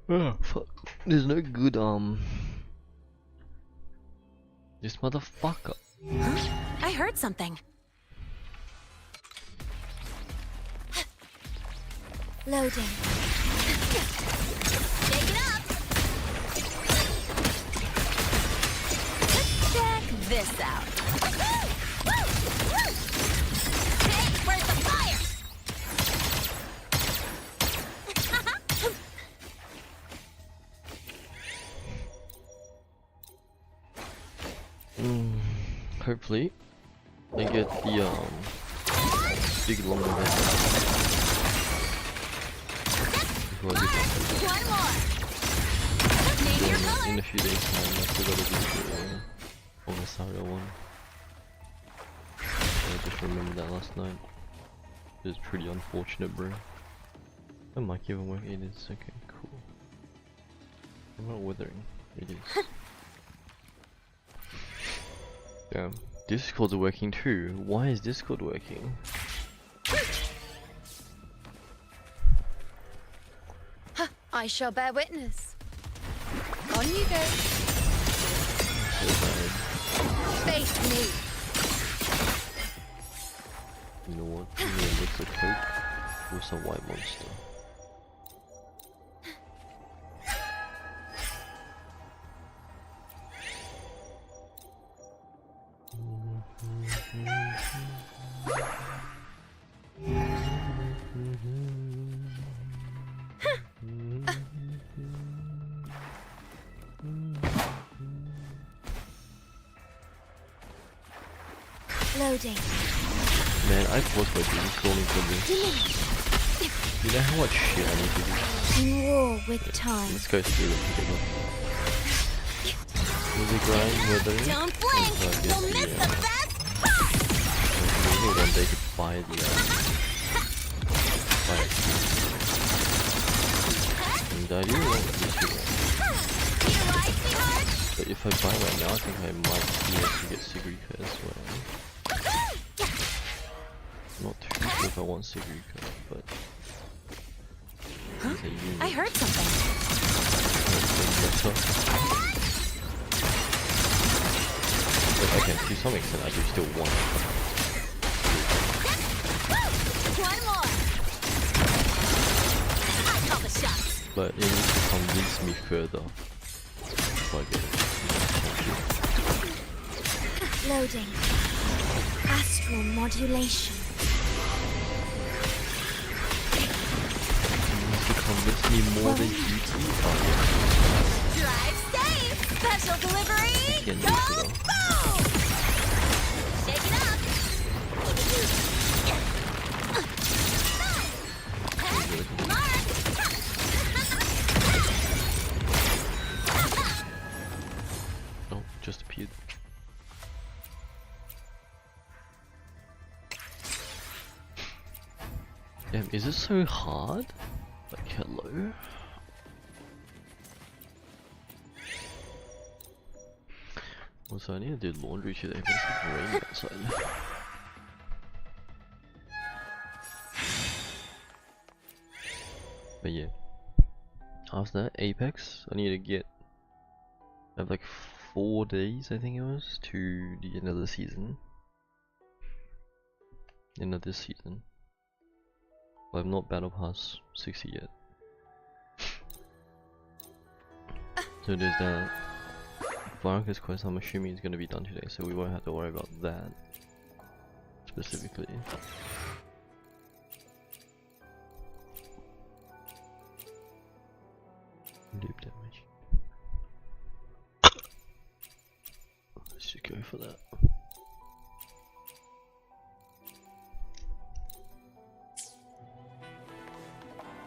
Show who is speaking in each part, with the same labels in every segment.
Speaker 1: Oh, fuck. There's no good, this motherfucker.
Speaker 2: Huh? I heard something. Loading. Shake it up! Check this out. Hey, where's the fire?
Speaker 1: Hopefully, they get the big long event before I get
Speaker 2: One more. Name your color.
Speaker 1: in a few days time. I still gotta do the Omasara one. I just remembered that last night. It was pretty unfortunate, bro. Oh, my even work. It is okay, cool. I'm not withering. It is. Damn, Discord's working too. Why is Discord working?
Speaker 2: I shall bear witness. On you go. Face me.
Speaker 1: You know what? Give me a mix of Coke with some White Monster.
Speaker 2: Loading.
Speaker 1: Man, I paused my doomscrolling for this. You know how much shit I need to do?
Speaker 2: In war with time.
Speaker 1: Let's go through it together. Music grind, weathering.
Speaker 2: Don't blink! You'll miss the best part!
Speaker 1: Maybe one day could buy the and I do want this one. But if I buy right now, I think I might be able to get Sigrika as well. Not too sure if I want Sigrika, but...
Speaker 2: Huh? I heard something.
Speaker 1: But okay, to some extent I do still want it.
Speaker 2: One more. I call the shots.
Speaker 1: But it needs to convince me further before I get it.
Speaker 2: Loading. Astral modulation.
Speaker 1: It needs to convince me more than beauty.
Speaker 2: Drive safe! Special delivery!
Speaker 1: Again,
Speaker 2: Go boom! Shake it up!
Speaker 1: Oh, just appeared. Damn, is it so hard? Like, hello? Also, I need to do laundry today, but it's raining outside. But yeah. After that, Apex, I need to get I have like 4 days, I think it was, to the end of the season. End of this season. But I'm not battle pass 60 yet. So there's that. Varka's quest, I'm assuming is gonna be done today, so we won't have to worry about that specifically. Loop damage. Let's just go for that.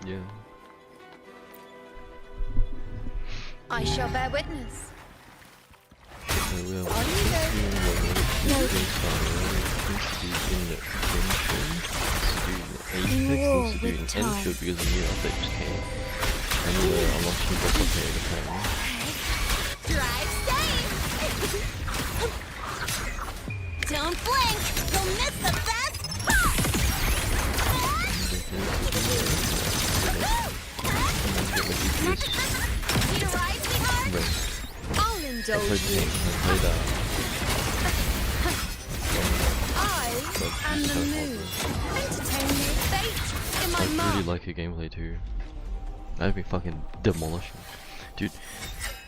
Speaker 1: Yeah.
Speaker 2: I shall bear witness.
Speaker 1: So we are
Speaker 2: On you go.
Speaker 1: Apex needs to do an Enfield because the new update just came. And I'm watching the update apparently.
Speaker 2: Drive safe. Don't blink. You'll miss the best part. Need a ride, sweetheart? I'll indulge you. I am the moon. Entertain me. Fate in my
Speaker 1: I really
Speaker 2: mark.
Speaker 1: like your gameplay too. I've been fucking demolishing. Dude,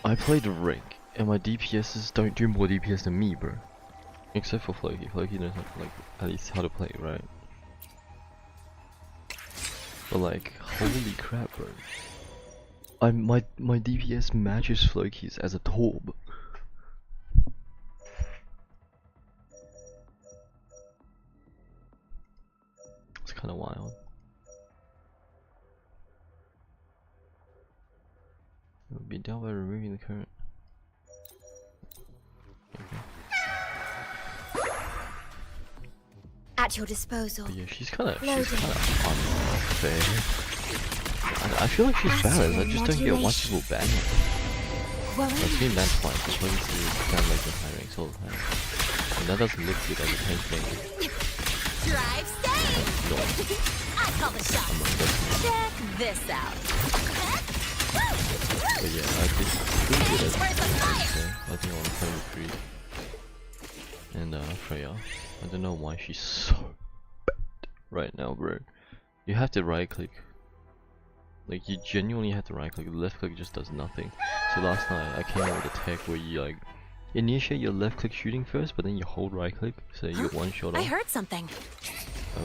Speaker 1: I played rank and my DPSs don't do more DPS than me, bro. Except for Floki. Floki knows how to, like, at least how to play, right? But like, holy crap, bro. My DPS matches Floki's as a Torb. It's kinda wild. It would be done by removing the current. Okay.
Speaker 2: At your disposal.
Speaker 1: But yeah, she's kinda
Speaker 2: Loading.
Speaker 1: unfair. I feel like she's balanced, I just don't get why people ban her. I've seen that twice, I'm supposed to ban like the high ranks all the time. And that doesn't look good as a tank thing.
Speaker 2: Drive safe.
Speaker 1: No,
Speaker 2: I call the
Speaker 1: I'm
Speaker 2: shots.
Speaker 1: not definitely.
Speaker 2: Check this out.
Speaker 1: But yeah, I think pretty good as a
Speaker 2: Where's the fire?
Speaker 1: tank. I think I want to play with 3. And Freya. I don't know why she's so bad right now, bro. You have to right click. Like, you genuinely have to right click. Left click just does nothing. So last night I came up with a tech where you like initiate your left click shooting first, but then you hold right click, so you get one shot off.
Speaker 2: I heard something.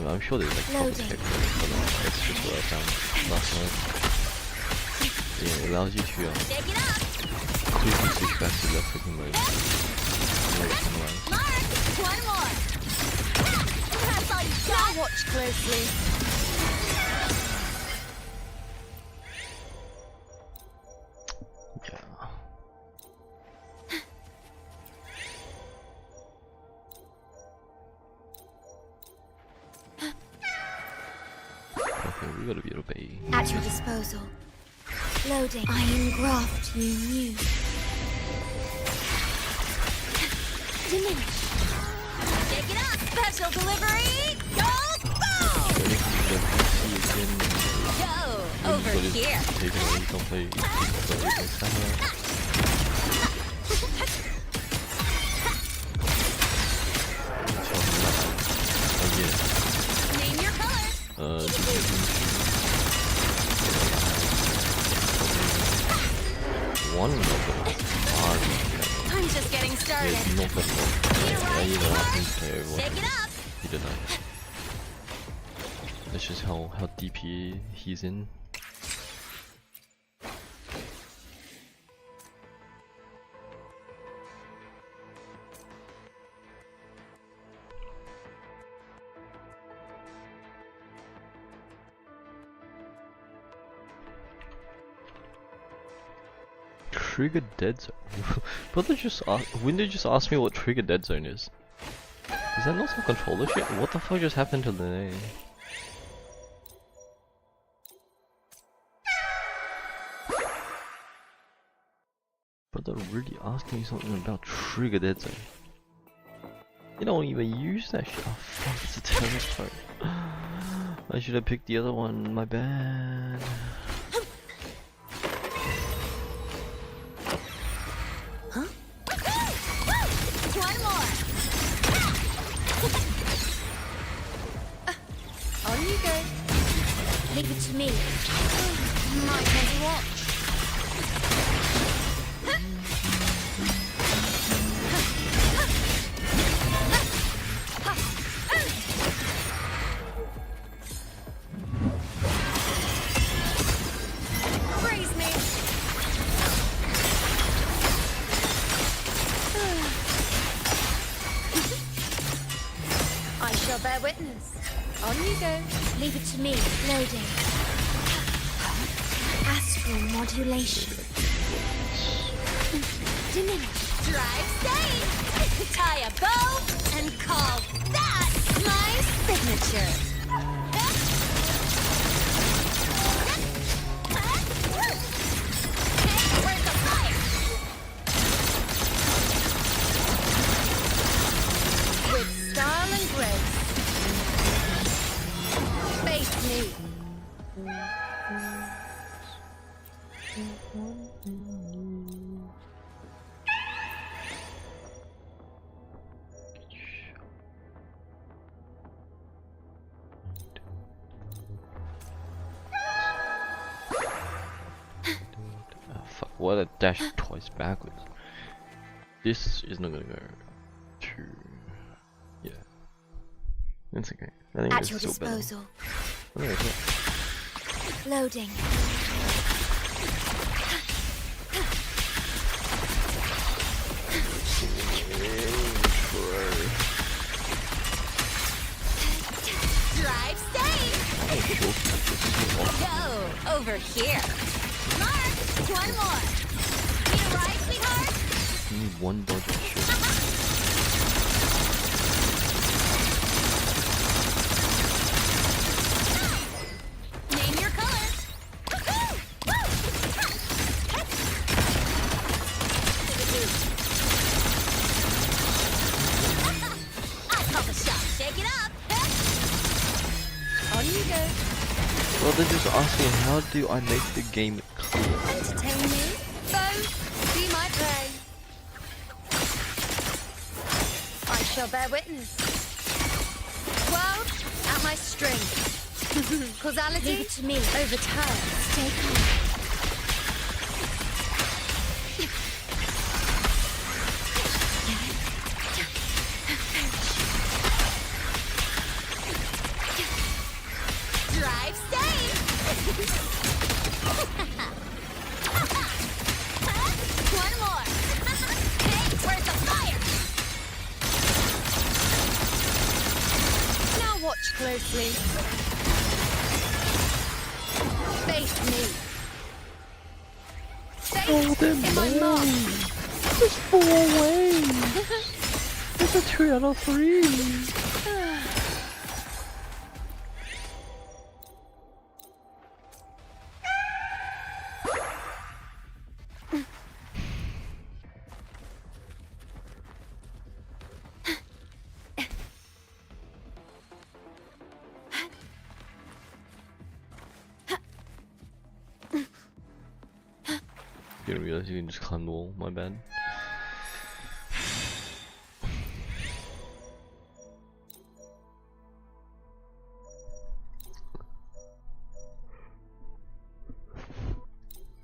Speaker 1: I'm sure there's like proper tech for it, but that's just what I found last night. Yeah, it allows you to
Speaker 2: Take it up.
Speaker 1: quickly switch back to left clicking mode. Like sunrise.
Speaker 2: Mark, one more. That's all you got. Now watch closely.
Speaker 1: Yeah. Okay, we gotta be able to pay.
Speaker 2: At your disposal. Loading. I engraft you new. Diminish. Take it up. Special delivery. Go, Go over here.
Speaker 1: Taken away, you can play, so you can stand there. Oh yeah.
Speaker 2: Name your color.
Speaker 1: One of them.
Speaker 2: I'm just getting started.
Speaker 1: Yeah, not that one. Yeah, you know, I think everyone.
Speaker 2: Take it up.
Speaker 1: He did that. That's just how deep he's in. Trigger dead zone. But Window just asked me what trigger dead zone is. Is that not some controller shit? What the fuck just happened to the name? But they're really asking me something about trigger dead zone. You don't even use that shit. Oh fuck, it's a telescope. I should have picked the other one, my bad.
Speaker 2: me. Might want to watch. Praise me. I shall bear witness. On you go. Leave it to me. Loading. Astral modulation. Diminish. Drive save. Tie a bow and call that my signature. Hey, where's the fire? With style and grace. Face me.
Speaker 1: Ah, fuck, what a dash twice backwards. This is not gonna go to. Yeah. It's okay. I think
Speaker 2: At
Speaker 1: it's
Speaker 2: your
Speaker 1: still better.
Speaker 2: disposal.
Speaker 1: I think it's not.
Speaker 2: Loading. Drive safe. Go over here. Mark, one more. Need a ride, sweetheart?
Speaker 1: You need one dodge and shoot.
Speaker 2: Name your color. I'll call the shot. Shake it up. On you go.
Speaker 1: Well, they're just asking, how do I make the game clear?
Speaker 2: Entertain me. Foe, be my prey. I shall bear witness. World, at my strength. Causality, leave it to me. Over time, stay calm. Drive safe. One more. Hey, where's the fire? Now watch closely. Face me. Face in my mark.
Speaker 1: There's 4 ways! It's a 2 out of 3! Didn't realize you can just climb the wall, my bad.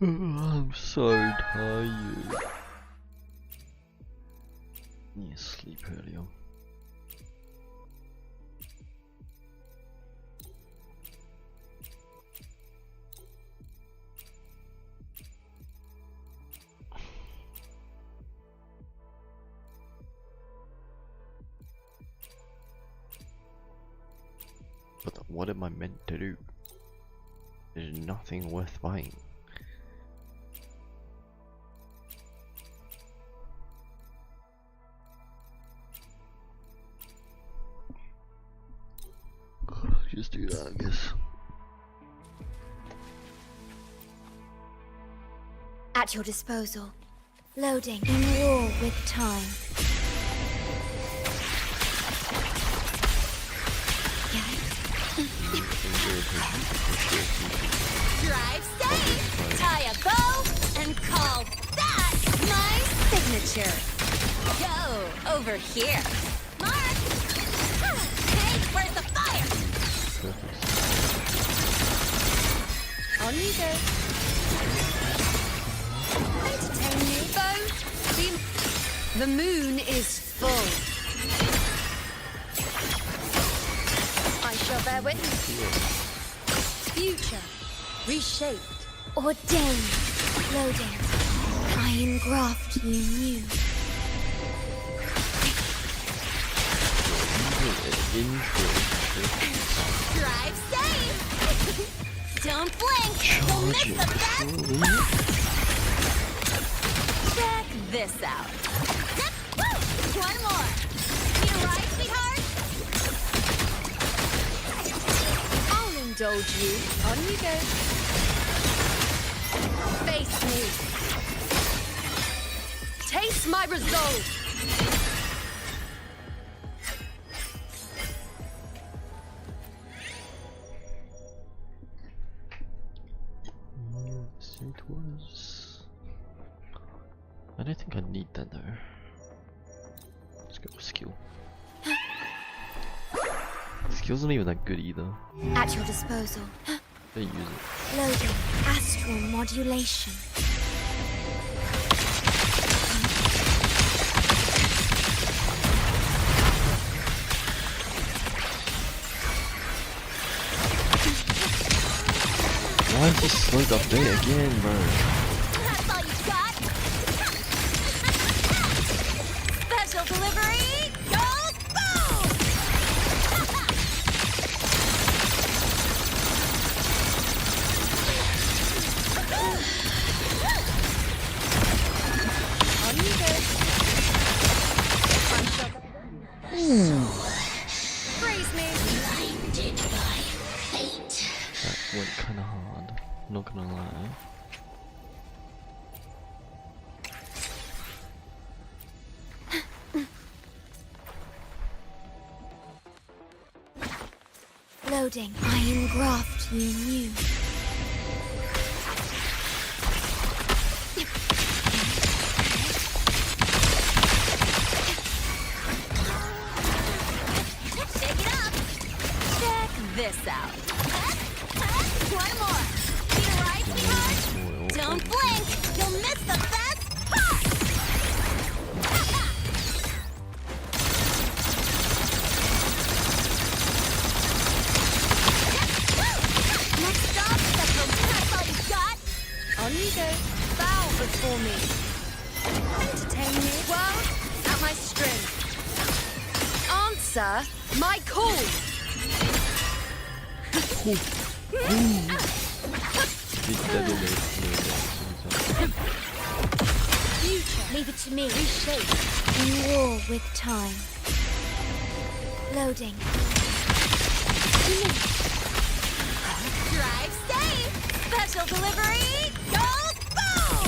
Speaker 1: I'm so tired. Need to sleep earlier. But what am I meant to do? There's nothing worth buying. Just do that, I guess.
Speaker 2: At your disposal. Loading. In war with time. Drive safe. Tie a bow and call that my signature. Go over here. Mark. Hey, where's the fire? On you go. Entertain me, foe. The moon is full. I shall bear witness. Future. Reshaped. Ordained. Loading. I engraft you new. Drive safe! Don't blink! You'll miss the best! Check this out. Woo! One more! Need a ride, sweetheart? I'll indulge you. On you go. Face me. Taste my resolve.
Speaker 1: It was. I don't think I need that though. Let's go with skill. Skill's not even that good either.
Speaker 2: At your disposal.
Speaker 1: They use it.
Speaker 2: Loading. Astral modulation.
Speaker 1: Why is he slowed up there again, bro?
Speaker 2: That's all you got? Special delivery! Go boom! On you go. Praise me. Blinded by fate.
Speaker 1: That went kinda hard, not gonna lie.
Speaker 2: Loading. I engraft you new. Shake it up. Check this out. One more. Need a ride, sweetheart? Don't blink. You'll miss the best part. Next stop, that's all you got. On you go. Bow before me. Entertain me. World at my string. Answer my call. Future. Leave it to me. Reshape. In war with time. Loading. Drive safe. Special delivery. Go boom!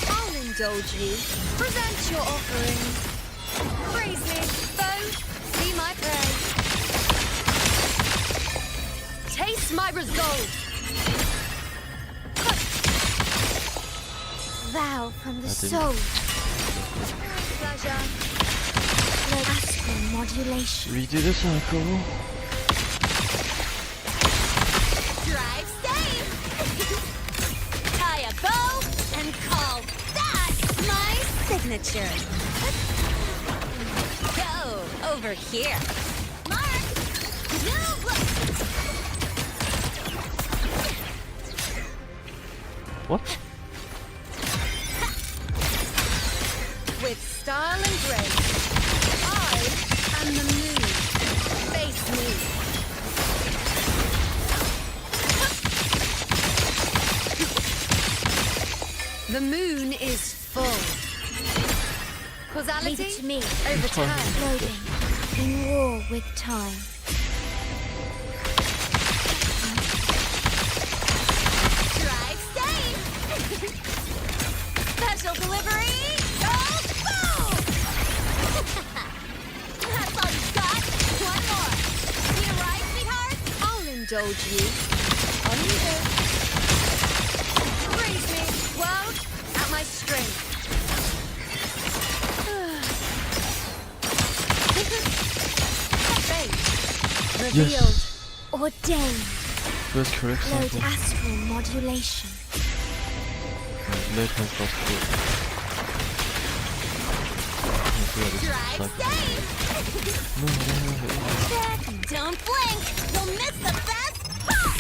Speaker 2: I'll indulge you. Present your offerings. Praise me, foe. See my prey. Taste my resolve. Vow from the soul. Pleasure. Astral modulation.
Speaker 1: Redo the cycle.
Speaker 2: Drive safe. Tie a bow and call that my signature. Go over here. Mark. No.
Speaker 1: What?
Speaker 2: With style and grace, I am the moon. Face me. The moon is full. Causality? Leave it to me. Overturn. Loading. In war with time. Drive safe. Special delivery. Go boom! That's all you got. One more. Need a ride, sweetheart? I'll indulge you. On you go. Praise me. World at my string. Revealed.
Speaker 1: Yes!
Speaker 2: Ordained.
Speaker 1: First correct
Speaker 2: Load
Speaker 1: sample.
Speaker 2: astral modulation.
Speaker 1: No time for us to do it.
Speaker 2: Drive safe. Don't blink. You'll miss the best part.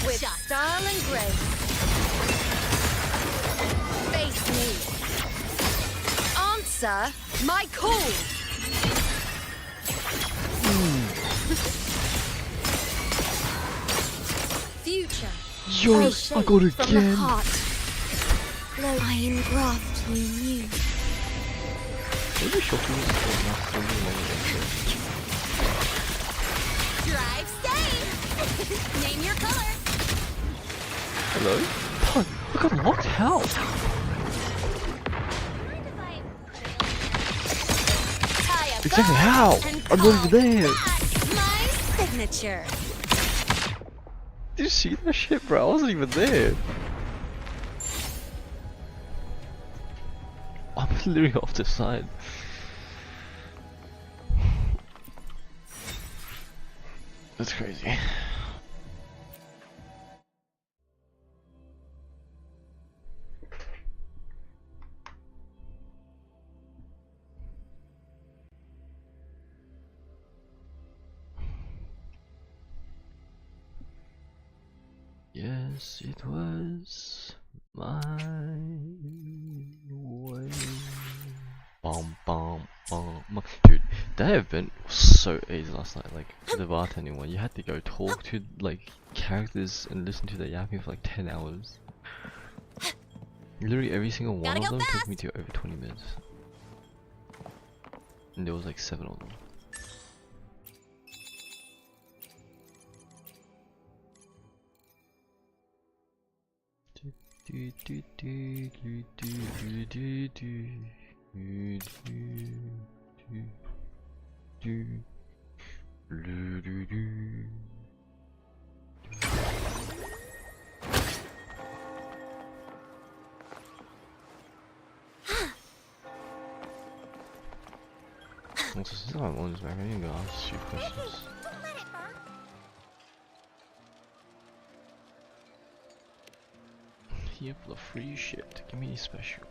Speaker 2: With style and grace. Face me. Answer my call. Future.
Speaker 1: Yes, I got it
Speaker 2: From the
Speaker 1: again!
Speaker 2: heart. I engraft you new.
Speaker 1: Maybe shocking is not so long
Speaker 2: Drive safe. Name your color.
Speaker 1: Hello? Fuck, look at locked health!
Speaker 2: Tie a
Speaker 1: Exactly
Speaker 2: bow
Speaker 1: how?
Speaker 2: and
Speaker 1: I'm not
Speaker 2: call
Speaker 1: even there!
Speaker 2: that my signature.
Speaker 1: Did you see that shit, bro? I wasn't even there! I'm literally off the side. That's crazy. Yes, it was my way. Bum bum bum. Dude, that event was so easy last night. Like the bartending one, you had to go talk to like characters and listen to their yapping for like 10 hours. Literally every single one
Speaker 2: Gotta
Speaker 1: of
Speaker 2: go
Speaker 1: them took
Speaker 2: fast.
Speaker 1: me to over 20 minutes, and there was like 7 of them. Do do do do do do do do do do do do do. Also, since I'm on this back, I need to ask you questions.
Speaker 2: Don't let it burn.
Speaker 1: Here for the free shit. Give me a special.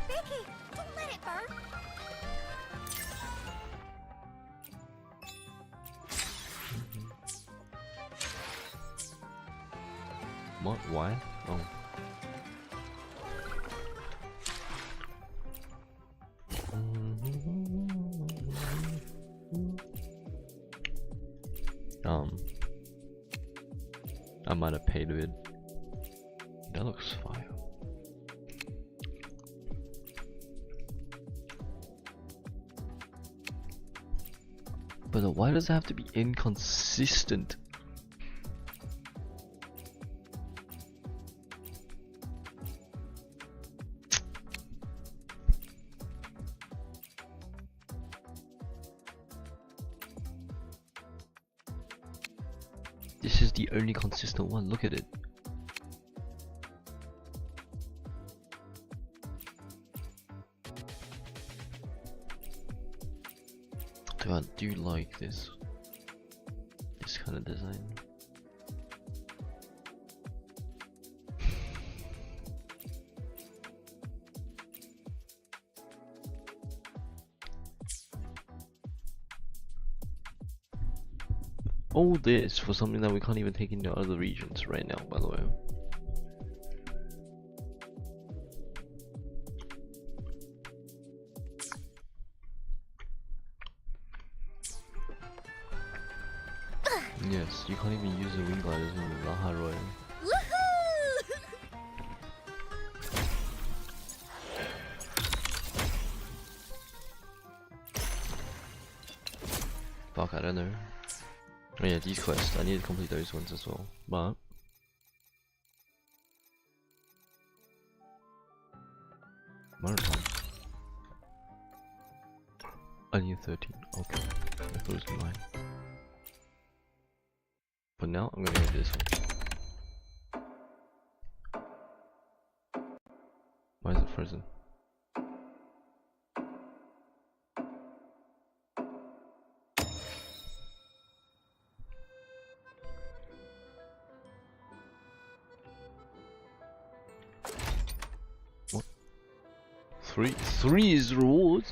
Speaker 2: Vicky, don't let it burn.
Speaker 1: What? Why? Oh. I might have paid a bit. That looks fire. But why does it have to be inconsistent? This is the only consistent one, look at it. Dude, I do like this kind of design. All this for something that we can't even take into other regions right now, by the way. Yes, you can't even use the wing gliders in the Laha Royal.
Speaker 2: Woohoo!
Speaker 1: Fuck, I don't know. Oh yeah, these quests, I need to complete those ones as well, but... Modern time. I need 13. Okay, that goes to 9. But now I'm gonna get this one. Why is it frozen? What? Three is reward?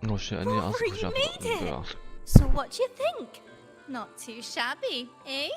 Speaker 1: Oh shit, I need to ask a
Speaker 2: Rory, you
Speaker 1: question.
Speaker 2: made it! So what do you think? Not too shabby, eh?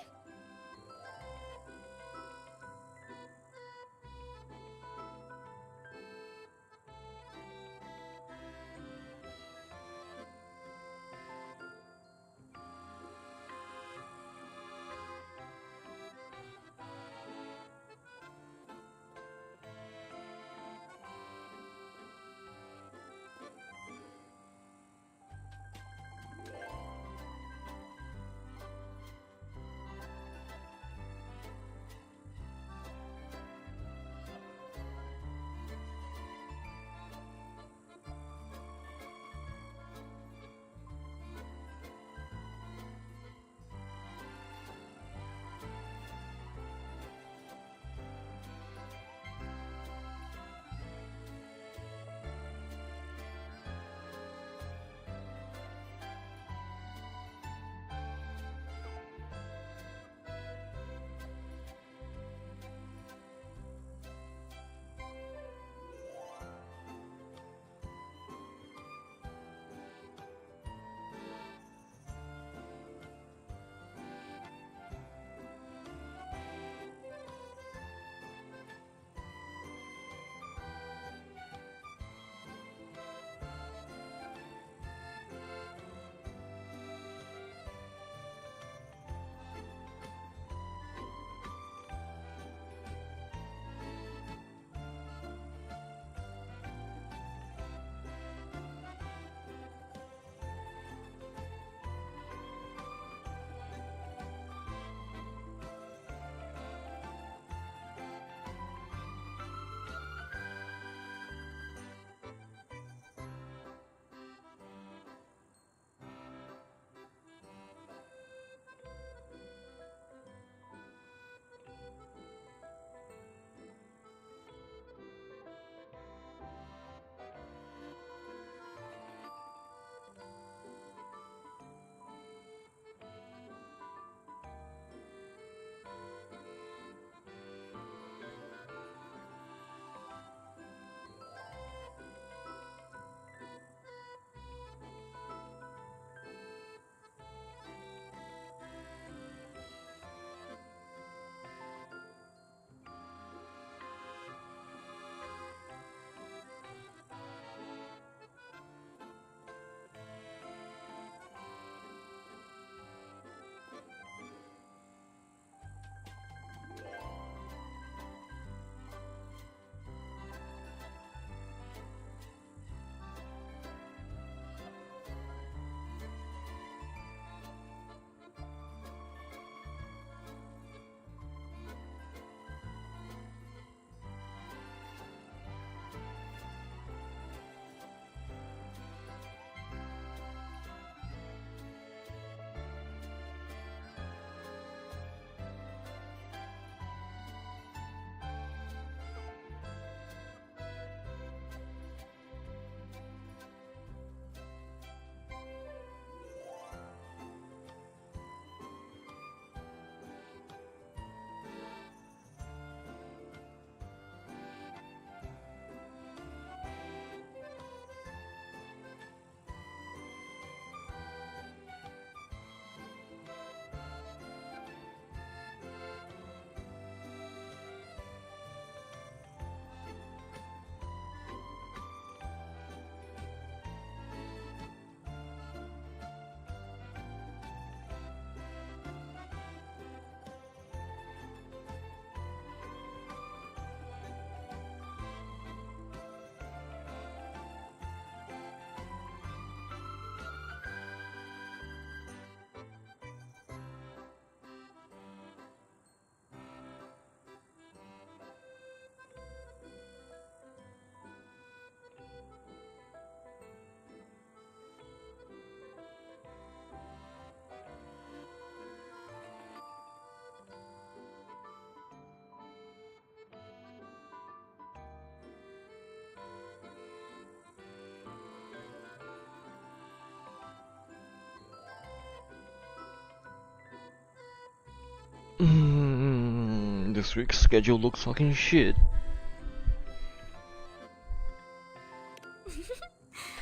Speaker 1: This week's schedule looks fucking shit.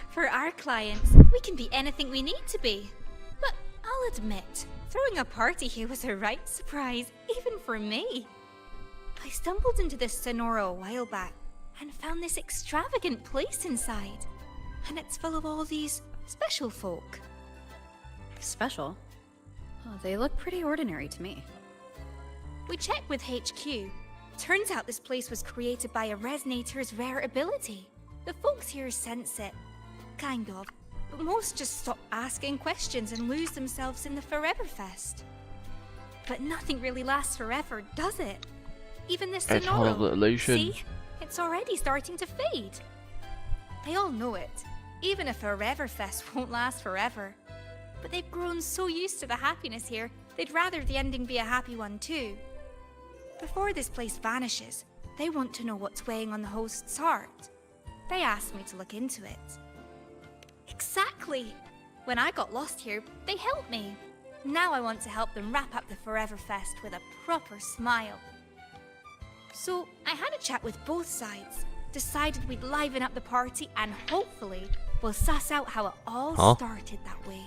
Speaker 2: For our clients, we can be anything we need to be. But I'll admit, throwing a party here was a right surprise, even for me. I stumbled into this Sonora a while back and found this extravagant place inside. And it's full of all these special folk.
Speaker 3: Special? Oh, they look pretty ordinary to me.
Speaker 2: We checked with HQ. Turns out this place was created by a resonator's rare ability. The folks here sense it. Kind of. But most just stop asking questions and lose themselves in the Forever Fest. But nothing really lasts forever, does it? Even this
Speaker 1: It's all of the
Speaker 2: Sonoro.
Speaker 1: elation.
Speaker 2: See? It's already starting to fade. They all know it. Even a Forever Fest won't last forever. But they've grown so used to the happiness here, they'd rather the ending be a happy one too. Before this place vanishes, they want to know what's weighing on the host's heart. They asked me to look into it. Exactly! When I got lost here, they helped me. Now I want to help them wrap up the Forever Fest with a proper smile. So I had a chat with both sides, decided we'd liven up the party, and hopefully we'll suss out how it all started that way.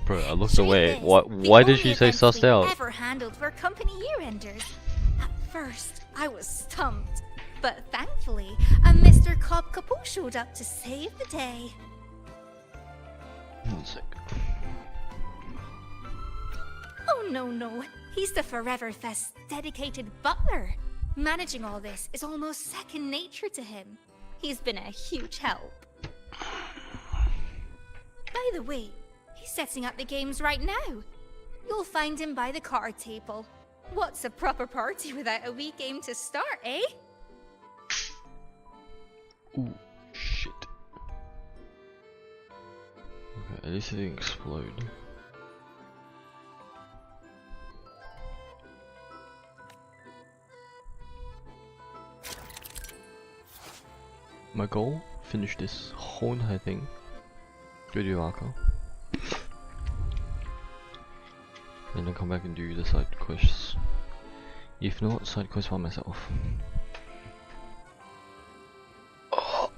Speaker 1: Bro, I looked
Speaker 2: Treat
Speaker 1: away.
Speaker 2: this,
Speaker 1: Why
Speaker 2: the
Speaker 1: did she
Speaker 2: only
Speaker 1: say
Speaker 2: event
Speaker 1: sussed
Speaker 2: we've
Speaker 1: out?
Speaker 2: ever handled for company year-enders. At first, I was stumped, but thankfully, a Mr. Cobb Capot showed up to save the day.
Speaker 1: 1 sec.
Speaker 2: Oh no, he's the Forever Fest's dedicated butler. Managing all this is almost second nature to him. He's been a huge help. By the way, he's setting up the games right now. You'll find him by the card table. What's a proper party without a wee game to start, eh?
Speaker 1: Ooh, shit. Okay, at least it didn't explode. My goal? Finish this whole entire thing. Go to Arco. And then come back and do the side quests. If not, side quests by myself. Oh.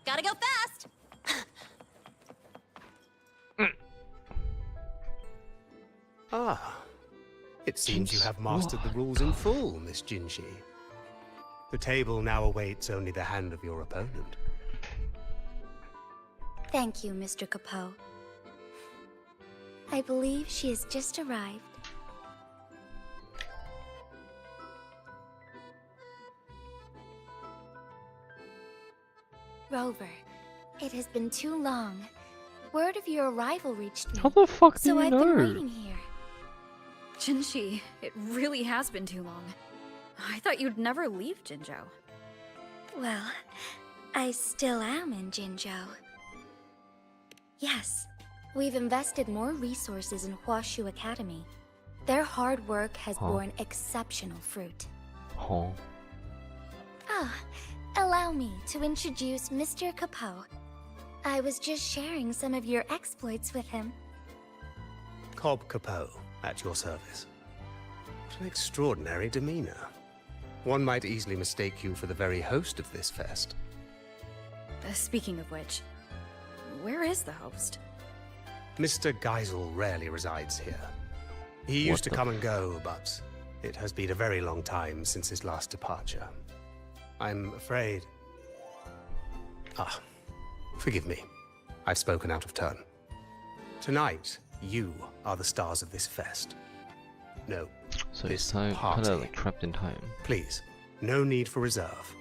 Speaker 2: Gotta go fast!
Speaker 4: Ah, it seems you have mastered the rules in full, Miss Jinshi. The table now awaits only the hand of your opponent.
Speaker 5: Thank you, Mr. Capot. I believe she has just arrived. Rover, it has been too long. Word of your arrival reached me.
Speaker 1: How the fuck do
Speaker 5: So
Speaker 1: you
Speaker 5: I've
Speaker 1: know?
Speaker 5: been waiting here.
Speaker 3: Jinshi, it really has been too long. I thought you'd never leave Jinzhou.
Speaker 5: Well, I still am in Jinzhou. Yes, we've invested more resources in Huashu Academy. Their hard work has borne exceptional fruit.
Speaker 1: Huh?
Speaker 5: Ah, allow me to introduce Mr. Capot. I was just sharing some of your exploits with him.
Speaker 4: Cobb Capot, at your service. What an extraordinary demeanor. One might easily mistake you for the very host of this fest.
Speaker 3: Speaking of which, where is the host?
Speaker 4: Mr. Geisel rarely resides here. He used to come and go, but it has been a very long time since his last departure. I'm afraid... Ah, forgive me. I've spoken out of turn. Tonight, you are the stars of this fest. No,
Speaker 1: So
Speaker 4: this
Speaker 1: it's time,
Speaker 4: party.
Speaker 1: kinda like trapped in time.
Speaker 4: Please, no need for reserve.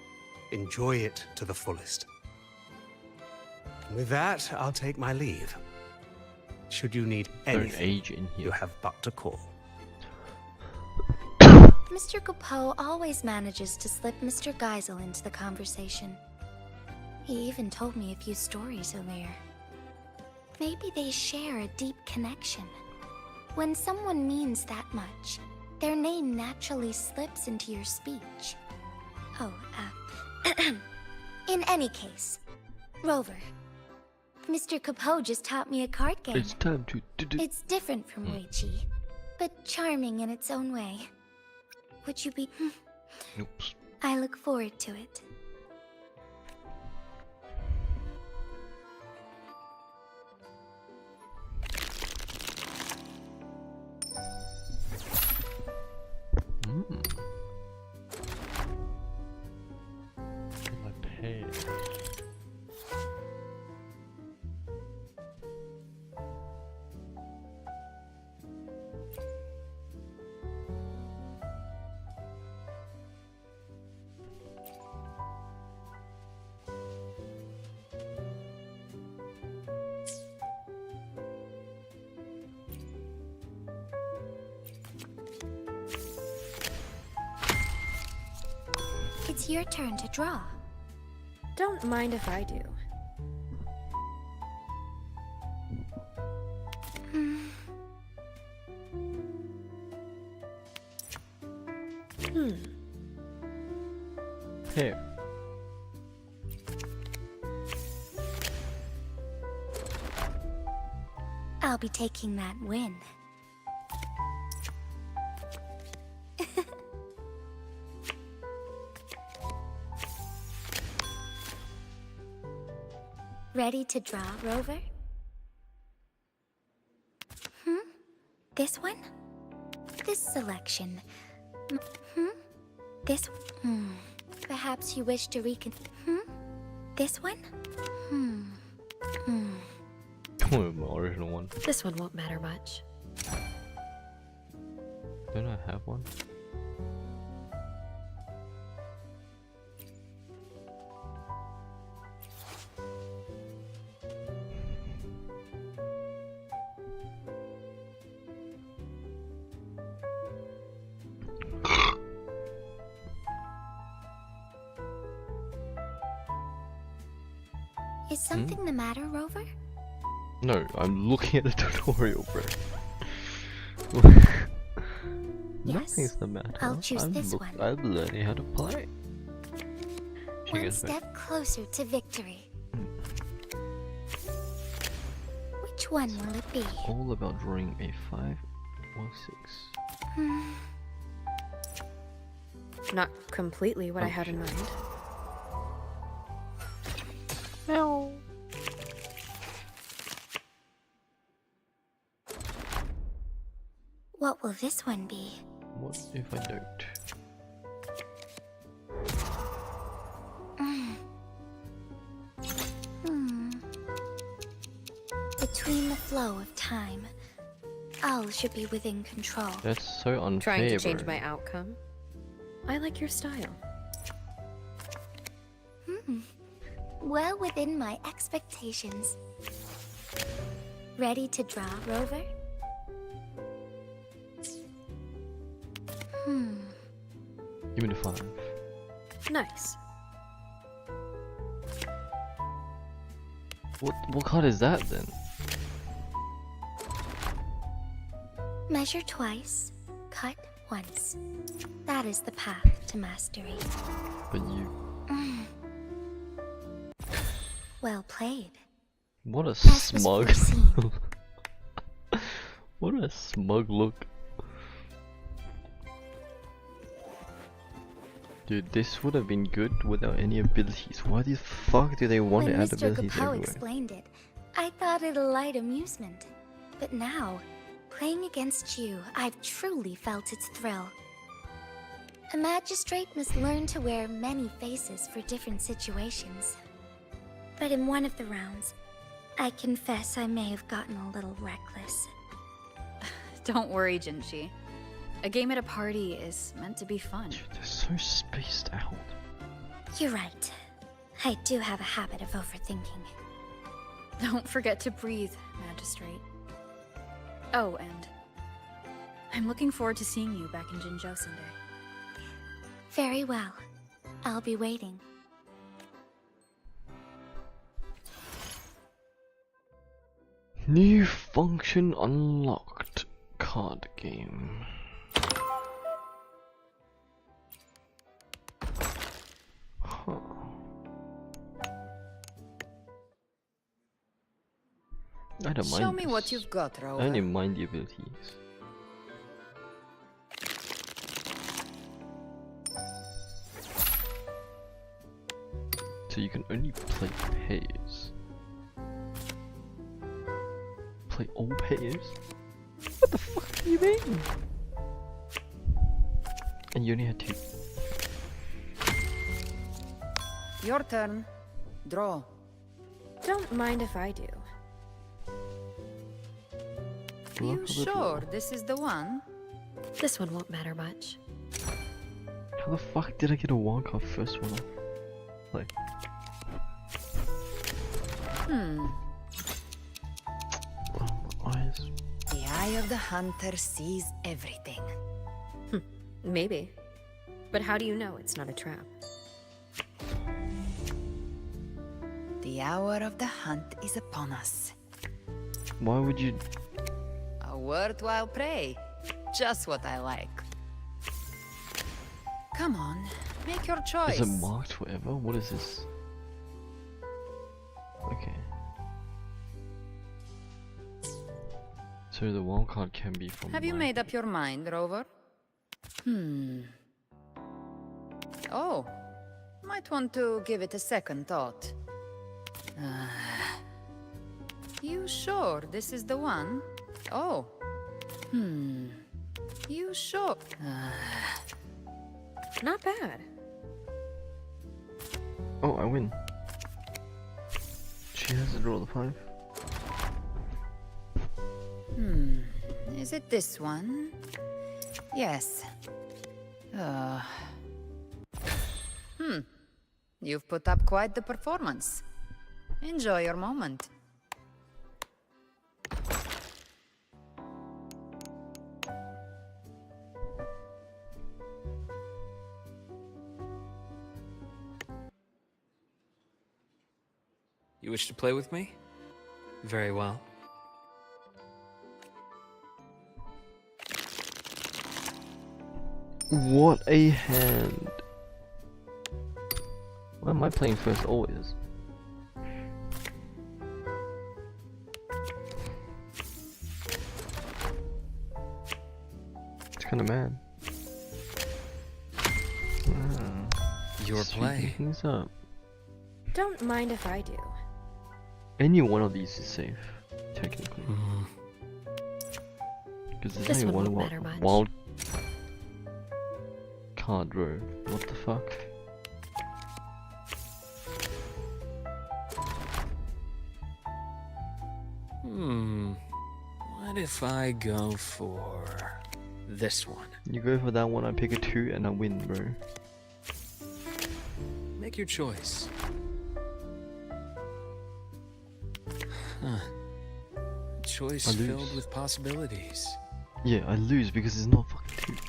Speaker 4: Enjoy it to the fullest. With that, I'll take my leave. Should you need
Speaker 1: There's
Speaker 4: anything,
Speaker 1: age in
Speaker 4: you
Speaker 1: here.
Speaker 4: have but to call.
Speaker 5: Mr. Capot always manages to slip Mr. Geisel into the conversation. He even told me a few stories earlier. Maybe they share a deep connection. When someone means that much, their name naturally slips into your speech. Oh, in any case, Rover, Mr. Capot just taught me a card game.
Speaker 1: It's time to
Speaker 5: It's different from Weiqi, but charming in its own way. Would you be...
Speaker 1: Oops.
Speaker 5: I look forward to it.
Speaker 1: My pay.
Speaker 5: It's your turn to draw.
Speaker 6: Don't mind if I do.
Speaker 1: Here.
Speaker 5: I'll be taking that win. Ready to draw, Rover? This one? This selection? This? Perhaps you wish to This one?
Speaker 1: My original one.
Speaker 6: This one won't matter much.
Speaker 1: Don't I have one?
Speaker 5: Is something the matter, Rover?
Speaker 1: No, I'm looking at the tutorial, bro. Nothing's the matter.
Speaker 5: I'll choose this one.
Speaker 1: I'm learning how to play. She
Speaker 5: One
Speaker 1: gets back.
Speaker 5: step closer to victory. Which one will it be?
Speaker 1: All about drawing a 5 or 6.
Speaker 6: Not completely what I had in mind.
Speaker 5: What will this one be?
Speaker 1: What if I don't?
Speaker 5: Between the flow of time, all should be within control.
Speaker 1: That's so unfair.
Speaker 6: Trying to change
Speaker 1: bro.
Speaker 6: my outcome. I like your style.
Speaker 5: Well within my expectations. Ready to draw, Rover?
Speaker 1: Give me the 5.
Speaker 6: Nice.
Speaker 1: What card is that then?
Speaker 5: Measure twice, cut once. That is the path to mastery.
Speaker 1: But you...
Speaker 5: Well played.
Speaker 1: What a
Speaker 5: As was
Speaker 1: smug...
Speaker 5: foreseen.
Speaker 1: What a smug look. Dude, this would have been good without any abilities. Why the fuck do they want
Speaker 5: When
Speaker 1: to add
Speaker 5: Mr.
Speaker 1: abilities
Speaker 5: Capel
Speaker 1: everywhere?
Speaker 5: explained it, I thought it a light amusement. But now, playing against you, I've truly felt its thrill. A magistrate must learn to wear many faces for different situations. But in one of the rounds, I confess I may have gotten a little reckless.
Speaker 3: Don't worry, Jinshi. A game at a party is meant to be fun.
Speaker 1: Dude, they're so spaced out.
Speaker 5: You're right. I do have a habit of overthinking.
Speaker 3: Don't forget to breathe, Magistrate. Oh, and I'm looking forward to seeing you back in Jinzhou someday.
Speaker 5: Very well. I'll be waiting.
Speaker 1: New function unlocked. Card game. Huh. I don't mind.
Speaker 7: Show me what
Speaker 1: this.
Speaker 7: you've got,
Speaker 1: I
Speaker 7: Rover.
Speaker 1: only mind the abilities. So you can only play pairs. Play all pairs? What the fuck do you mean? And you only had 2.
Speaker 7: Your turn. Draw.
Speaker 6: Don't mind if I do.
Speaker 7: You sure this is the one?
Speaker 6: This one won't matter much.
Speaker 1: How the fuck did I get a wildcard first one off? Like,
Speaker 7: Hmm.
Speaker 1: oh, my eyes.
Speaker 7: The eye of the hunter sees everything.
Speaker 6: Maybe. But how do you know it's not a trap?
Speaker 7: The hour of the hunt is upon us.
Speaker 1: Why would you?
Speaker 7: A worthwhile prey. Just what I like. Come on, make your choice.
Speaker 1: Is it marked forever? What is this? Okay. So the wildcard can be from.
Speaker 7: Have you
Speaker 1: my-
Speaker 7: made up your mind, Rover? Oh, might want to give it a second thought. You sure this is the one? Oh. You sure?
Speaker 6: Not bad.
Speaker 1: Oh, I win. She has to draw the 5.
Speaker 7: Is it this one? Yes. You've put up quite the performance. Enjoy your moment.
Speaker 8: You wish to play with me? Very well.
Speaker 1: What a hand! Why am I playing first always? It's kinda mad.
Speaker 8: Your
Speaker 1: Speeding
Speaker 8: play.
Speaker 1: things up.
Speaker 6: Don't mind if I do.
Speaker 1: Any one of these is safe, technically. Because there's
Speaker 6: This
Speaker 1: only
Speaker 6: one
Speaker 1: one
Speaker 6: won't matter much.
Speaker 1: wild card row. What the fuck?
Speaker 8: What if I go for this one?
Speaker 1: You go for that one, I pick a 2 and I win, bro.
Speaker 8: Make your choice. Huh. Choice
Speaker 1: I lose.
Speaker 8: filled with possibilities.
Speaker 1: Yeah, I lose because it's not fucking 2.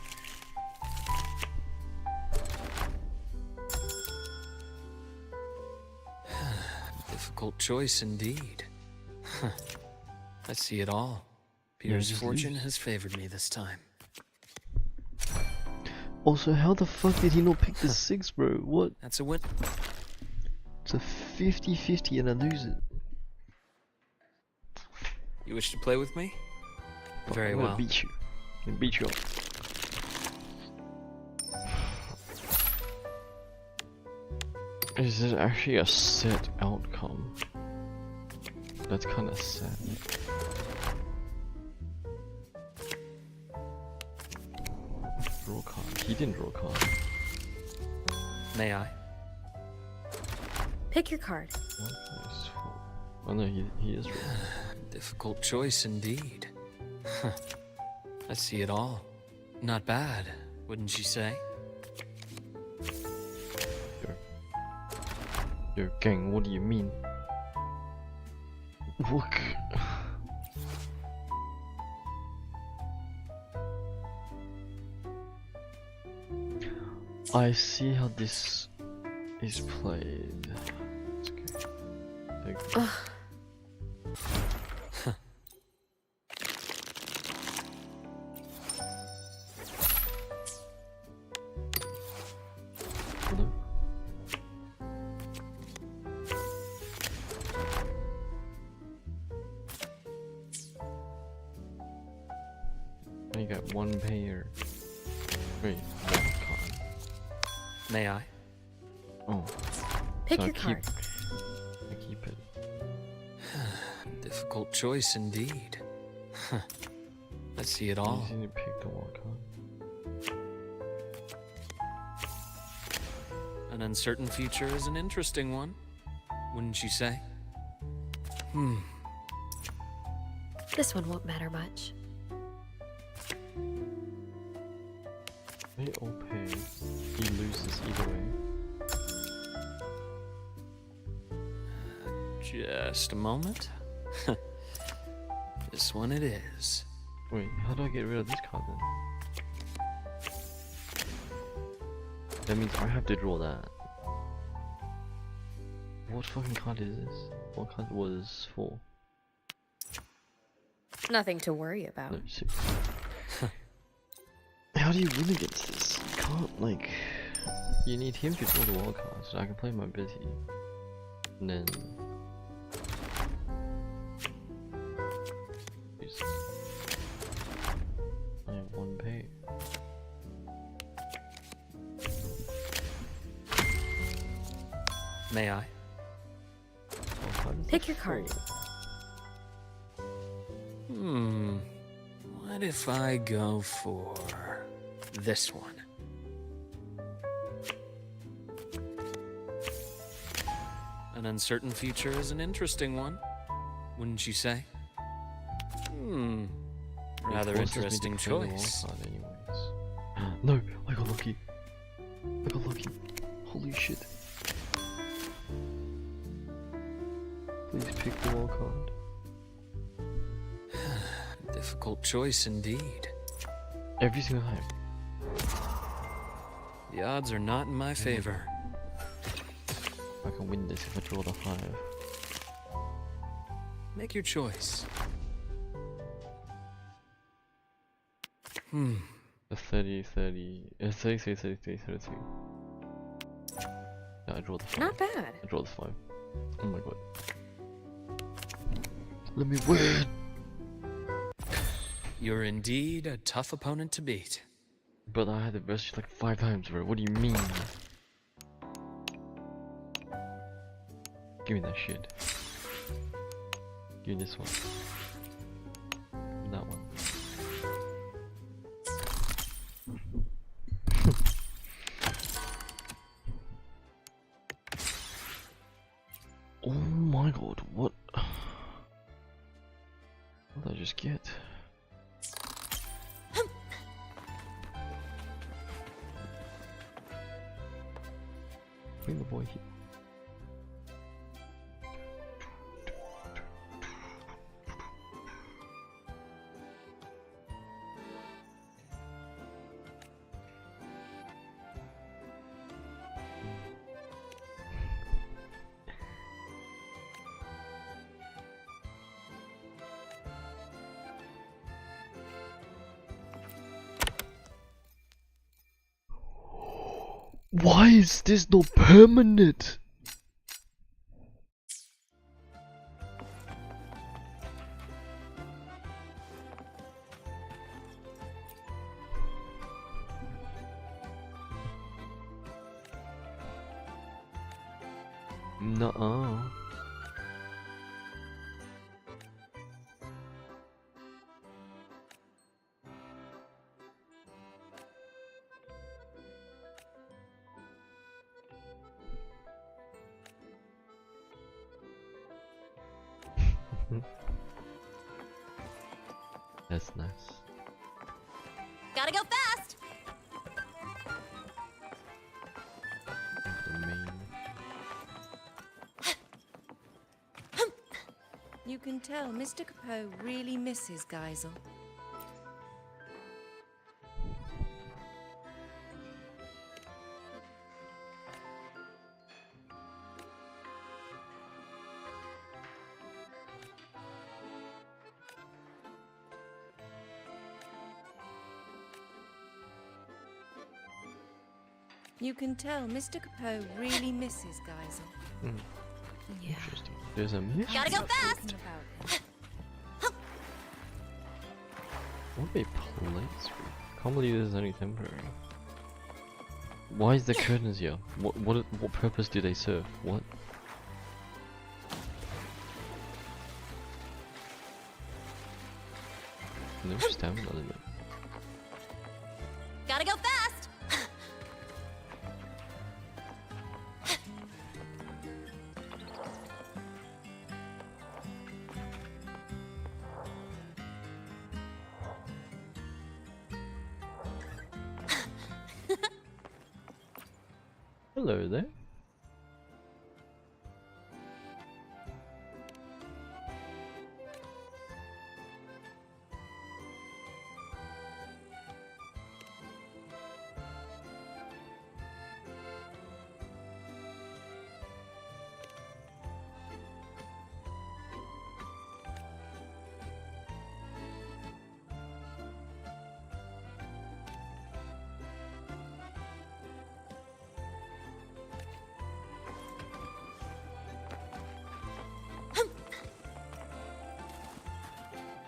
Speaker 8: Difficult choice indeed. Huh. I see it all. Pierre's
Speaker 1: just
Speaker 8: fortune
Speaker 1: lose.
Speaker 8: has favored me this time.
Speaker 1: Also, how the fuck did he not pick the 6, bro? What?
Speaker 8: That's a win.
Speaker 1: It's a 50-50 and I lose it.
Speaker 8: You wish to play with me?
Speaker 1: Fuck,
Speaker 8: Very
Speaker 1: I'm gonna
Speaker 8: well.
Speaker 1: beat you. I'm gonna beat you up. Is it actually a set outcome? That's kind of sad. Draw a card. He didn't draw a card.
Speaker 8: May I?
Speaker 3: Pick your card.
Speaker 1: 1 plus 4. Oh no, he is drawing.
Speaker 8: Difficult choice indeed. I see it all. Not bad, wouldn't you say?
Speaker 1: Yo, gang, what do you mean? Look. I see how this is played. It's okay. Like, hello? I got 1 pair. Wait, 1 card.
Speaker 8: May I?
Speaker 1: Oh,
Speaker 3: Pick
Speaker 1: so
Speaker 3: your card.
Speaker 1: I keep it.
Speaker 8: Difficult choice indeed. I see it all.
Speaker 1: Easy to pick the 1 card.
Speaker 8: An uncertain future is an interesting one, wouldn't you say?
Speaker 3: This one won't matter much.
Speaker 1: They all pay. He loses either way.
Speaker 8: Just a moment. This one it is.
Speaker 1: Wait, how do I get rid of this card then? That means I have to draw that. What fucking card is this? What card was 4?
Speaker 6: Nothing to worry about.
Speaker 1: No, 6. How do you win against this? You can't, like... You need him to draw the wild card so I can play my ability. And then... I have 1 pay.
Speaker 8: May I?
Speaker 3: Pick your card.
Speaker 8: What if I go for this one? An uncertain future is an interesting one, wouldn't you say? Rather interesting choice.
Speaker 1: No, I got lucky. I got lucky. Holy shit. Please pick the wild card.
Speaker 8: Difficult choice indeed.
Speaker 1: Every single time.
Speaker 8: The odds are not in my favor.
Speaker 1: I can win this if I draw the 5.
Speaker 8: Make your choice.
Speaker 1: The 30, 30, 33, 33, 33. Yeah, I draw the 5.
Speaker 6: Not bad.
Speaker 1: I draw the 5. Oh my god. Let me win!
Speaker 8: You're indeed a tough opponent to beat.
Speaker 1: But I had the best like 5 times, bro. What do you mean? Give me that shit. Give me this one. That one. Oh my god, what? What did I just get? Bring the boy here. Why is this not permanent? Nuh-uh. That's nice.
Speaker 2: Gotta go fast!
Speaker 1: The main.
Speaker 9: You can tell Mr. Capot really misses Geisel. You can tell Mr. Capot really misses Geisel.
Speaker 3: Yeah.
Speaker 1: Interesting. There's a mission.
Speaker 2: Gotta go fast!
Speaker 1: What are they plates for? Can't believe this is only temporary. Why is the curtains here? What purpose do they serve? What? No stamina limit.
Speaker 2: Gotta go fast!
Speaker 1: Hello there.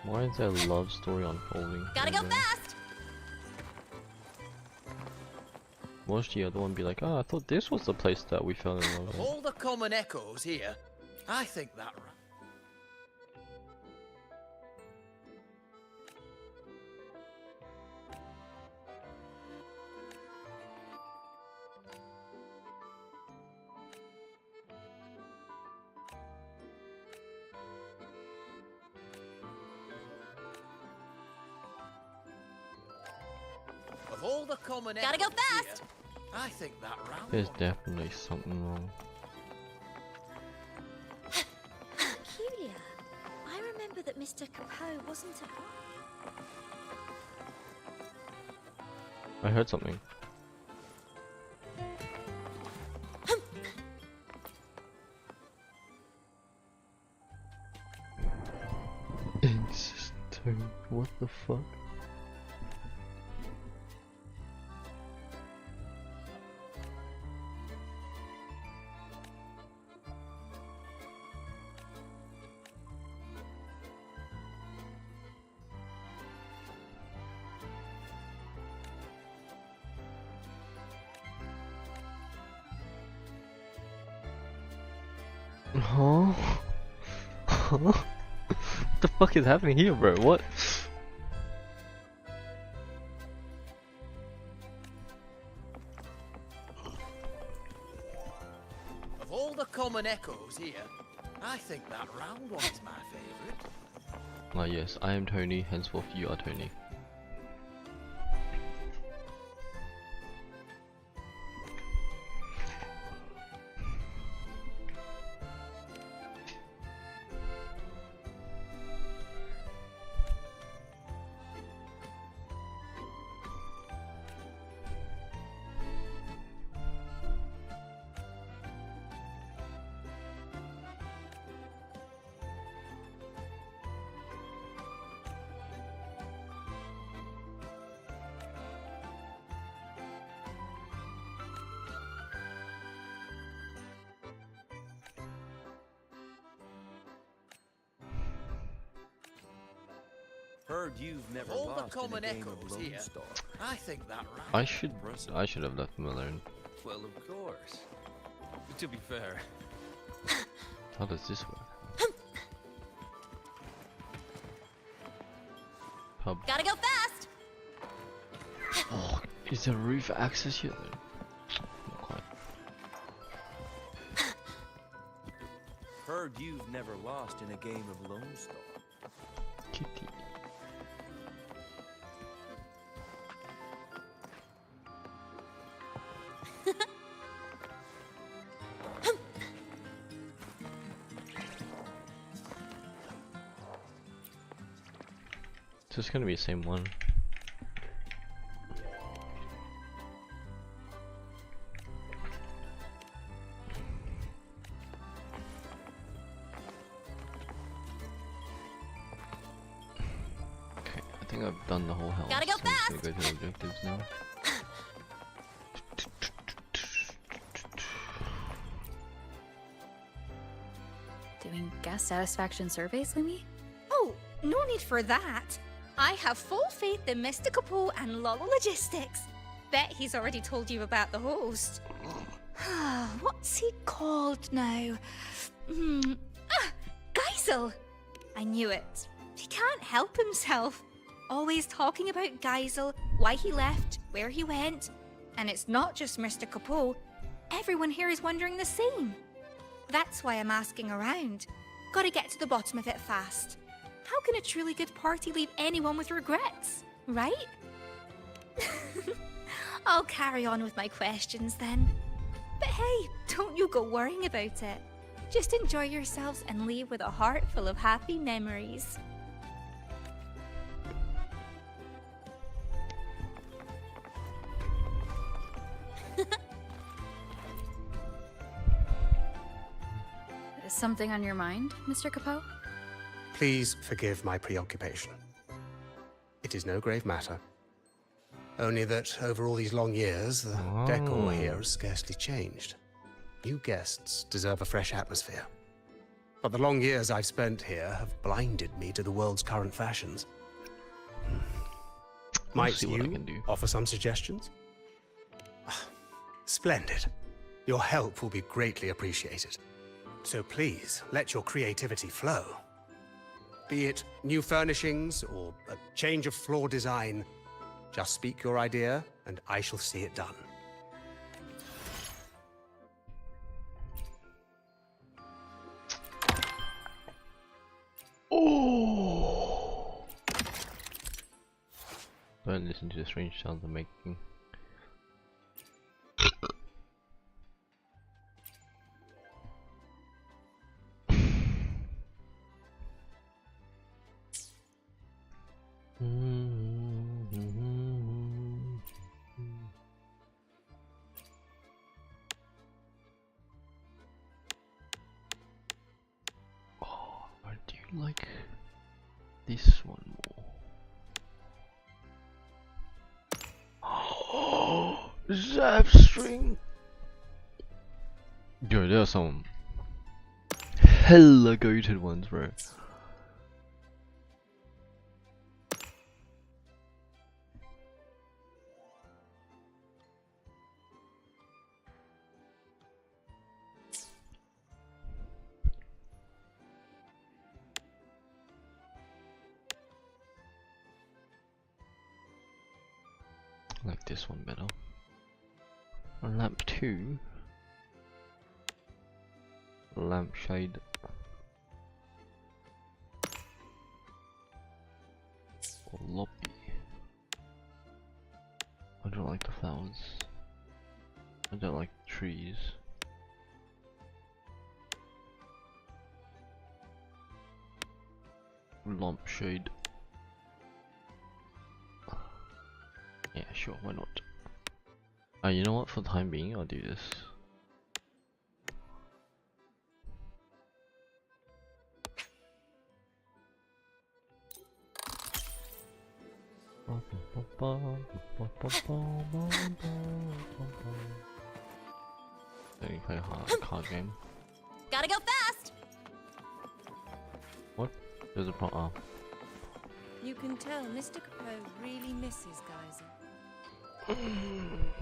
Speaker 1: Why is there a love story unfolding?
Speaker 2: Gotta go
Speaker 1: over?
Speaker 2: fast!
Speaker 1: Watch the other one be like, oh, I thought this was the place that we fell in love
Speaker 10: Of
Speaker 1: with.
Speaker 10: all the common echoes here, I think that of all the common
Speaker 2: Gotta go
Speaker 10: echoes
Speaker 2: fast!
Speaker 10: here, I think that round
Speaker 1: There's
Speaker 10: one.
Speaker 1: definitely something wrong.
Speaker 5: Peculiar. I remember that Mr. Capot wasn't a...
Speaker 1: I heard something. Insisto. What the fuck? Huh? Huh? What the fuck is happening here, bro? What?
Speaker 10: Of all the common echoes here, I think that round one is my favourite.
Speaker 1: Ah yes, I am Tony, henceforth you are Tony.
Speaker 10: Heard you've never all the common echoes here. I think that round.
Speaker 1: I should have left him alone.
Speaker 8: Well, of course. But to be fair,
Speaker 1: How does this work? Pub.
Speaker 2: Gotta go fast!
Speaker 1: Oh, is there roof access yet? Not quite.
Speaker 10: Heard you've never lost in a game of Lone Star.
Speaker 1: Kitty. So it's gonna be the same one. Okay, I think I've done the whole house.
Speaker 2: Gotta go
Speaker 1: so I'm just gonna go to the objectives now.
Speaker 3: Doing guest satisfaction surveys, Lumi?
Speaker 2: Oh, no need for that. I have full faith in Mr. Capo and Lolo Logistics. Bet he's already told you about the host. What's he called now? Geisel. I knew it. He can't help himself. Always talking about Geisel, why he left, where he went. And it's not just Mr. Capo. Everyone here is wondering the same. That's why I'm asking around. Gotta get to the bottom of it fast. How can a truly good party leave anyone with regrets, right? I'll carry on with my questions then. But hey, don't you go worrying about it. Just enjoy yourselves and leave with a heart full of happy memories.
Speaker 3: Is something on your mind, Mr. Capo?
Speaker 4: Please forgive my preoccupation. It is no grave matter. Only that over all these long years, the decor here has scarcely changed. New guests deserve a fresh atmosphere. But the long years I've spent here have blinded me to the world's current fashions. Might
Speaker 1: see what I
Speaker 4: you
Speaker 1: can do.
Speaker 4: offer some suggestions? Splendid. Your help will be greatly appreciated. So please, let your creativity flow. Be it new furnishings or a change of floor design, just speak your idea and I shall see it done.
Speaker 1: Oh! Don't listen to the strange sounds I'm making. Oh, I do like this one more. Oh, Zap string. Yo, there are some hella goated ones, bro. I like this one better. On lamp 2, lampshade. Or lobby. I don't like the flowers. I don't like the trees. Lampshade. Yeah, sure, why not? You know what, for the time being, I'll do this. Then you play a card game.
Speaker 2: Gotta go fast!
Speaker 1: What? There's a pro- oh.
Speaker 9: You can tell Mr. Capot really misses Geisel.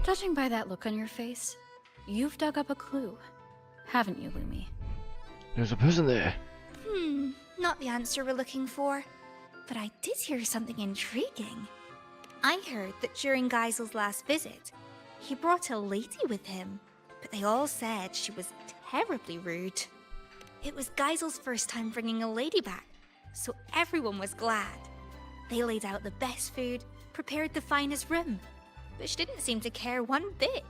Speaker 3: Judging by that look on your face, you've dug up a clue, haven't you, Lumi?
Speaker 1: There's a person there.
Speaker 2: Not the answer we're looking for. But I did hear something intriguing. I heard that during Geisel's last visit, he brought a lady with him, but they all said she was terribly rude. It was Geisel's first time bringing a lady back, so everyone was glad. They laid out the best food, prepared the finest room, but she didn't seem to care one bit.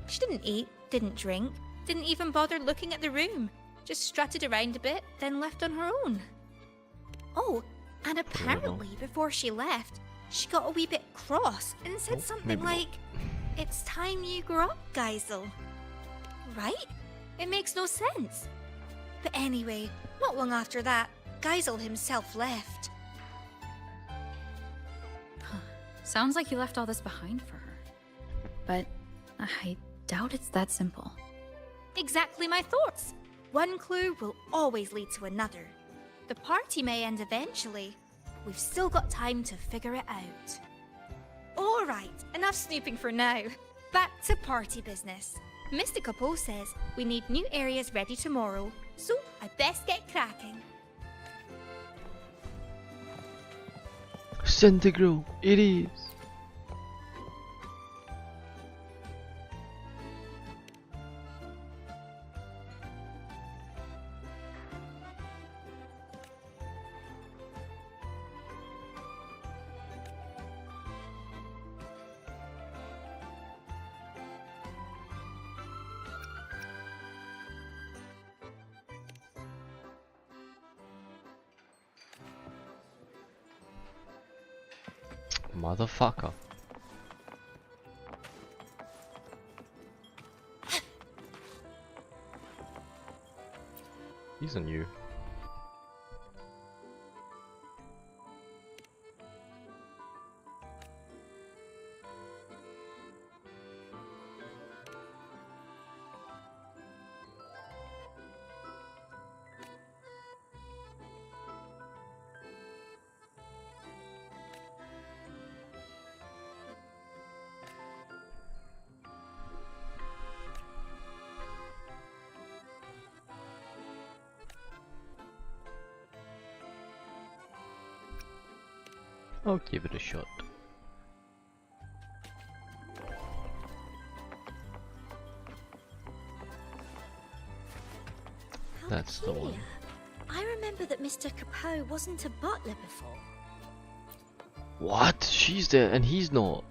Speaker 2: She didn't eat, didn't drink, didn't even bother looking at the room, just strutted around a bit, then left on her own. Oh, and apparently before she left, she got a wee bit cross and said something like, "It's time you grew up, Geisel." Right? It makes no sense. But anyway, not long after that, Geisel himself left.
Speaker 3: Sounds like you left all this behind for her. But I doubt it's that simple.
Speaker 2: Exactly my thoughts. One clue will always lead to another. The party may end eventually, but we've still got time to figure it out. Alright, enough snooping for now. Back to party business. Mr. Capot says we need new areas ready tomorrow, so I best get cracking.
Speaker 1: Centigrade, it is. Motherfucker. He's a new. I'll give it a shot. That's the one.
Speaker 5: I remember that Mr. Capot wasn't a butler before.
Speaker 1: What? She's there and he's not.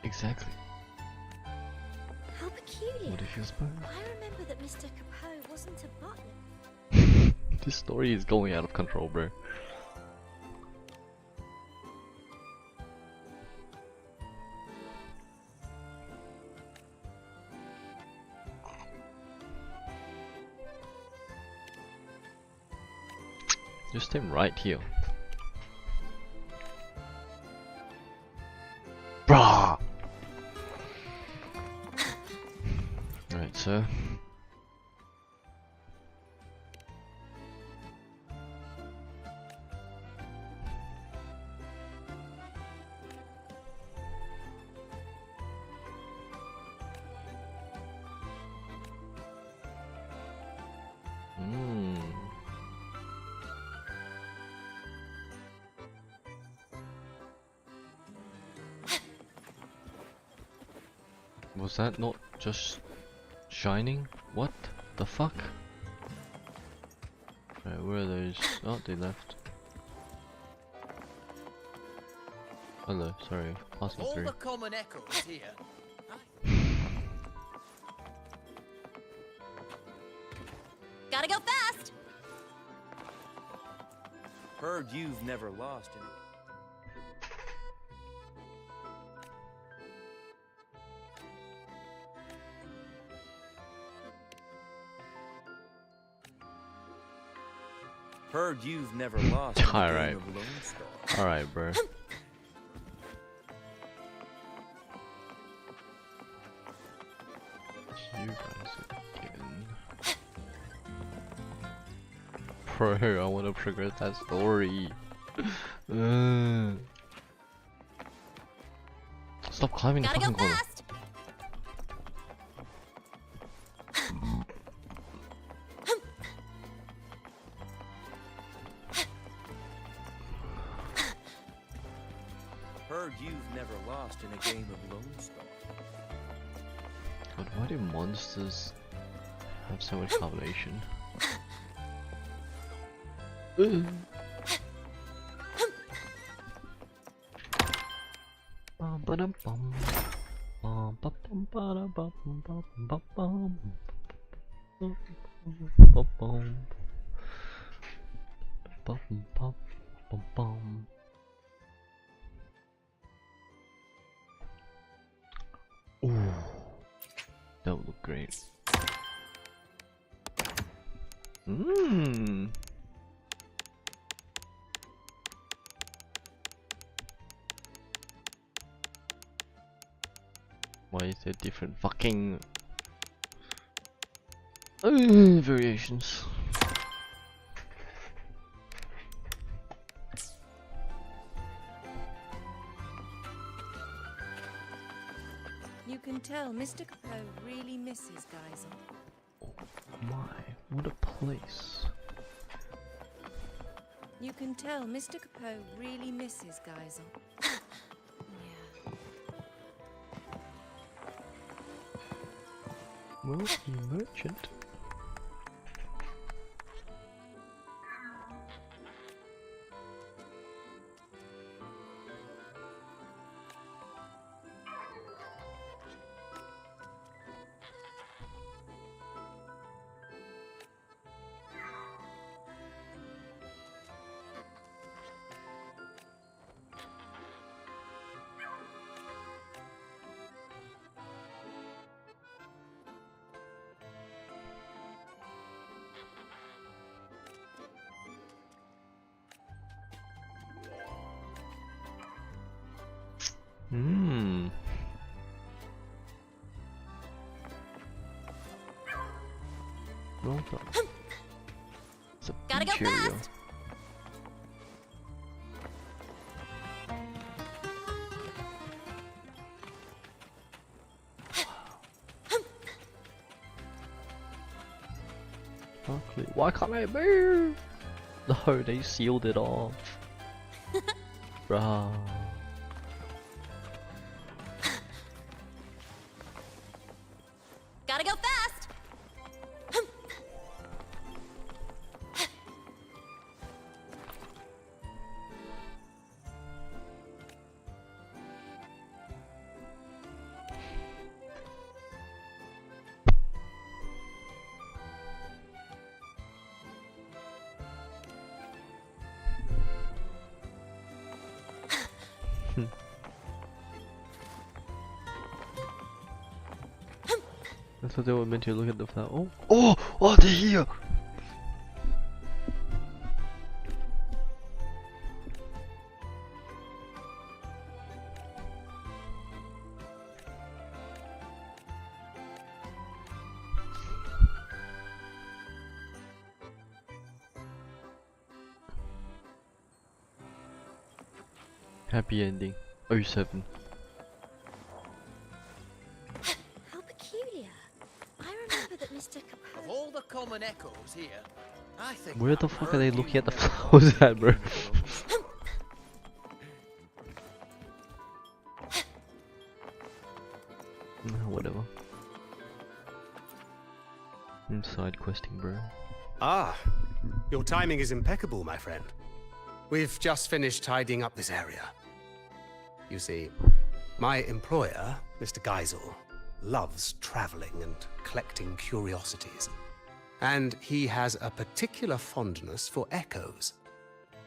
Speaker 1: Exactly.
Speaker 5: How peculiar.
Speaker 1: What if you're supposed?
Speaker 5: I remember that Mr. Capot wasn't a butler.
Speaker 1: This story is going out of control, bro. Just him right here. Bruh! Right, sir. Was that not just shining? What the fuck? Right, where are those? Oh, they left. Hello, sorry, passing
Speaker 10: All
Speaker 1: through.
Speaker 10: the common echoes here.
Speaker 5: Gotta go fast!
Speaker 11: Heard you've never lost any. Heard you've never lost in a
Speaker 1: Alright.
Speaker 11: game of Lone Star.
Speaker 1: Alright, bro. You guys again. Bro, I want to progress that story. Stop climbing the fucking corner.
Speaker 11: Heard you've never lost in a game of Lone Star.
Speaker 1: God, why do monsters have so much combination? Ooh, that would look great. Mmm. Why is there different fucking variations?
Speaker 9: You can tell Mr. Capone really misses Geisel.
Speaker 1: Oh my, what a place.
Speaker 9: You can tell Mr. Capone really misses Geisel.
Speaker 1: Wealthy merchant. Hmm. Well done. It's a
Speaker 2: Gotta go
Speaker 1: Cheerio.
Speaker 2: fast.
Speaker 1: Luckily, why can't I move? No, they sealed it off. Bruh.
Speaker 2: Gotta go fast.
Speaker 1: I thought they were meant to look at the flower. Oh, oh, oh, they're here. Happy ending. 07.
Speaker 5: How peculiar. I remember that Mr.
Speaker 10: Of
Speaker 5: Capone...
Speaker 10: all the common echoes here, I think
Speaker 1: Where the
Speaker 10: that
Speaker 1: fuck are they
Speaker 10: Heard
Speaker 1: looking at the
Speaker 10: You've Never
Speaker 1: flowers
Speaker 10: Lost in a
Speaker 1: at, bro?
Speaker 10: Game of Lone Star.
Speaker 1: Nah, whatever. I'm side questing, bro.
Speaker 4: Ah, your timing is impeccable, my friend. We've just finished tidying up this area. You see, my employer, Mr. Geisel, loves traveling and collecting curiosities. And he has a particular fondness for echoes.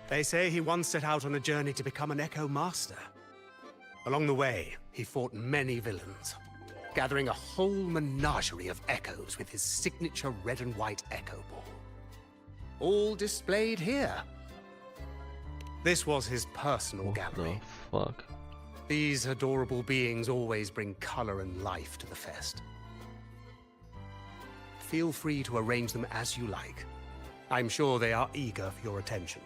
Speaker 4: They say he once set out on a journey to become an echo master. Along the way, he fought many villains, gathering a whole menagerie of echoes with his signature red and white echo ball. all displayed here. This was his personal
Speaker 1: What
Speaker 4: gallery.
Speaker 1: the fuck?
Speaker 4: These adorable beings always bring color and life to the fest. Feel free to arrange them as you like. I'm sure they are eager for your attention.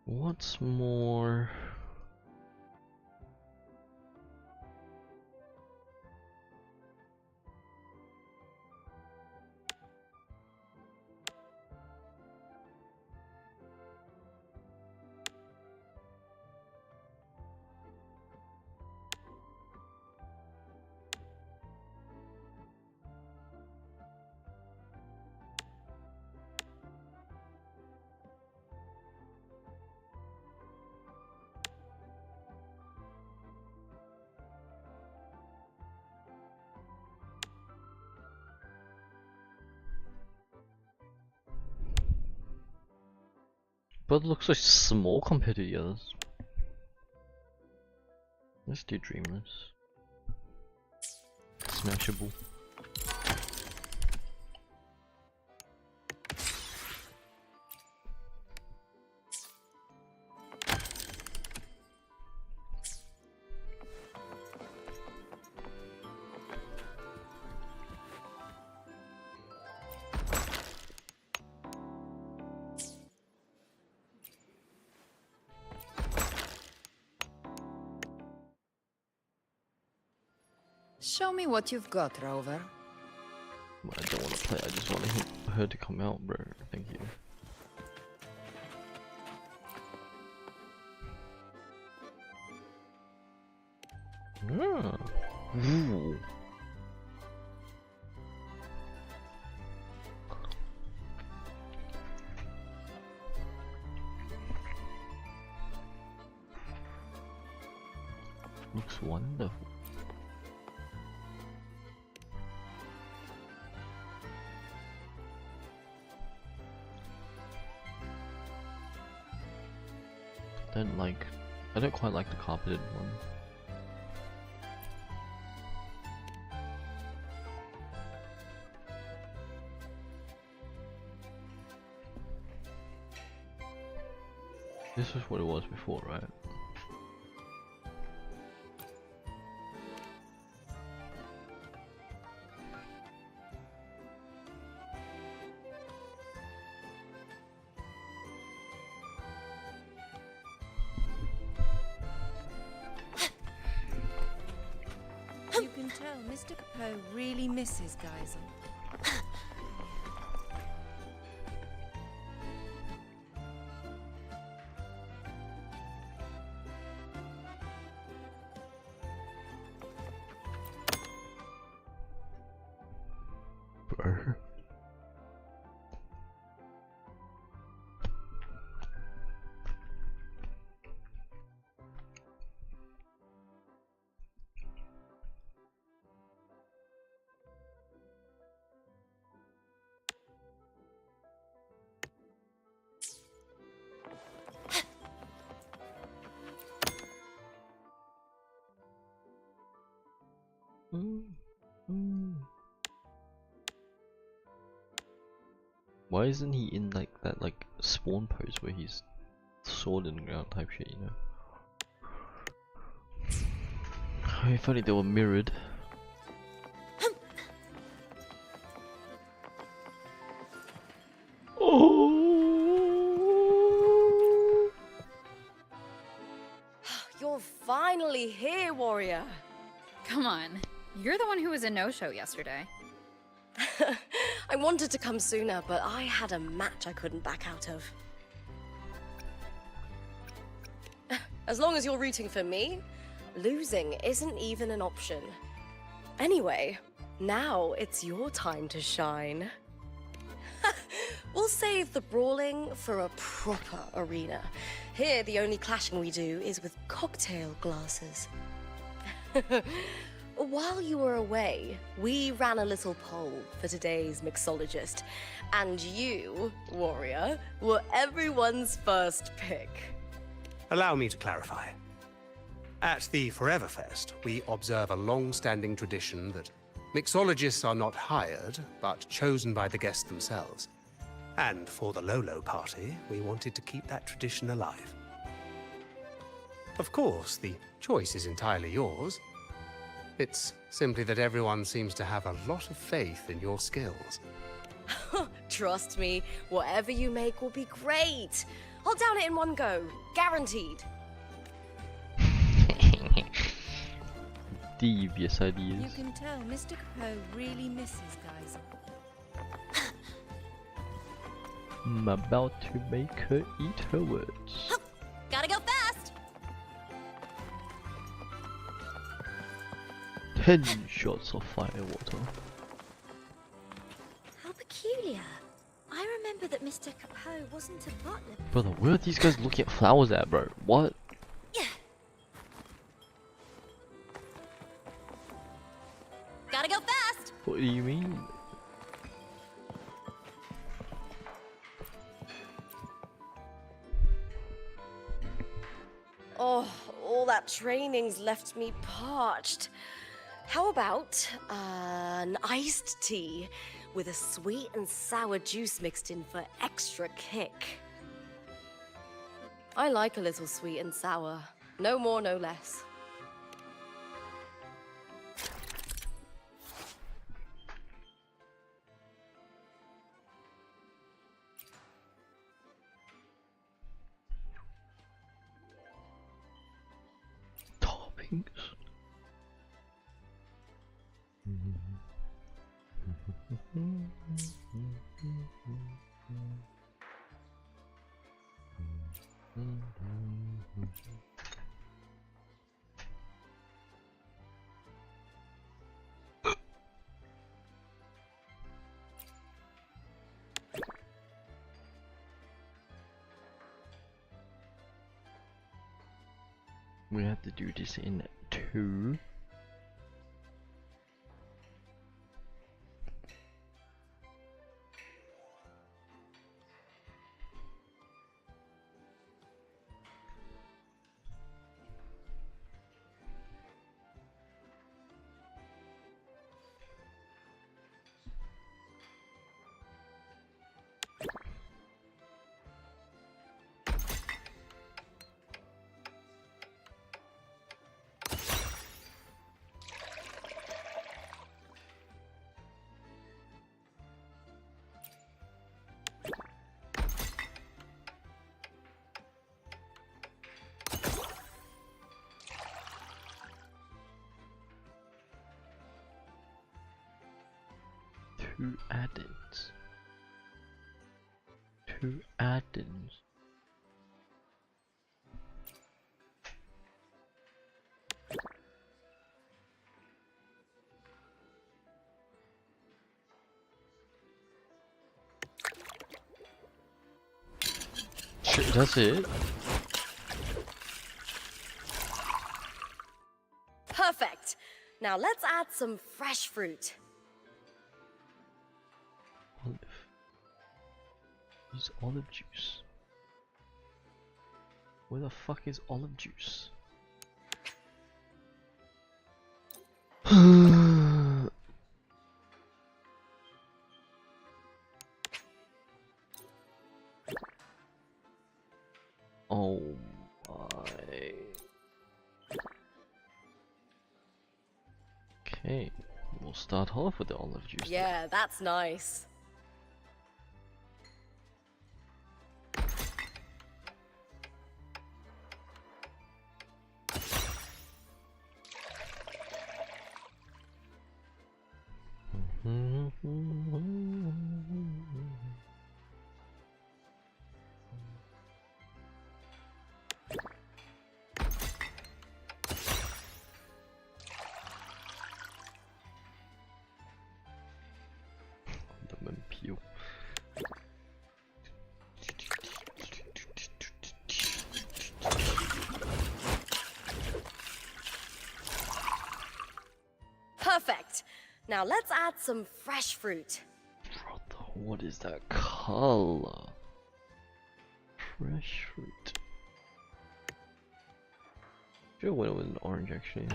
Speaker 1: What's more? But it looks so small compared to the others. Let's do Dreamless. Smashable.
Speaker 7: Show me what you've got, Rover.
Speaker 1: Well, I don't want to play, I just want her to come out, bro. Thank you. Ah. Ooh. Looks wonderful. I don't quite like the carpeted one. This is what it was before, right?
Speaker 9: You can tell Mr. Capot really misses Geisel.
Speaker 1: Bro. Why isn't he in like that spawn pose where he's sword in the ground type shit, you know? If only they were mirrored.
Speaker 6: You're finally here, warrior.
Speaker 3: Come on. You're the one who was a no-show yesterday.
Speaker 6: I wanted to come sooner, but I had a match I couldn't back out of. As long as you're rooting for me, losing isn't even an option. Anyway, now it's your time to shine. We'll save the brawling for a proper arena. Here, the only clashing we do is with cocktail glasses. while you were away, we ran a little poll for today's mixologist, and you, warrior, were everyone's first pick.
Speaker 4: Allow me to clarify. At the Forever Fest, we observe a long-standing tradition that mixologists are not hired, but chosen by the guests themselves. And for the Lolo party, we wanted to keep that tradition alive. Of course, the choice is entirely yours. It's simply that everyone seems to have a lot of faith in your skills.
Speaker 6: Trust me, whatever you make will be great. I'll down it in one go, guaranteed.
Speaker 1: Devious
Speaker 9: You
Speaker 1: ideas.
Speaker 9: can tell Mr. Capot really misses Geisel.
Speaker 1: I'm about to make her eat her words.
Speaker 2: Gotta go fast!
Speaker 1: 10 shots of firewater.
Speaker 5: How peculiar. I remember that Mr. Capot wasn't a butler.
Speaker 1: Brother, where are these guys looking at flowers at, bro? What?
Speaker 2: Gotta go fast!
Speaker 1: What do you mean?
Speaker 6: Oh, all that training's left me parched. How about an iced tea with a sweet and sour juice mixed in for extra kick? I like a little sweet and sour. No more, no less.
Speaker 1: Toppings. We have to do this in 2. Two add-ins. 2 add-ins. Shit, that's it?
Speaker 6: Perfect. Now let's add some fresh fruit.
Speaker 1: Olive. Use olive juice. Where the fuck is olive juice? Oh my. Okay, we'll start off with the olive juice. then.
Speaker 6: Yeah, that's nice.
Speaker 1: Lemon peel.
Speaker 6: Now let's add some fresh fruit.
Speaker 1: What is that color? Fresh fruit. Should have went with an orange actually.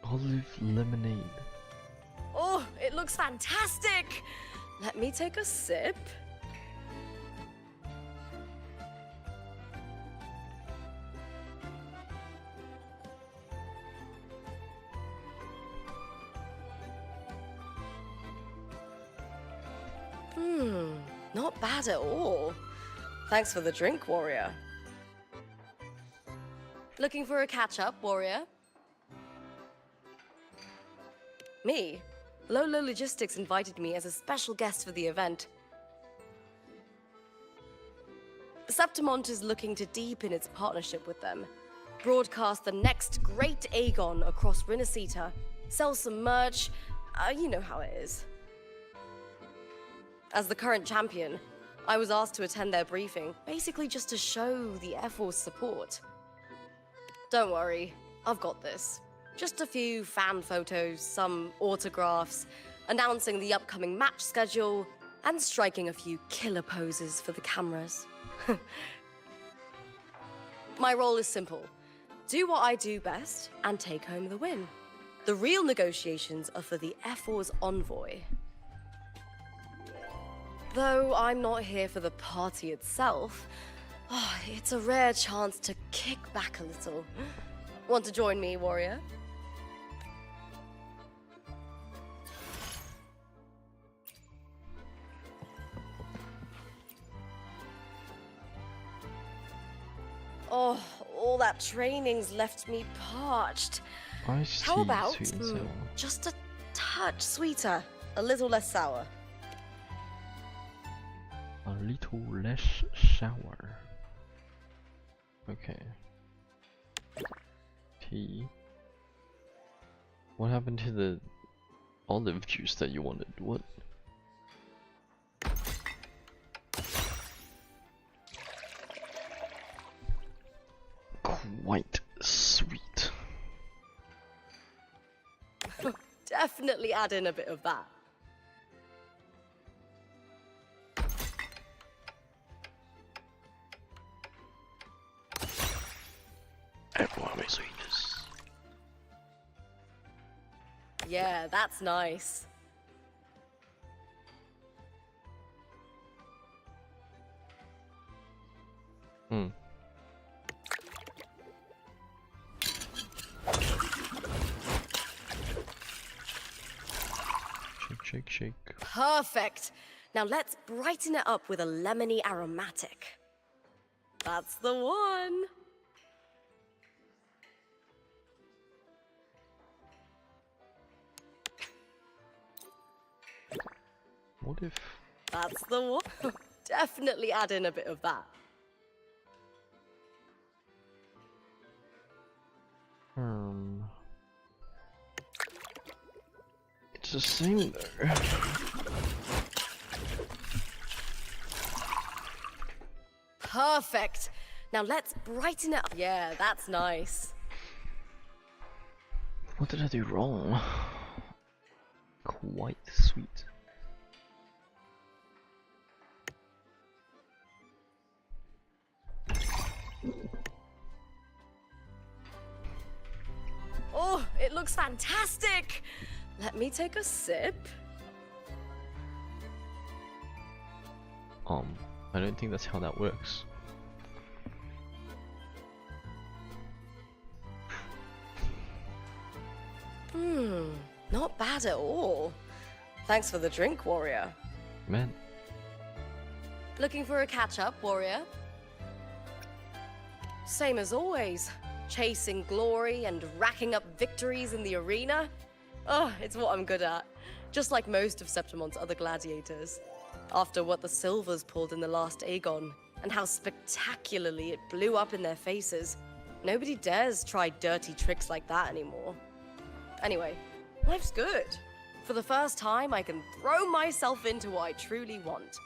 Speaker 1: Olive lemonade.
Speaker 6: Oh, it looks fantastic! Let me take a sip. Not bad at all. Thanks for the drink, warrior. Looking for a catch-up, warrior? Me? Lolo Logistics invited me as a special guest for the event. Septimont is looking to deepen its partnership with them, broadcast the next great Aegon across Rinasita, sell some merch, you know how it is. As the current champion, I was asked to attend their briefing, basically just to show the Air Force support. Don't worry, I've got this. Just a few fan photos, some autographs, announcing the upcoming match schedule, and striking a few killer poses for the cameras. My role is simple. Do what I do best and take home the win. The real negotiations are for the F4's envoy. Though I'm not here for the party itself, it's a rare chance to kick back a little. Want to join me, warrior? Oh, all that training's left me parched.
Speaker 1: Iced
Speaker 6: How
Speaker 1: tea,
Speaker 6: about
Speaker 1: sweet and sour.
Speaker 6: just a touch sweeter, a little less sour?
Speaker 1: A little less sour. Okay. Tea. What happened to the olive juice that you wanted? What? Quite sweet.
Speaker 6: Definitely add in a bit of that.
Speaker 1: Everyone is sweetness.
Speaker 6: Yeah, that's nice.
Speaker 1: Hmm. Shake, shake, shake.
Speaker 6: Perfect. Now let's brighten it up with a lemony aromatic. That's the one.
Speaker 1: What if?
Speaker 6: That's the one. Definitely add in a bit of that.
Speaker 1: It's the same though.
Speaker 6: Perfect. Now let's brighten it up. Yeah, that's nice.
Speaker 1: What did I do wrong? Quite sweet.
Speaker 6: Oh, it looks fantastic. Let me take a sip.
Speaker 1: I don't think that's how that works.
Speaker 6: Not bad at all. Thanks for the drink, warrior.
Speaker 1: Man,
Speaker 6: Looking for a catch-up, warrior? Same as always. Chasing glory and racking up victories in the arena. Oh, it's what I'm good at. Just like most of Septimont's other gladiators. After what the Silvers pulled in the last Aegon, and how spectacularly it blew up in their faces, nobody dares try dirty tricks like that anymore. Anyway, life's good. For the first time, I can throw myself into what I truly want.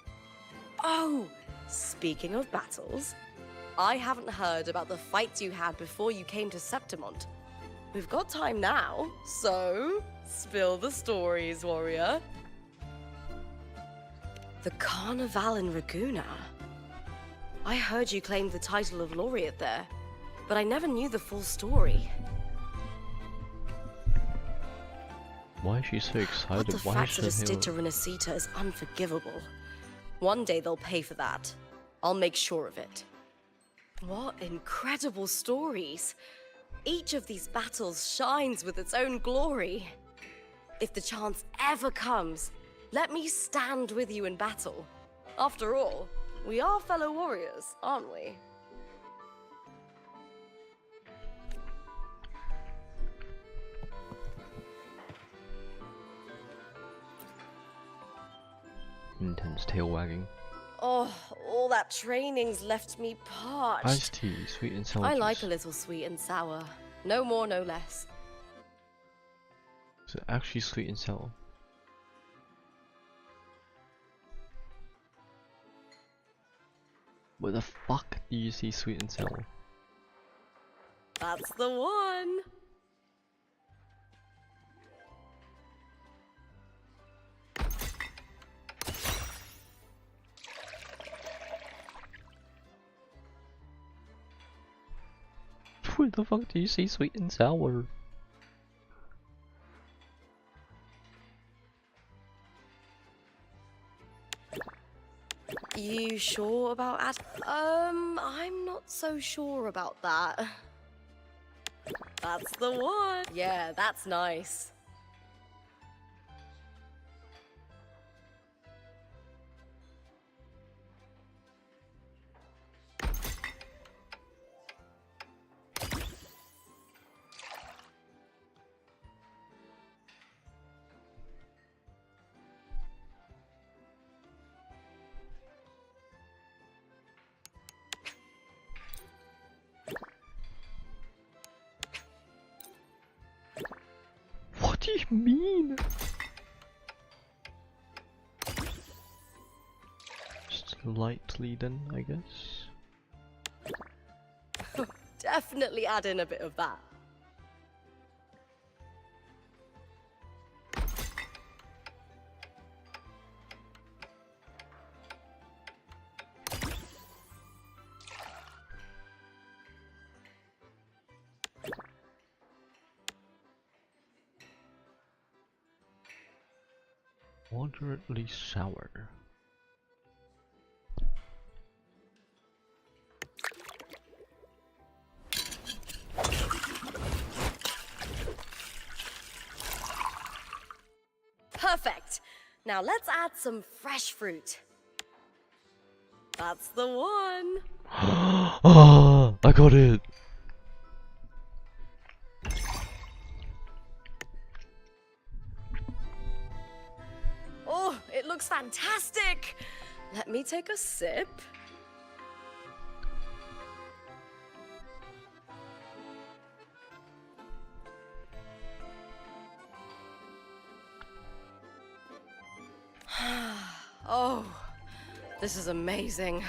Speaker 6: Oh, speaking of battles, I haven't heard about the fights you had before you came to Septimont. We've got time now, so spill the stories, warrior. The Carnival in Raguna. I heard you claimed the title of laureate there, but I never knew the full story.
Speaker 1: Why is she so excited?
Speaker 6: What the
Speaker 1: Why
Speaker 6: Fraxidus
Speaker 1: is she
Speaker 6: did to Renacita is unforgivable. One day they'll pay for that. I'll make sure of it. What incredible stories! Each of these battles shines with its own glory. If the chance ever comes, let me stand with you in battle. After all, we are fellow warriors, aren't we?
Speaker 1: Intense tail wagging.
Speaker 6: Oh, all that training's left me parched.
Speaker 1: Iced tea, sweet and sour.
Speaker 6: I like
Speaker 1: juice.
Speaker 6: a little sweet and sour. No more, no less.
Speaker 1: Is it actually sweet and sour? Where the fuck do you see sweet and sour?
Speaker 6: That's the one.
Speaker 1: Where the fuck do you see sweet and sour?
Speaker 6: You sure about I'm not so sure about that. That's the one. Yeah, that's nice.
Speaker 1: What do you mean? Slightly then, I guess.
Speaker 6: Definitely add in a bit of that.
Speaker 1: Moderately sour.
Speaker 6: Perfect. Now let's add some fresh fruit. That's the one.
Speaker 1: Ah, I got it.
Speaker 6: Oh, it looks fantastic. Let me take a sip. Oh, this is amazing.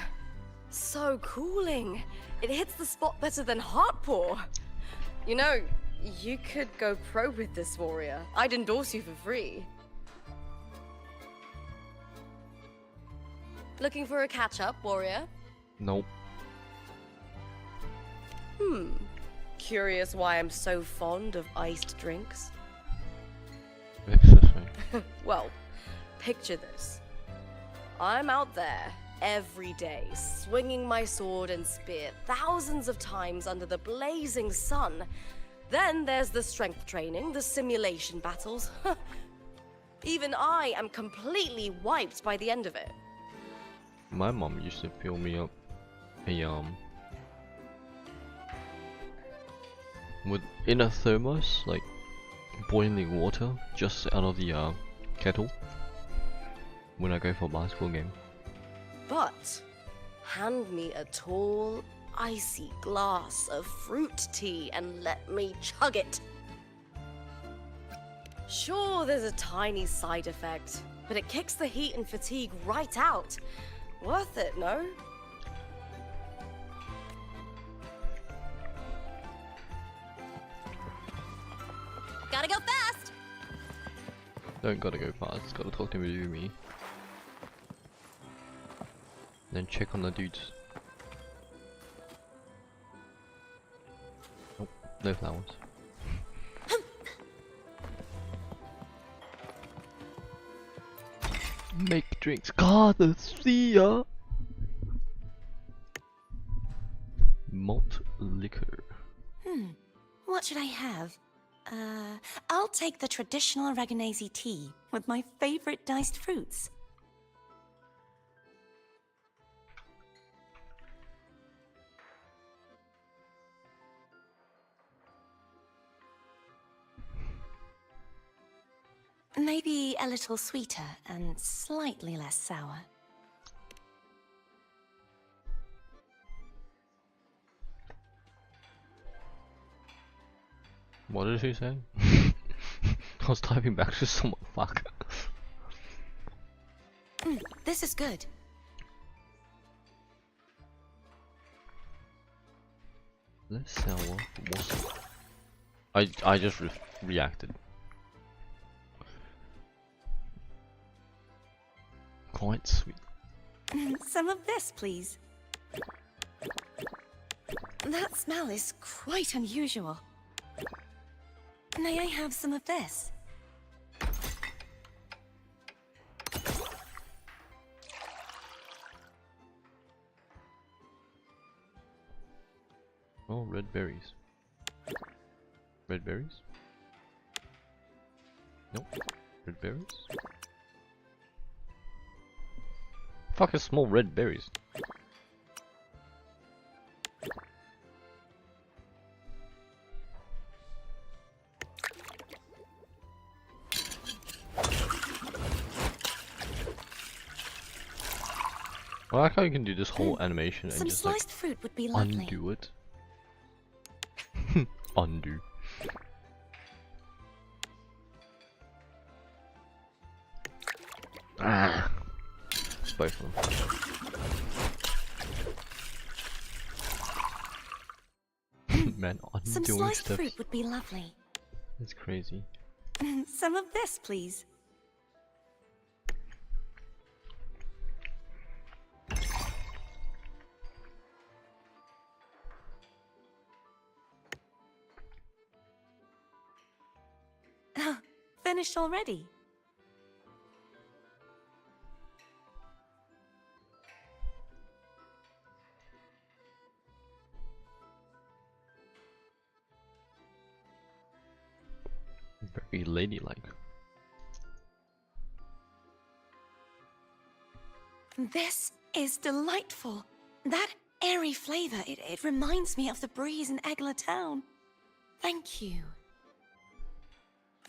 Speaker 6: So cooling. It hits the spot better than Heartpaw. You know, you could go pro with this, warrior. I'd endorse you for free. Looking for a catch-up, warrior?
Speaker 1: Nope.
Speaker 6: Curious why I'm so fond of iced drinks?
Speaker 1: Excuse me.
Speaker 6: Well, picture this. I'm out there every day, swinging my sword and spear thousands of times under the blazing sun. Then there's the strength training, the simulation battles. Even I am completely wiped by the end of it.
Speaker 1: My mom used to fill me up a with in a thermos, like boiling water just out of the kettle when I go for a basketball game.
Speaker 6: But hand me a tall, icy glass of fruit tea and let me chug it. Sure, there's a tiny side effect, but it kicks the heat and fatigue right out. Worth it, no?
Speaker 1: Don't gotta go fast, gotta talk to me. Then check on the dudes. Nope, no flowers. Make drinks. God, see ya. Malt liquor.
Speaker 12: What should I have? I'll take the traditional Reganese tea with my favorite diced fruits. Maybe a little sweeter and slightly less sour.
Speaker 1: What did she say? I was typing back to someone. Fuck.
Speaker 12: This is good.
Speaker 1: Let's sour. I just reacted. Quite sweet.
Speaker 12: Some of this, please. That smell is quite unusual. May I have some of this?
Speaker 1: Oh, red berries. Red berries? Nope. Red berries? Fuck, is small red berries. I like how you can do this whole animation and
Speaker 12: Some
Speaker 1: just
Speaker 12: sliced
Speaker 1: like
Speaker 12: fruit would be lovely.
Speaker 1: undo it. Undo. Ah. Both of them. Man,
Speaker 12: Some
Speaker 1: undoing
Speaker 12: sliced
Speaker 1: stuff.
Speaker 12: fruit would be lovely.
Speaker 1: That's crazy.
Speaker 12: Some of this, please. Finished already?
Speaker 1: Very ladylike.
Speaker 12: This is delightful. That airy flavor, it reminds me of the breeze in Egla Town. Thank you.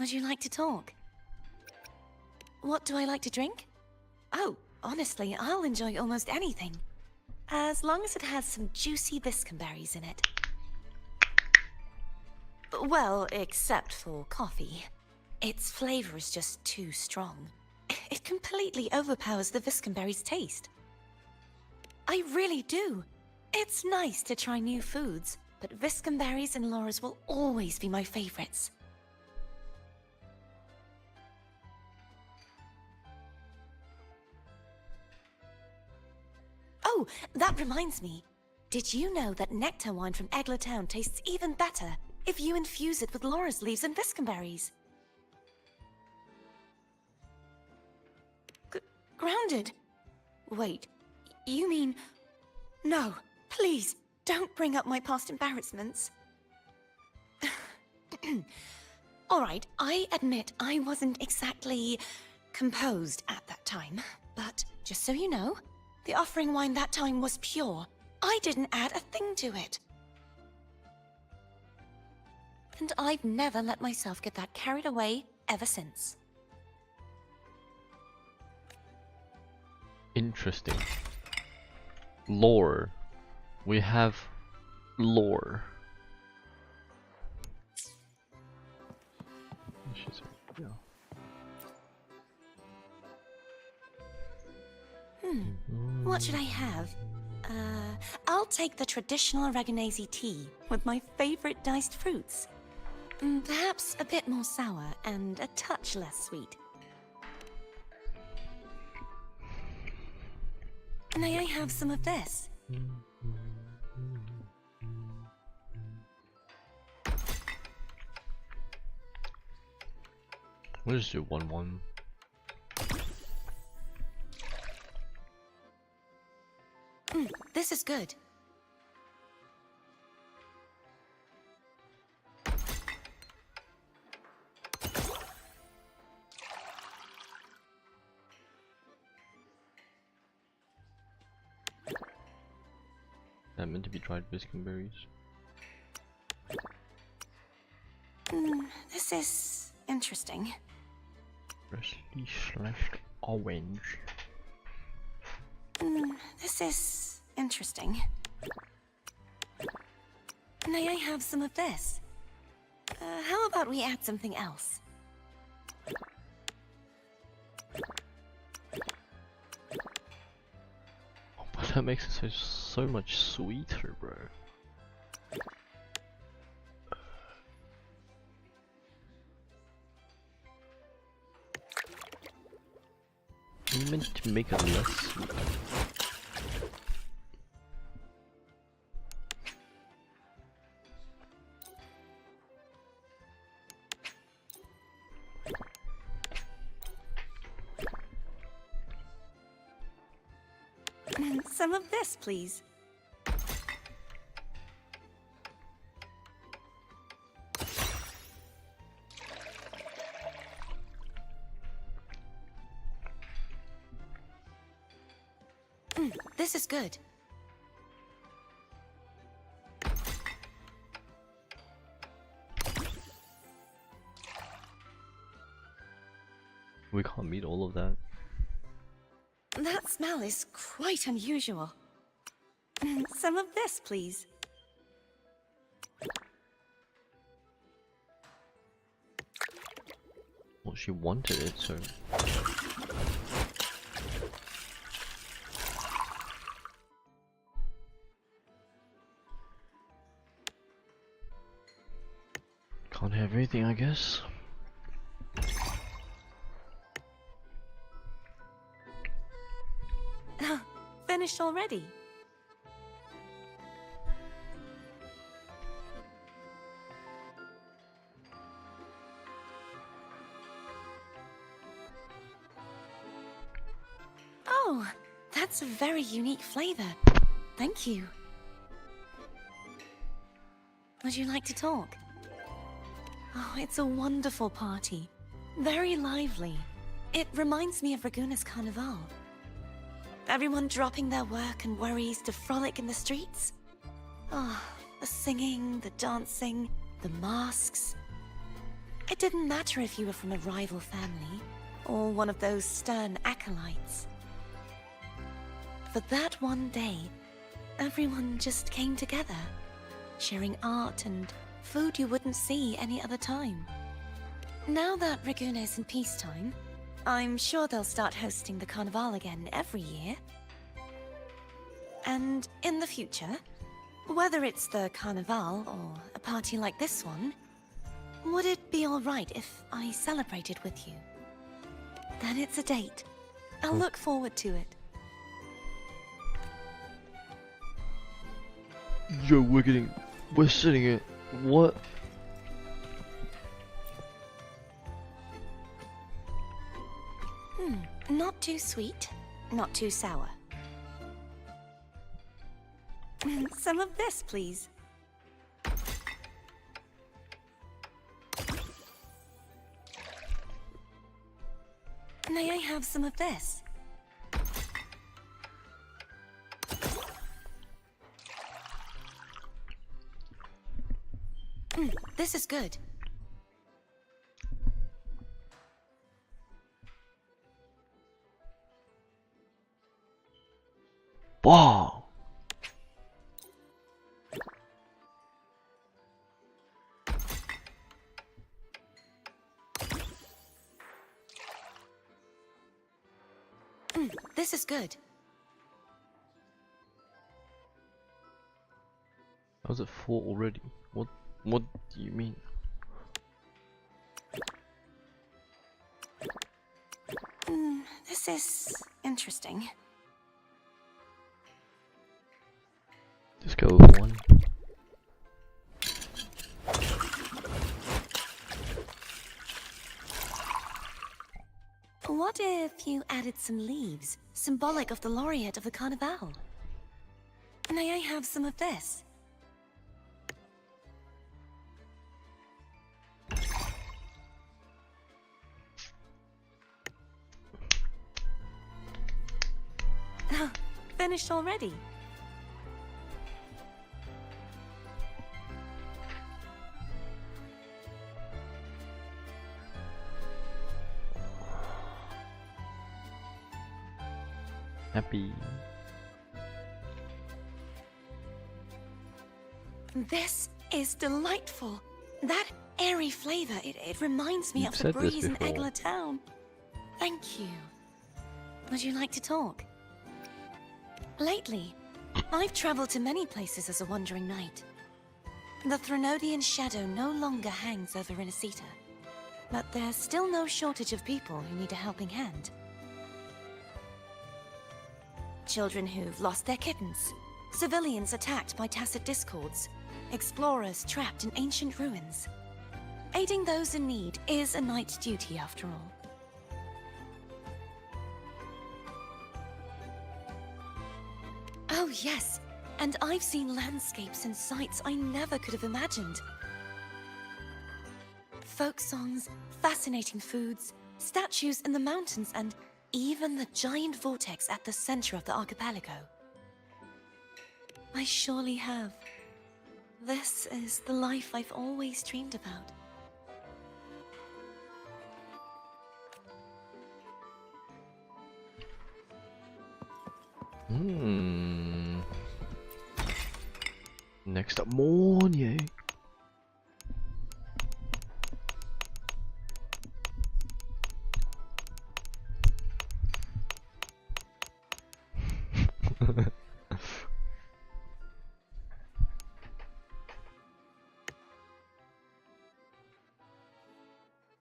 Speaker 12: Would you like to talk? What do I like to drink? Oh, honestly, I'll enjoy almost anything. As long as it has some juicy biscumberries in it. Well, except for coffee. Its flavor is just too strong. It completely overpowers the biscumberry's taste. I really do. It's nice to try new foods, but biscumberries and Laura's will always be my favorites. Oh, that reminds me. Did you know that nectar wine from Egla Town tastes even better if you infuse it with Laura's leaves and biscumberries? Grounded? Wait, you mean... No, please, don't bring up my past embarrassments. Alright, I admit I wasn't exactly composed at that time, but just so you know, the offering wine that time was pure. I didn't add a thing to it. And I've never let myself get that carried away ever since.
Speaker 1: Interesting. Lore. We have lore. Yeah.
Speaker 12: What should I have? I'll take the traditional Reganese tea with my favorite diced fruits. Perhaps a bit more sour and a touch less sweet. May I have some of this?
Speaker 1: We'll just do 1-1.
Speaker 12: This is good.
Speaker 1: That meant to be dried biscuit berries.
Speaker 12: This is interesting.
Speaker 1: Freshly slashed orange.
Speaker 12: This is interesting. May I have some of this? How about we add something else?
Speaker 1: Oh, but that makes it so much sweeter, bro. You meant to make it less sweet.
Speaker 12: Some of this, please. This is good.
Speaker 1: We can't meet all of that.
Speaker 12: That smell is quite unusual. Some of this, please.
Speaker 1: Well, she wanted it, so... Can't have everything, I guess.
Speaker 12: Finished already? Oh, that's a very unique flavor. Thank you. Would you like to talk? Oh, it's a wonderful party. Very lively. It reminds me of Raguna's Carnival. Everyone dropping their work and worries to frolic in the streets. Oh, the singing, the dancing, the masks. It didn't matter if you were from a rival family or one of those stern acolytes. For that one day, everyone just came together, sharing art and food you wouldn't see any other time. Now that Raguna is in peacetime, I'm sure they'll start hosting the Carnival again every year. And in the future, whether it's the Carnival or a party like this one, would it be alright if I celebrated with you? Then it's a date. I'll look forward to it.
Speaker 1: Yo, we're sitting at what?
Speaker 12: Not too sweet, not too sour. Some of this, please. May I have some of this? This is good.
Speaker 1: Wow.
Speaker 12: This is good.
Speaker 1: How's it 4 already? What do you mean?
Speaker 12: This is interesting. What if you added some leaves, symbolic of the laureate of the Carnival? May I have some of this? Oh, finished already?
Speaker 1: Happy.
Speaker 12: This is delightful. That airy flavor, it reminds me
Speaker 1: You've
Speaker 12: of the
Speaker 1: said this
Speaker 12: breeze in
Speaker 1: before.
Speaker 12: Egla Town. Thank you. Would you like to talk? Lately, I've traveled to many places as a wandering knight. The Threnodian shadow no longer hangs over Inesita, but there's still no shortage of people who need a helping hand. Children who've lost their kittens, civilians attacked by tacit discords, explorers trapped in ancient ruins. Aiding those in need is a knight's duty after all. Oh yes, and I've seen landscapes and sights I never could have imagined. Folk songs, fascinating foods, statues in the mountains, and even the giant vortex at the center of the archipelago. I surely have. This is the life I've always dreamed about.
Speaker 1: Next up, Mornier.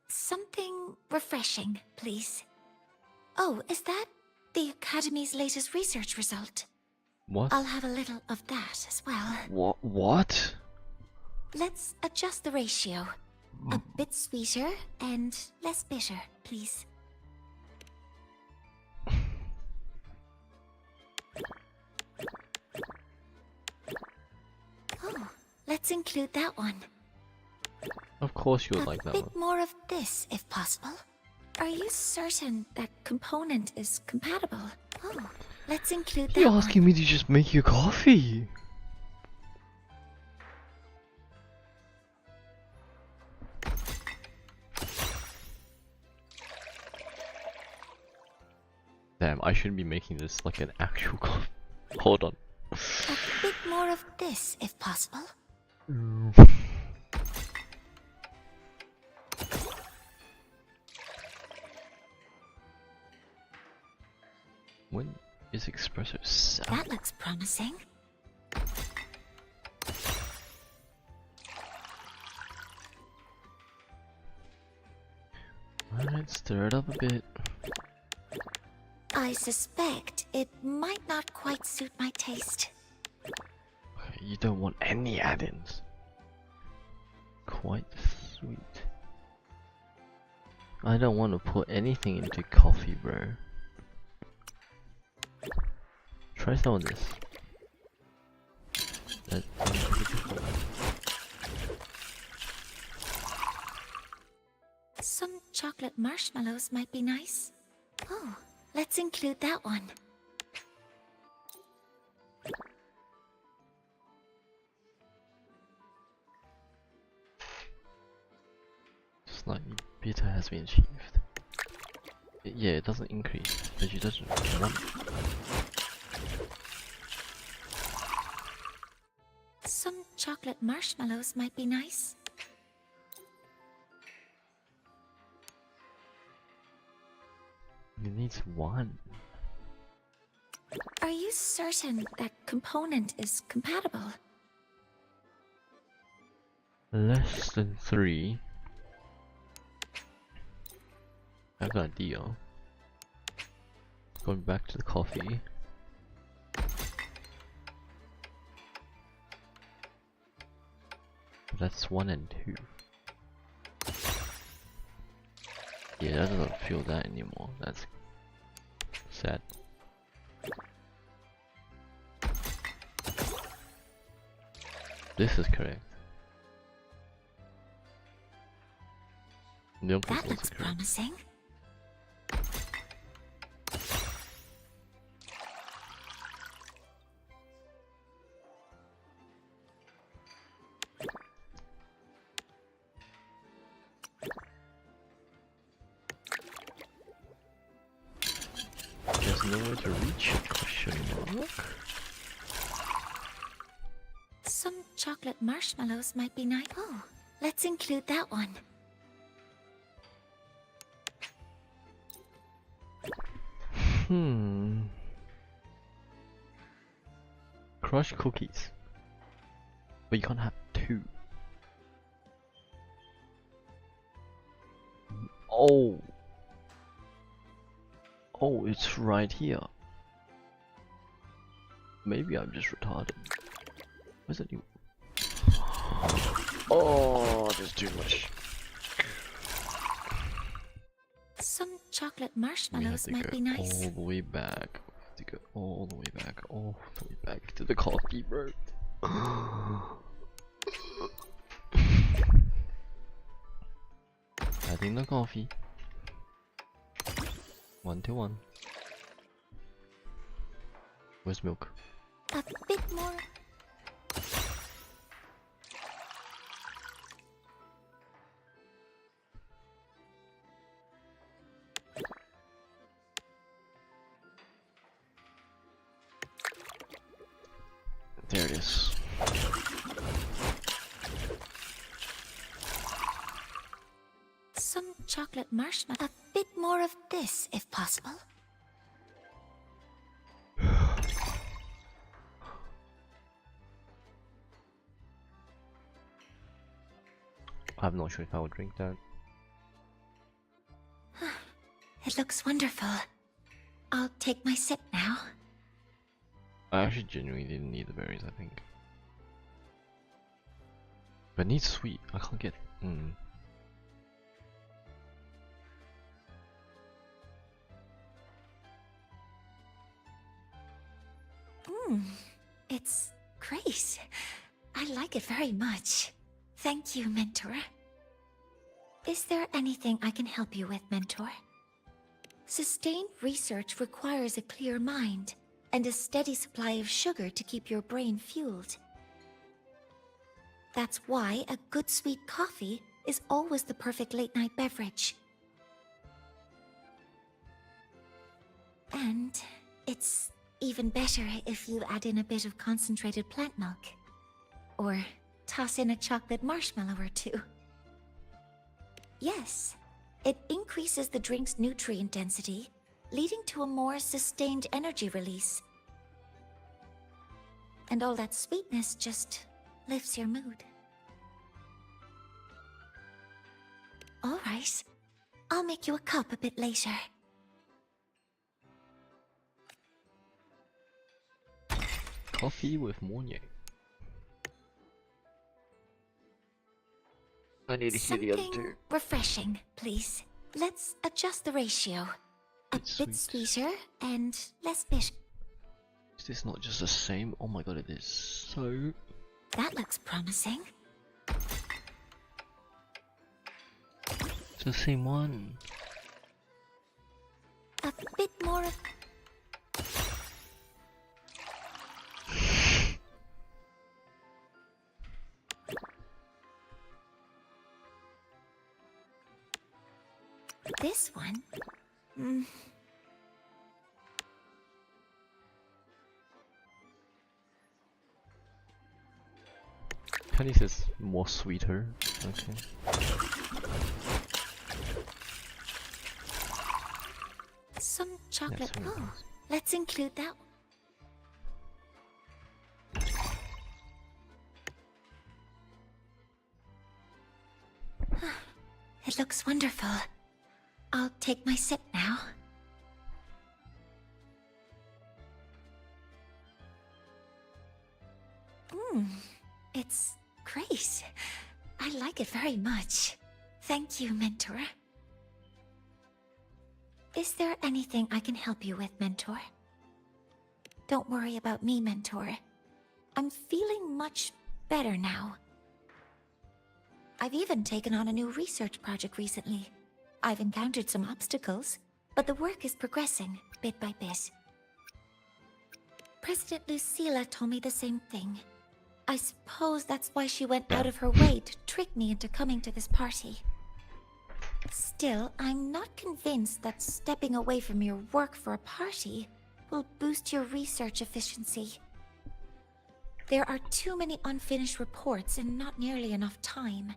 Speaker 5: Something refreshing, please. Oh, is that the Academy's latest research result?
Speaker 1: What?
Speaker 5: I'll have a little of that as well.
Speaker 1: What?
Speaker 5: Let's adjust the ratio. A bit sweeter and less bitter, please. Oh, let's include that one.
Speaker 1: Of course you would like
Speaker 5: A
Speaker 1: that
Speaker 5: bit
Speaker 1: one.
Speaker 5: more of this, if possible. Are you certain that component is compatible? Oh, let's include that
Speaker 1: You're
Speaker 5: one.
Speaker 1: asking me to just make you coffee. Damn, I shouldn't be making this like an actual coffee. Hold on.
Speaker 5: A bit more of this, if possible.
Speaker 1: When is espresso sour?
Speaker 5: That looks promising.
Speaker 1: Alright, stir it up a bit.
Speaker 5: I suspect it might not quite suit my taste.
Speaker 1: Okay, you don't want any add-ins. Quite sweet. I don't want to put anything into coffee, bro. Try some of this.
Speaker 5: Some chocolate marshmallows might be nice. Oh, let's include that one.
Speaker 1: Slightly bitter has been achieved. Yeah, it doesn't increase, but it doesn't want.
Speaker 5: Some chocolate marshmallows might be nice.
Speaker 1: It needs one.
Speaker 5: Are you certain that component is compatible?
Speaker 1: Less than 3. I got a deal. Going back to the coffee. That's 1 and 2. Yeah, that doesn't feel that anymore. That's sad. This is correct. Milk is
Speaker 5: That
Speaker 1: also
Speaker 5: looks
Speaker 1: correct.
Speaker 5: promising.
Speaker 1: There's nowhere to reach? Question mark.
Speaker 5: Some chocolate marshmallows might be nice. Oh, let's include that one.
Speaker 1: Crushed cookies. But you can't have two. Oh. Oh, it's right here. Maybe I'm just retarded. Where's that you? Oh, there's too much.
Speaker 5: Some chocolate
Speaker 1: We have
Speaker 5: marshmallows
Speaker 1: to
Speaker 5: might
Speaker 1: go
Speaker 5: be nice.
Speaker 1: all the way back. We have to go all the way back to the coffee, bro. Adding the coffee. 1 to 1. Where's milk?
Speaker 5: A bit more.
Speaker 1: There it is.
Speaker 5: Some chocolate marshmallow. A bit more of this, if possible.
Speaker 1: I'm not sure if I would drink that.
Speaker 5: It looks wonderful. I'll take my sip now.
Speaker 1: I actually genuinely didn't need the berries, I think. But it needs sweet. I can't get.
Speaker 5: It's great. I like it very much. Thank you, Mentor. Is there anything I can help you with, Mentor? Sustained research requires a clear mind and a steady supply of sugar to keep your brain fueled. That's why a good sweet coffee is always the perfect late-night beverage. And it's even better if you add in a bit of concentrated plant milk. Or toss in a chocolate marshmallow or two. Yes, it increases the drink's nutrient density, leading to a more sustained energy release. And all that sweetness just lifts your mood. All right, I'll make you a cup a bit later.
Speaker 1: Coffee with Mornier. I need to hear the other two.
Speaker 5: Something refreshing, please. Let's adjust the ratio. A bit sweeter and less bitter.
Speaker 1: Is this not just the same? Oh my god, it is so...
Speaker 5: That looks promising.
Speaker 1: It's the same one.
Speaker 5: A bit more of... This one?
Speaker 1: Penny says more sweeter. Okay.
Speaker 5: Some chocolate.
Speaker 1: Yeah,
Speaker 5: Oh, let's include that. It looks wonderful. I'll take my sip now. It's great. I like it very much. Thank you, Mentor. Is there anything I can help you with, Mentor? Don't worry about me, Mentor. I'm feeling much better now. I've even taken on a new research project recently. I've encountered some obstacles, but the work is progressing, bit by bit. President Lucilla told me the same thing. I suppose that's why she went out of her way to trick me into coming to this party. Still, I'm not convinced that stepping away from your work for a party will boost your research efficiency. There are too many unfinished reports and not nearly enough time.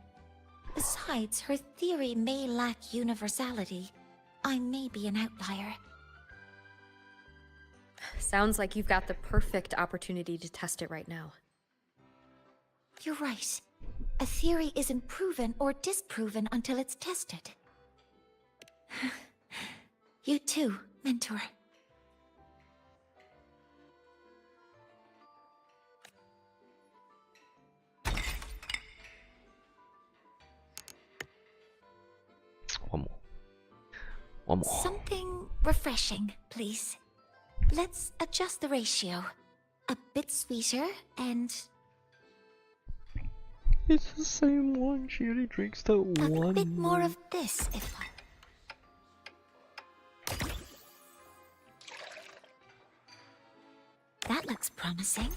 Speaker 5: Besides, her theory may lack universality. I may be an outlier.
Speaker 3: Sounds like you've got the perfect opportunity to test it right now.
Speaker 5: You're right. A theory isn't proven or disproven until it's tested. You too, Mentor.
Speaker 1: One more.
Speaker 5: Something refreshing, please. Let's adjust the ratio. A bit sweeter and
Speaker 1: It's the same one. She only drinks that one.
Speaker 5: a bit more of this, if I... That looks promising.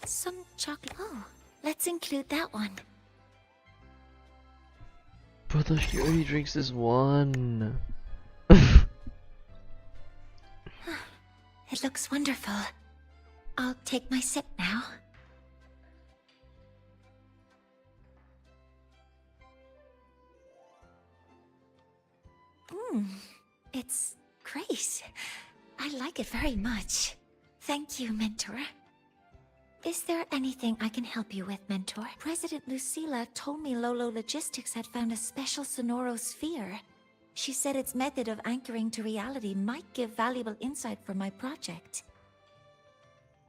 Speaker 5: Some chocolate. Oh, let's include that one.
Speaker 1: Brother, she only drinks this one.
Speaker 5: It looks wonderful. I'll take my sip now. It's great. I like it very much. Thank you, Mentor. Is there anything I can help you with, Mentor? President Lucilla told me Lolo Logistics had found a special sonorosphere. She said its method of anchoring to reality might give valuable insight for my project.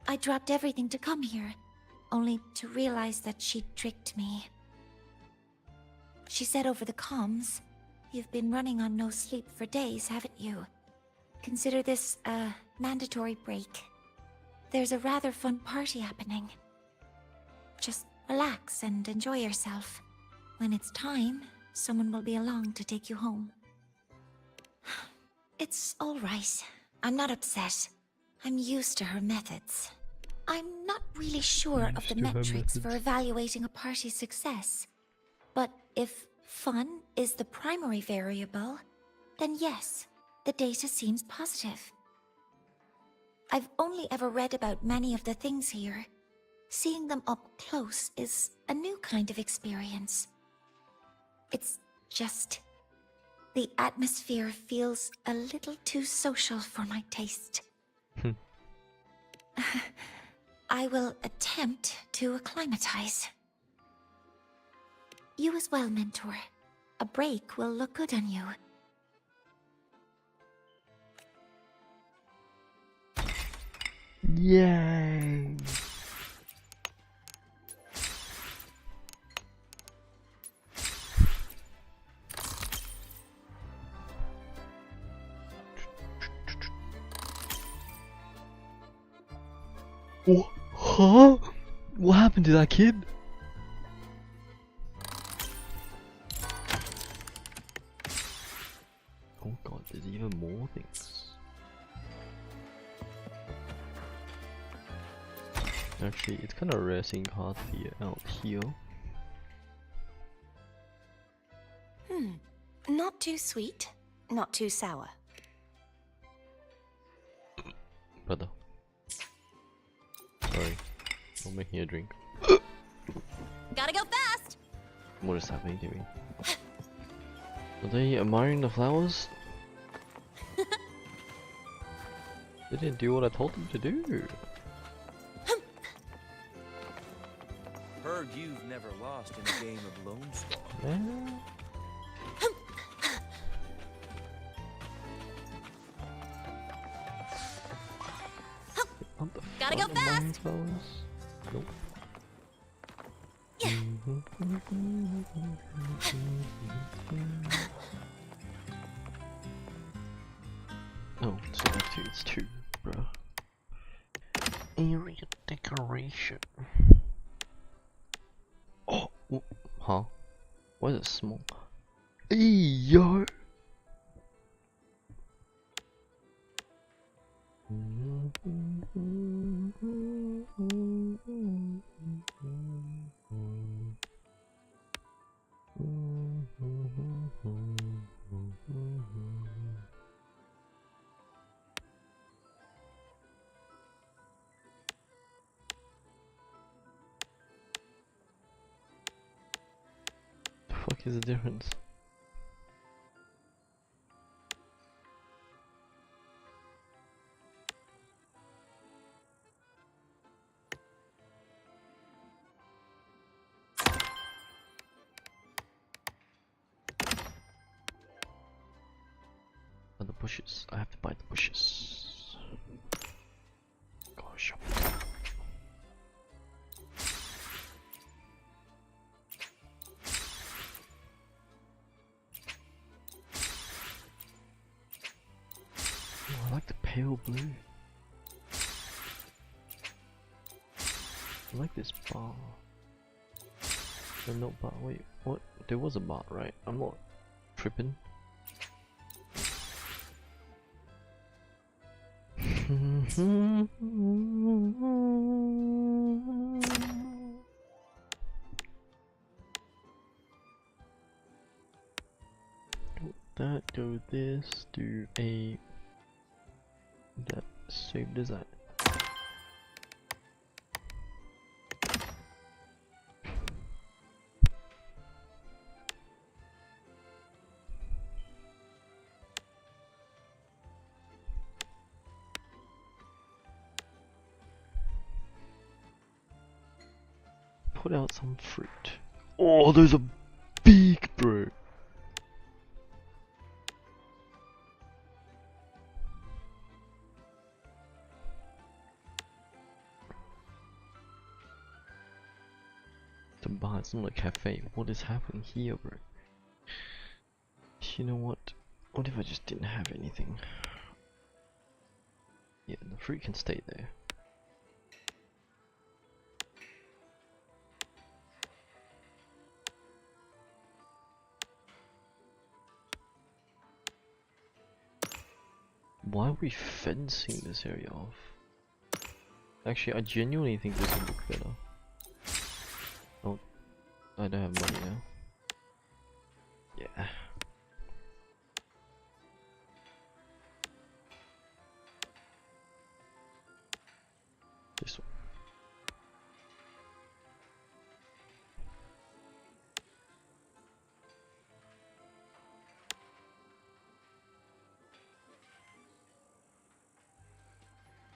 Speaker 5: I dropped everything to come here, only to realize that she tricked me. She said over the comms, "You've been running on no sleep for days, haven't you? Consider this a mandatory break. There's a rather fun party happening. Just relax and enjoy yourself. When it's time, someone will be along to take you home." It's all right. I'm not upset. I'm used to her methods. I'm not really sure of the metrics for evaluating a party's success. But if fun is the primary variable, then yes, the data seems positive. I've only ever read about many of the things here. Seeing them up close is a new kind of experience. It's just... the atmosphere feels a little too social for my taste. I will attempt to acclimatize. You as well, Mentor. A break will look good on you.
Speaker 1: Yay! What? Huh? What happened to that kid? Oh god, there's even more things. Actually, it's kind of rare seeing cards out here.
Speaker 12: Not too sweet, not too sour.
Speaker 1: Brother. Sorry, I'm making a drink.
Speaker 12: Gotta go fast!
Speaker 1: What is happening to me? Are they admiring the flowers? They didn't do what I told them to do.
Speaker 11: Heard you've never lost in a game of Lone Star.
Speaker 1: Man.
Speaker 12: Gotta go fast!
Speaker 1: Nope. Oh, so actually it's two, bro. Area decoration. Oh, huh? Why is it small? Hey, yo! The fuck is the difference? The bushes. I have to buy the bushes. Gosh. Oh, I like the pale blue. I like this bar. No bar. Wait, what? There was a bar, right? I'm not tripping. That, do this, do a that same design. Put out some fruit. Oh, there's a big, bro. The bar, it's not a cafe. What is happening here, bro? You know what? What if I just didn't have anything? Yeah, the fruit can stay there. Why are we fencing this area off? Actually, I genuinely think this will look better. Oh, I don't have money now. Yeah. This one.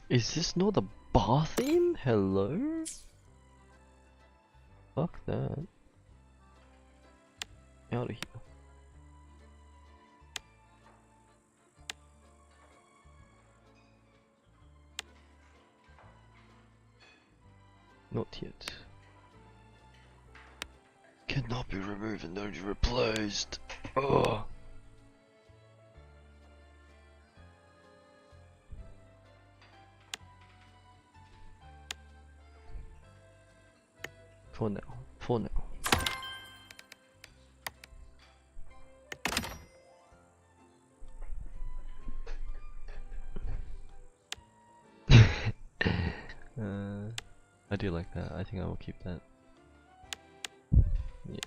Speaker 1: Is this not a bar theme? Hello? Fuck that. Out of here. Not yet. Cannot be removed and only replaced. Ugh. For now. For now. I do like that. I think I will keep that. Yeah.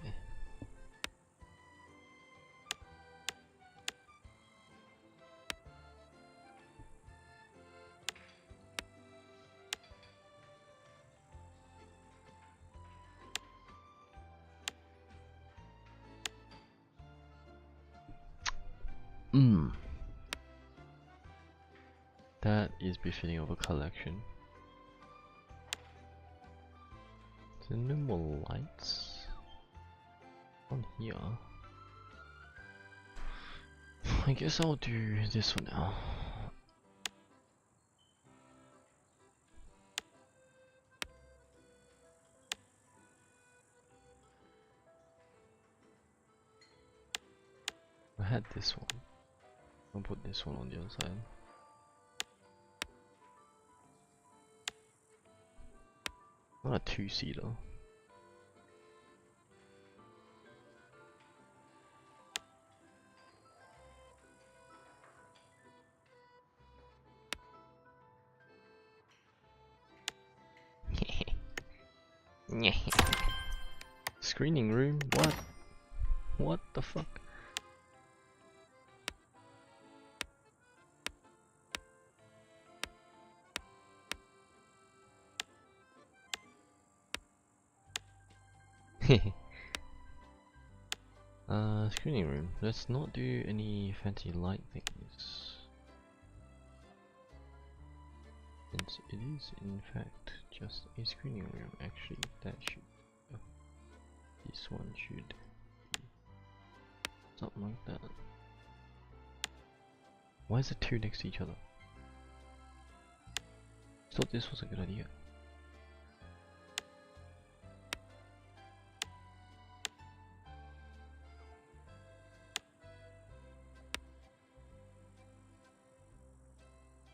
Speaker 1: That is befitting of a collection. there no more lights on here? I guess I'll do this for now. I had this one. I'll put this one on the other side. Not a two-seater. Screening room? What? What the fuck? Screening room. Let's not do any fancy light things. Since it is in fact just a screening room, actually that should this one should be something like that. Why is it two next to each other? I thought this was a good idea.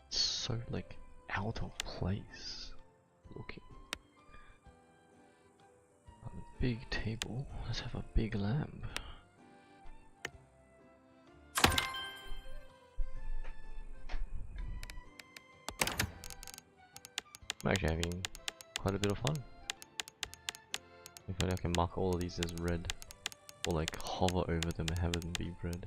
Speaker 1: So like out of place looking. On a big table, let's have a big lamp. I'm actually having quite a bit of fun. If I can mark all of these as red, or like hover over them and have them be red.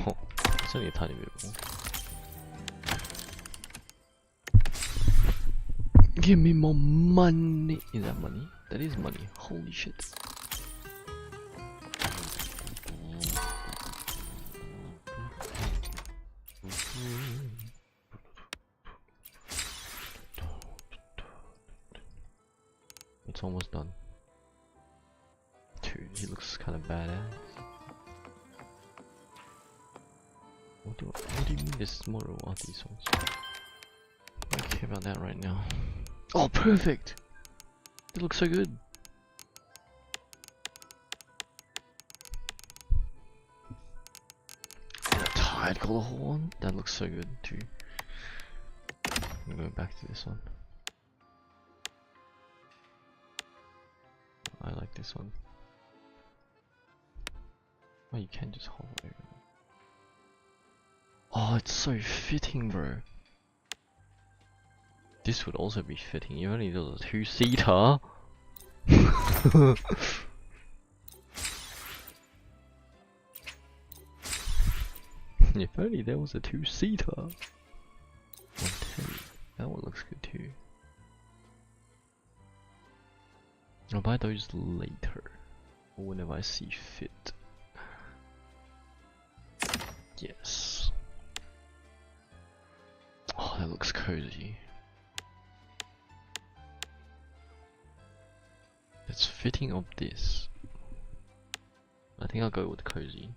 Speaker 1: Oh, it's only a tiny bit more. Give me more money. Is that money? That is money. Holy shit. It's almost done. Dude, he looks kind of badass. What do you mean there's smaller are these ones? I don't care about that right now. Oh, perfect! It looks so good. And a tired color horn? That looks so good too. I'm going back to this one. I like this one. Oh, you can just hover over it. Oh, it's so fitting, bro. This would also be fitting. You only need a two-seater. If only there was a two-seater. That one looks good too. I'll buy those later, or whenever I see fit. Yes. Oh, that looks cozy. It's fitting of this. I think I'll go with cozy.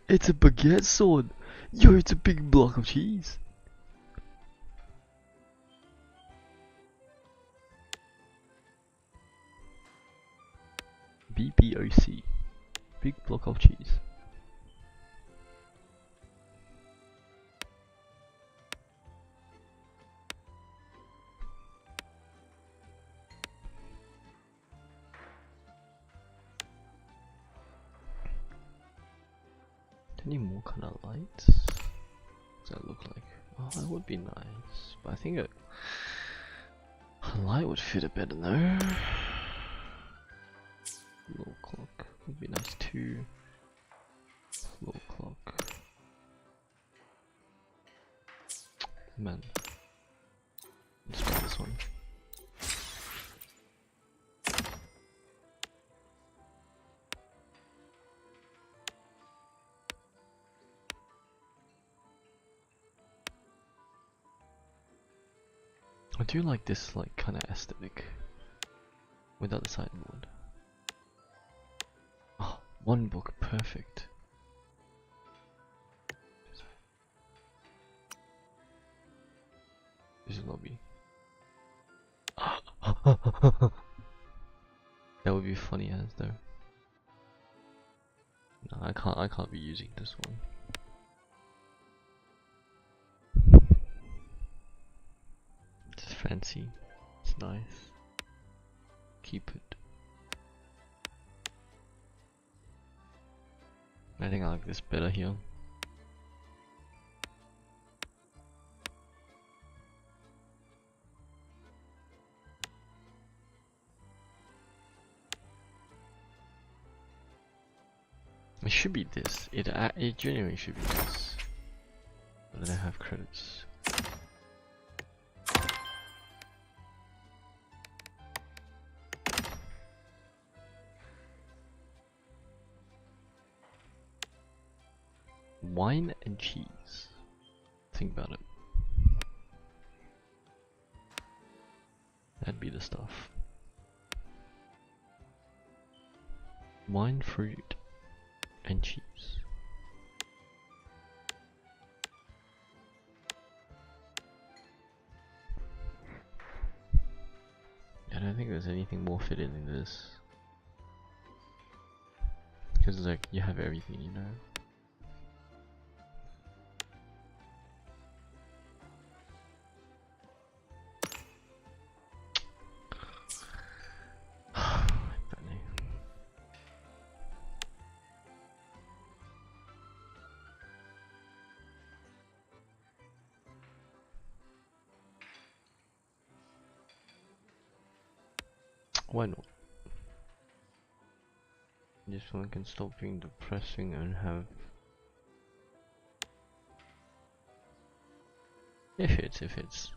Speaker 1: It's a baguette sword! Yo, it's a big block of cheese! BBOC. Big block of cheese. Any more kind of lights? What does that look like? Oh, that would be nice, but I think a light would fit it better though. Floor clock would be nice too. Floor clock. Man, let's try this one. I do like this like kind of aesthetic without the sideboard. Oh, one book, perfect. This is lobby. That would be funny as though. No, I can't be using this one. It's fancy. It's nice. Keep it. I think I like this better here. It should be this. It genuinely should be this. But then I have credits. Wine and cheese. Think about it. That'd be the stuff. Wine, fruit, and cheese. I don't think there's anything more fitting than this. Because like you have everything, you know. Why not? This one can stop being depressing and have... If it's...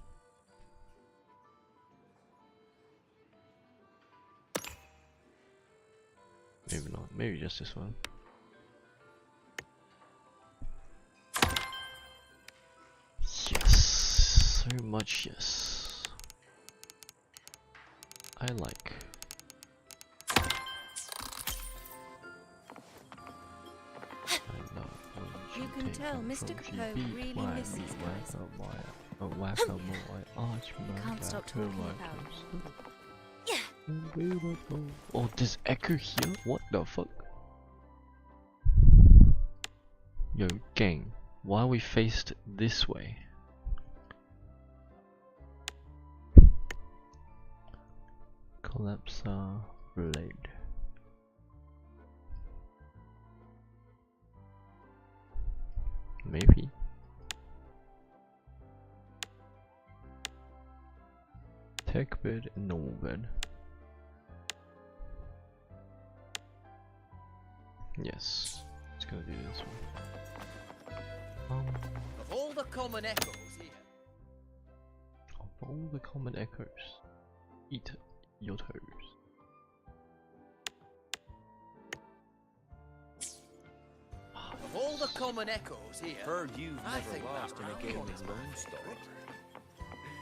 Speaker 1: Maybe not, maybe just this one. Yes, so much yes. I like.
Speaker 9: You can tell Mr. Capoe really misses guys.
Speaker 3: You can't stop talking about
Speaker 1: it. Oh, there's echo here? What the fuck? Yo, gang, why are we faced this way? Collapse blade. Maybe. Tech bed and normal bed. Yes, it's gonna do this one.
Speaker 10: Of all the common echoes here.
Speaker 1: Of all the common echoes, eat your toes.
Speaker 10: Of all the common echoes here.
Speaker 11: Heard you've
Speaker 10: I
Speaker 11: never
Speaker 10: think
Speaker 11: lost in
Speaker 10: that
Speaker 11: a game
Speaker 10: round
Speaker 11: of Lone Star.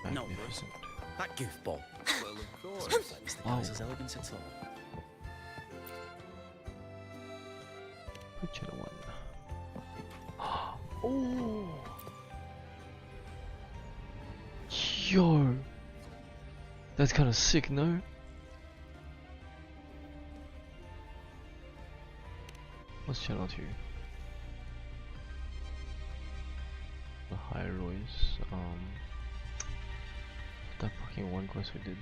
Speaker 1: Magnificent.
Speaker 11: That goofball.
Speaker 10: Well, of course.
Speaker 11: Sometimes the guy's as elegant as all.
Speaker 1: Put you in one. Oh, yo, that's kind of sick, no? What's channel 2? The High Royce. That fucking one quest we did.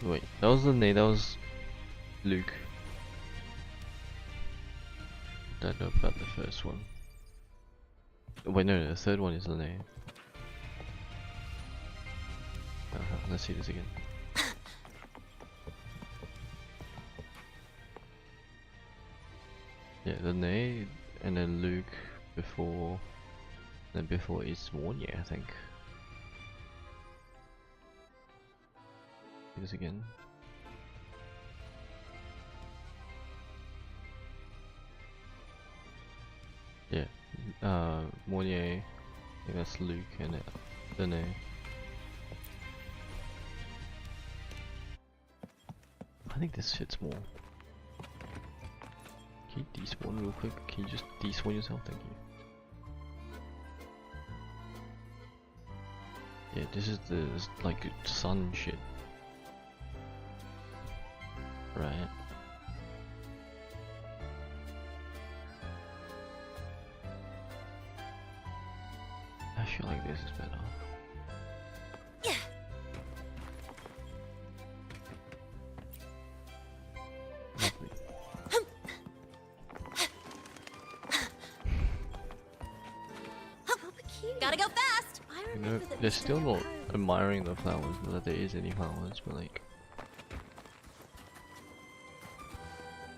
Speaker 1: Wait, that was the name, that was Luke. Don't know about the first one. Wait, no, the third one is the name. Let's see this again. Yeah, the name, and then Luke before, then before is Warnia, I think. this again. Yeah, Mornier, I think that's Luke and Dene. I think this fits more. Can you despawn real quick? Can you just despawn yourself? Thank you. Yeah, this is the like sun shit. Right. I feel like this is better. Lovely.
Speaker 12: Gotta go fast!
Speaker 1: You know, they're still not admiring the flowers, not that there is any flowers, but like...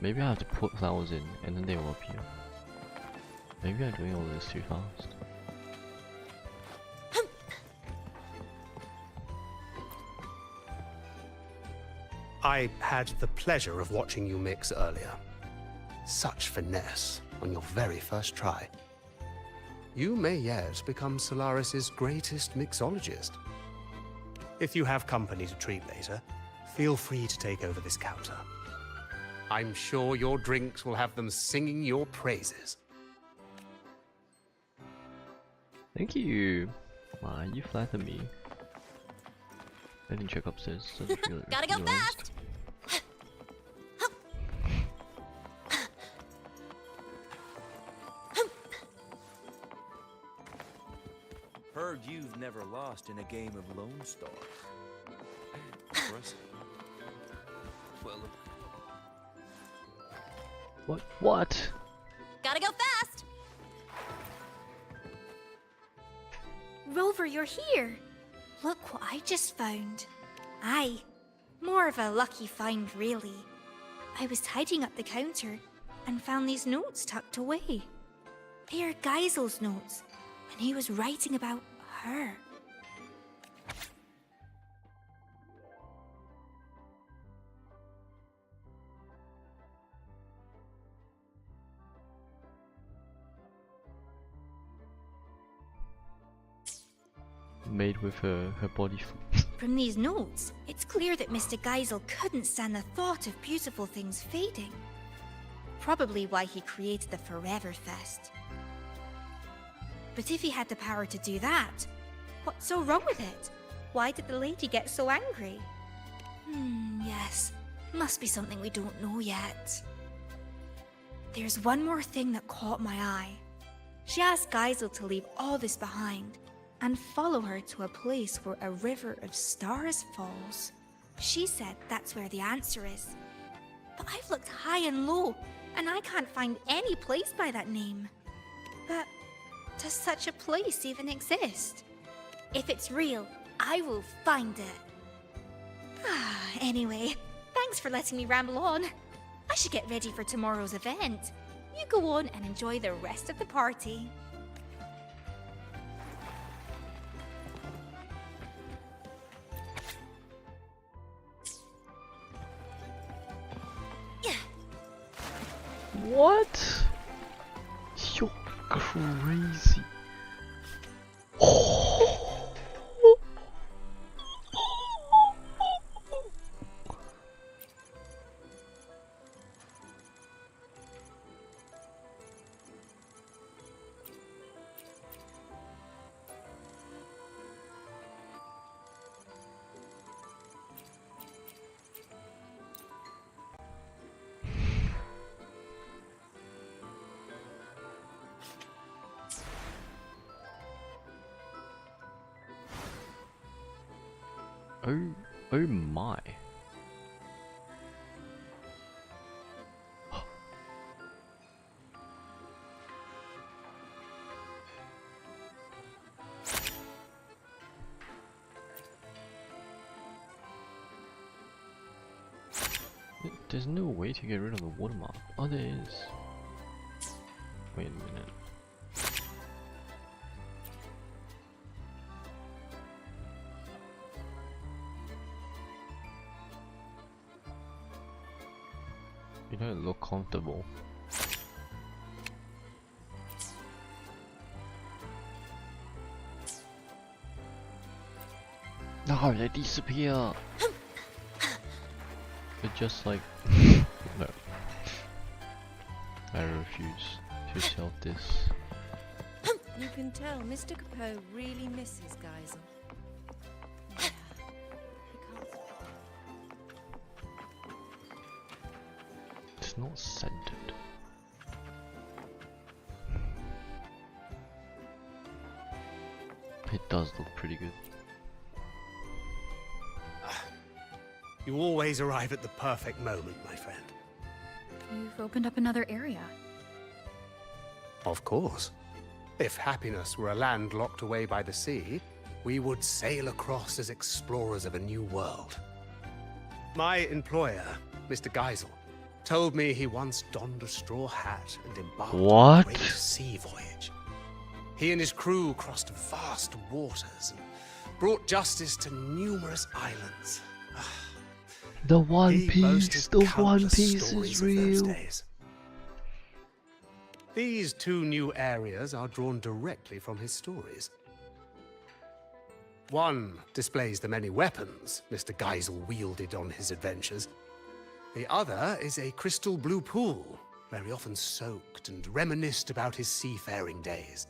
Speaker 1: Maybe I have to put flowers in, and then they will appear. Maybe I'm doing all this too fast.
Speaker 4: I had the pleasure of watching you mix earlier. Such finesse on your very first try. You may yet become Solaris's greatest mixologist. If you have company to treat later, feel free to take over this counter. I'm sure your drinks will have them singing your praises.
Speaker 1: Thank you! Wow, you flatter me. I didn't check upstairs, so I feel
Speaker 12: Gotta go fast!
Speaker 13: Heard you've never lost in a game of Lone Star. Impressive. Well, look.
Speaker 1: What?
Speaker 12: Gotta go fast!
Speaker 2: Rover, you're here! Look what I just found. Aye, more of a lucky find, really. I was tidying up the counter and found these notes tucked away. They are Geisel's notes, and he was writing about her.
Speaker 1: Made with her body.
Speaker 2: From these notes, it's clear that Mr. Geisel couldn't stand the thought of beautiful things fading. Probably why he created the Forever Fest. But if he had the power to do that, what's so wrong with it? Why did the lady get so angry? Yes, must be something we don't know yet. There's one more thing that caught my eye. She asked Geisel to leave all this behind and follow her to a place where a river of stars falls. She said that's where the answer is. But I've looked high and low, and I can't find any place by that name. But does such a place even exist? If it's real, I will find it. Anyway, thanks for letting me ramble on. I should get ready for tomorrow's event. You go on and enjoy the rest of the party.
Speaker 1: What? You're crazy. Oh my. There's no way to get rid of the watermark. Oh, there is. Wait a minute. You don't look comfortable. No, they disappear. They're just like no. I refuse to sell this.
Speaker 9: You can tell Mr. Capot really misses Geisel.
Speaker 1: It's not scented. It does look pretty good.
Speaker 4: You always arrive at the perfect moment, my friend.
Speaker 3: You've opened up another area.
Speaker 4: Of course. If happiness were a land locked away by the sea, we would sail across as explorers of a new world. My employer, Mr. Geisel, told me he once donned a straw hat and embarked on a great sea voyage. He and his crew crossed vast waters and brought justice to numerous islands.
Speaker 1: The One
Speaker 4: He
Speaker 1: Piece,
Speaker 4: boasted
Speaker 1: the One
Speaker 4: countless
Speaker 1: Piece
Speaker 4: stories
Speaker 1: is
Speaker 4: of those
Speaker 1: real.
Speaker 4: days. These two new areas are drawn directly from his stories. One displays the many weapons Mr. Geisel wielded on his adventures. The other is a crystal blue pool, where he often soaked and reminisced about his seafaring days.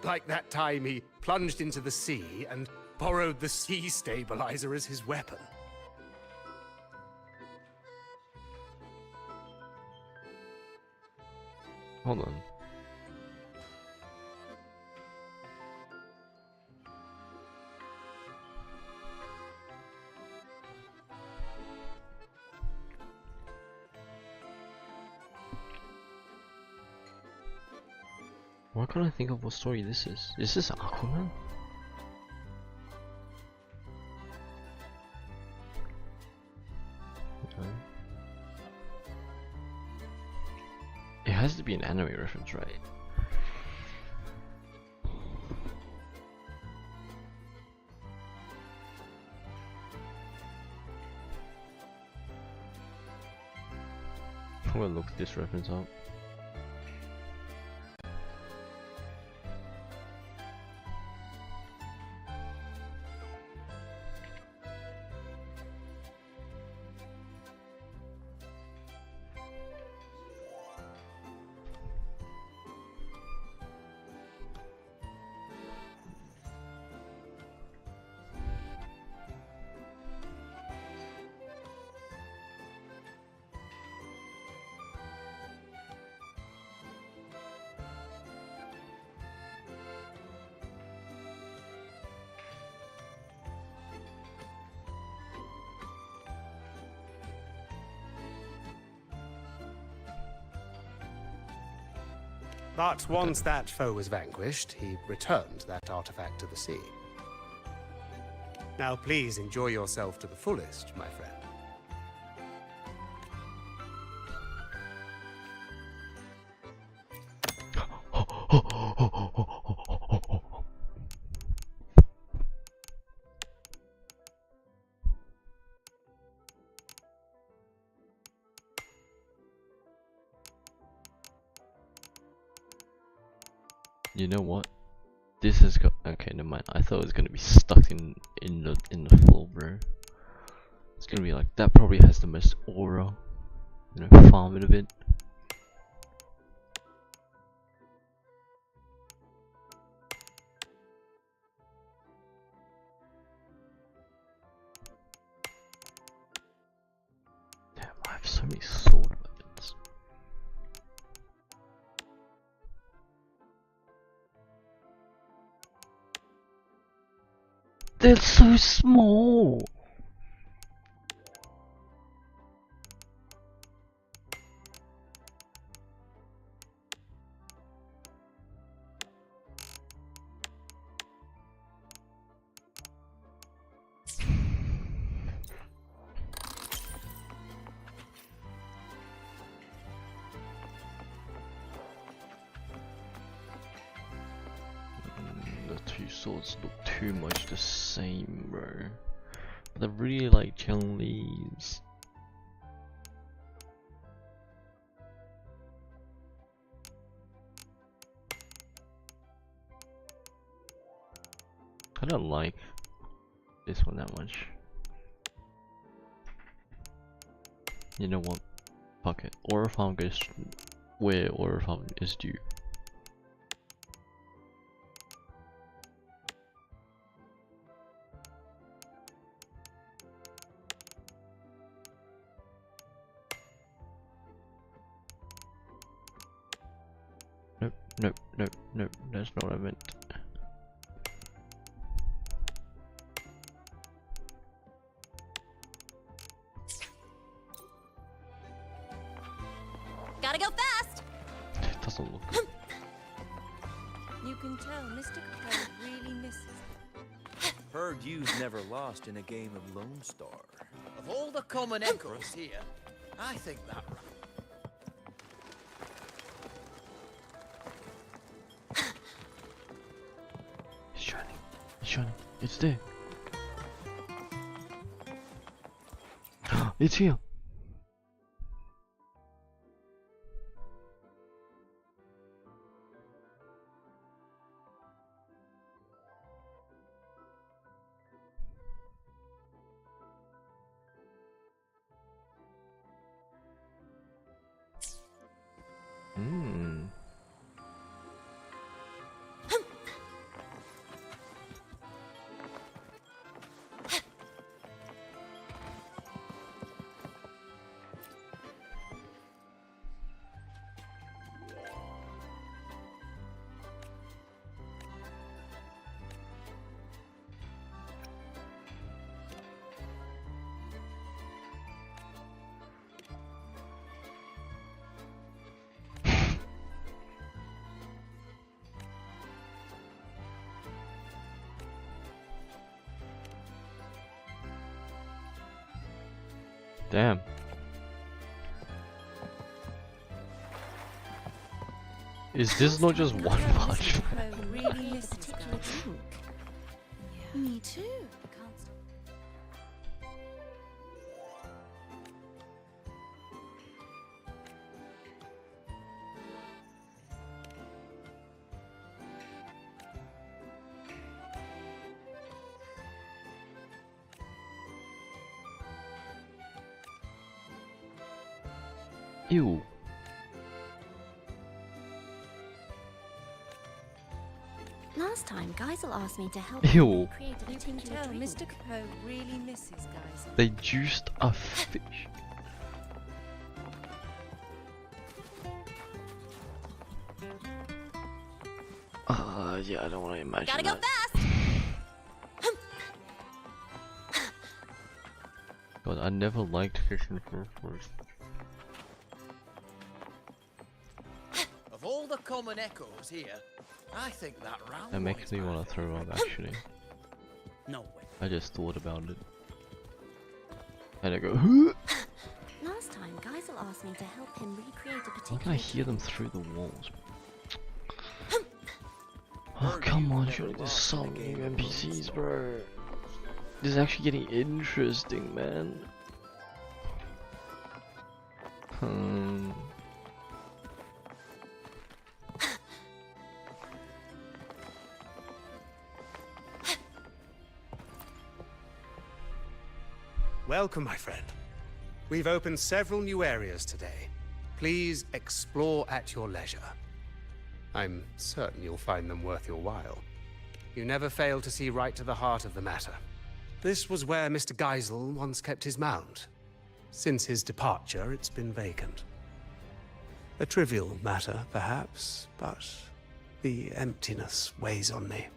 Speaker 4: Like that time he plunged into the sea and borrowed the sea stabilizer as his weapon.
Speaker 1: Hold on. Why can't I think of what story this is? Is this Aquaman? Okay. It has to be an anime reference, right? I'm gonna look this reference up.
Speaker 4: But once that foe was vanquished, he returned that artifact to the sea. Now please enjoy yourself to the fullest, my friend.
Speaker 1: You know what? This is okay. Never mind. I thought it was gonna be stuck in the floor, bro. It's gonna be like that. Probably has the most aura. You know, farm it a bit. Damn, I have so many sword weapons. They're so small. The two swords look too much the same, bro. But I really like Chun-Li's. kinda like this one that much. You know what? Fuck it. Order farm goes where order farm is due. Nope, nope, nope, nope, that's not what I meant.
Speaker 12: Gotta go fast!
Speaker 1: It doesn't look good.
Speaker 9: You can tell Mr. Capone really misses it.
Speaker 13: Heard you've never lost in a game of Lone Star.
Speaker 10: Of all the common echoes here, I think that round.
Speaker 1: It's shining. It's shining. It's there. It's here. Hmm. Damn. Is this not just one punch?
Speaker 9: Capone really misses
Speaker 5: Particular
Speaker 9: guys.
Speaker 5: drink.
Speaker 12: Me too.
Speaker 1: Ew.
Speaker 5: Last time, Geisel asked me to help
Speaker 1: Ew.
Speaker 5: him create a
Speaker 9: You can
Speaker 5: particular
Speaker 9: tell
Speaker 5: drink.
Speaker 9: Mr. Capone really misses guys.
Speaker 1: They juiced a fish. Yeah, I don't want to imagine
Speaker 12: Gotta go
Speaker 1: that.
Speaker 12: fast!
Speaker 1: God, I never liked fish in the first place.
Speaker 10: Of all the common echoes here, I think that round
Speaker 1: That
Speaker 10: one
Speaker 1: makes
Speaker 10: is
Speaker 1: me
Speaker 10: my
Speaker 1: want to throw up actually.
Speaker 11: No way.
Speaker 1: I just thought about it. And I go, "Huh?"
Speaker 5: Last time, Geisel asked me to help him recreate a
Speaker 1: Why
Speaker 5: particular
Speaker 1: can I hear them
Speaker 5: drink.
Speaker 1: through the walls? Oh, come on, surely there's some new NPCs, bro. This is actually getting interesting, man.
Speaker 4: Welcome, my friend. We've opened several new areas today. Please explore at your leisure. I'm certain you'll find them worth your while. You never fail to see right to the heart of the matter. This was where Mr. Geisel once kept his mount. Since his departure, it's been vacant. A trivial matter, perhaps, but the emptiness weighs on me.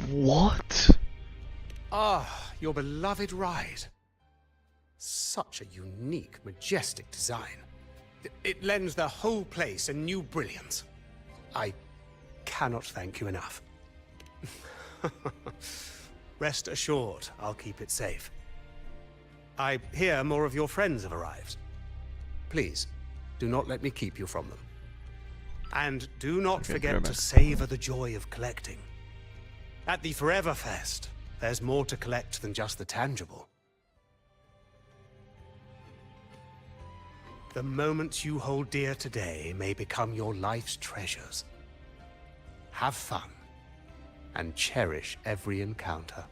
Speaker 1: What?
Speaker 4: Ah, your beloved ride. Such a unique, majestic design. It lends the whole place a new brilliance. I cannot thank you enough. Rest assured, I'll keep it safe. I hear more of your friends have arrived. Please, do not let me keep you from them. And do not
Speaker 1: Okay,
Speaker 4: forget
Speaker 1: go
Speaker 4: to
Speaker 1: back.
Speaker 4: savor the joy of collecting. At the Forever Fest, There's more to collect than just the tangible. The moments you hold dear today may become your life's treasures. Have fun, and cherish every encounter.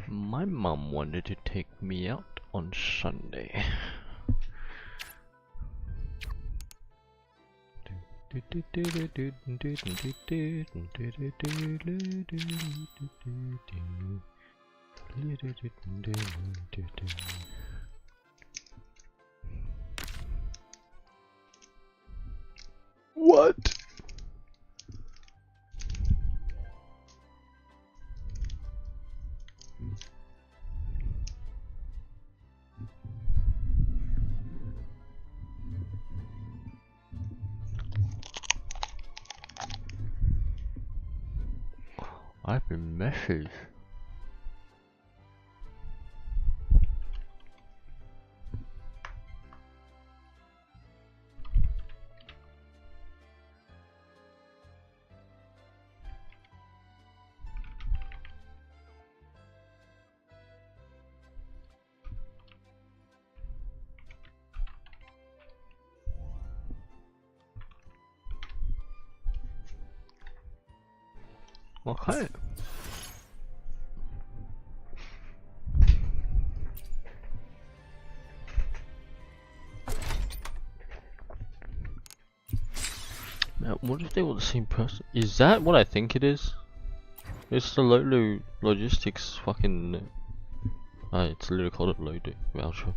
Speaker 1: My mum wanted to take me out on Sunday. What? I've been messaged. Okay. Now, what if they were the same person? Is that what I think it is? It's the Lolo Logistics fucking... it's literally called a Lolo voucher.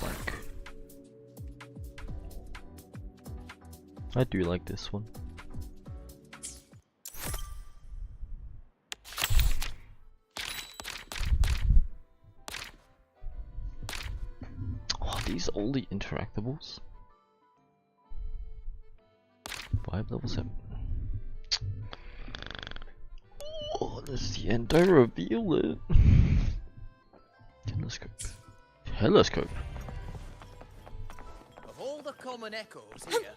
Speaker 1: Bike. I do like this one. Oh, these all the interactables. 5 level 7. Oh, that's the end. Don't reveal it. Telescope. Telescope.
Speaker 10: Of all the common echoes here,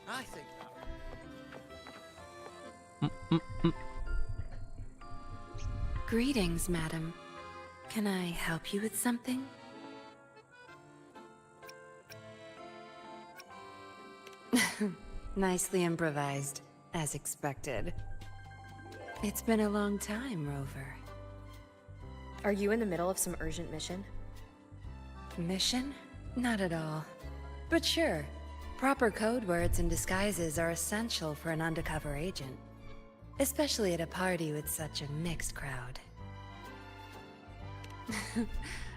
Speaker 10: I think that...
Speaker 12: Greetings, madam. Can I help you with something? Nicely improvised, as expected. It's been a long time, Rover.
Speaker 14: Are you in the middle of some urgent mission?
Speaker 12: Mission? Not at all. But sure, proper code words and disguises are essential for an undercover agent. Especially at a party with such a mixed crowd.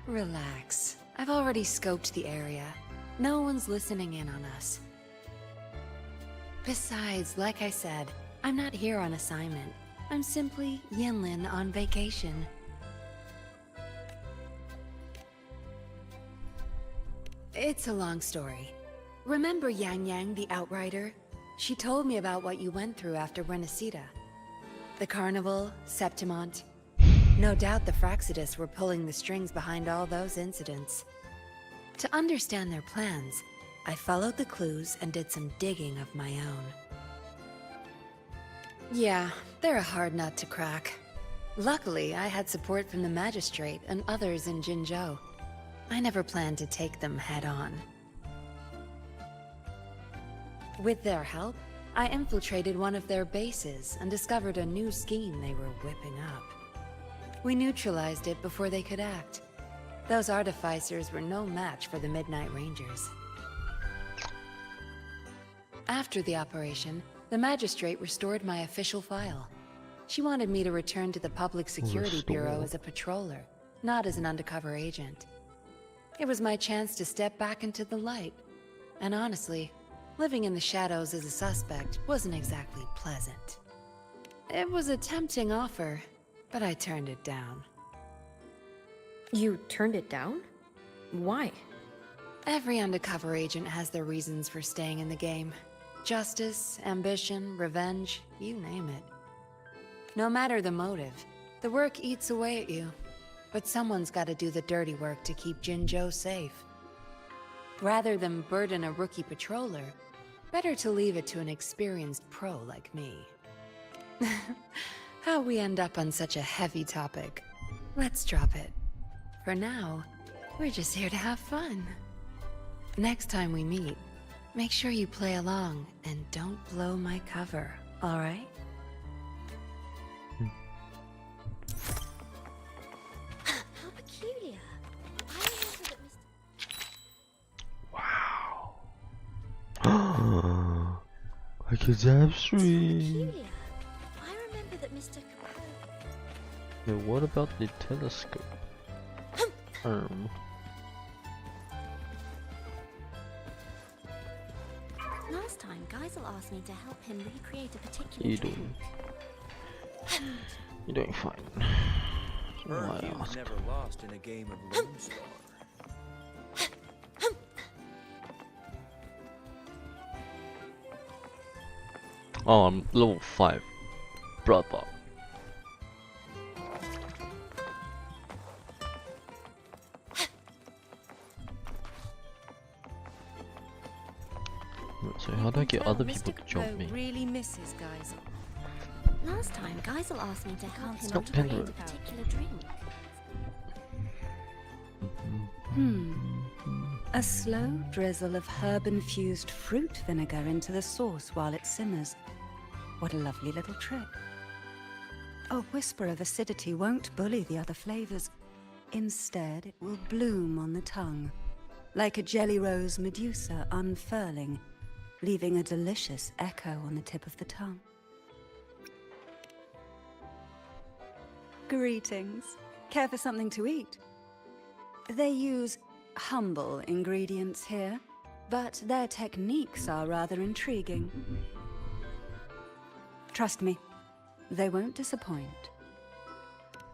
Speaker 12: Relax. I've already scoped the area. No one's listening in on us. Besides, like I said, I'm not here on assignment. I'm simply Yinlin on vacation. It's a long story. Remember Yang Yang, the Outrider? She told me about what you went through after Renacida. The Carnival, Septimont. No doubt the Fraxidus were pulling the strings behind all those incidents. To understand their plans, I followed the clues and did some digging of my own. Yeah, they're a hard nut to crack. Luckily, I had support from the Magistrate and others in Jinzhou. I never planned to take them head-on. With their help, I infiltrated one of their bases and discovered a new scheme they were whipping up. We neutralized it before they could act. Those artificers were no match for the Midnight Rangers. After the operation, the Magistrate restored my official file. She wanted me to return to the Public Security Bureau as a patroller, not as an undercover agent. It was my chance to step back into the light. And honestly, living in the shadows as a suspect wasn't exactly pleasant. It was a tempting offer, but I turned it down.
Speaker 14: You turned it down? Why?
Speaker 12: Every undercover agent has their reasons for staying in the game. Justice, ambition, revenge, you name it. No matter the motive, the work eats away at you. But someone's got to do the dirty work to keep Jinzhou safe. Rather than burden a rookie patroller,
Speaker 15: Better to leave it to an experienced pro like me. How we end up on such a heavy topic. Let's drop it. For now, we're just here to have fun. Next time we meet, make sure you play along and don't blow my cover, alright?
Speaker 5: How peculiar. I remember that Mr.
Speaker 1: Wow. Like a tapestry.
Speaker 5: Peculiar. I remember that Mr. Capone.
Speaker 1: Yeah, what about the telescope?
Speaker 5: Last time, Geisel asked me to help him recreate a particular
Speaker 1: You
Speaker 5: drink.
Speaker 1: doing? You're doing fine.
Speaker 13: Heard
Speaker 1: Why
Speaker 13: you've
Speaker 1: ask?
Speaker 13: never lost in a game of Lone Star.
Speaker 1: Oh, I'm level 5. Brother. So how do I get other people to jump me?
Speaker 9: Really misses Geisel.
Speaker 5: Last time, Geisel asked me to help him
Speaker 1: Stop
Speaker 5: recreate
Speaker 1: hindering.
Speaker 5: a particular drink.
Speaker 16: A slow drizzle of herb-infused fruit vinegar into the sauce while it simmers. What a lovely little trick. A whisper of acidity won't bully the other flavors. Instead, it will bloom on the tongue, like a jelly rose medusa unfurling, leaving a delicious echo on the tip of the tongue. Greetings. Care for something to eat? They use humble ingredients here, but their techniques are rather intriguing. Trust me, they won't disappoint.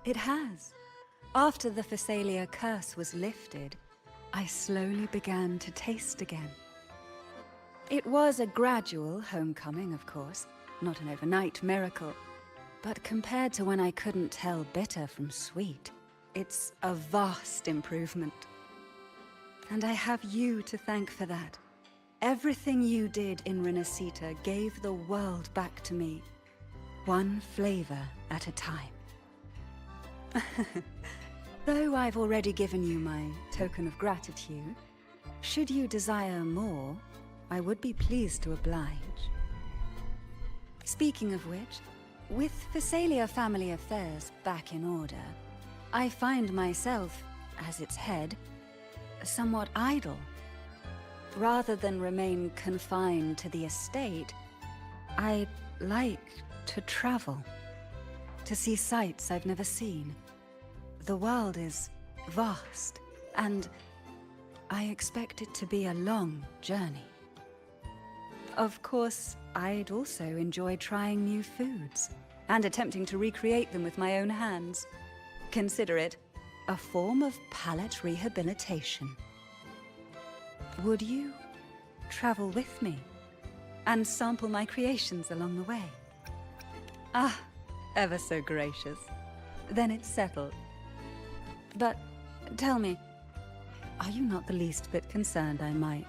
Speaker 16: It has. After the Phasalia curse was lifted, I slowly began to taste again. It was a gradual homecoming, of course, not an overnight miracle. But compared to when I couldn't tell bitter from sweet, it's a vast improvement. And I have you to thank for that. Everything you did in Renacita gave the world back to me, one flavor at a time. Though I've already given you my token of gratitude, should you desire more, I would be pleased to oblige. Speaking of which, with Phasalia family affairs back in order, I find myself, as its head, somewhat idle. Rather than remain confined to the estate, I'd like to travel, to see sights I've never seen. The world is vast, and I expect it to be a long journey. Of course, I'd also enjoy trying new foods, and attempting to recreate them with my own hands. Consider it a form of palate rehabilitation. Would you travel with me, and sample my creations along the way? Ah, ever so gracious. Then it's settled. But tell me, are you not the least bit concerned I might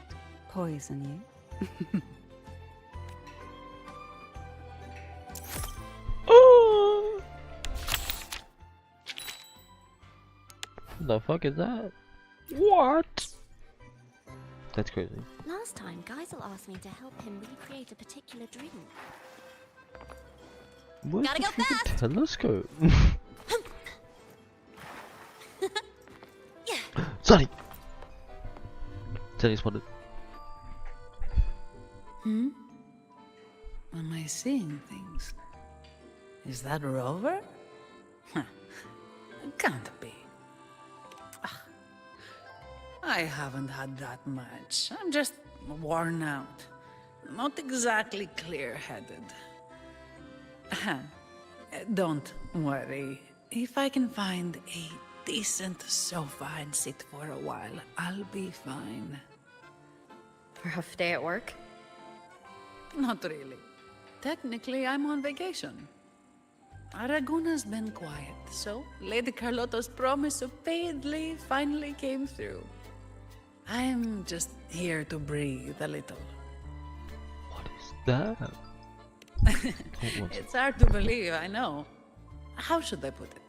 Speaker 16: poison you?
Speaker 1: Oh! The fuck is that? What? That's crazy.
Speaker 5: Last time, Geisel asked me to help him recreate a particular drink.
Speaker 1: Where's
Speaker 5: Gotta
Speaker 1: the
Speaker 5: go
Speaker 1: freaking
Speaker 5: fast!
Speaker 1: telescope? Sonny! Sonny spotted.
Speaker 11: Am I seeing things? Is that Rover? Huh. Can't be. Ah, I haven't had that much. I'm just worn out. Not exactly clear-headed. Don't worry. If I can find a decent sofa and sit for a while, I'll be fine.
Speaker 3: Rough day at work?
Speaker 11: Not really. Technically, I'm on vacation. Aragona's been quiet, so Lady Carlotta's promise of paid leave finally came through. I'm just here to breathe a little.
Speaker 1: that?
Speaker 11: It's hard to believe, I know. How should I put it?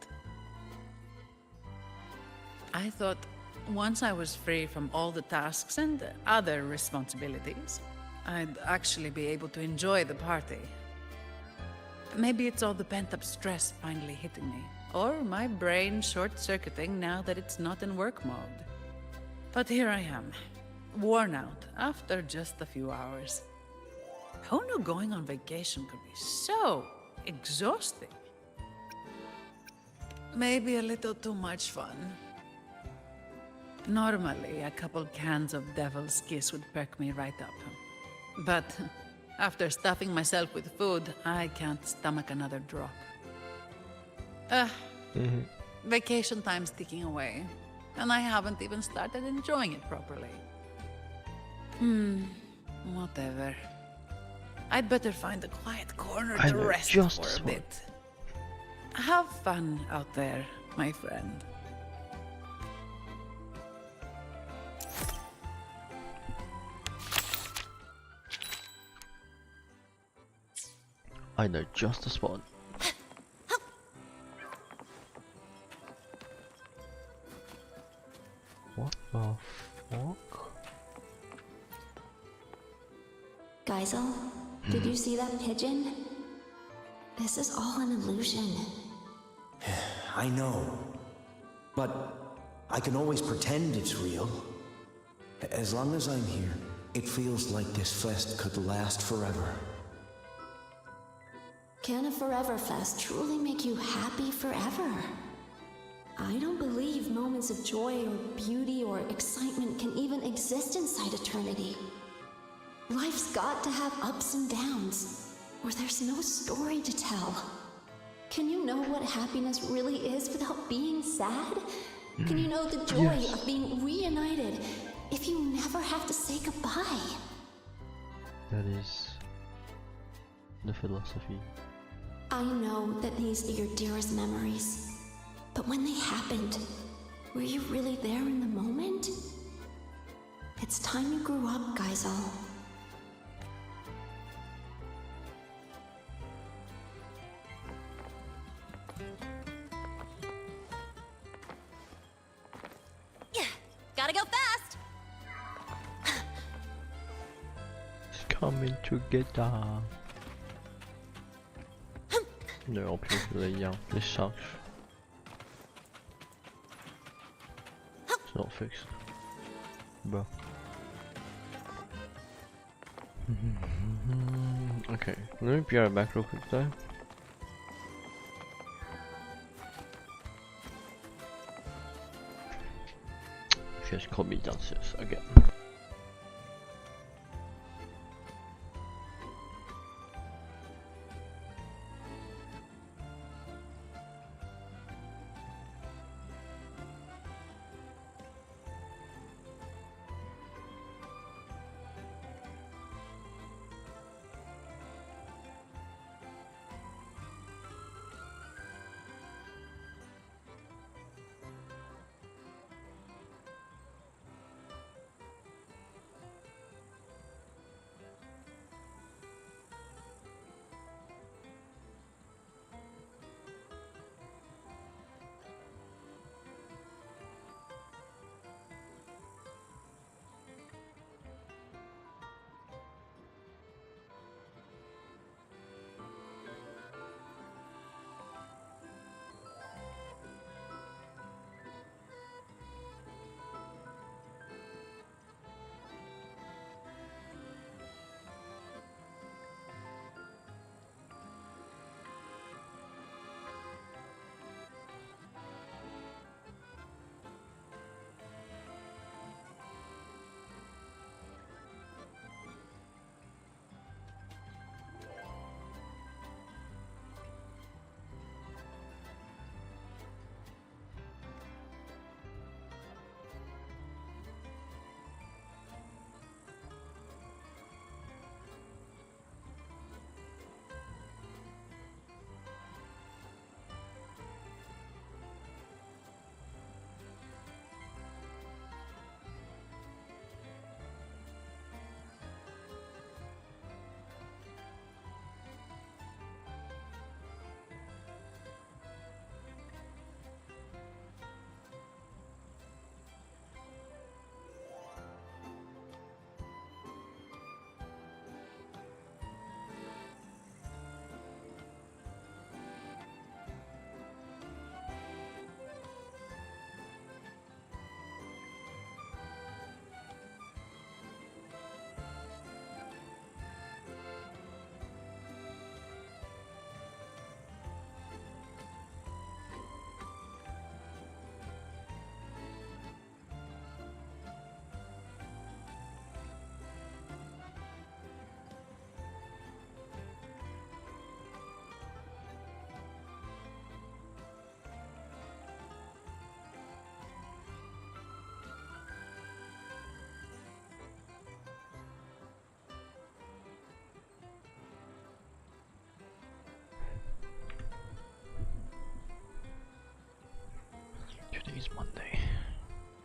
Speaker 11: I thought once I was free from all the tasks and other responsibilities, I'd actually be able to enjoy the party. Maybe it's all the pent-up stress finally hitting me, or my brain short-circuiting now that it's not in work mode. But here I am, worn out after just a few hours. Who knew going on vacation could be so exhausting? Maybe a little too much fun. Normally, a couple cans of Devil's Kiss would perk me right up. But after stuffing myself with food, I can't stomach another drop. Vacation time's ticking away, and I haven't even started enjoying it properly. Whatever. I'd better find a quiet corner to rest for a bit. Have fun out there, my friend.
Speaker 1: I know just the spot. What the fuck?
Speaker 5: Geisel, did you see that pigeon? This is all an illusion.
Speaker 17: I know. But I can always pretend it's real. As long as I'm here, it feels like this fest could last forever.
Speaker 5: Can a Forever Fest truly make you happy forever? I don't believe moments of joy or beauty or excitement can even exist inside eternity. Life's got to have ups and downs, or there's no story to tell. Can you know what happiness really is without being sad? Can you know the joy of being reunited if you never have to say goodbye?
Speaker 1: That is the philosophy.
Speaker 5: I know that these are your dearest memories, but when they happened, were you really there in the moment? It's time you grew up, Geisel.
Speaker 12: Gotta go fast!
Speaker 1: It's coming together. They're all beautifully young. This sucks. It's not fixed. Bro. Okay, let me be right back real quick though. She just called me downstairs again.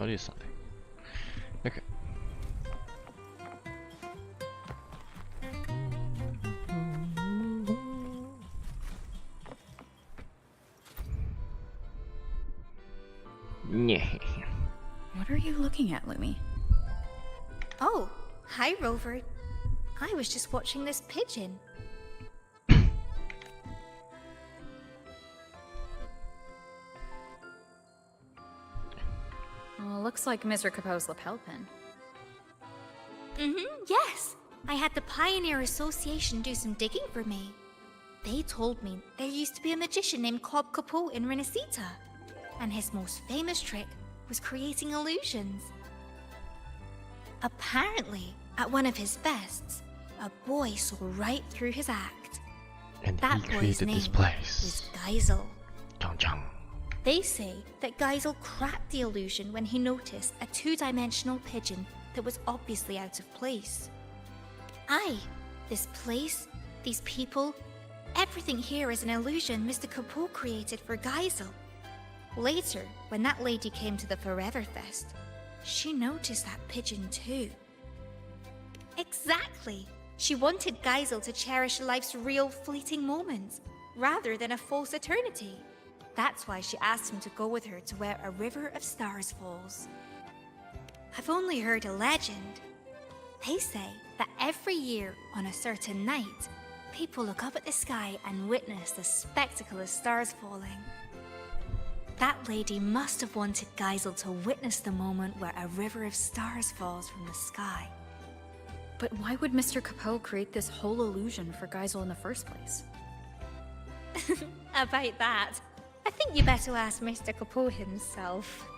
Speaker 1: What is something? Okay. Yeah.
Speaker 3: What are you looking at, Lumi?
Speaker 2: Oh, hi, Rover. I was just watching this pigeon.
Speaker 3: Well, looks like Mr. Capoe's lapel pin.
Speaker 2: Yes. I had the Pioneer Association do some digging for me. They told me there used to be a magician named Cobb Capoe in Renacita, and his most famous trick was creating illusions. Apparently, at one of his fests, a boy saw right through his act.
Speaker 1: And
Speaker 2: that
Speaker 1: he
Speaker 2: boy's
Speaker 1: created
Speaker 2: name
Speaker 1: this place.
Speaker 2: was Geisel.
Speaker 1: Chong chong.
Speaker 2: They say that Geisel cracked the illusion when he noticed a two-dimensional pigeon that was obviously out of place. Aye, this place, these people, everything here is an illusion Mr. Capoe created for Geisel. Later, when that lady came to the Forever Fest, she noticed that pigeon too. Exactly! She wanted Geisel to cherish life's real fleeting moments, rather than a false eternity. That's why she asked him to go with her to where a river of stars falls. I've only heard a legend. They say that every year on a certain night, people look up at the sky and witness the spectacle of stars falling. That lady must have wanted Geisel to witness the moment where a river of stars falls from the sky.
Speaker 3: But why would Mr. Capoe create this whole illusion for Geisel in the first place?
Speaker 2: About that, I think you better ask Mr. Capoe himself.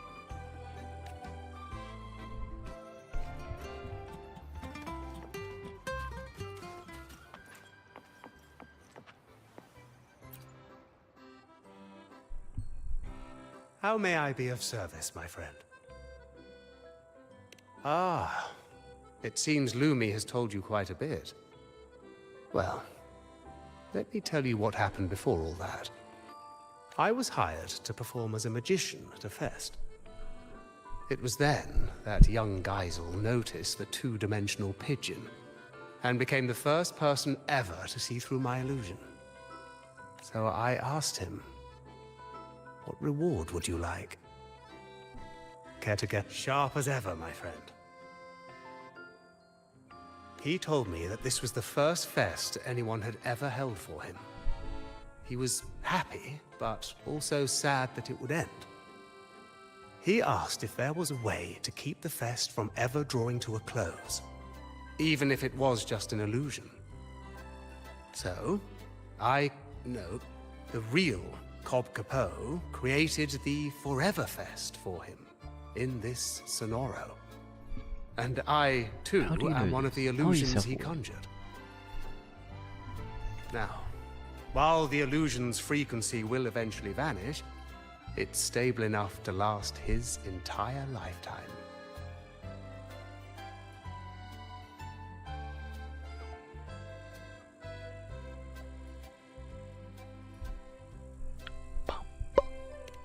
Speaker 4: How may I be of service, my friend? Ah, it seems Lumi has told you quite a bit. Well, let me tell you what happened before all that. I was hired to perform as a magician at a fest. It was then that young Geisel noticed the two-dimensional pigeon and became the first person ever to see through my illusion. So I asked him, what reward would you like? Care to get sharp as ever, my friend? He told me that this was the first fest anyone had ever held for him. He was happy, but also sad that it would end. He asked if there was a way to keep the fest from ever drawing to a close, even if it was just an illusion. So, the real Cobb Capoe created the Forever Fest for him in this Sonoro. And I, too, am one of the illusions he conjured. Now, while the illusion's frequency will eventually vanish, it's stable enough to last his entire lifetime.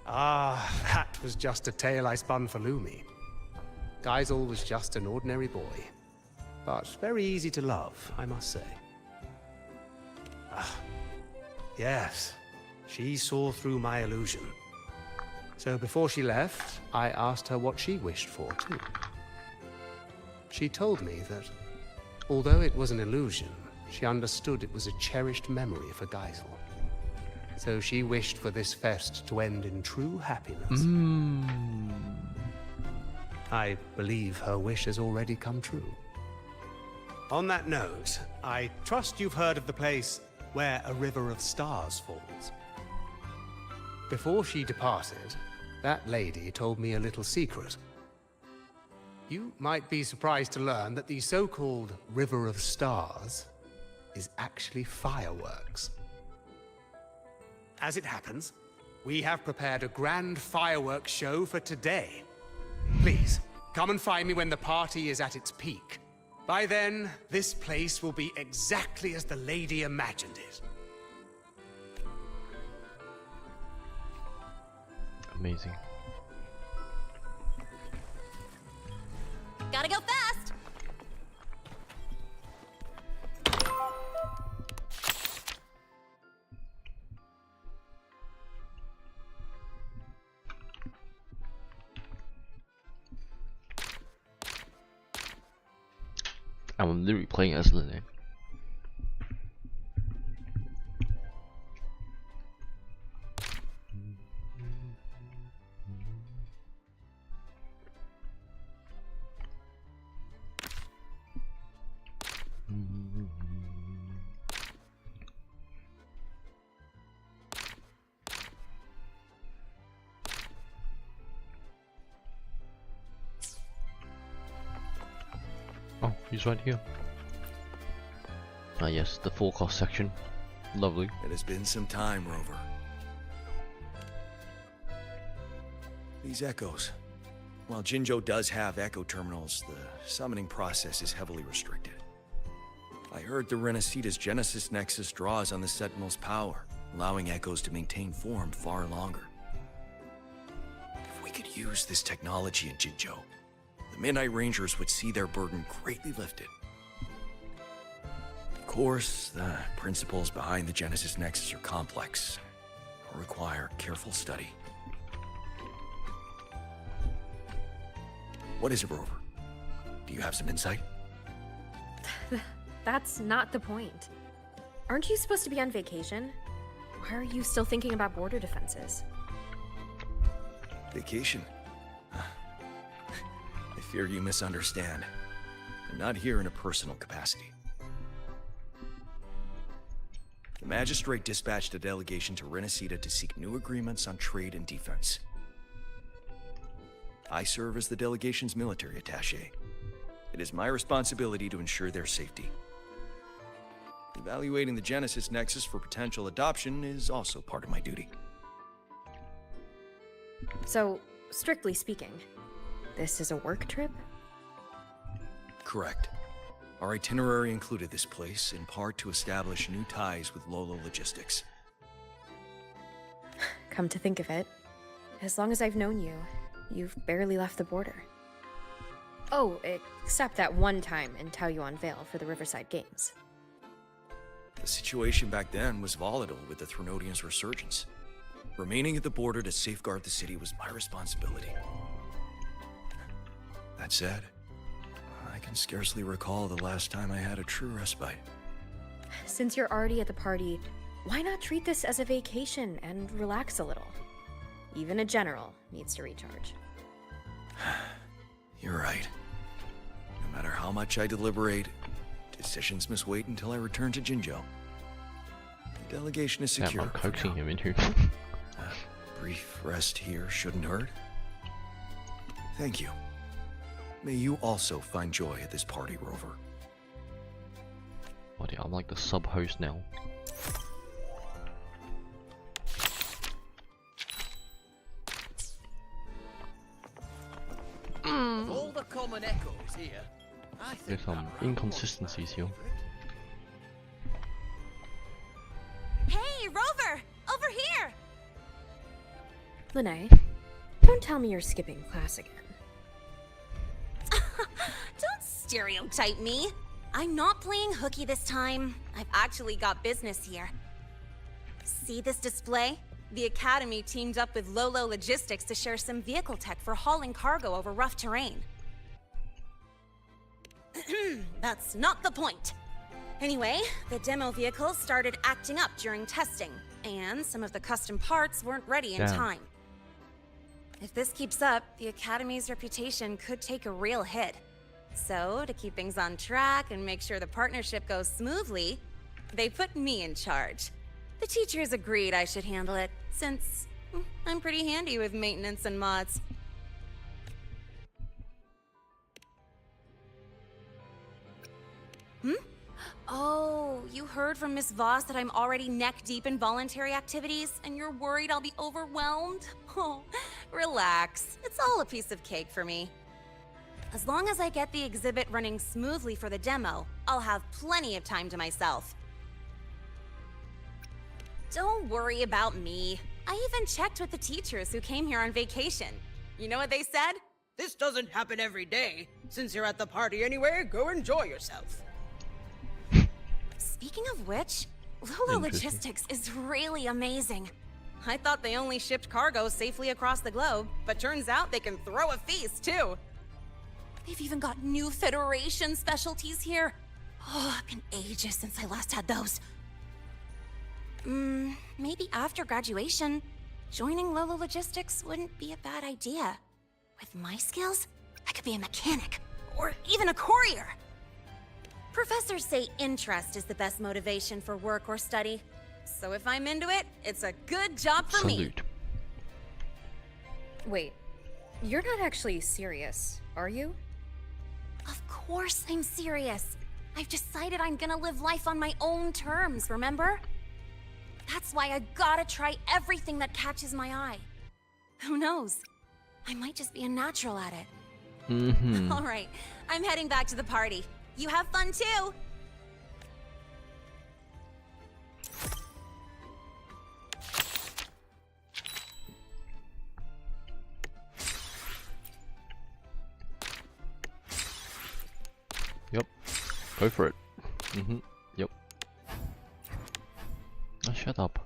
Speaker 4: Ah, that was just a tale I spun for Lumi. Geisel was just an ordinary boy, but very easy to love, I must say. Ah, yes, she saw through my illusion. So before she left, I asked her what she wished for, too. She told me that, although it was an illusion, she understood it was a cherished memory for Geisel. So she wished for this fest to end in true happiness. I believe her wish has already come true. On that note, I trust you've heard of the place where a river of stars falls. Before she departed, that lady told me a little secret. You might be surprised to learn that the so-called River of Stars is actually fireworks. As it happens, we have prepared a grand fireworks show for today. Please, come and find me when the party is at its peak. By then, this place will be exactly as the lady imagined it.
Speaker 1: Amazing.
Speaker 12: Gotta go fast!
Speaker 1: I'm literally playing as Lene. Oh, he's right here. Ah yes, the forecast section. Lovely.
Speaker 13: It has been some time, Rover. These echoes. While Jinzhou does have echo terminals, the summoning process is heavily restricted. I heard the Renacita's Genesis Nexus draws on the Sentinel's power, allowing echoes to maintain form far longer. If we could use this technology in Jinzhou, the Midnight Rangers would see their burden greatly lifted. Of course, the principles behind the Genesis Nexus are complex, or require careful study. What is it, Rover? Do you have some insight?
Speaker 14: That's not the point. Aren't you supposed to be on vacation? Why are you still thinking about border defenses?
Speaker 13: Vacation? I fear you misunderstand. I'm not here in a personal capacity. The Magistrate dispatched a delegation to Renacita to seek new agreements on trade and defense. I serve as the delegation's military attaché. It is my responsibility to ensure their safety. Evaluating the Genesis Nexus for potential adoption is also part of my duty.
Speaker 14: So, strictly speaking, this is a work trip?
Speaker 13: Correct. Our itinerary included this place, in part to establish new ties with Lolo Logistics.
Speaker 14: Come to think of it, as long as I've known you, you've barely left the border. Oh, except that one time in Taoyuan Vale for the Riverside Games.
Speaker 13: The situation back then was volatile with the Threnodians' resurgence. Remaining at the border to safeguard the city was my responsibility. That said, I can scarcely recall the last time I had a true respite.
Speaker 14: Since you're already at the party, why not treat this as a vacation and relax a little? Even a general needs to recharge.
Speaker 13: You're right. No matter how much I deliberate, decisions must wait until I return to Jinzhou. The delegation is secure.
Speaker 1: I'm coaxing him into.
Speaker 13: A brief rest here shouldn't hurt. Thank you. May you also find joy at this party, Rover.
Speaker 1: Buddy, I'm like the sub-host now.
Speaker 10: Of all the common echoes here, I think
Speaker 1: There's some
Speaker 10: that round
Speaker 1: inconsistencies here.
Speaker 12: Hey, Rover! Over here!
Speaker 14: Lene, don't tell me you're skipping class again.
Speaker 12: Don't stereotype me. I'm not playing hooky this time. I've actually got business here. See this display? The Academy teamed up with Lolo Logistics to share some vehicle tech for hauling cargo over rough terrain. That's not the point. Anyway, the demo vehicles started acting up during testing, and some of the custom parts weren't ready in
Speaker 1: Damn.
Speaker 12: time. If this keeps up, the Academy's reputation could take a real hit. So, to keep things on track and make sure the partnership goes smoothly, they put me in charge. The teachers agreed I should handle it, since I'm pretty handy with maintenance and mods. Oh, you heard from Miss Voss that I'm already neck-deep in voluntary activities, and you're worried I'll be overwhelmed? Oh, relax. It's all a piece of cake for me. As long as I get the exhibit running smoothly for the demo, I'll have plenty of time to myself. Don't worry about me. I even checked with the teachers who came here on vacation. You know what they said?
Speaker 10: This doesn't happen every day,
Speaker 18: Since you're at the party anyway, go enjoy yourself.
Speaker 12: Speaking of which, Lolo Logistics is really amazing.
Speaker 6: I thought they only shipped cargo safely across the globe, but turns out they can throw a feast too.
Speaker 12: They've even got new Federation specialties here. Oh, it's been ages since I last had those. Maybe after graduation, joining Lolo Logistics wouldn't be a bad idea. With my skills, I could be a mechanic, or even a courier.
Speaker 6: Professors say interest is the best motivation for work or study. So if I'm into it, it's a good job for me.
Speaker 14: Wait, you're not actually serious, are you?
Speaker 12: Of course I'm serious. I've decided I'm gonna live life on my own terms, remember? That's why I gotta try everything that catches my eye. Who knows? I might just be a natural at it.
Speaker 6: All right, I'm heading back to the party. You have fun too.
Speaker 1: Yep. Go for it. Yep. Oh, shut up.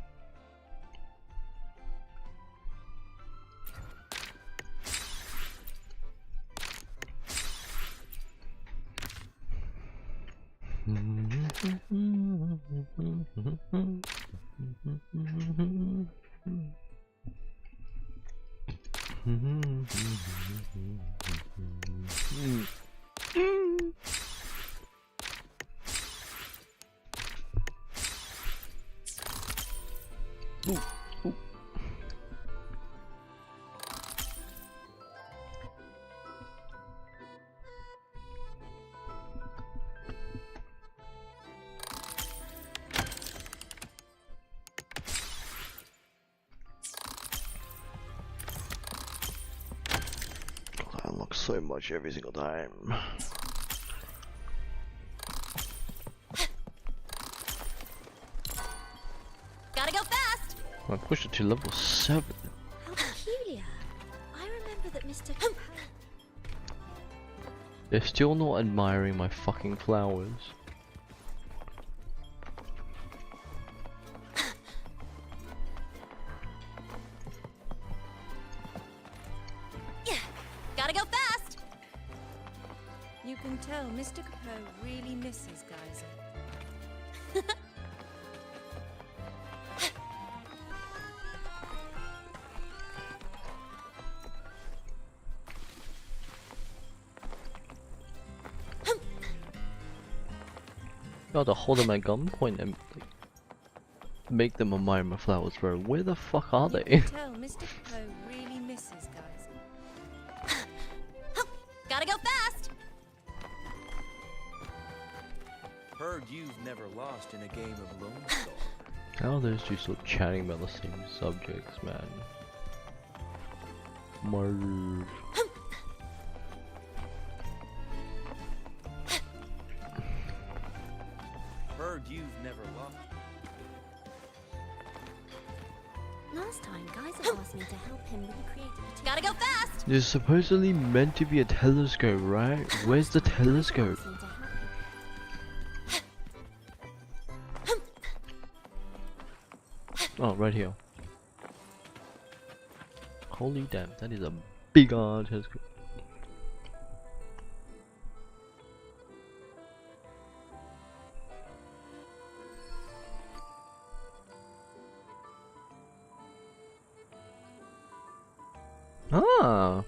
Speaker 1: I unlock so much every single time.
Speaker 12: Gotta go fast!
Speaker 1: I pushed it to level 7.
Speaker 5: How peculiar. I remember that Mr.
Speaker 1: They're still not admiring my fucking flowers.
Speaker 12: Gotta go fast!
Speaker 9: You can tell Mr. Capone really misses Geyser.
Speaker 1: You gotta hold them at gunpoint and make them admire my flowers, bro. Where the fuck are
Speaker 9: You
Speaker 1: they?
Speaker 9: can tell Mr. Capone really misses Geyser.
Speaker 12: Gotta go fast!
Speaker 13: Heard you've never lost in a game of Lone Star.
Speaker 1: How are those two still chatting about the same subjects, man? Murder.
Speaker 13: Heard you've never lost.
Speaker 5: Last time, Geyser asked me to help him recreate a particular...
Speaker 12: Gotta go fast!
Speaker 1: There's supposedly meant to be a telescope, right? Where's the telescope? Oh, right here. Holy damn, that is a big ass telescope. Ah.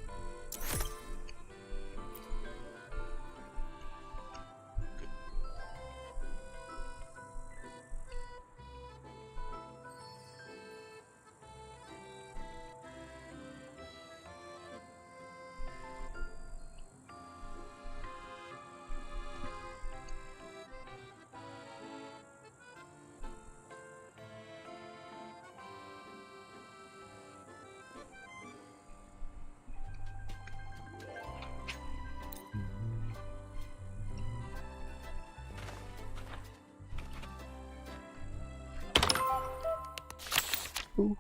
Speaker 1: Ooh.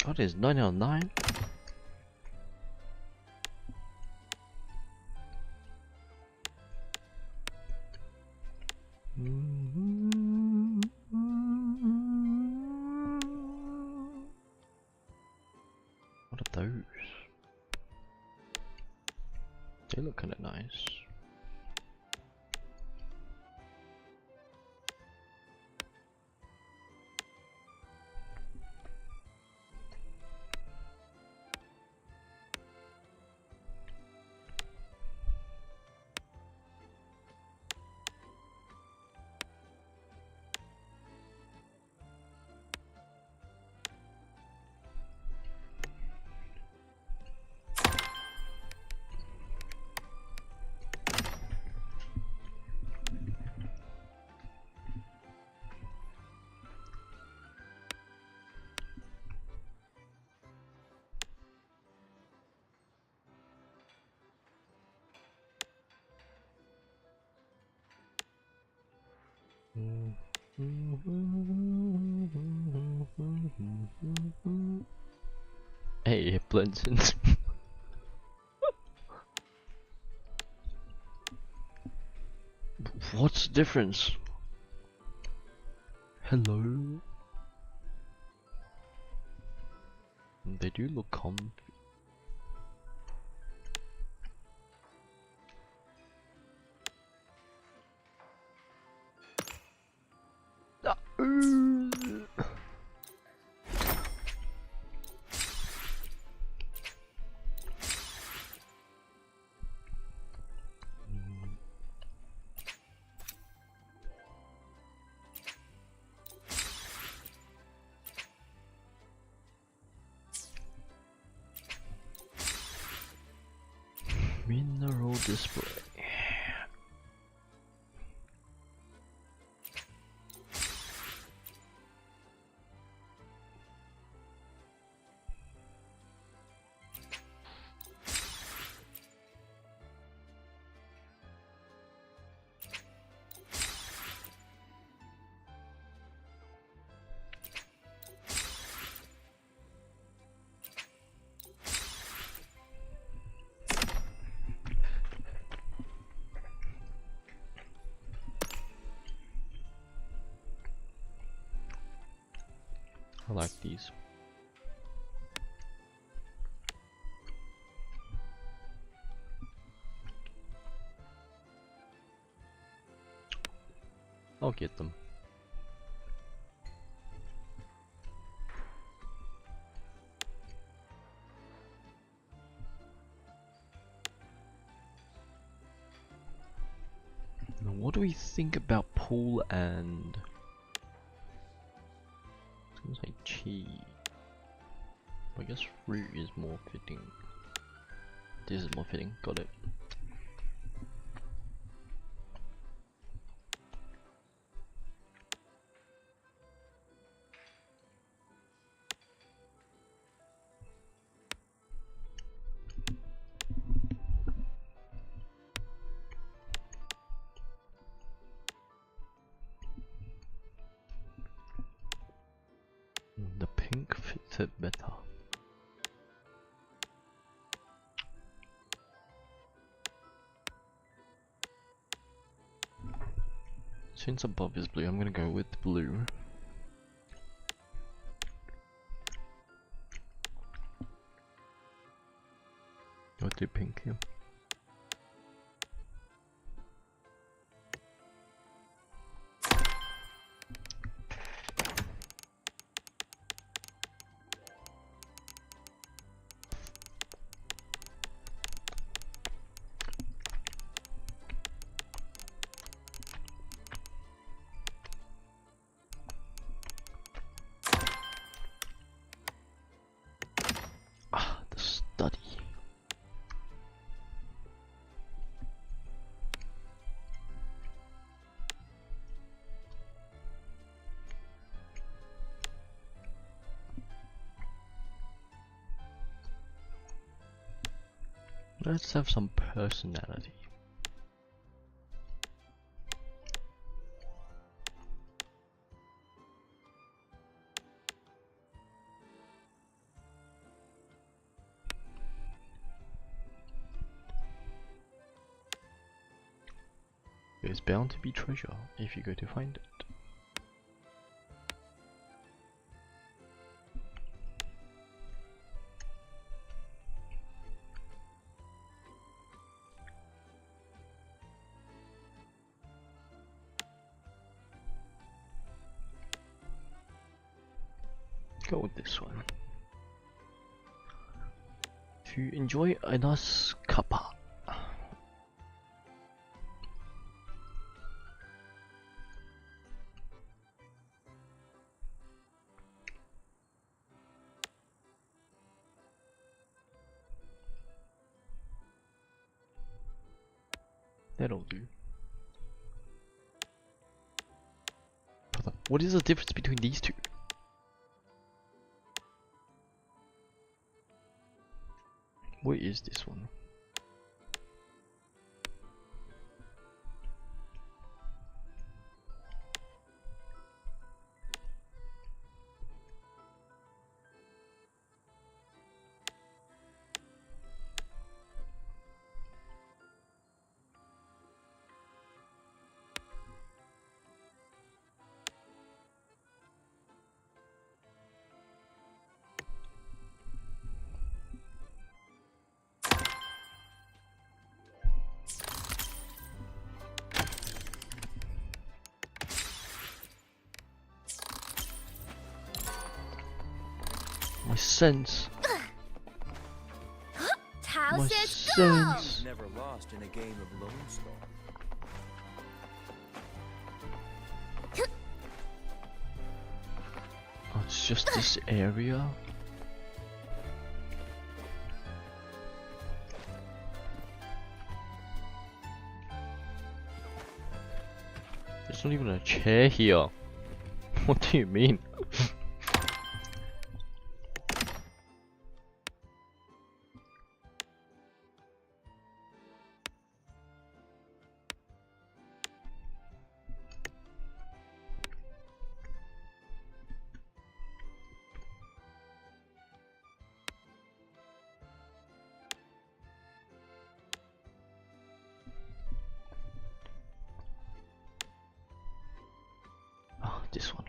Speaker 1: What is 9 out of 9? What are those? They look kinda nice. Hey, it blends in. What's the difference? Hello? They do look comfy. Mineral display. I like these. I'll get them. Now, what do we think about pool and seems like cheese? I guess fruit is more fitting. This is more fitting, got it. The pink fits it better. Since above is blue, I'm gonna go with blue. I'll do pink here. Ah, the study. Let's have some personality. There's bound to be treasure if you go to find it. Go with this one. To enjoy a nice cuppa. That'll do. What is the difference between these two? What is this one? My sense. My sense.
Speaker 13: Never lost in a game of Lone Star.
Speaker 1: Oh, it's just this area. There's not even a chair here. What do you mean? Oh, this one.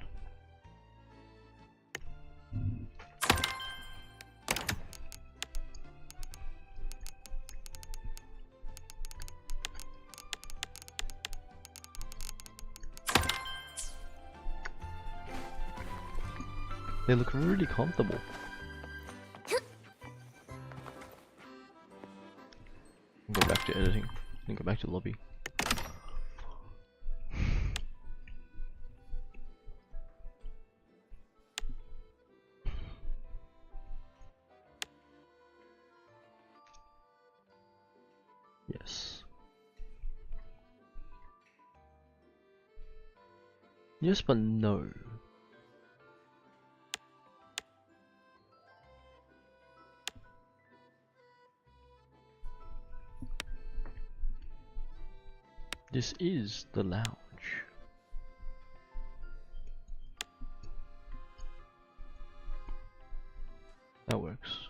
Speaker 1: They look really comfortable. Go back to editing and go back to lobby. Yes. Yes, but no. This is the lounge. That works.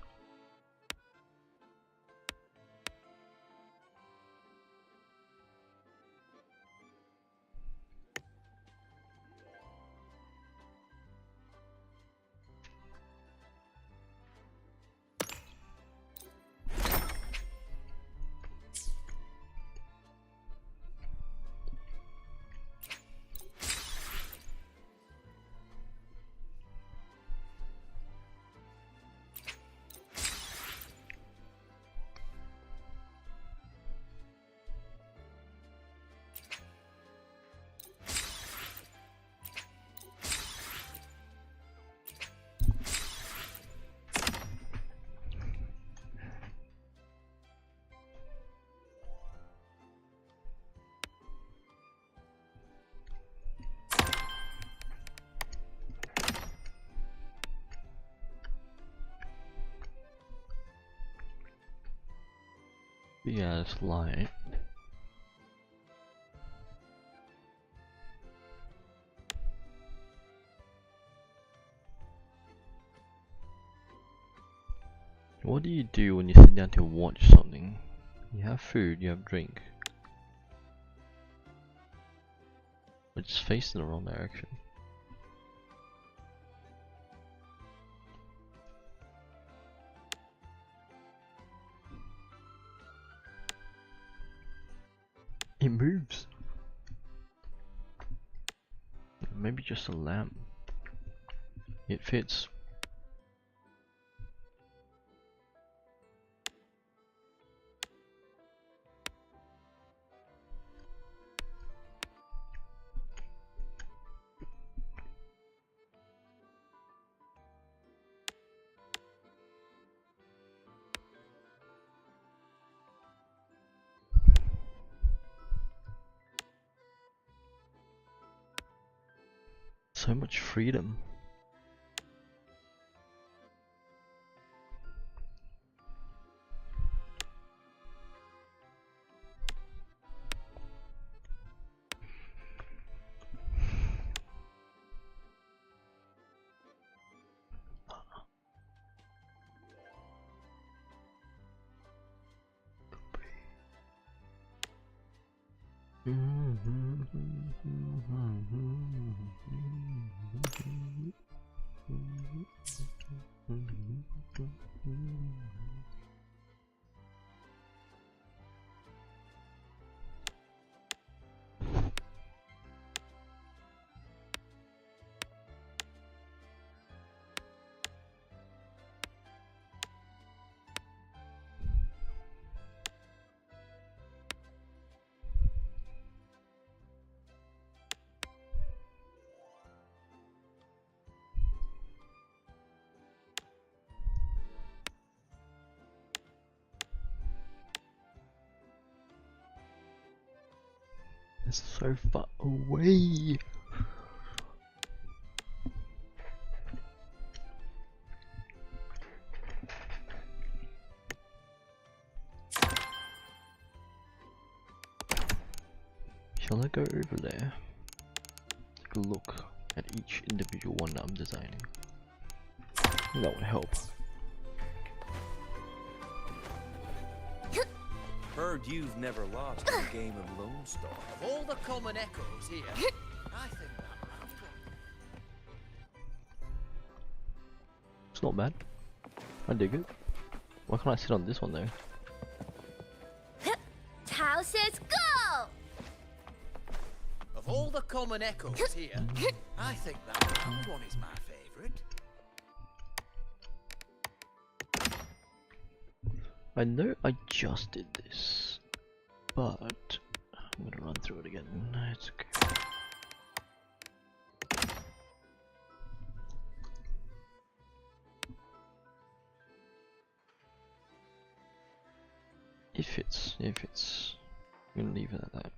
Speaker 1: Big ass light. What do you do when you sit down to watch something? You have food, you have drink. I just faced in the wrong direction. It moves. Maybe just a lamp. It fits. So much freedom. It's so far away. Shall I go over there? Take a look at each individual one that I'm designing. That would help.
Speaker 10: Heard you've never lost a game of Lone Star. Of all the common echoes here, I think that round one.
Speaker 1: It's not bad. I dig it. Why can't I sit on this one though?
Speaker 5: Tao says go!
Speaker 10: Of all the common echoes here, I think that round one is my favorite.
Speaker 1: I know I just did this, but I'm gonna run through it again. It's okay. It fits, it fits. I'm gonna leave it at that.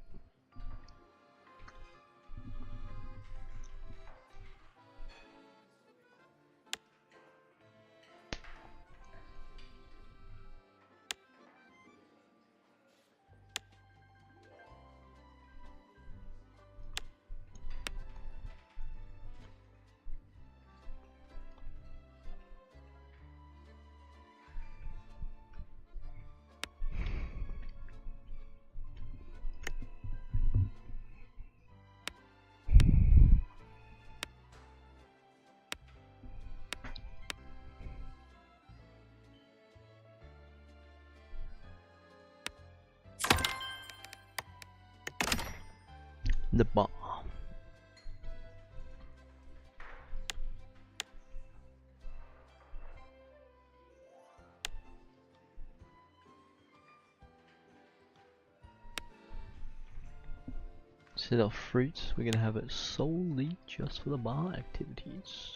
Speaker 1: The bar. Instead of fruits, we're gonna have it solely just for the bar activities.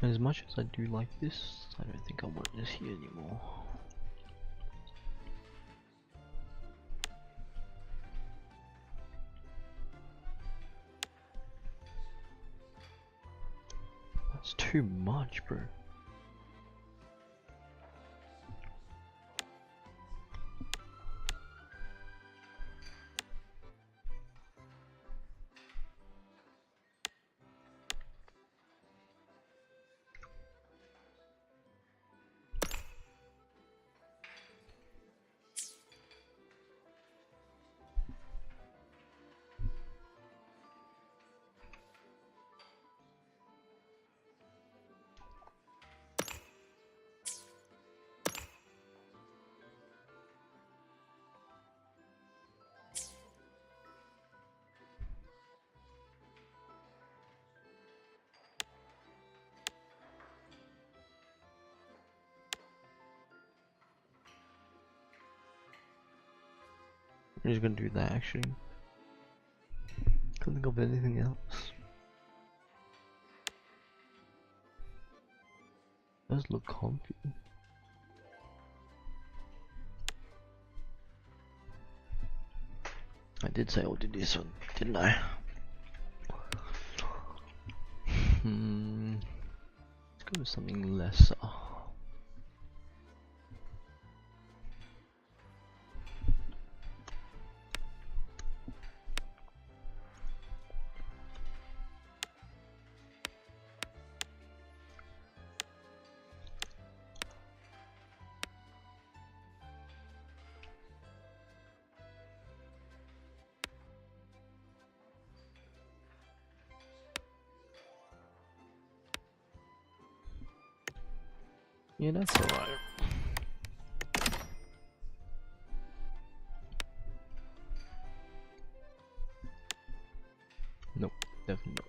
Speaker 1: And as much as I do like this, I don't think I want this here anymore. That's too much, bro. I'm just gonna do that actually. Couldn't think of anything else. Does look comfy. I did say I'll do this one, didn't I? Let's go with something lesser. Yeah, that's alright. Nope, definitely not.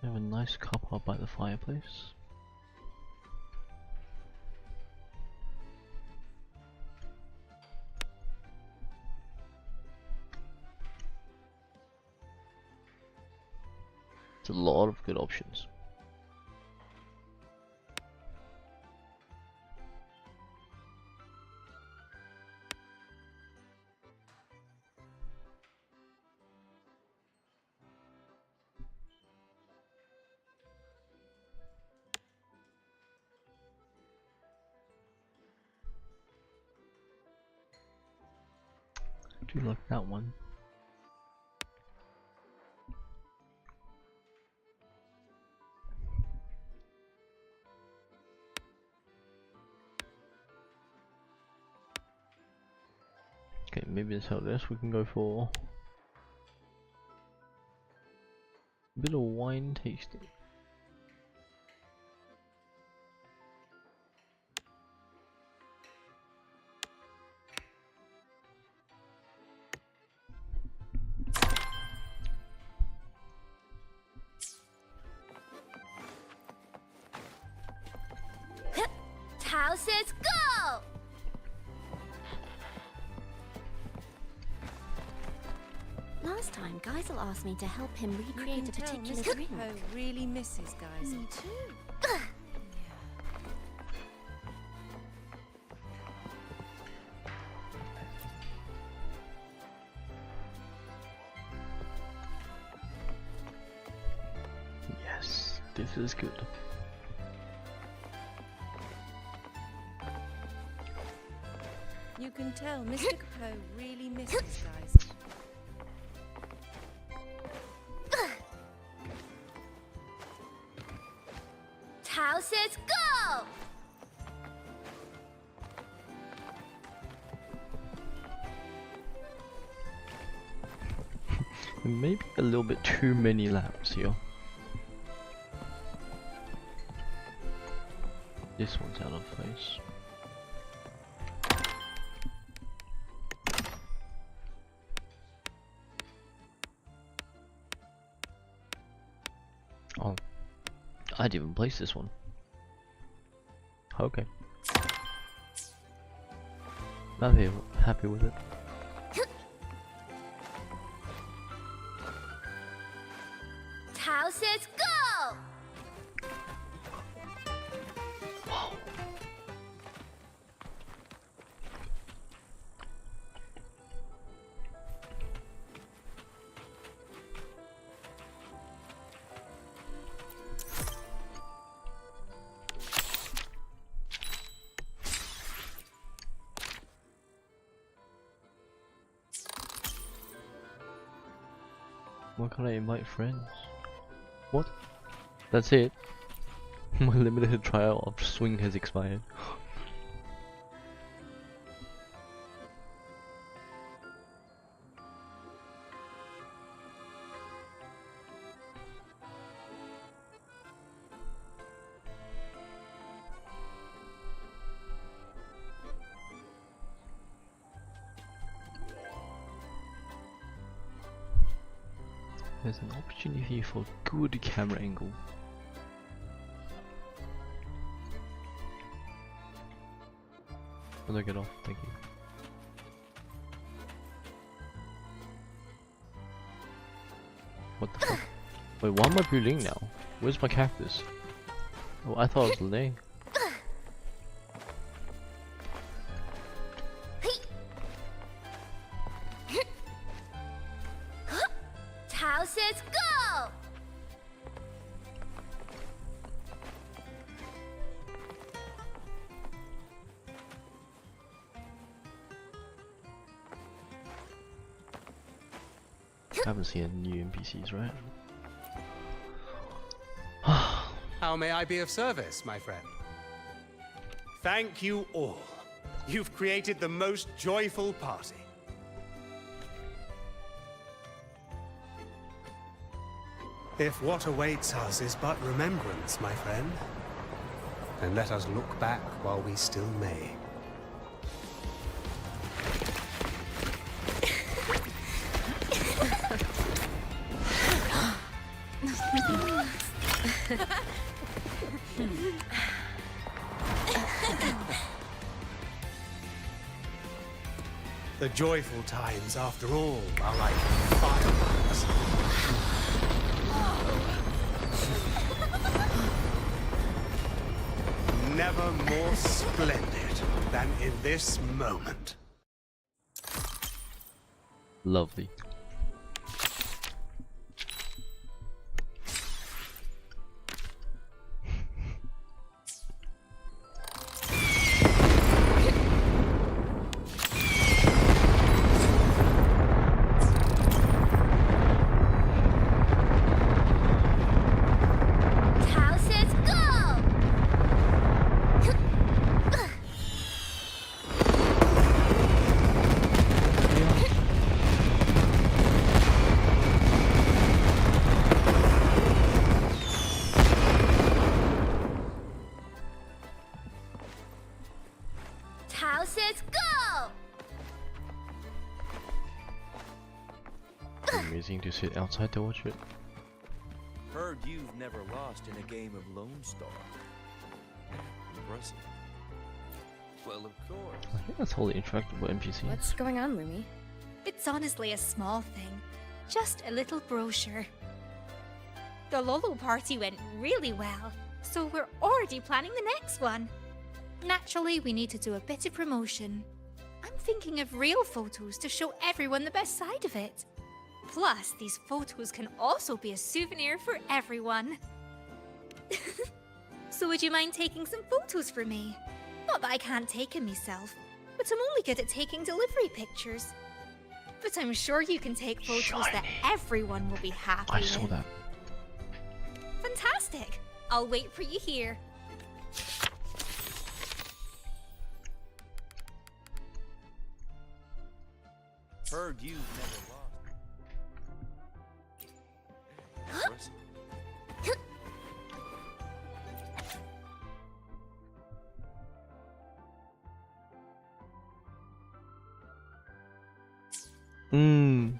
Speaker 1: We have a nice cuppa by the fireplace. It's a lot of good options. Do you like that one? Okay, maybe instead of this we can go for a bit of wine tasting.
Speaker 5: Houses, go! Last time, Geisel asked me to help him recreate a particular
Speaker 9: Mr.
Speaker 5: drink.
Speaker 9: Poe really misses Geisel.
Speaker 5: Me too.
Speaker 1: Yes, this is good.
Speaker 9: You can tell Mr. Poe really misses Geisel.
Speaker 5: Houses, go!
Speaker 1: Maybe a little bit too many laps here. This one's out of place. Oh, I didn't even place this one. Okay. I'm happy with it.
Speaker 5: Houses, go!
Speaker 1: Wow. Why can't I invite friends? What? That's it? My limited trial of swing has expired. There's an opportunity for good camera angle. Oh no, get off, thank you. What the fuck? Wait, why am I breathing now? Where's my cactus? Oh, I thought it was laying.
Speaker 5: Tao says go!
Speaker 1: I haven't seen any new NPCs, right?
Speaker 4: How may I be of service, my friend? Thank you all. You've created the most joyful party. If what awaits us is but remembrance, my friend, then let us look back while we still may. The joyful times, after all, are like fireworks. Never more splendid than in this moment.
Speaker 1: Lovely.
Speaker 5: Tao says go! Tao says go!
Speaker 1: Amazing to sit outside to watch it.
Speaker 10: Heard you've never lost in a game of Lone Star. Impressive. Well, of course.
Speaker 1: I think that's totally interactable NPC.
Speaker 14: What's going on, Lumi?
Speaker 2: It's honestly a small thing. Just a little brochure. The Lolo party went really well, so we're already planning the next one. Naturally, we need to do a bit of promotion. I'm thinking of real photos to show everyone the best side of it. Plus, these photos can also be a souvenir for everyone. So would you mind taking some photos for me? Not that I can't take them myself, but I'm only good at taking delivery pictures. But I'm sure you can take photos that everyone will be happy
Speaker 1: I
Speaker 2: with.
Speaker 1: saw that.
Speaker 2: Fantastic! I'll wait for you here.
Speaker 10: Heard you've never lost. Impressive.
Speaker 1: Mmm.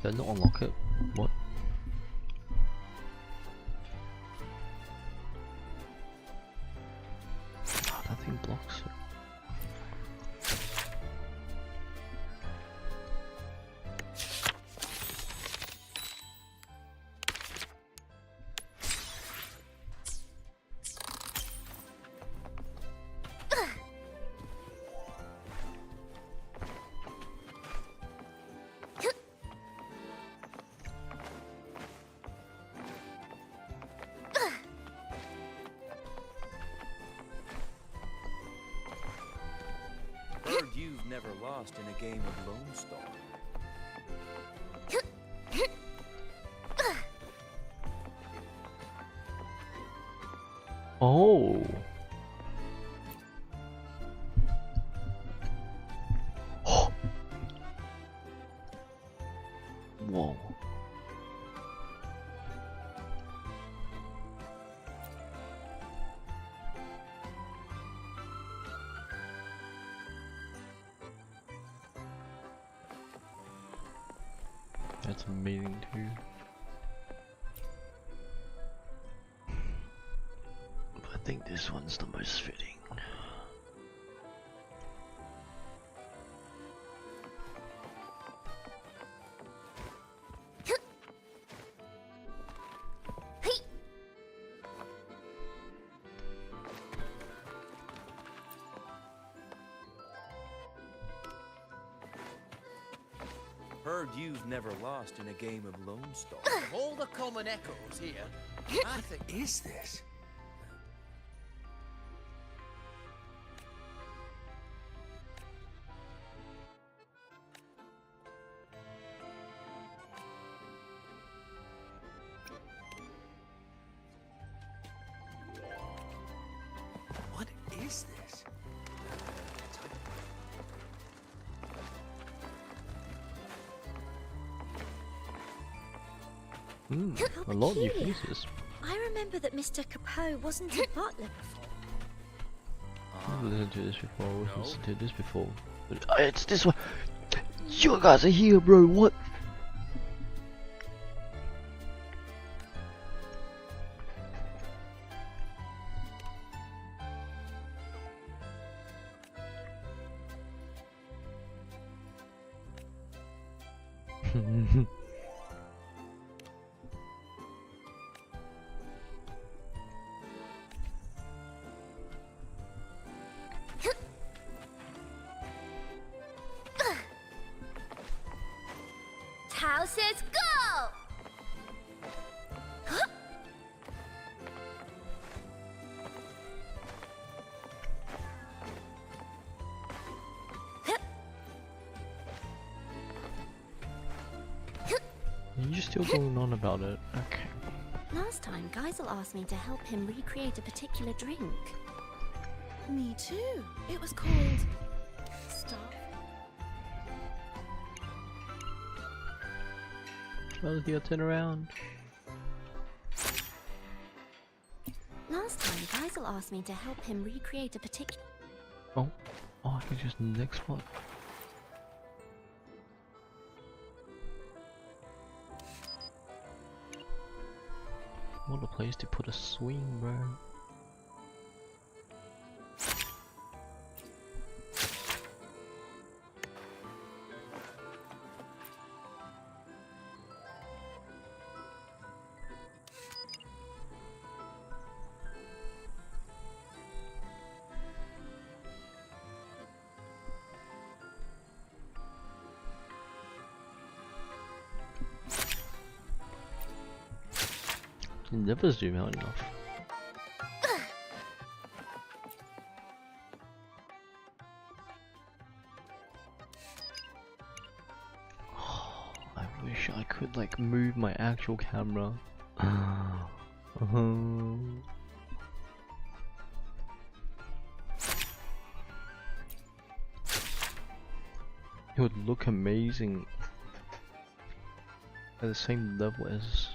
Speaker 1: Did I not unlock it? What? Oh, that thing blocks it.
Speaker 10: you've never lost in a game of Lone Star.
Speaker 1: Oh. Whoa. That's amazing too. I think this one's the most fitting.
Speaker 10: Heard you've never lost in a game of Lone Star.
Speaker 18: Of all the common echoes here, I think...
Speaker 17: What is this? What is this?
Speaker 2: How
Speaker 1: A lot of new
Speaker 2: peculiar.
Speaker 1: faces.
Speaker 2: I remember that Mr. Capot wasn't a butler before.
Speaker 1: I've listened to this before. I've listened to this before. But, it's this one. You guys are here, bro. What?
Speaker 5: Tao says go!
Speaker 1: You're still going on about it. Okay.
Speaker 5: Last time, Geisel asked me to help him recreate a particular drink.
Speaker 12: Me too. It was called... Stop.
Speaker 1: Well, you turn around.
Speaker 5: Last time, Geisel asked me to help him recreate a particular...
Speaker 1: Oh, I can just next one. What a place to put a swing, bro. You never zoom out enough. I wish I could like move my actual camera. It would look amazing at the same level as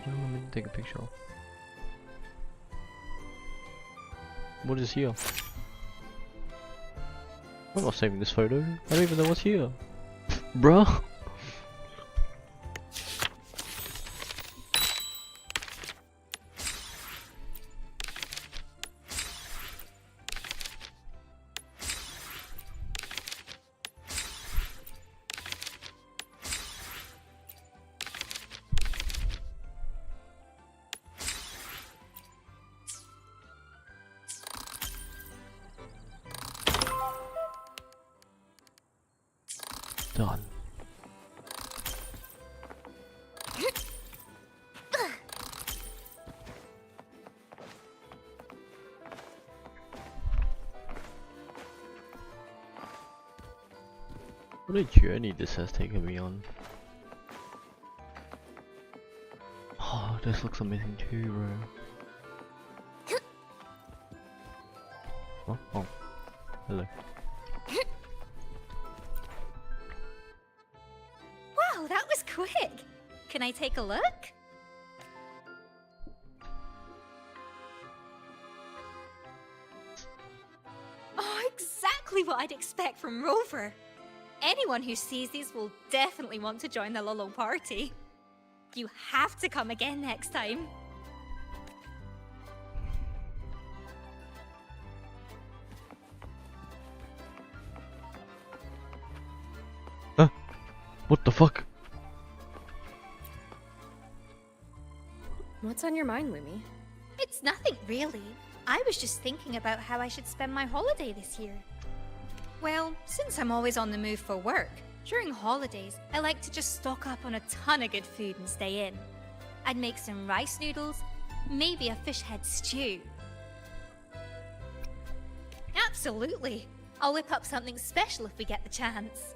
Speaker 1: let me take a picture. What is here? I'm not saving this photo. I don't even know what's here. Bruh. Done. What a journey this has taken me on. Oh, this looks amazing too, bro. Oh, oh. Hello.
Speaker 2: Wow, that was quick! Can I take a look? Oh, exactly what I'd expect from Rover. Anyone who sees these will definitely want to join the Lolo party. You have to come again next time.
Speaker 1: What the fuck?
Speaker 14: What's on your mind, Lumi?
Speaker 2: It's nothing really. I was just thinking about how I should spend my holiday this year. Well, since I'm always on the move for work, during holidays, I like to just stock up on a ton of good food and stay in. I'd make some rice noodles, maybe a fish head stew. Absolutely! I'll whip up something special if we get the chance.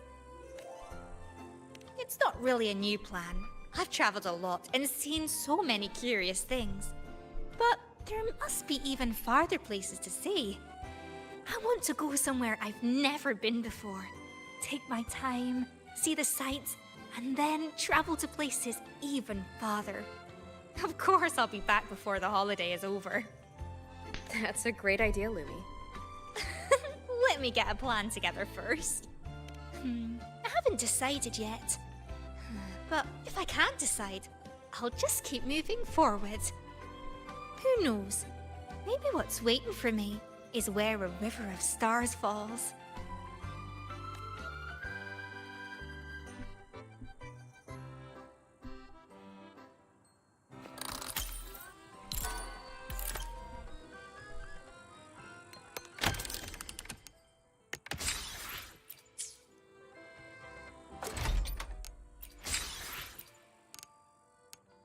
Speaker 2: It's not really a new plan. I've traveled a lot and seen so many curious things. But there must be even farther places to see. I want to go somewhere I've never been before. Take my time, see the sights, and then travel to places even farther. Of course I'll be back before the holiday is over.
Speaker 14: That's a great idea, Lumi.
Speaker 2: Let me get a plan together first. I haven't decided yet. But if I can't decide, I'll just keep moving forward. Who knows? Maybe what's waiting for me is where a river of stars falls.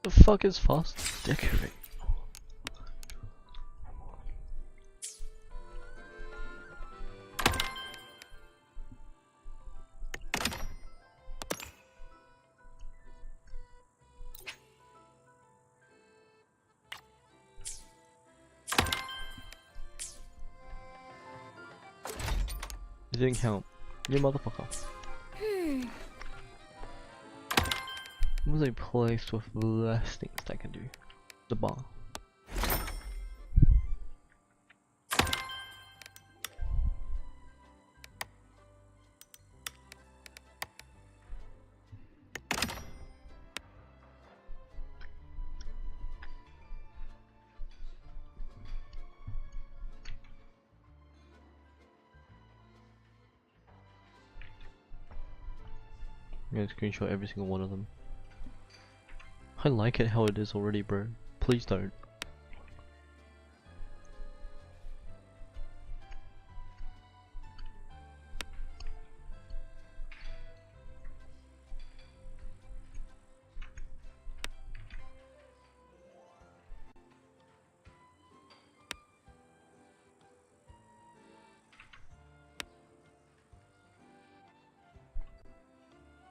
Speaker 1: The fuck is fast decorate? It didn't count. You motherfucker. What was a place with less things I can do? The bar. I'm gonna screenshot every single one of them. I like it how it is already, bro. Please don't.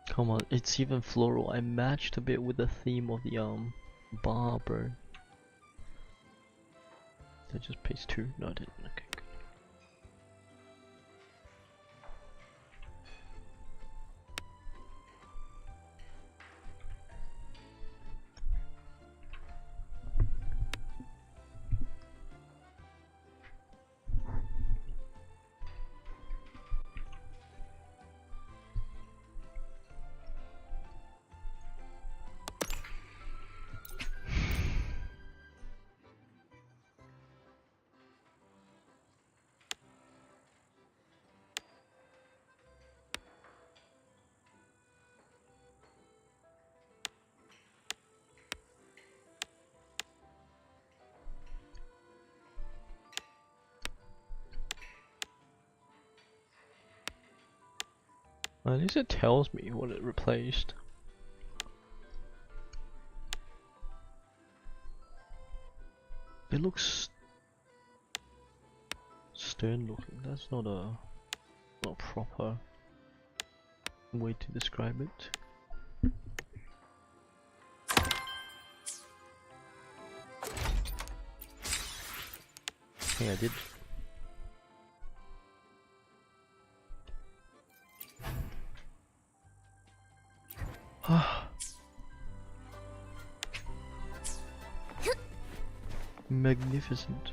Speaker 1: Come on, it's even floral. I matched a bit with the theme of the bar, bro. Did I just paste 2? No, I didn't. Okay, good. At least it tells me what it replaced. It looks stern looking. That's not a proper way to describe it. Hey, I did. Magnificent.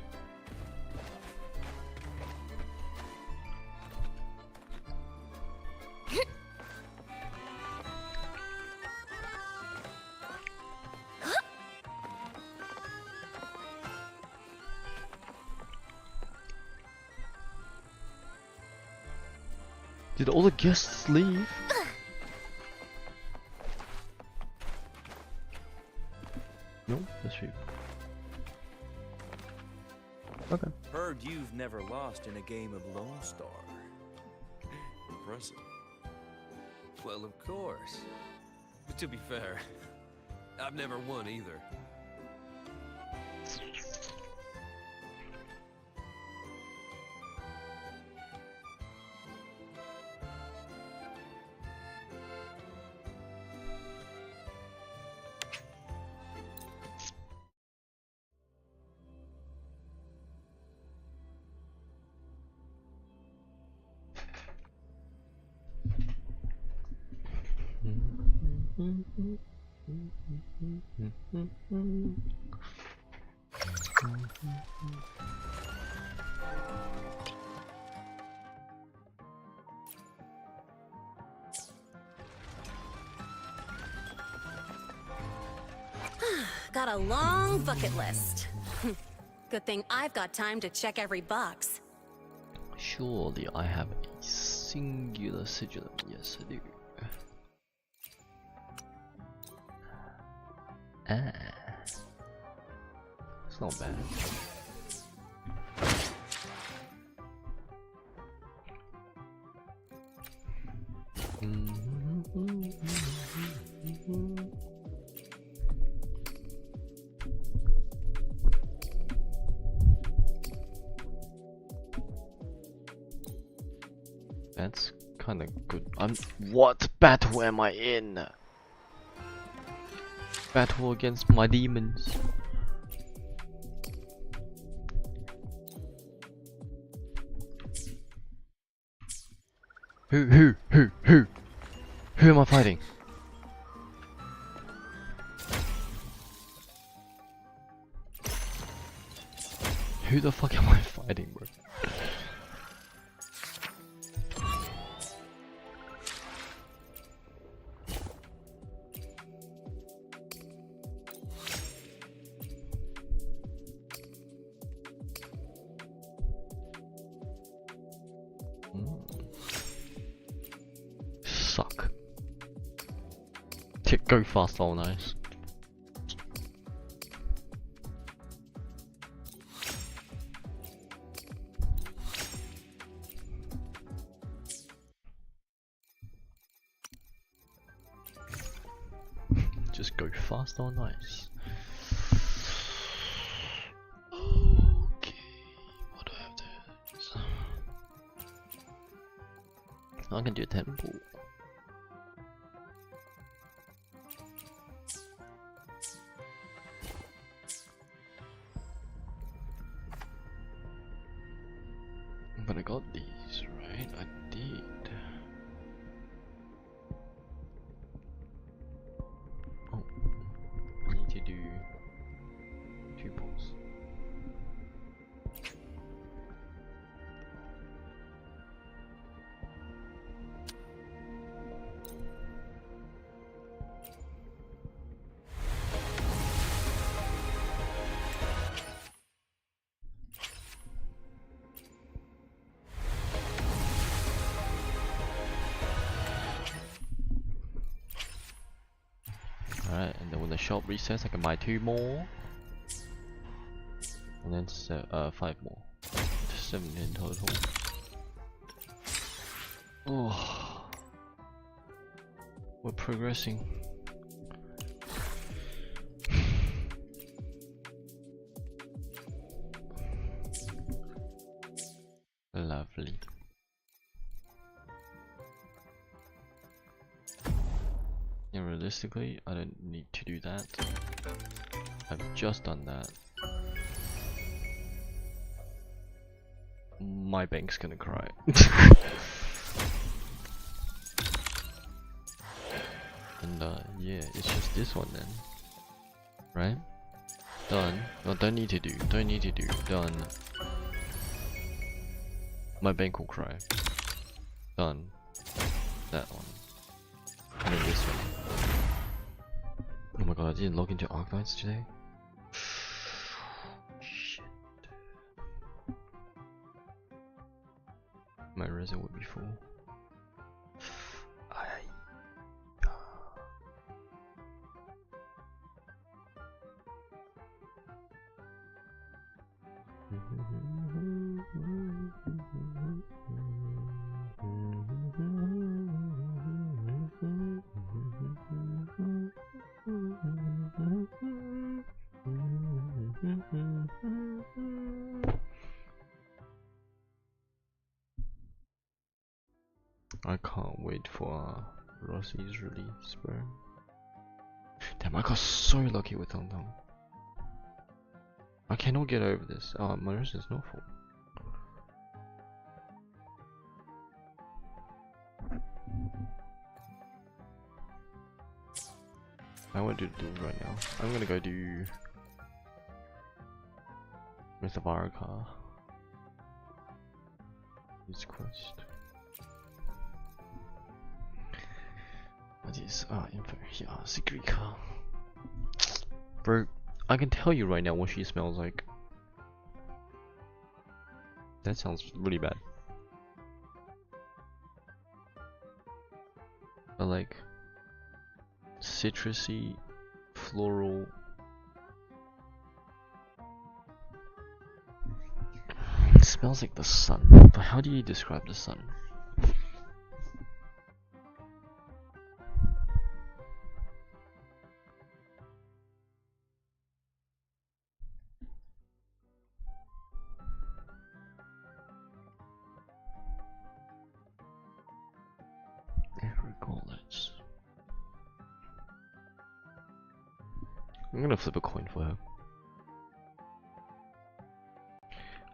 Speaker 1: Did all the guests leave? No, that's you. Okay.
Speaker 10: Heard you've never lost in a game of Lone Star. Impressive.
Speaker 19: Well, of course. But to be fair, I've never won either.
Speaker 20: Got a long bucket list. Good thing I've got time to check every box.
Speaker 1: Surely I have a singular sigil. Yes, I do. Ah, it's not bad. That's kind of good. What battle am I in? Battle against my demons. Who am I fighting? Who the fuck am I fighting, bro? Suck. Go fast, all nice. Just go fast, all nice. Okay, what do I have to? I can do a temple. But I got these, right? I did. Oh, I need to do 2 pulls. Alright, and then when the shop resets, I can buy 2 more. And then 5 more. 7 in total. Oh. We're progressing. Lovely. Yeah, realistically, I don't need to do that. I've just done that. My bank's gonna cry. And yeah, it's just this one then. Right? Done. No, don't need to do. Don't need to do. Done. My bank will cry. Done. That one. And then this one. Oh my god, I didn't log into Arknights today? Shit. My resin would be full. I can't wait for Rossi's release, bro. Damn, I got so lucky with Tong Tong. I cannot get over this. Oh, my wrist is not full. I want to do right now. I'm gonna go do Mr. Baraka. His quest. What is info here? Secret car. Bro, I can tell you right now what she smells like. That sounds really bad. But like citrusy, floral. It smells like the sun. But how do you describe the sun? I'm gonna flip a coin for her.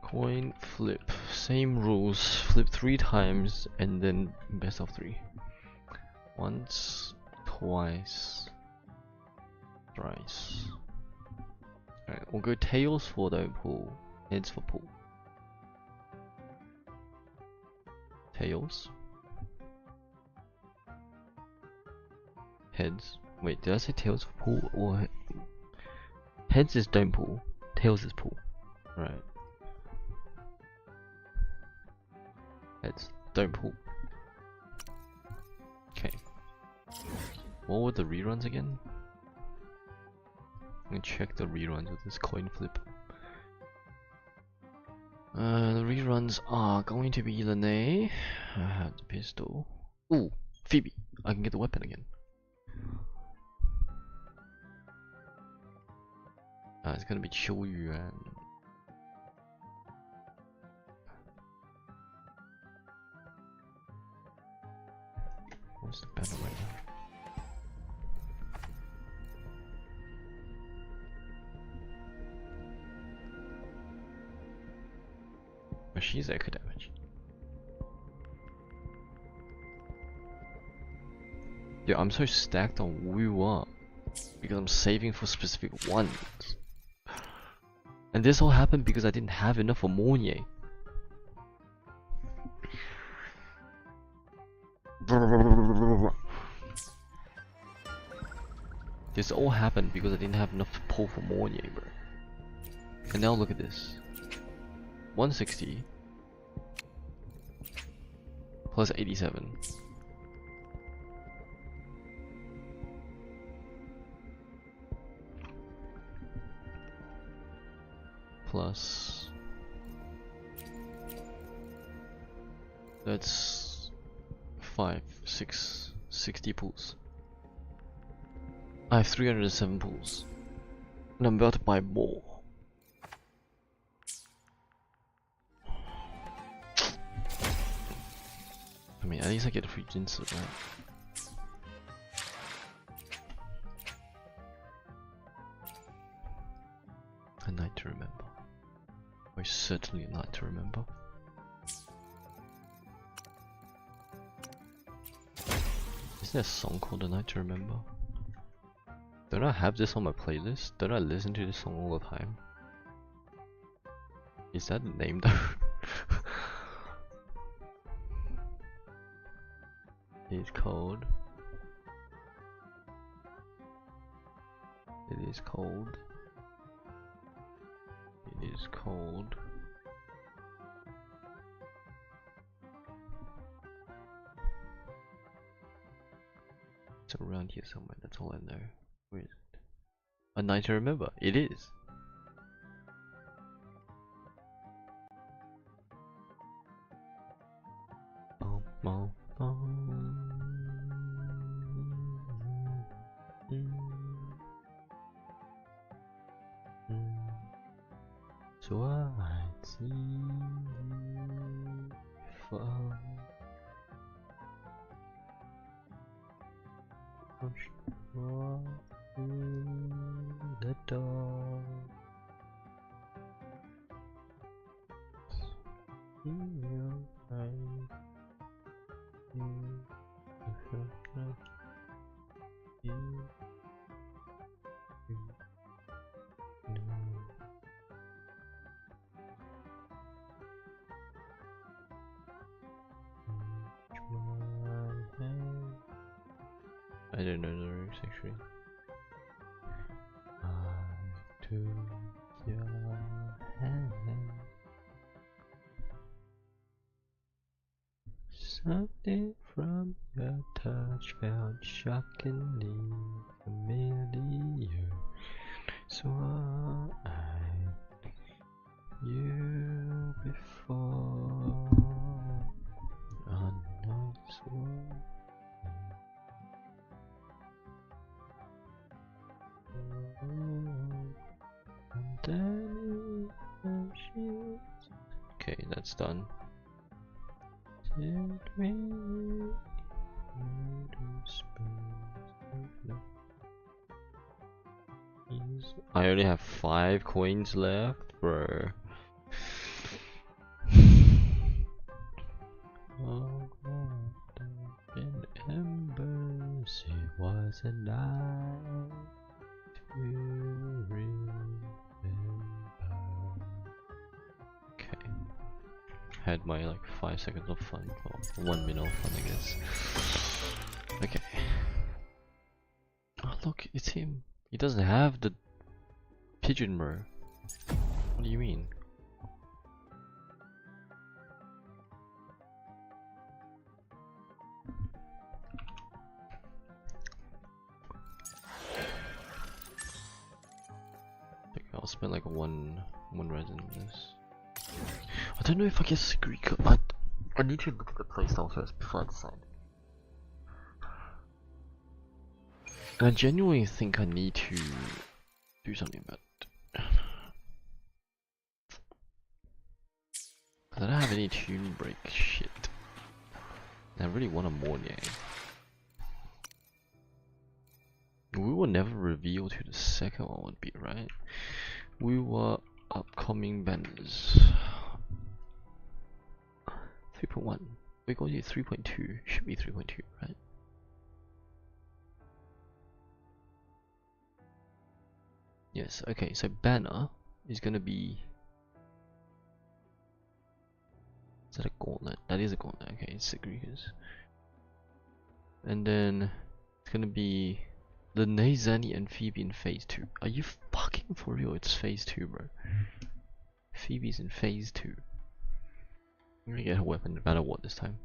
Speaker 1: Coin flip. Same rules. Flip 3 times and then best of 3. Once, twice, thrice. Alright, we'll go tails for don't pull, heads for pull. Tails. Heads. Wait, did I say tails for pull or heads is don't pull, tails is pull. Right. Heads, don't pull. Okay. What were the reruns again? I'm gonna check the reruns with this coin flip. The reruns are going to be Lene. I have the pistol. Ooh, Phoebe. I can get the weapon again. It's gonna be Qiuyu and what's the battle right now? But she's echo damage. Dude, I'm so stacked on wuwa because I'm saving for specific ones. And this all happened because I didn't have enough for Mornier. This all happened because I didn't have enough to pull for Mornier, bro. And now look at this. 160 plus 87. Plus that's 5, 6, 60 pulls. I have 307 pools. And I'm about to buy more. I mean, at least I get a free Jinsu, right? A night to remember. Or certainly a night to remember. Isn't there a song called A Night to Remember? Don't I have this on my playlist? Don't I listen to this song all the time? Is that the name though? It's cold. It is cold. It is cold. It's around here somewhere, that's all I know. Where is it? A Night to Remember. It is. So I see you fall. Through the door. In your eyes, I don't know the lyrics actually. I took your hand. Something from your touch felt shockingly familiar. So I you before. I know so. Okay, that's done. I only have 5 coins left, bro. Oh, in embers, it was a night to remember. Okay. Had my like 5 seconds of fun, or 1 minute of fun, I guess. Okay. Oh look, it's him. He doesn't have the pigeon, bro. What do you mean? I'll spend like one resin on this. I don't know if I get secret code. I need to look at the playstyle first before I decide. And I genuinely think I need to do something about it. I don't have any tune break shit. I really want a Mornier. We will never reveal who the second one would be, right? We were upcoming banners. 3.1. We're going to 3.2. Should be 3.2, right? Yes, okay, so banner is gonna be... Is that a gauntlet? That is a gauntlet, okay, it's Sigrikas. And then it's gonna be the Nezani and Phoebe in phase 2. Are you fucking for real? It's phase 2, bro. Phoebe's in phase 2. I'm gonna get her weapon no matter what this time.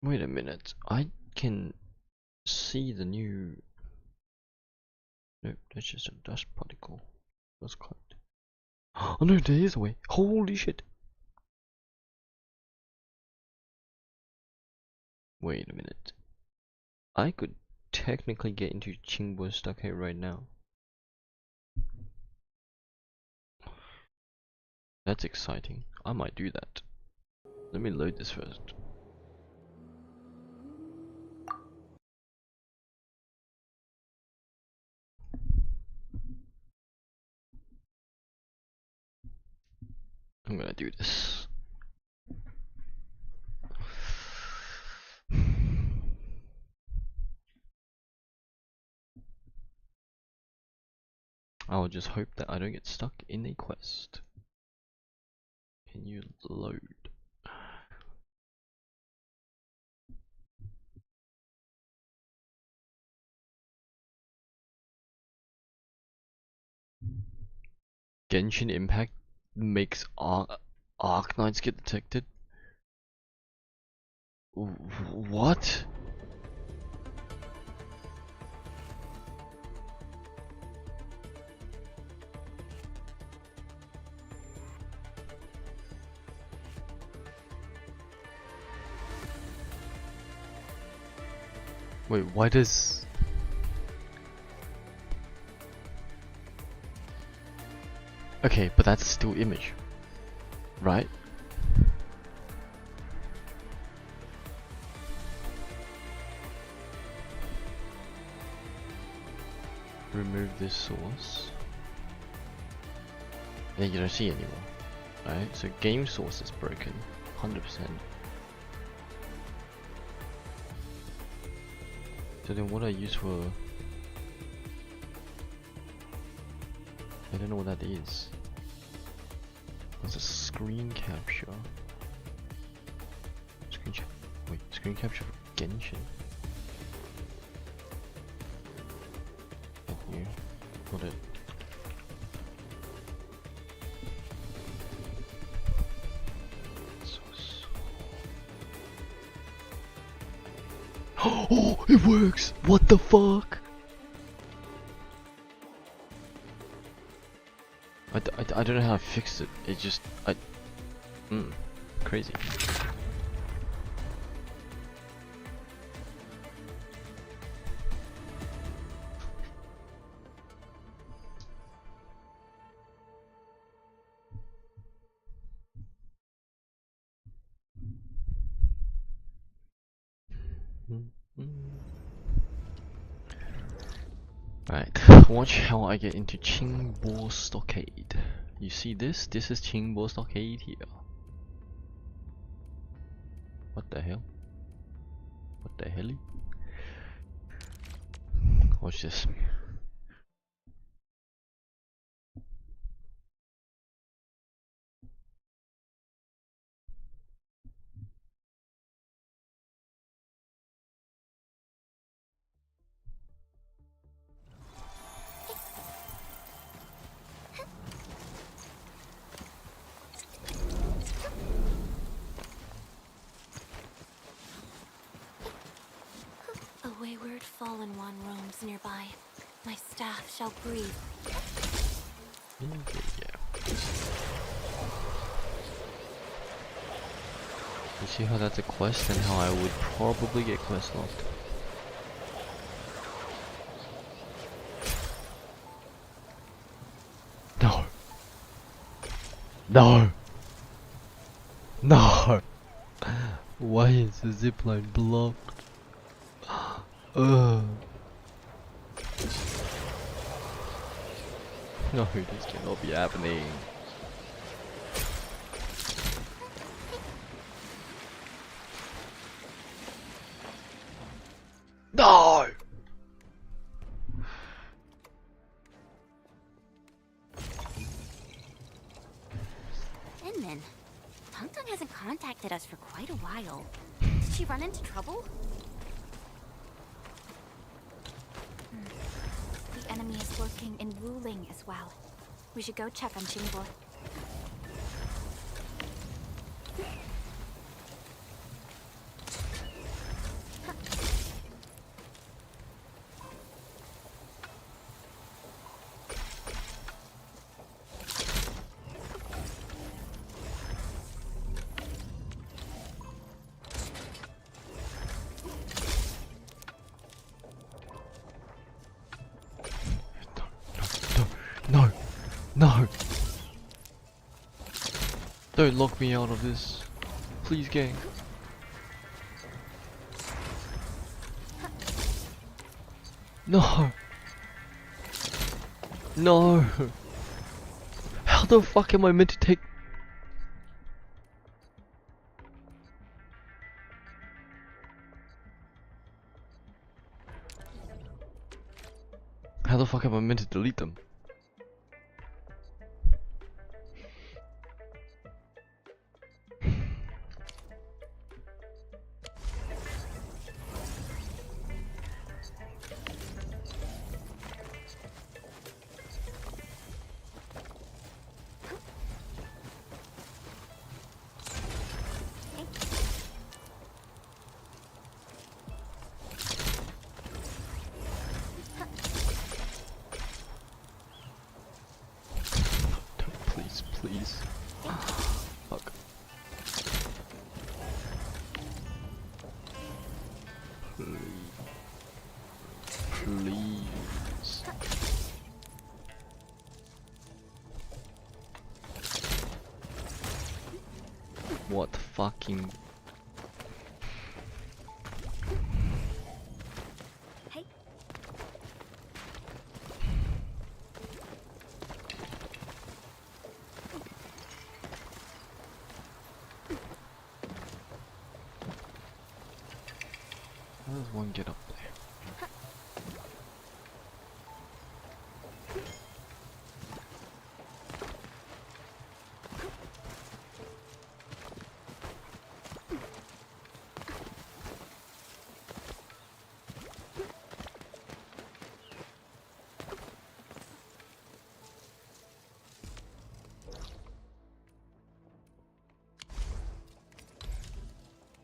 Speaker 1: Wait a minute, I can see the new... Nope, that's just a dust particle. That's correct. Oh no, there is a way. Holy shit. Wait a minute. I could technically get into Qingbo Stockade right now. That's exciting. I might do that. Let me load this first. I'm gonna do this. I will just hope that I don't get stuck in a quest. Can you load? Genshin Impact makes Arknights get detected? What? Wait, why does... Okay, but that's still image, right? Remove this source. And then you don't see anymore, right? So game source is broken, 100%. So then what I use for... I don't know what that is. What's a screen capture? Screen capture for Genshin. Thank you. Got it. Oh, it works! What the fuck? I don't know how I fixed it. It just crazy. Right, watch how I get into Qingbo Stockade. You see this? This is Qingbo Stockade here. What the hell? What the hell? Watch this.
Speaker 5: A wayward fallen one roams nearby. My staff shall breathe.
Speaker 1: Yeah. You see how that's a quest and how I would probably get quest locked. No. No. No. Why is the zipline blocked? No, this cannot be happening. No!
Speaker 5: Inman, Tung hasn't contacted us for quite a while. Did she run into trouble? The enemy is lurking in Wuling as well. We should go check on Qingbo.
Speaker 1: No! Don't lock me out of this. Please, gang. No! No! How the fuck am I meant to take... How the fuck am I meant to delete them? Please, please. Fuck. Please. What fucking...
Speaker 2: Hey.
Speaker 1: How does one get up there?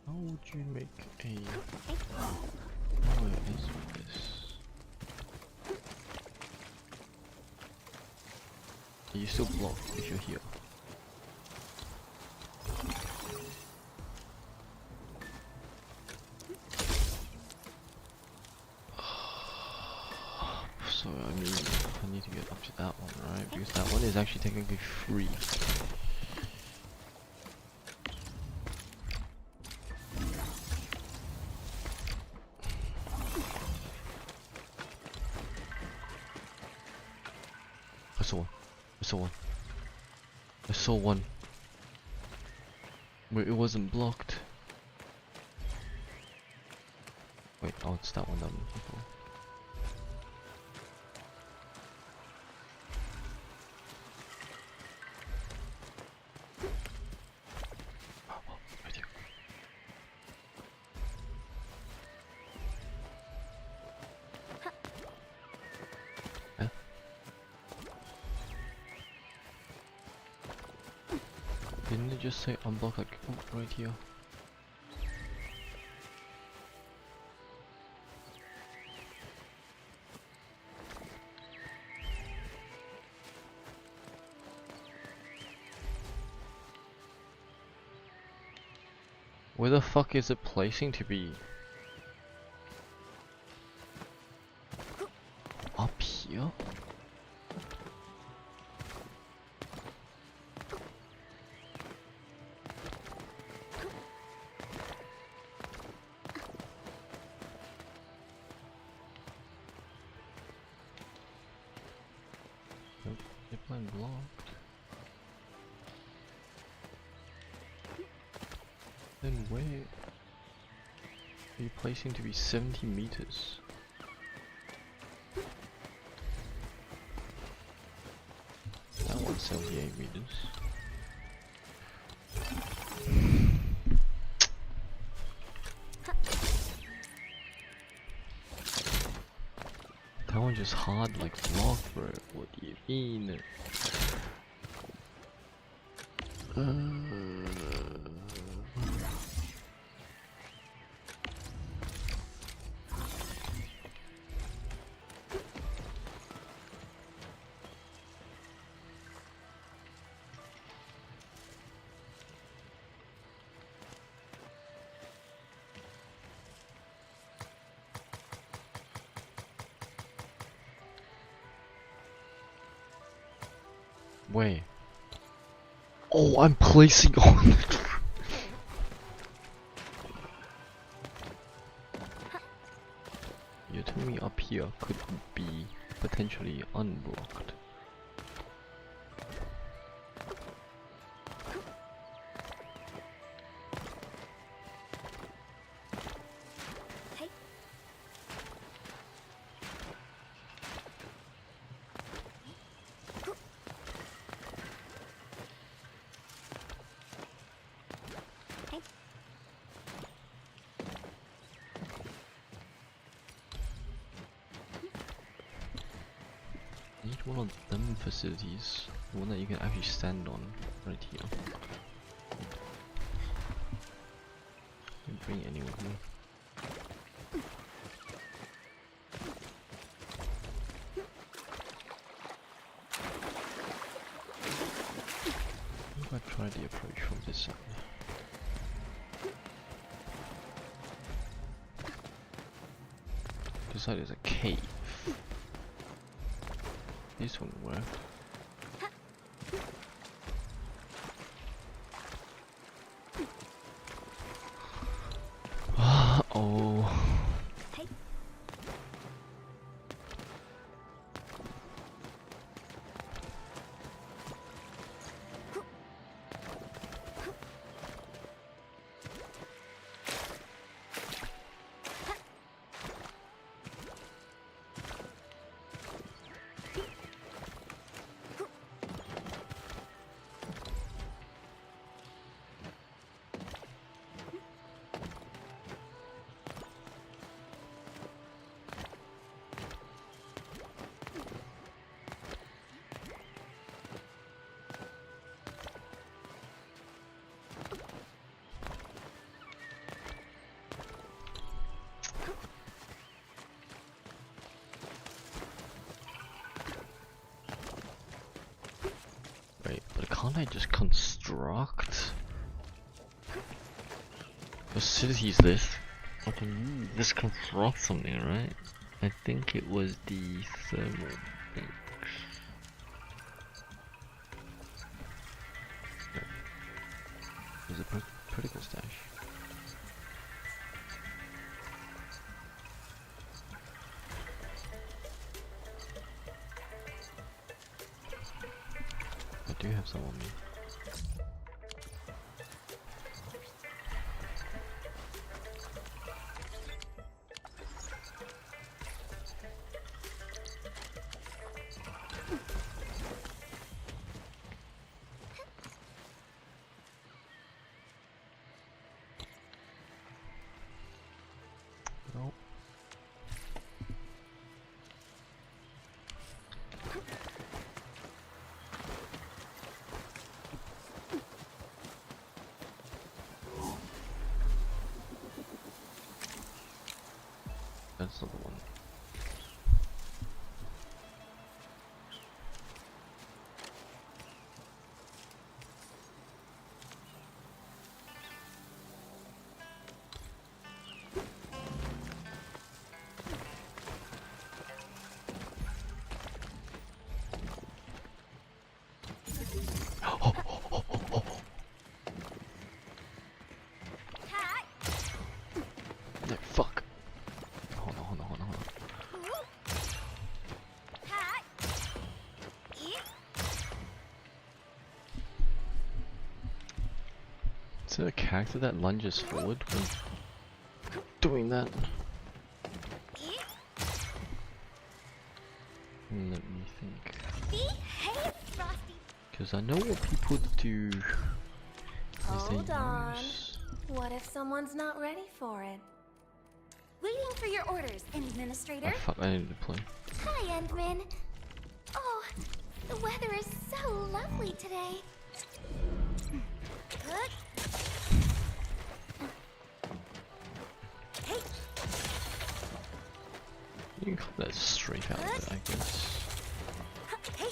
Speaker 1: How would you make a... Oh, it is with this. Are you still blocked if you're here? So, I mean, I need to get up to that one, right? Because that one is actually technically free. I saw one. I saw one. I saw one. Wait, it wasn't blocked. Wait, oh, it's that one that I'm looking for. Oh, right here. Yeah. Didn't it just say unblock like right here? Where the fuck is it placing to be? Up here? Nope, it went blocked. Then where are you placing to be 70 meters? That one's 78 meters. That one just hard like block, bro. What do you mean? Wait. Oh, I'm placing on it. You told me up here could be potentially unblocked. Need one of them facilities, one that you can actually stand on, right here. Didn't bring any with me. If I try the approach from this side. This side is a cave. This one worked. Oh. Wait, but can't I just construct facilities this? I can just construct something, right? I think it was the thermal banks. There's a critical stash. I do have some on me. Nope. That's not the one. No, fuck. Hold on. Is there a character that lunges forward when doing that? Let me think. Because I know what people do.
Speaker 5: Hold on. What if someone's not ready for it? Waiting for your orders, Administrator.
Speaker 1: Oh fuck, I need to play.
Speaker 5: Hi, Endman. Oh, the weather is so lovely today. Good. Hey.
Speaker 1: You can cut that straight out of it, I guess.
Speaker 5: Hey.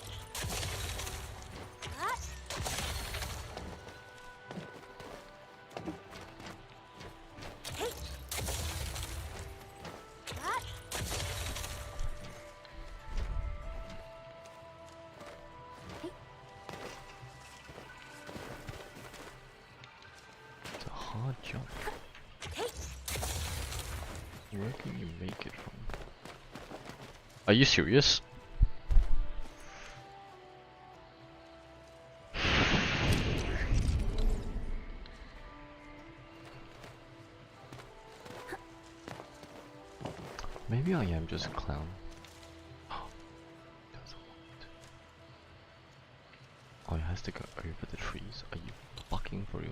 Speaker 1: cannot jump. Where can you make it from? Are you serious? Maybe I am just a clown. Oh, it has to go over the trees. Are you fucking for real?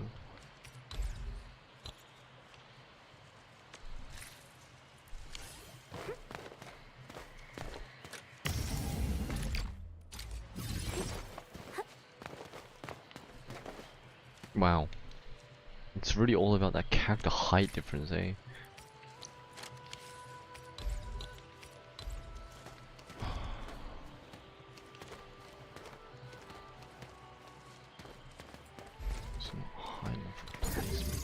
Speaker 1: Wow. It's really all about that character height difference, eh? It's not high enough for placement.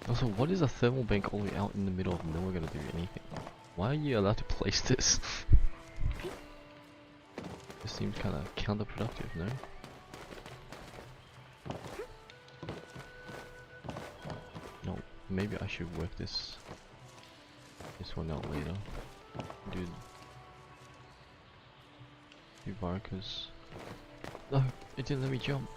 Speaker 1: Also, what is a thermal bank all the way out in the middle of nowhere gonna do anything? Why are you allowed to place this? This seems kinda counterproductive, no? No, maybe I should work this one out later. Dude. You barkers. No, it didn't let me jump.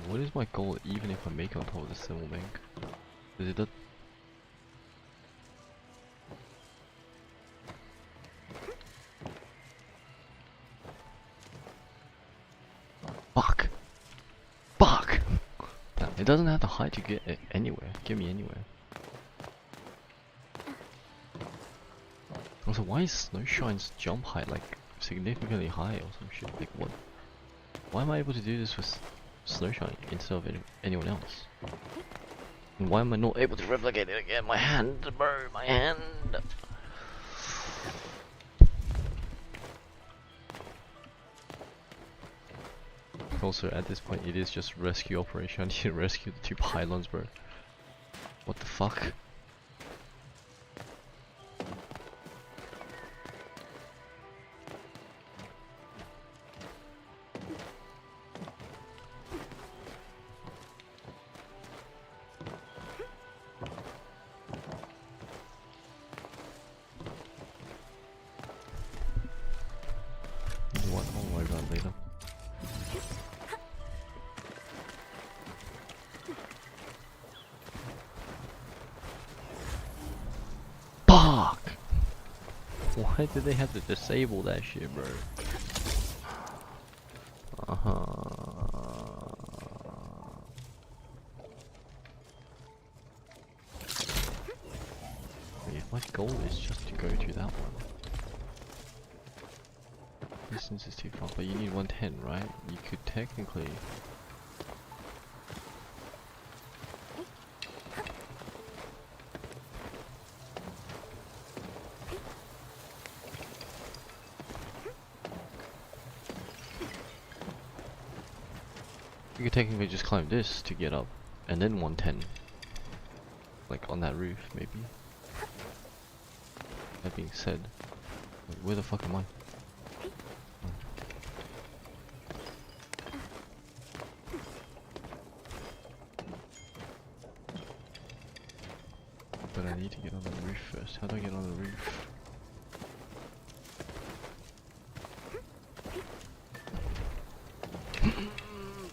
Speaker 1: What is my goal even if I make it on top of the thermal bank? Is it that? Fuck! Fuck! Damn, it doesn't have the height to get it anywhere. Get me anywhere. Also, why is Snowshine's jump height like significantly high or some shit? Like what? Why am I able to do this with Snowshine instead of anyone else? And why am I not able to replicate it again? My hand, bro, my hand. Also, at this point, it is just rescue operation. I need to rescue the two pylons, bro. What the fuck? What? I'll worry about it later. Fuck! Why did they have to disable that shit, bro? Wait, my goal is just to go to that one. Distance is too far, but you need 110, right? You could technically... You could technically just climb this to get up, and then 110. Like on that roof, maybe. That being said, wait, where the fuck am I? But I need to get on the roof first. How do I get on the roof?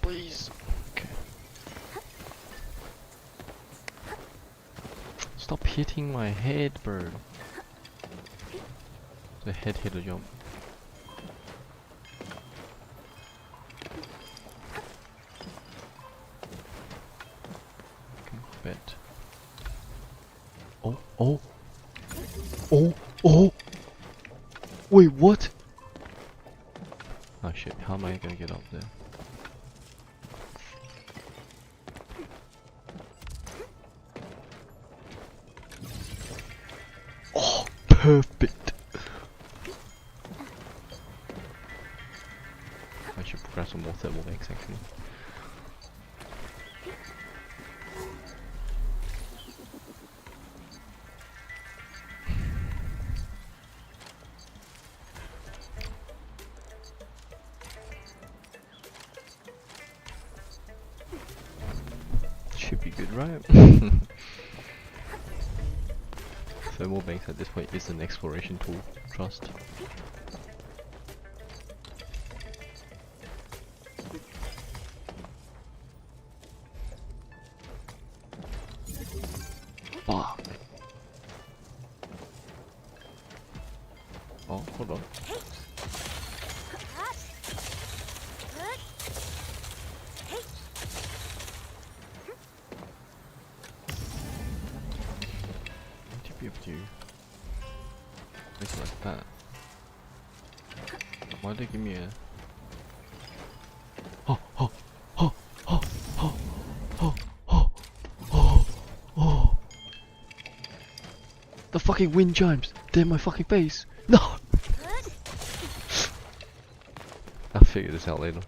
Speaker 1: Please. Okay. Stop hitting my head, bro. The head hit a jump. Okay, bet. Oh, oh. Oh, oh. Wait, what? Oh shit, how am I gonna get up there? Oh, perfect. I should grab some more thermal banks actually. Should be good, right? Thermal banks at this point is an exploration tool. Trust. Fuck. Oh, hold on. Be able to make it like that. Why'd they give me a oh oh oh oh oh oh oh oh oh the fucking wind chimes, they're in my fucking face. No. I'll figure this out later.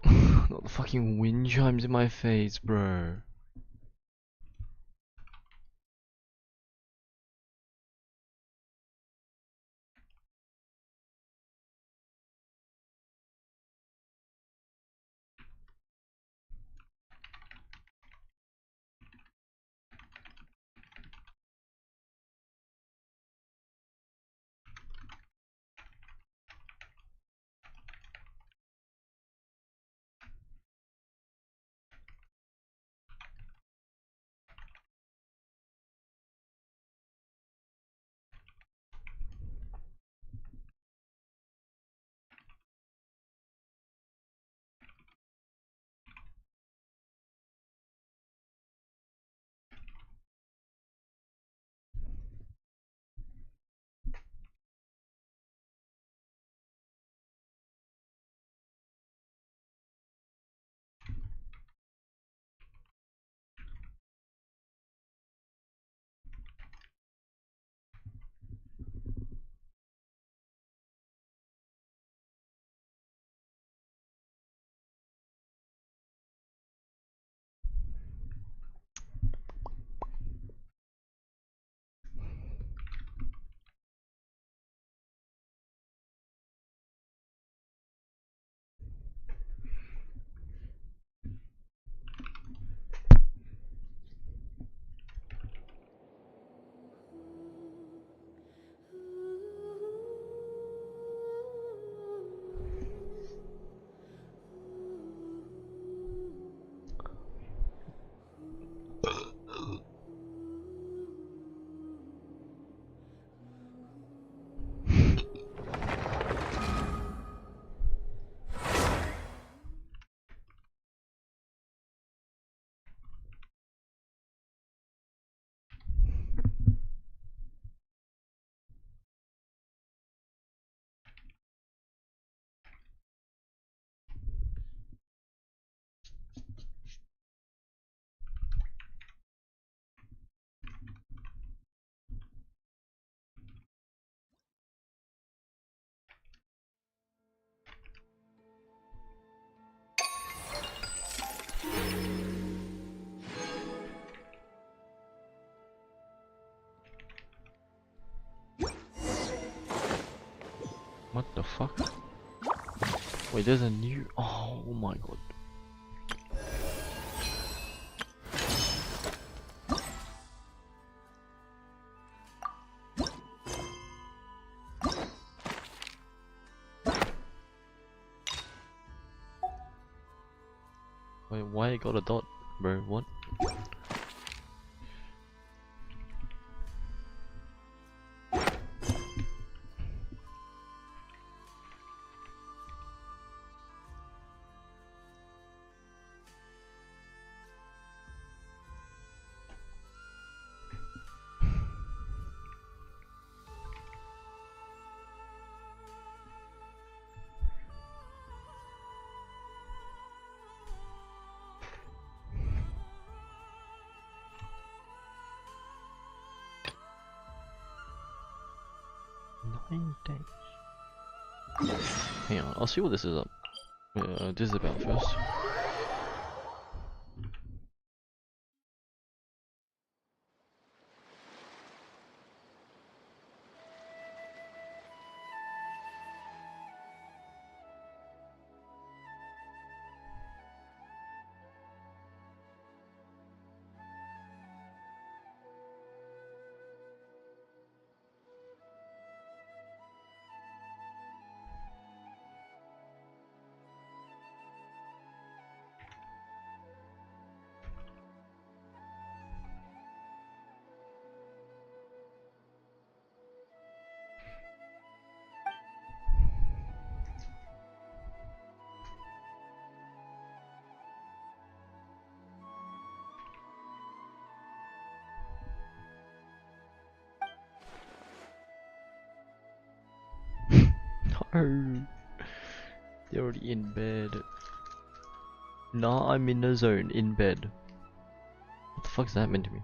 Speaker 1: Not the fucking wind chimes in my face, bro. What the fuck? Wait, there's a new. Oh my god. Wait, why I got a dot, bro? What? Hang on, I'll see what this is up. This is about first. No, they're already in bed. Nah, I'm in the zone, in bed. What the fuck is that meant to mean?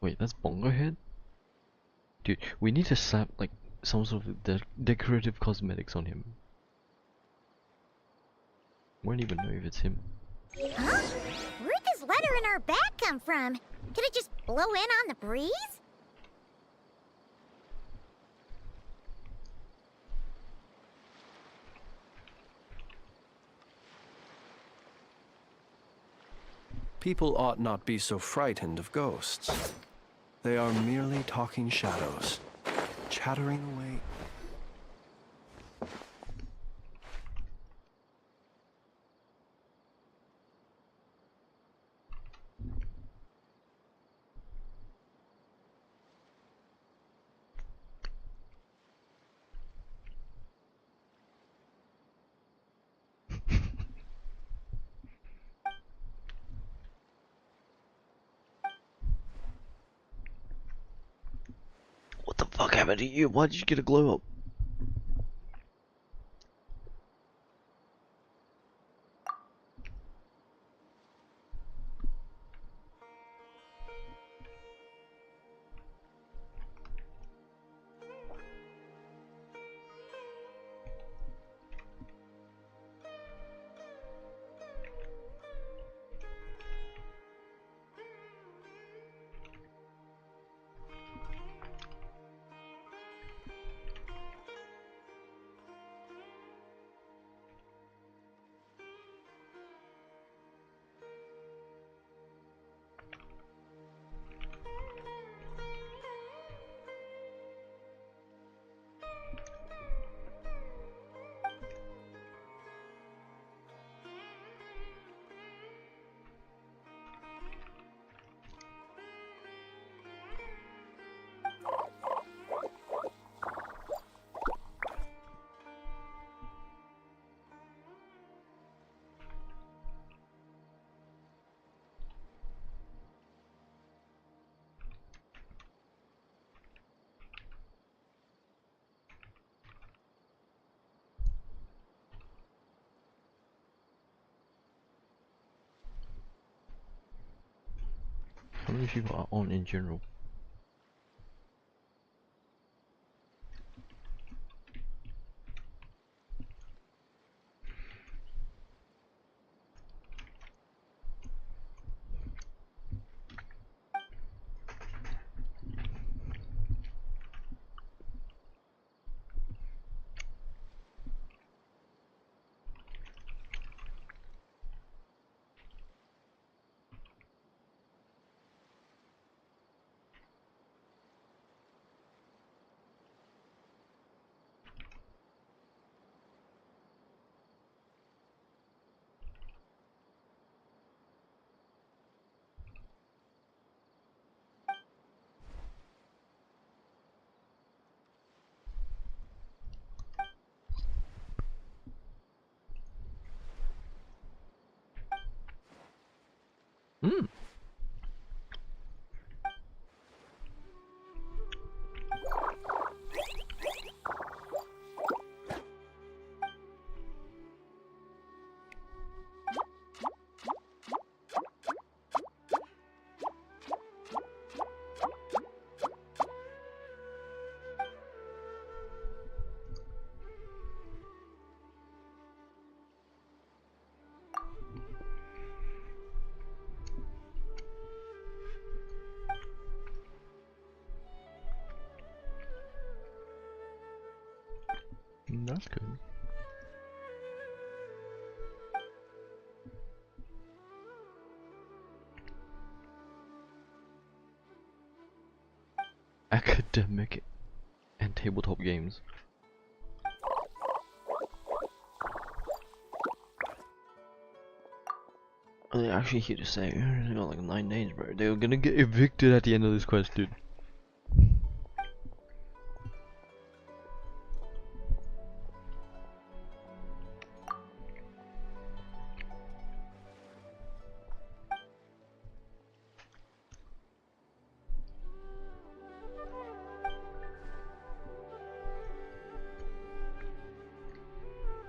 Speaker 1: Wait, that's Bongo Head? Dude, we need to slap like some sort of decorative cosmetics on him. Won't even know if it's him.
Speaker 21: Huh? Where'd this letter in our bag come from? Could it just blow in on the breeze?
Speaker 22: People ought not be so frightened of ghosts. They are merely talking shadows, chattering away.
Speaker 1: What the fuck happened to you? Why did you get a glow up? How many people are on in general? Hmm. That's good. Academic and tabletop games. Are they actually here to say? They got like 9 days, bro. They're gonna get evicted at the end of this quest, dude.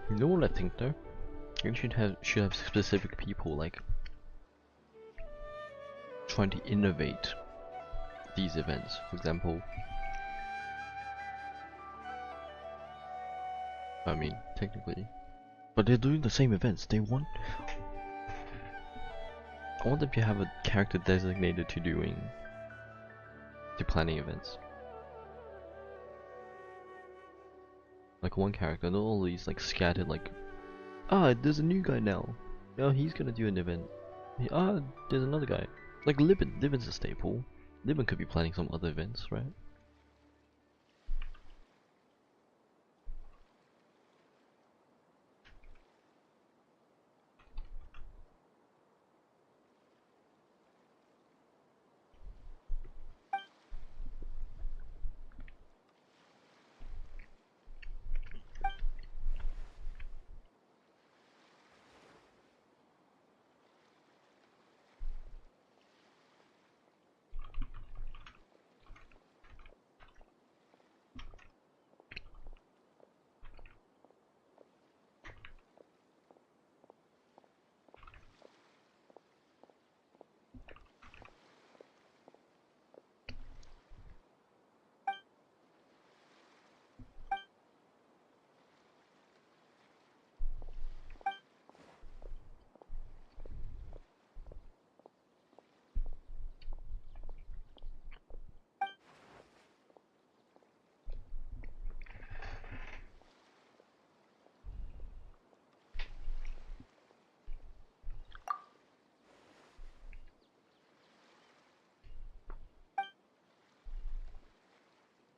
Speaker 1: You know what I think though? You should have specific people like trying to innovate these events. For example, I mean technically, but they're doing the same events. I want them to have a character designated to planning events. Like one character, not all these like scattered like, there's a new guy now. Oh, he's gonna do an event. There's another guy. Like Libin's a staple. Libin could be planning some other events, right?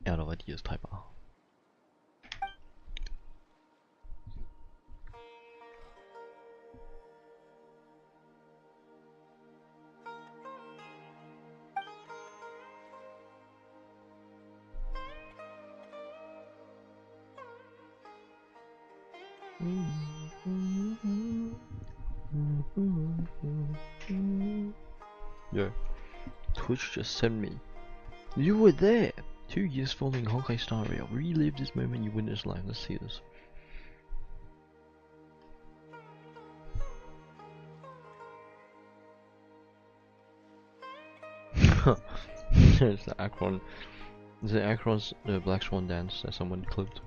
Speaker 1: Out of ideas type R. Yo, Twitch just sent me. You were there! 2 years following Honkai Star Rail. Relive this moment you witnessed live. Let's see this. There's the Akron. Is it Akron's Black Swan dance that someone clipped?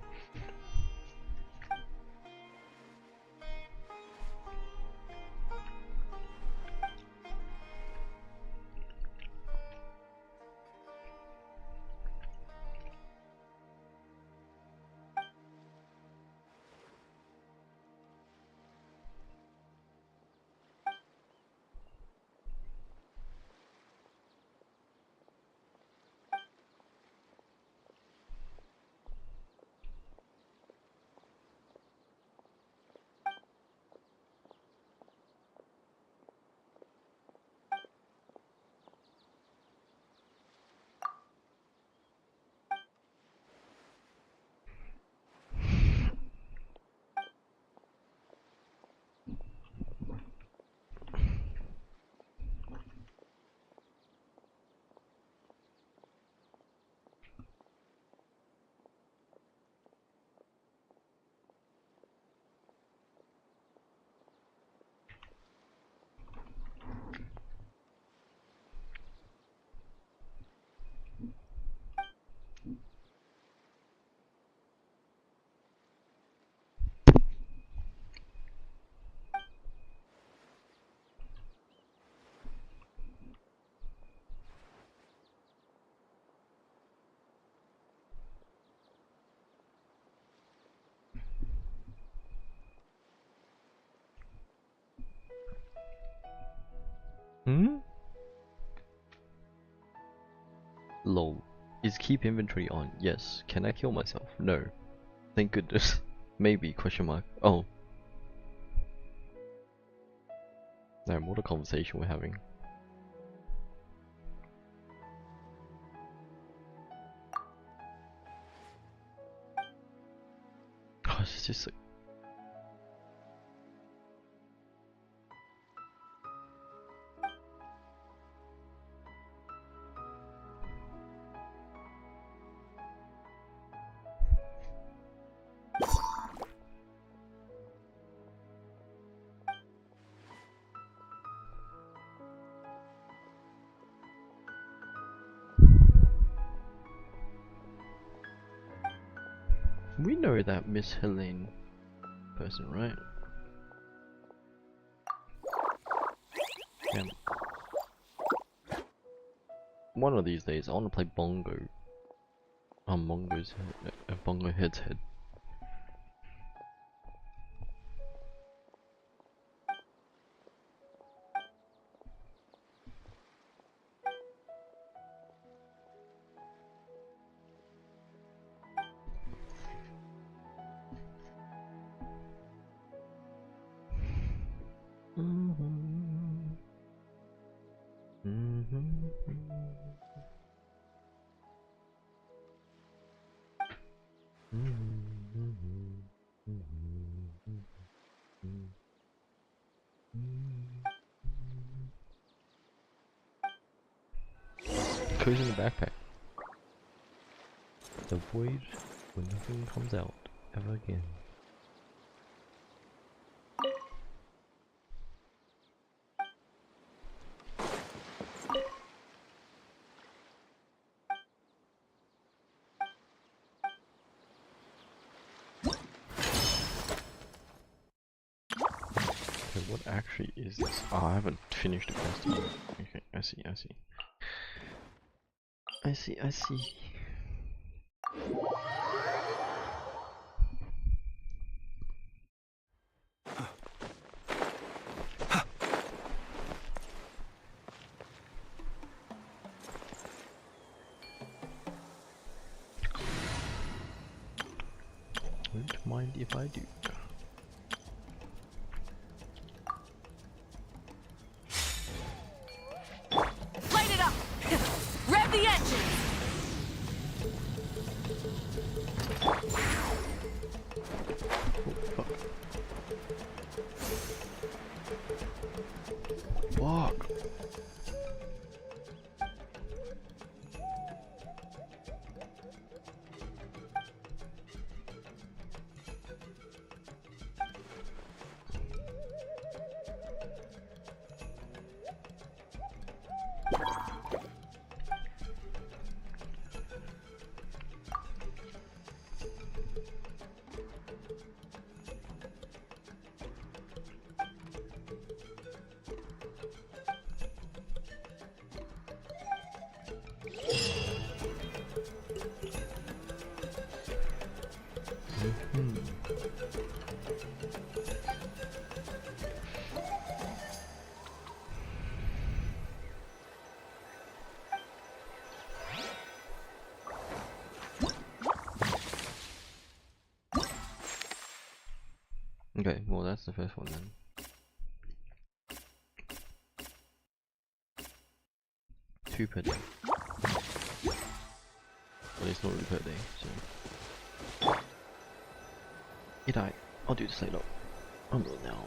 Speaker 1: Hmm? Lol. Is keep inventory on? Yes. Can I kill myself? No. Thank goodness. Maybe, question mark. Oh. Damn, what a conversation we're having. Oh, it's just like... We know that Miss Helene person, right? Damn. One of these days, I want to play Bongo. On Bongo's head, Bongo Head's head. Cozy in the backpack. The void when nothing comes out ever again. Okay, what actually is this? Oh, I haven't finished the quest yet. Okay, I see. Won't mind if I do.
Speaker 7: Light it up! Rev the engine!
Speaker 1: Fuck. Okay, well that's the first one then. Two per day. Well, it's not really per day, so... He died. I'll do this later. I'm not now.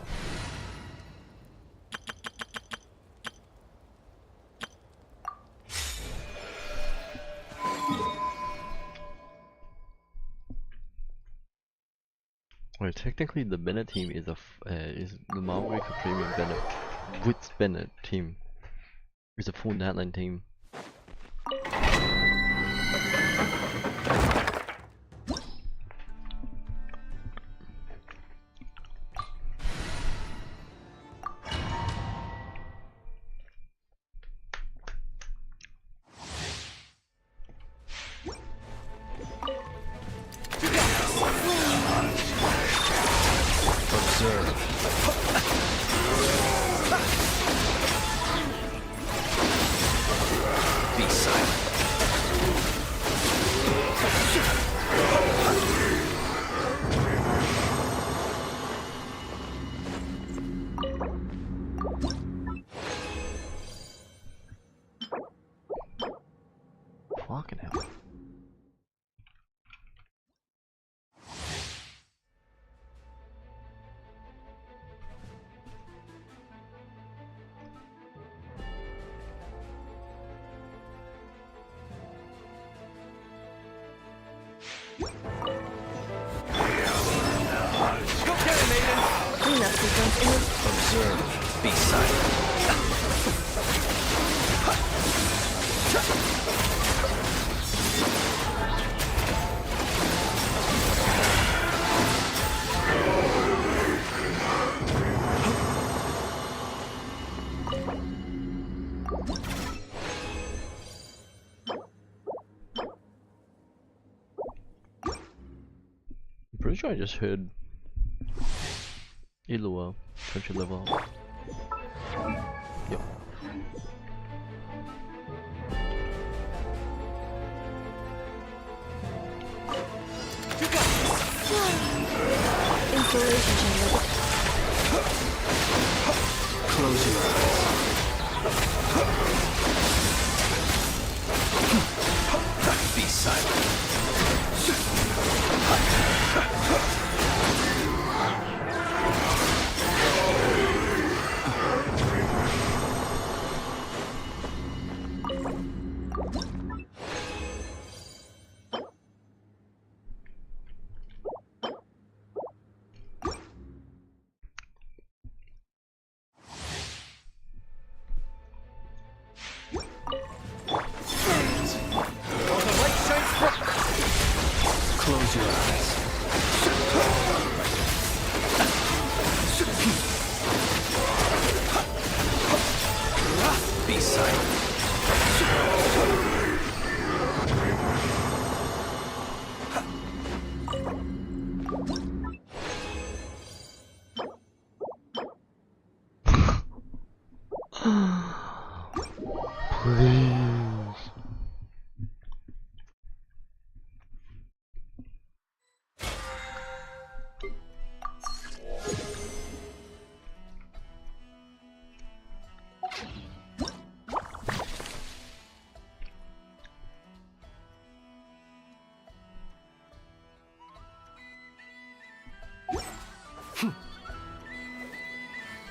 Speaker 1: Well, technically the Bennett team is is the Marvel Maker Premium Bennett with Bennett team. It's a full Natline team.
Speaker 6: enough sequence image.
Speaker 22: Observe. Be silent.
Speaker 1: I'm pretty sure I just heard Ilua country level up. Yep.
Speaker 6: Installation chamber.
Speaker 22: Close your eyes. Be silent. Close your eyes. Be silent.
Speaker 1: Please.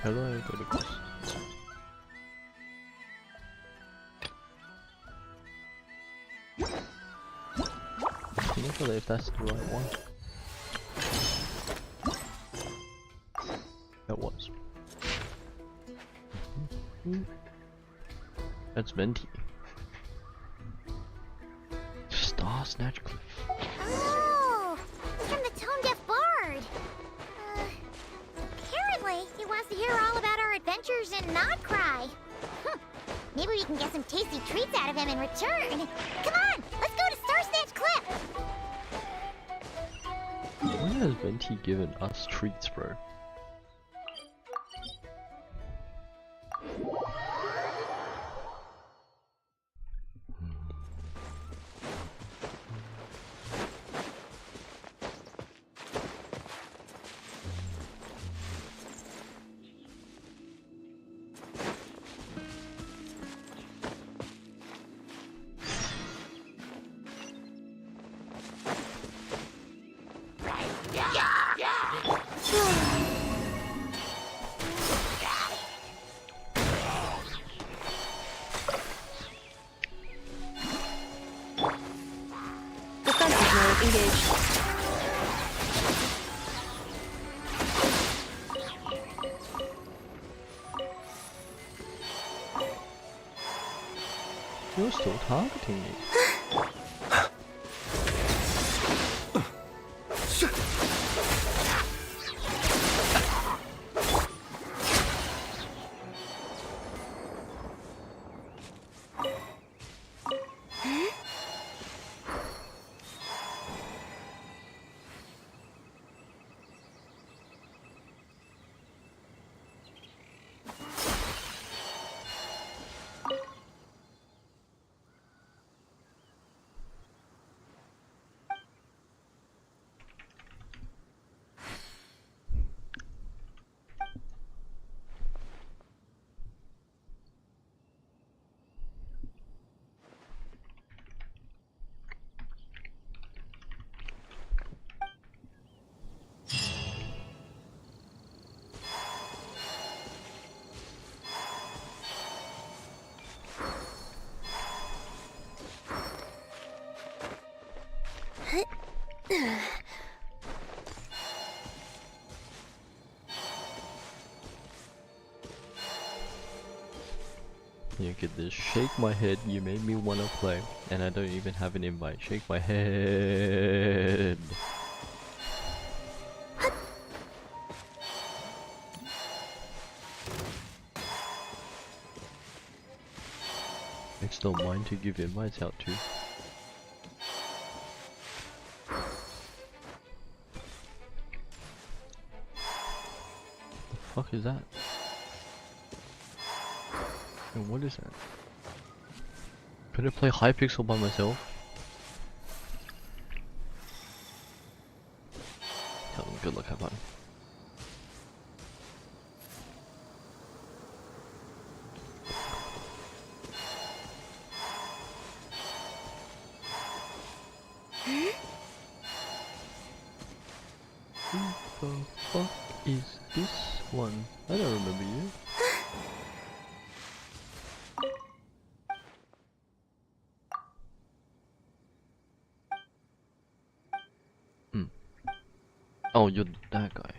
Speaker 1: Hello, I got a ghost. I'm not sure if that's the right one. That was. That's Venti. Star Snatch Cliff.
Speaker 21: Oh, it's from the Tone Deaf Bard. Apparently, he wants to hear all about our adventures in Nodcry. Maybe we can get some tasty treats out of him in return. Come on, let's go to Star Snatch Cliff.
Speaker 1: When has Venti given us treats, bro?
Speaker 6: Defensive mode engaged.
Speaker 1: You're still targeting me. look at this. Shake my head, you made me wanna play. And I don't even have an invite. Shake my head. It's not mine to give invites out to. The fuck is that? And what is that? Could I play Hypixel by myself? Tell them good luck, have fun. Who the fuck is this one? I don't remember you. Oh, you're that guy.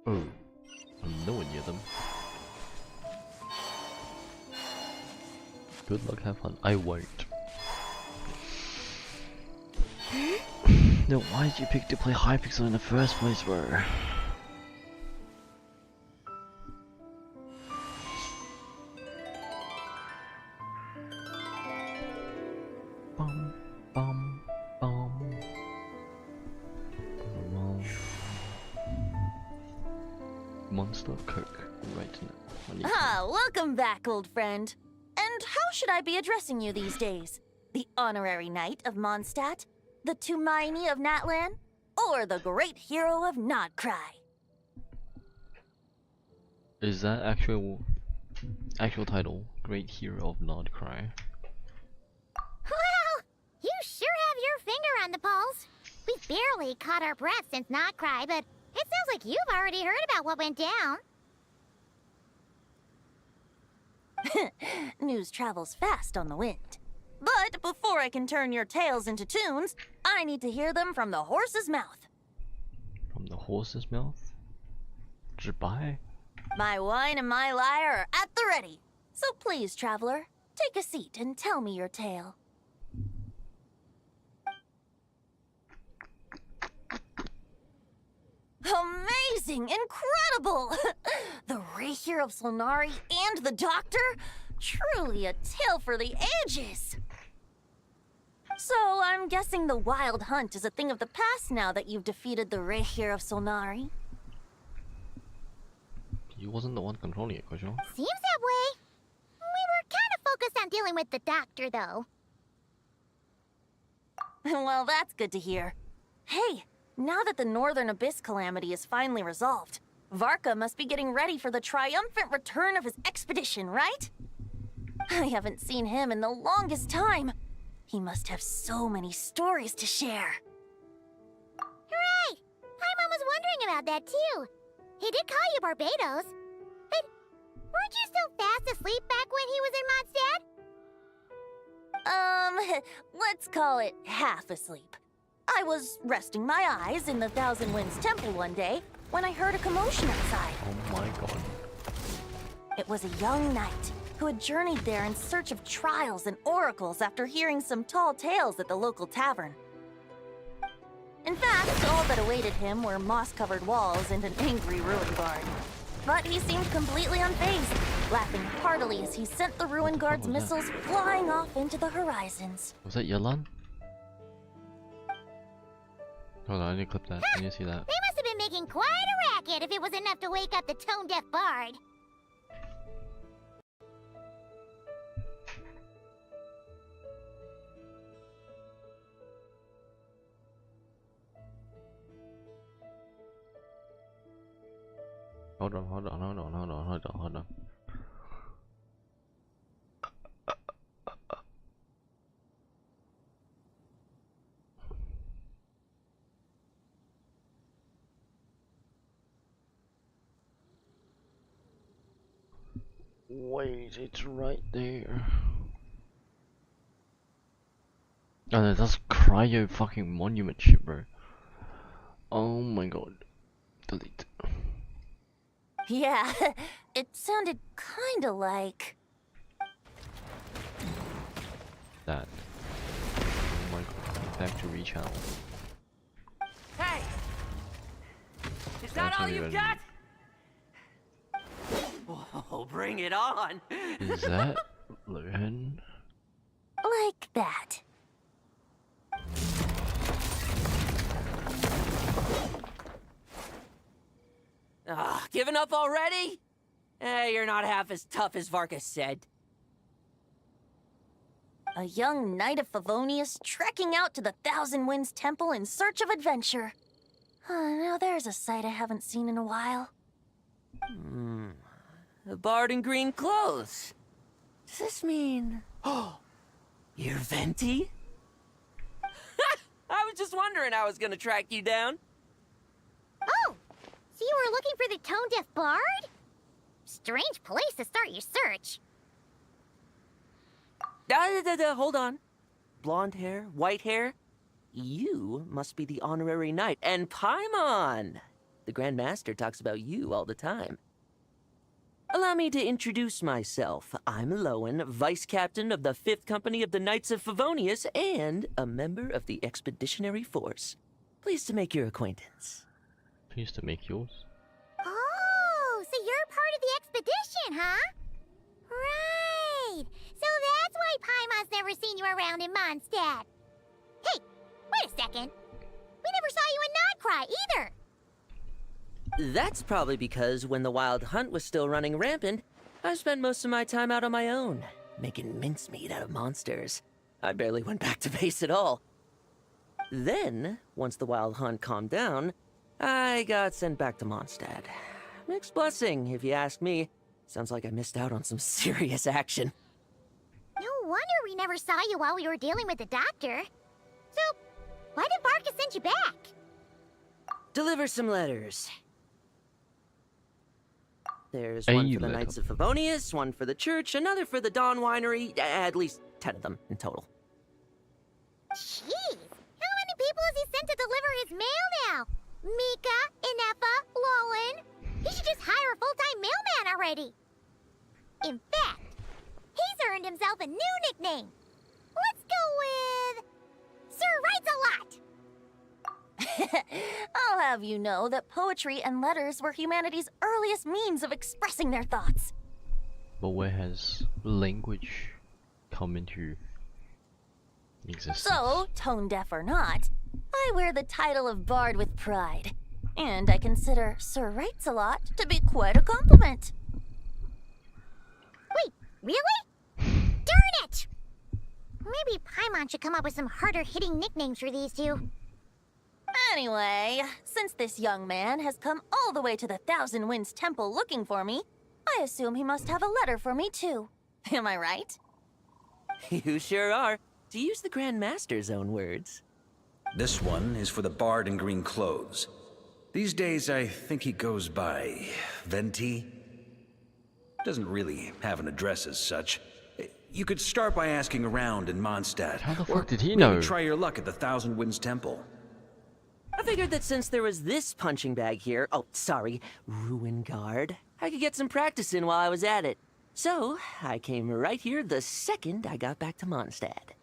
Speaker 1: Oh, I'm nowhere near them. Good luck, have fun. I won't. Then why did you pick to play Hypixel in the first place, bro? Bum, bum, bum. Monster Coke right now.
Speaker 8: Ah, welcome back, old friend. And how should I be addressing you these days? The honorary knight of Mondstadt? The Tumaini of Natlan? Or the great hero of Nodcry?
Speaker 1: Is that actual title? Great Hero of Nodcry.
Speaker 21: Well, you sure have your finger on the pulse. We've barely caught our breath since Not Cry, but it sounds like you've already heard about what went down.
Speaker 8: News travels fast on the wind. But before I can turn your tales into tunes, I need to hear them from the horse's mouth.
Speaker 1: From the horse's mouth? Goodbye.
Speaker 8: My wine and my lyre are at the ready. So please, traveler, take a seat and tell me your tale. Amazing! Incredible! The Rahier of Solnari and the Doctor? Truly a tale for the ages! So, I'm guessing the Wild Hunt is a thing of the past now that you've defeated the Rahier of Solnari.
Speaker 1: You wasn't the one controlling it, Kojo.
Speaker 21: Seems that way. We were kind of focused on dealing with the Doctor, though.
Speaker 8: Well, that's good to hear. Hey, now that the Northern Abyss calamity is finally resolved, Varka must be getting ready for the triumphant return of his expedition, right? I haven't seen him in the longest time. He must have so many stories to share.
Speaker 21: Hooray! Paimon was wondering about that, too. He did call you Barbados. But weren't you still fast asleep back when he was in Mondstadt?
Speaker 8: Let's call it half asleep. I was resting my eyes in the Thousand Winds Temple one day when I heard a commotion outside.
Speaker 1: Oh my god.
Speaker 8: It was a young knight who had journeyed there in search of trials and oracles after hearing some tall tales at the local tavern. In fact, all that awaited him were moss-covered walls and an angry ruin guard. But he seemed completely unfazed, laughing heartily as he sent the ruin guard's missiles flying off into the horizons.
Speaker 1: Was that Yelan? Hold on, I need to clip that. I need to see that.
Speaker 21: They must have been making quite a racket if it was enough to wake up the tone-deaf bard.
Speaker 1: Hold on. Wait, it's right there. Oh, that's cryo fucking monument shit, bro. Oh my god. Delete.
Speaker 8: Yeah, it sounded kinda like...
Speaker 1: That. Oh my god. Back to rechannel.
Speaker 7: Hey! Is that all you've got? Oh, bring it on!
Speaker 1: Is that Lohan?
Speaker 8: Like that.
Speaker 7: Giving up already? You're not half as tough as Varka said.
Speaker 8: A young knight of Favonius trekking out to the Thousand Winds Temple in search of adventure. Now there's a sight I haven't seen in a while.
Speaker 7: A bard in green clothes. Does this mean... Oh, you're Venti? I was just wondering how I was gonna track you down.
Speaker 21: Oh, so you were looking for the tone-deaf bard? Strange place to start your search.
Speaker 7: Hold on. Blonde hair, white hair. You must be the honorary knight. And Paimon! The Grand Master talks about you all the time. Allow me to introduce myself. I'm Lowen, Vice Captain of the 5th Company of the Knights of Favonius and a member of the Expeditionary Force. Pleased to make your acquaintance.
Speaker 1: Pleased to make yours.
Speaker 21: Oh, so you're part of the expedition, huh? Right. So that's why Paimon's never seen you around in Mondstadt. Hey, wait a second. We never saw you in Nodcry either.
Speaker 7: That's probably because when the Wild Hunt was still running rampant, I spent most of my time out on my own, making mincemeat out of monsters. I barely went back to base at all. Then, once the Wild Hunt calmed down, I got sent back to Mondstadt. Mixed blessing, if you ask me. Sounds like I missed out on some serious action.
Speaker 21: No wonder we never saw you while we were dealing with the doctor. So, why did Varka send you back?
Speaker 7: Deliver some letters. There's one for the Knights of Favonius, one for the church, another for the Dawn Winery, at least 10 of them in total.
Speaker 21: Jeez, how many people has he sent to deliver his mail now? Mika, Inefa, Lowen. He should just hire a full-time mailman already. In fact, he's earned himself a new nickname. Let's go with... Sir Writes-A-Lot.
Speaker 8: I'll have you know that poetry and letters were humanity's earliest means of expressing their thoughts.
Speaker 1: But where has language come into existence?
Speaker 8: So, tone deaf or not, I wear the title of Bard with pride. And I consider Sir Writes-A-Lot to be quite a compliment.
Speaker 21: Wait, really? Darn it! Maybe Paimon should come up with some harder-hitting nicknames for these two.
Speaker 8: Anyway, since this young man has come all the way to the Thousand Winds Temple looking for me, I assume he must have a letter for me too. Am I right?
Speaker 7: You sure are. To use the Grand Master's own words.
Speaker 15: This one is for the bard in green clothes. These days, I think he goes by Venti. Doesn't really have an address as such. You could start by asking around in Mondstadt.
Speaker 1: How the fuck did he
Speaker 15: maybe
Speaker 1: know?
Speaker 15: Try your luck at the Thousand Winds Temple.
Speaker 7: I figured that since there was this punching bag here, Ruin Guard, I could get some practice in while I was at it. So, I came right here the second I got back to Mondstadt.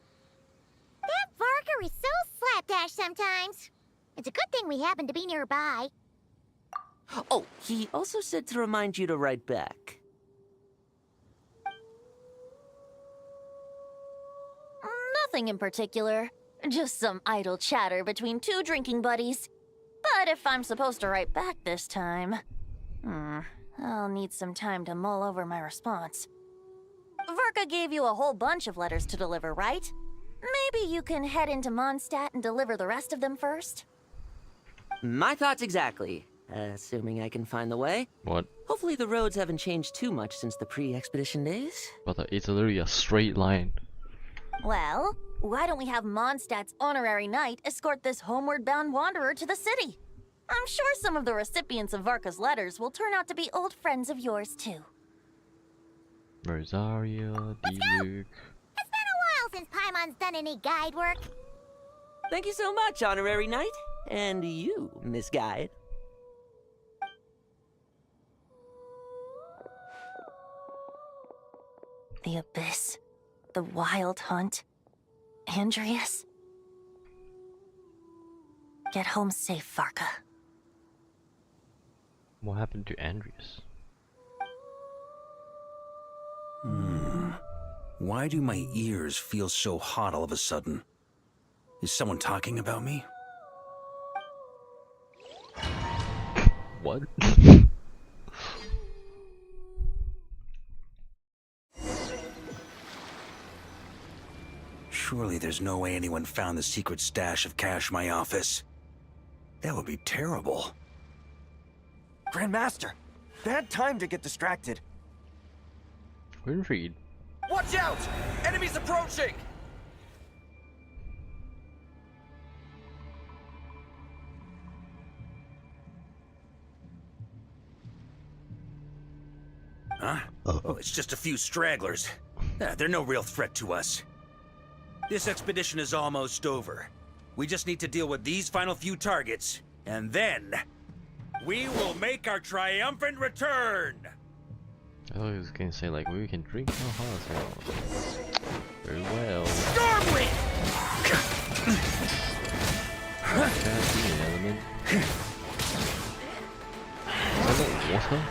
Speaker 21: That Varka is so slapdash sometimes. It's a good thing we happen to be nearby.
Speaker 7: Oh, he also said to remind you to write back.
Speaker 8: Nothing in particular. Just some idle chatter between two drinking buddies. But if I'm supposed to write back this time... I'll need some time to mull over my response. Varka gave you a whole bunch of letters to deliver, right? Maybe you can head into Mondstadt and deliver the rest of them first?
Speaker 7: My thoughts exactly. Assuming I can find the way.
Speaker 1: What?
Speaker 7: Hopefully the roads haven't changed too much since the pre-expedition days.
Speaker 1: But it's literally a straight line.
Speaker 8: Well, why don't we have Mondstadt's honorary knight escort this homeward-bound wanderer to the city? I'm sure some of the recipients of Varka's letters will turn out to be old friends of yours, too.
Speaker 1: Rosaria, D-Luke.
Speaker 21: It's been a while since Paimon's done any guide work.
Speaker 7: Thank you so much, Honorary Knight. And you, Miss Guide.
Speaker 8: The Abyss. The Wild Hunt. Andreas. Get home safe, Varka.
Speaker 1: What happened to Andreas?
Speaker 15: Why do my ears feel so hot all of a sudden? Is someone talking about me?
Speaker 1: What?
Speaker 15: Surely there's no way anyone found the secret stash of cash in my office. That would be terrible.
Speaker 10: Grandmaster, bad time to get distracted.
Speaker 1: Winfried.
Speaker 10: Watch out! Enemies approaching!
Speaker 15: Huh? Oh, it's just a few stragglers. They're no real threat to us. This expedition is almost over. We just need to deal with these final few targets, and then we will make our triumphant return!
Speaker 1: I thought he was gonna say like we can drink alcohol. Very well.
Speaker 10: Stormwind!
Speaker 1: Can be an element? Is that water?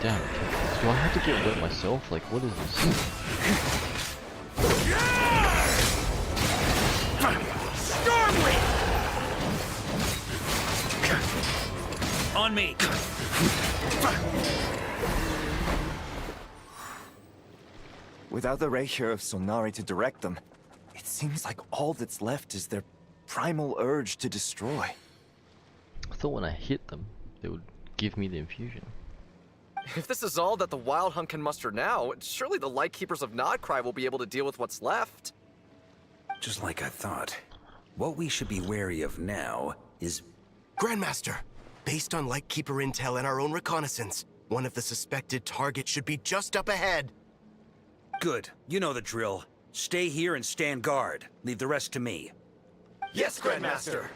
Speaker 1: Damn, do I have to get wet myself? Like, what is this?
Speaker 15: On me!
Speaker 10: Without the Reikir of Sonari to direct them, it seems like all that's left is their primal urge to destroy.
Speaker 1: I thought when I hit them, they would give me the infusion.
Speaker 11: If this is all that the Wild Hunt can muster now, surely the Lightkeepers of Nodcry will be able to deal with what's left.
Speaker 15: Just like I thought. What we should be wary of now is...
Speaker 16: Grandmaster, based on Lightkeeper intel and our own reconnaissance, one of the suspected targets should be just up ahead.
Speaker 15: Good. You know the drill. Stay here and stand guard. Leave the rest to me.
Speaker 16: Yes, Grandmaster!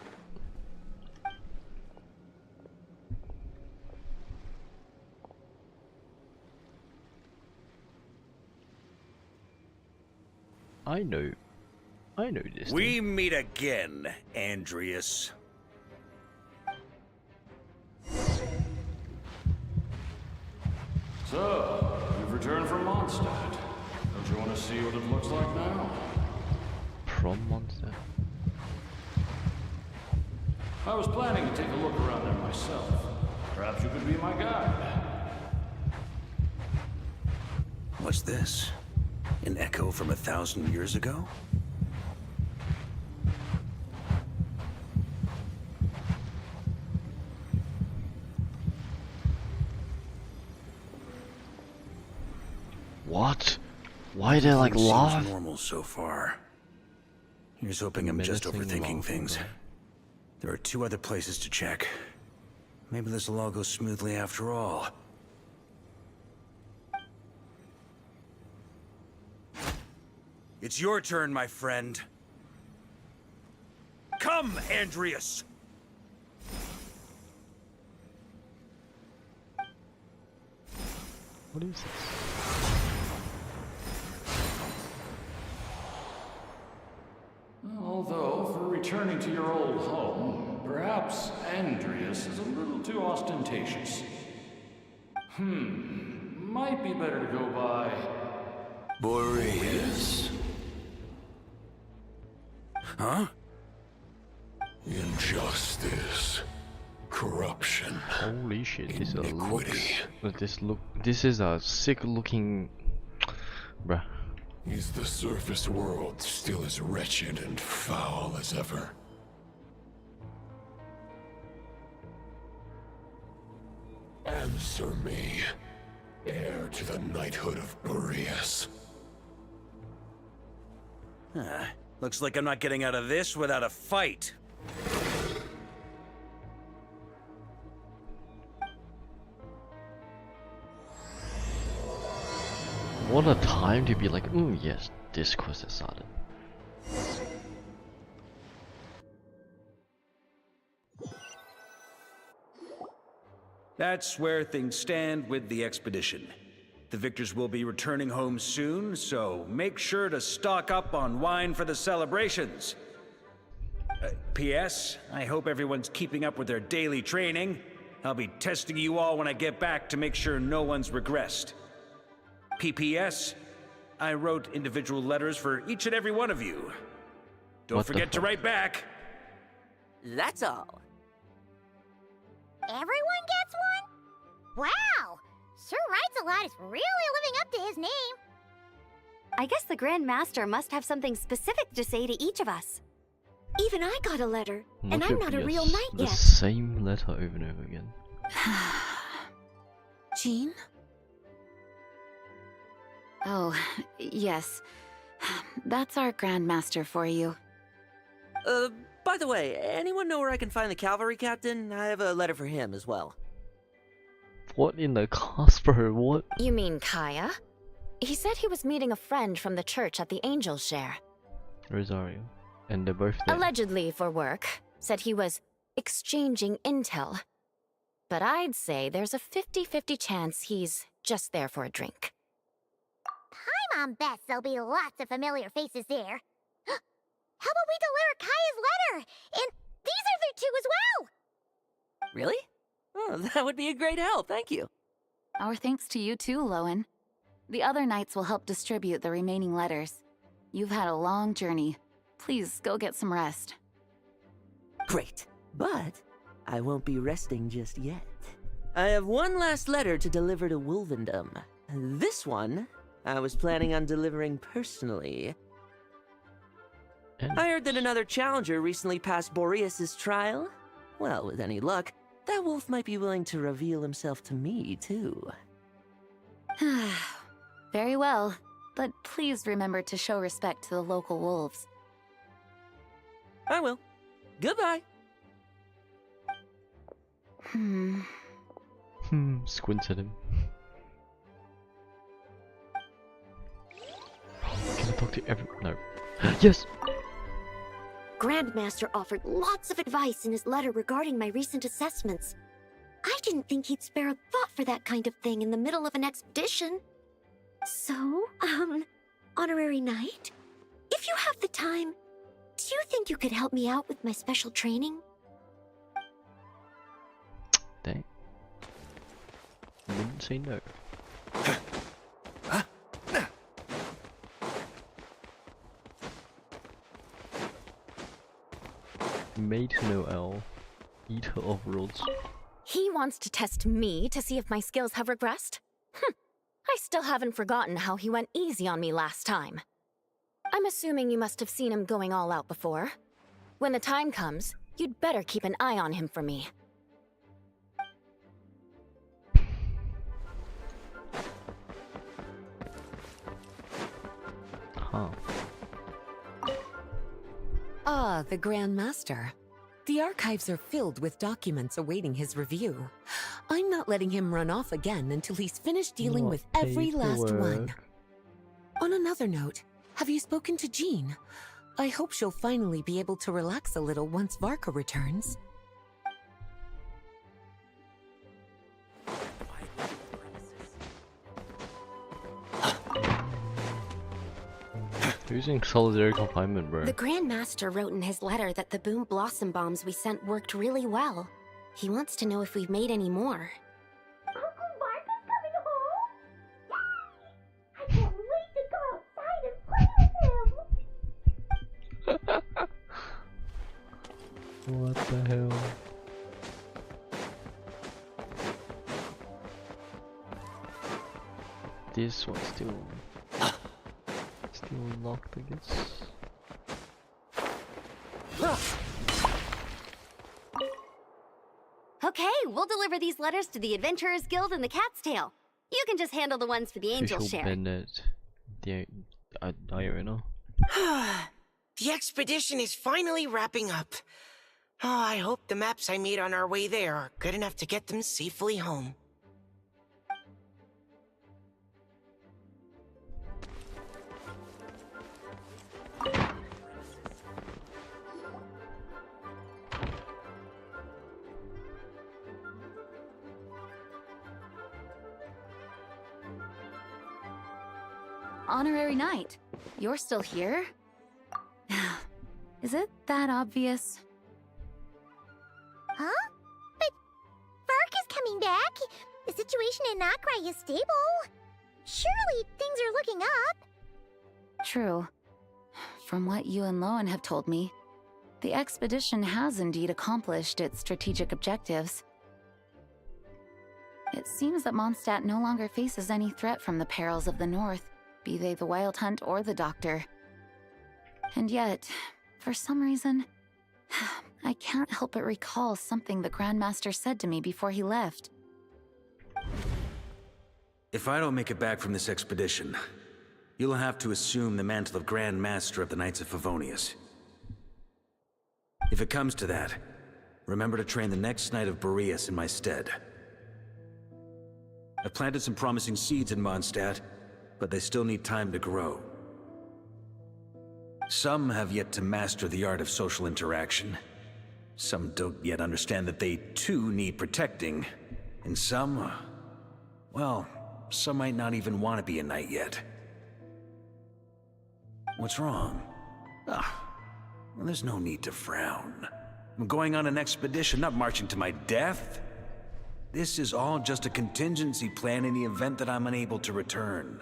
Speaker 1: I know this.
Speaker 15: We meet again, Andreas.
Speaker 23: So, you've returned from Mondstadt. Don't you want to see what it looks like now?
Speaker 1: From Mondstadt?
Speaker 23: I was planning to take a look around there myself. Perhaps you could be my guide.
Speaker 15: What's this? An echo from 1,000 years ago?
Speaker 1: What? Why are they like
Speaker 15: Seems
Speaker 1: lava?
Speaker 15: normal so far. Here's hoping I'm just overthinking things. There are 2 other places to check. Maybe this will all go smoothly after all. It's your turn, my friend. Come, Andreas!
Speaker 1: What is this?
Speaker 23: Although, for returning to your old home, perhaps Andreas is a little too ostentatious. Might be better to go by...
Speaker 17: Boreas.
Speaker 15: Huh?
Speaker 17: Injustice. Corruption.
Speaker 1: Holy shit, this
Speaker 17: iniquity.
Speaker 1: This is a sick looking... Bruh.
Speaker 17: Is the surface world still as wretched and foul as ever? Answer me.
Speaker 23: Heir to the knighthood of Boreas.
Speaker 15: Looks like I'm not getting out of this without a fight.
Speaker 1: What a time to be like, yes, this quest is started.
Speaker 15: That's where things stand with the expedition. The victors will be returning home soon, so make sure to stock up on wine for the celebrations. P.S. I hope everyone's keeping up with their daily training. I'll be testing you all when I get back to make sure no one's regressed. P.P.S. I wrote individual letters for each and every one of you. Don't forget to write back.
Speaker 7: That's all.
Speaker 21: Everyone gets one? Wow! Sir Writes-A-Lot is really living up to his name.
Speaker 3: I guess the Grand Master must have something specific to say to each of us. Even I got a letter, and I'm not a real knight
Speaker 1: the
Speaker 3: yet.
Speaker 1: Same letter over and over again.
Speaker 8: Jean?
Speaker 9: Oh, yes. That's our Grand Master for you.
Speaker 7: By the way, anyone know where I can find the cavalry captain? I have a letter for him as well.
Speaker 1: What in the Casper? What?
Speaker 9: You mean Kaya? He said he was meeting a friend from the church at the Angel's Share.
Speaker 1: Rosario. And they're both there.
Speaker 9: Allegedly for work. Said he was exchanging intel. But I'd say there's a 50-50 chance he's just there for a drink.
Speaker 21: Hi, Mom Bess. There'll be lots of familiar faces there. How about we deliver Kaya's letter? And these other two as well!
Speaker 7: Really? Oh, that would be a great help, thank you.
Speaker 9: Our thanks to you too, Lowen. The other knights will help distribute the remaining letters. You've had a long journey. Please go get some rest.
Speaker 7: Great, but I won't be resting just yet. I have one last letter to deliver to Wolvendom. This one, I was planning on delivering personally. I heard that another challenger recently passed Boreas' trial. Well, with any luck, that wolf might be willing to reveal himself to me, too.
Speaker 9: Very well, but please remember to show respect to the local wolves.
Speaker 7: I will. Goodbye.
Speaker 1: Squints at him. Can I talk to everyone? No. Yes!
Speaker 3: Grandmaster offered lots of advice in his letter regarding my recent assessments. I didn't think he'd spare a thought for that kind of thing in the middle of an expedition. So, Honorary Knight, if you have the time, do you think you could help me out with my special training?
Speaker 1: Dang. I wouldn't say no. Maid Noel, eater of rods.
Speaker 9: He wants to test me to see if my skills have regressed? I still haven't forgotten how he went easy on me last time. I'm assuming you must have seen him going all out before. When the time comes, you'd better keep an eye on him for me.
Speaker 1: Huh.
Speaker 13: Ah, the Grand Master. The archives are filled with documents awaiting his review. I'm not letting him run off again until he's finished dealing with every last one. On another note, have you spoken to Jean? I hope she'll finally be able to relax a little once Varka returns.
Speaker 1: Who's in solitary confinement, bro?
Speaker 3: The Grand Master wrote in his letter that the Boom Blossom bombs we sent worked really well. He wants to know if we've made any more.
Speaker 21: Uncle Mark is coming home! Yay! I can't wait to go outside and play with him!
Speaker 1: What the hell? This one's still locked, I guess.
Speaker 3: Okay, we'll deliver these letters to the Adventurers Guild and the Cat's Tail.
Speaker 20: You can just handle the ones for the angel
Speaker 1: Official
Speaker 20: share.
Speaker 1: Bennett, the Diana.
Speaker 4: The expedition is finally wrapping up. Oh, I hope the maps I made on our way there are good enough to get them safely home.
Speaker 9: Honorary Knight, you're still here? Is it that obvious?
Speaker 21: Huh? But Vark is coming back. The situation in Nakrai is stable. Surely things are looking up.
Speaker 9: True. From what you and Lowen have told me, the expedition has indeed accomplished its strategic objectives. It seems that Mondstadt no longer faces any threat from the perils of the North, be they the Wild Hunt or the Doctor. And yet, for some reason, I can't help but recall something the Grandmaster said to me before he left.
Speaker 15: If I don't make it back from this expedition, you'll have to assume the mantle of Grand Master of the Knights of Favonius. If it comes to that, remember to train the next Knight of Boreas in my stead. I've planted some promising seeds in Mondstadt, but they still need time to grow. Some have yet to master the art of social interaction. Some don't yet understand that they too need protecting. And some, well, some might not even want to be a knight yet. What's wrong? Well, there's no need to frown. I'm going on an expedition, not marching to my death. This is all just a contingency plan in the event that I'm unable to return.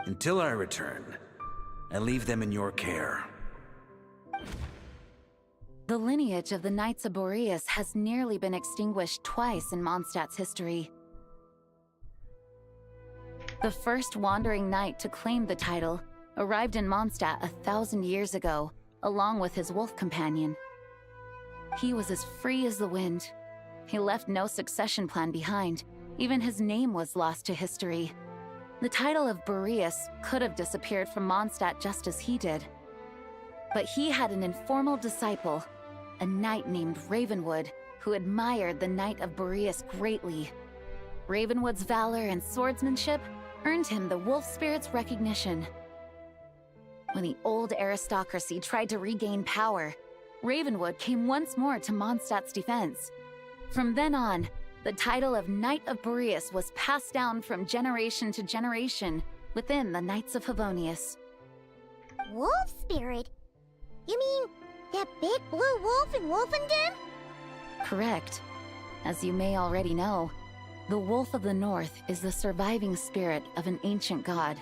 Speaker 15: Until I return, I leave them in your care.
Speaker 9: The lineage of the Knights of Boreas has nearly been extinguished twice in Mondstadt's history. The first wandering knight to claim the title arrived in Mondstadt 1,000 years ago, along with his wolf companion. He was as free as the wind. He left no succession plan behind. Even his name was lost to history. The title of Boreas could have disappeared from Mondstadt just as he did. But he had an informal disciple, a knight named Ravenwood, who admired the Knight of Boreas greatly. Ravenwood's valor and swordsmanship earned him the wolf spirit's recognition. When the old aristocracy tried to regain power, Ravenwood came once more to Mondstadt's defense. From then on, the title of Knight of Boreas was passed down from generation to generation within the Knights of Favonius.
Speaker 21: Wolf spirit? You mean that big blue wolf in Wolfenden?
Speaker 9: Correct. As you may already know, the Wolf of the North is the surviving spirit of an ancient god.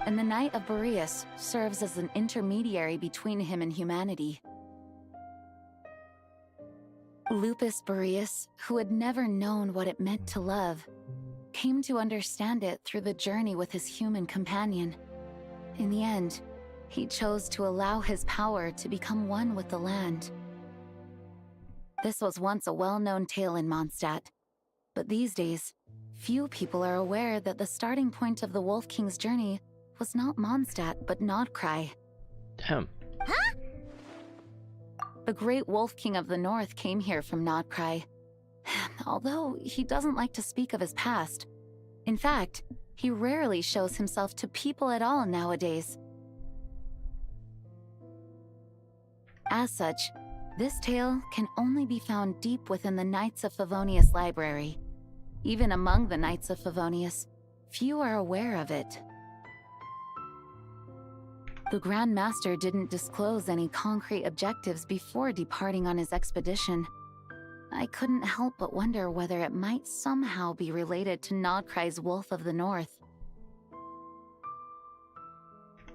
Speaker 9: And the Knight of Boreas serves as an intermediary between him and humanity. Lupus Boreas, who had never known what it meant to love, came to understand it through the journey with his human companion. In the end, he chose to allow his power to become one with the land. This was once a well-known tale in Mondstadt, but these days, few people are aware that the starting point of the Wolf King's journey was not Mondstadt, but Nodcry.
Speaker 1: Damn.
Speaker 21: Huh?
Speaker 9: The great Wolf King of the North came here from Nodcry, although he doesn't like to speak of his past. In fact, he rarely shows himself to people at all nowadays. As such, this tale can only be found deep within the Knights of Favonius library. Even among the Knights of Favonius, few are aware of it. The Grand Master didn't disclose any concrete objectives before departing on his expedition. I couldn't help but wonder whether it might somehow be related to Nodcry's Wolf of the North.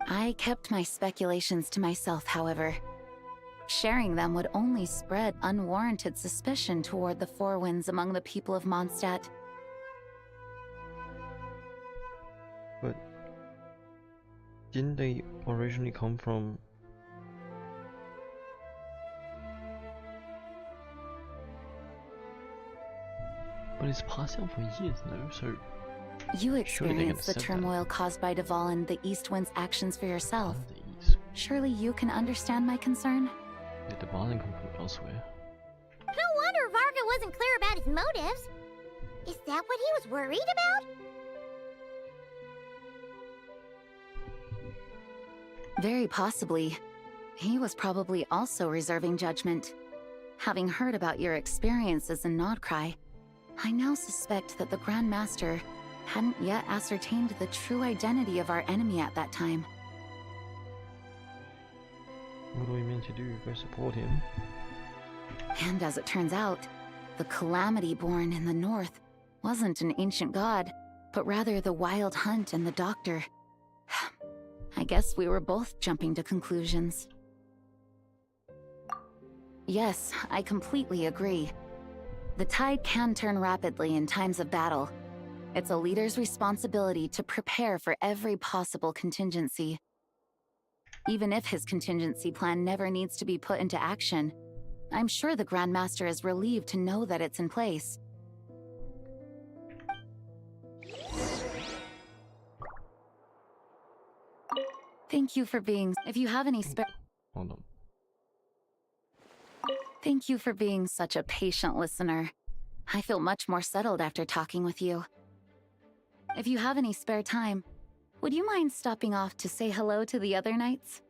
Speaker 9: I kept my speculations to myself, however. Sharing them would only spread unwarranted suspicion toward the Four Winds among the people of Mondstadt.
Speaker 1: But didn't they originally come from... But it's passed down for years now, so
Speaker 12: You
Speaker 1: surely they're gonna
Speaker 12: experienced the
Speaker 1: accept that.
Speaker 12: turmoil caused by Dvalin, the East Wind's actions for yourself. Surely you can understand my concern?
Speaker 1: Did the Dvalin come from elsewhere?
Speaker 21: No wonder Varga wasn't clear about his motives. Is that what he was worried about?
Speaker 12: Very possibly. He was probably also reserving judgment. Having heard about your experiences in Nodcry, I now suspect that the Grand Master hadn't yet ascertained the true identity of our enemy at that time.
Speaker 1: What are we meant to do? Go support him?
Speaker 12: And as it turns out, the Calamity born in the north wasn't an ancient god, but rather the Wild Hunt and the Doctor. I guess we were both jumping to conclusions. Yes, I completely agree. The tide can turn rapidly in times of battle. It's a leader's responsibility to prepare for every possible contingency. Even if his contingency plan never needs to be put into action, I'm sure the Grand Master is relieved to know that it's in place. Thank you for being... If you have any spare...
Speaker 1: Hold on.
Speaker 12: Thank you for being such a patient listener. I feel much more settled after talking with you. If you have any spare time, would you mind stopping off to say hello to the other knights?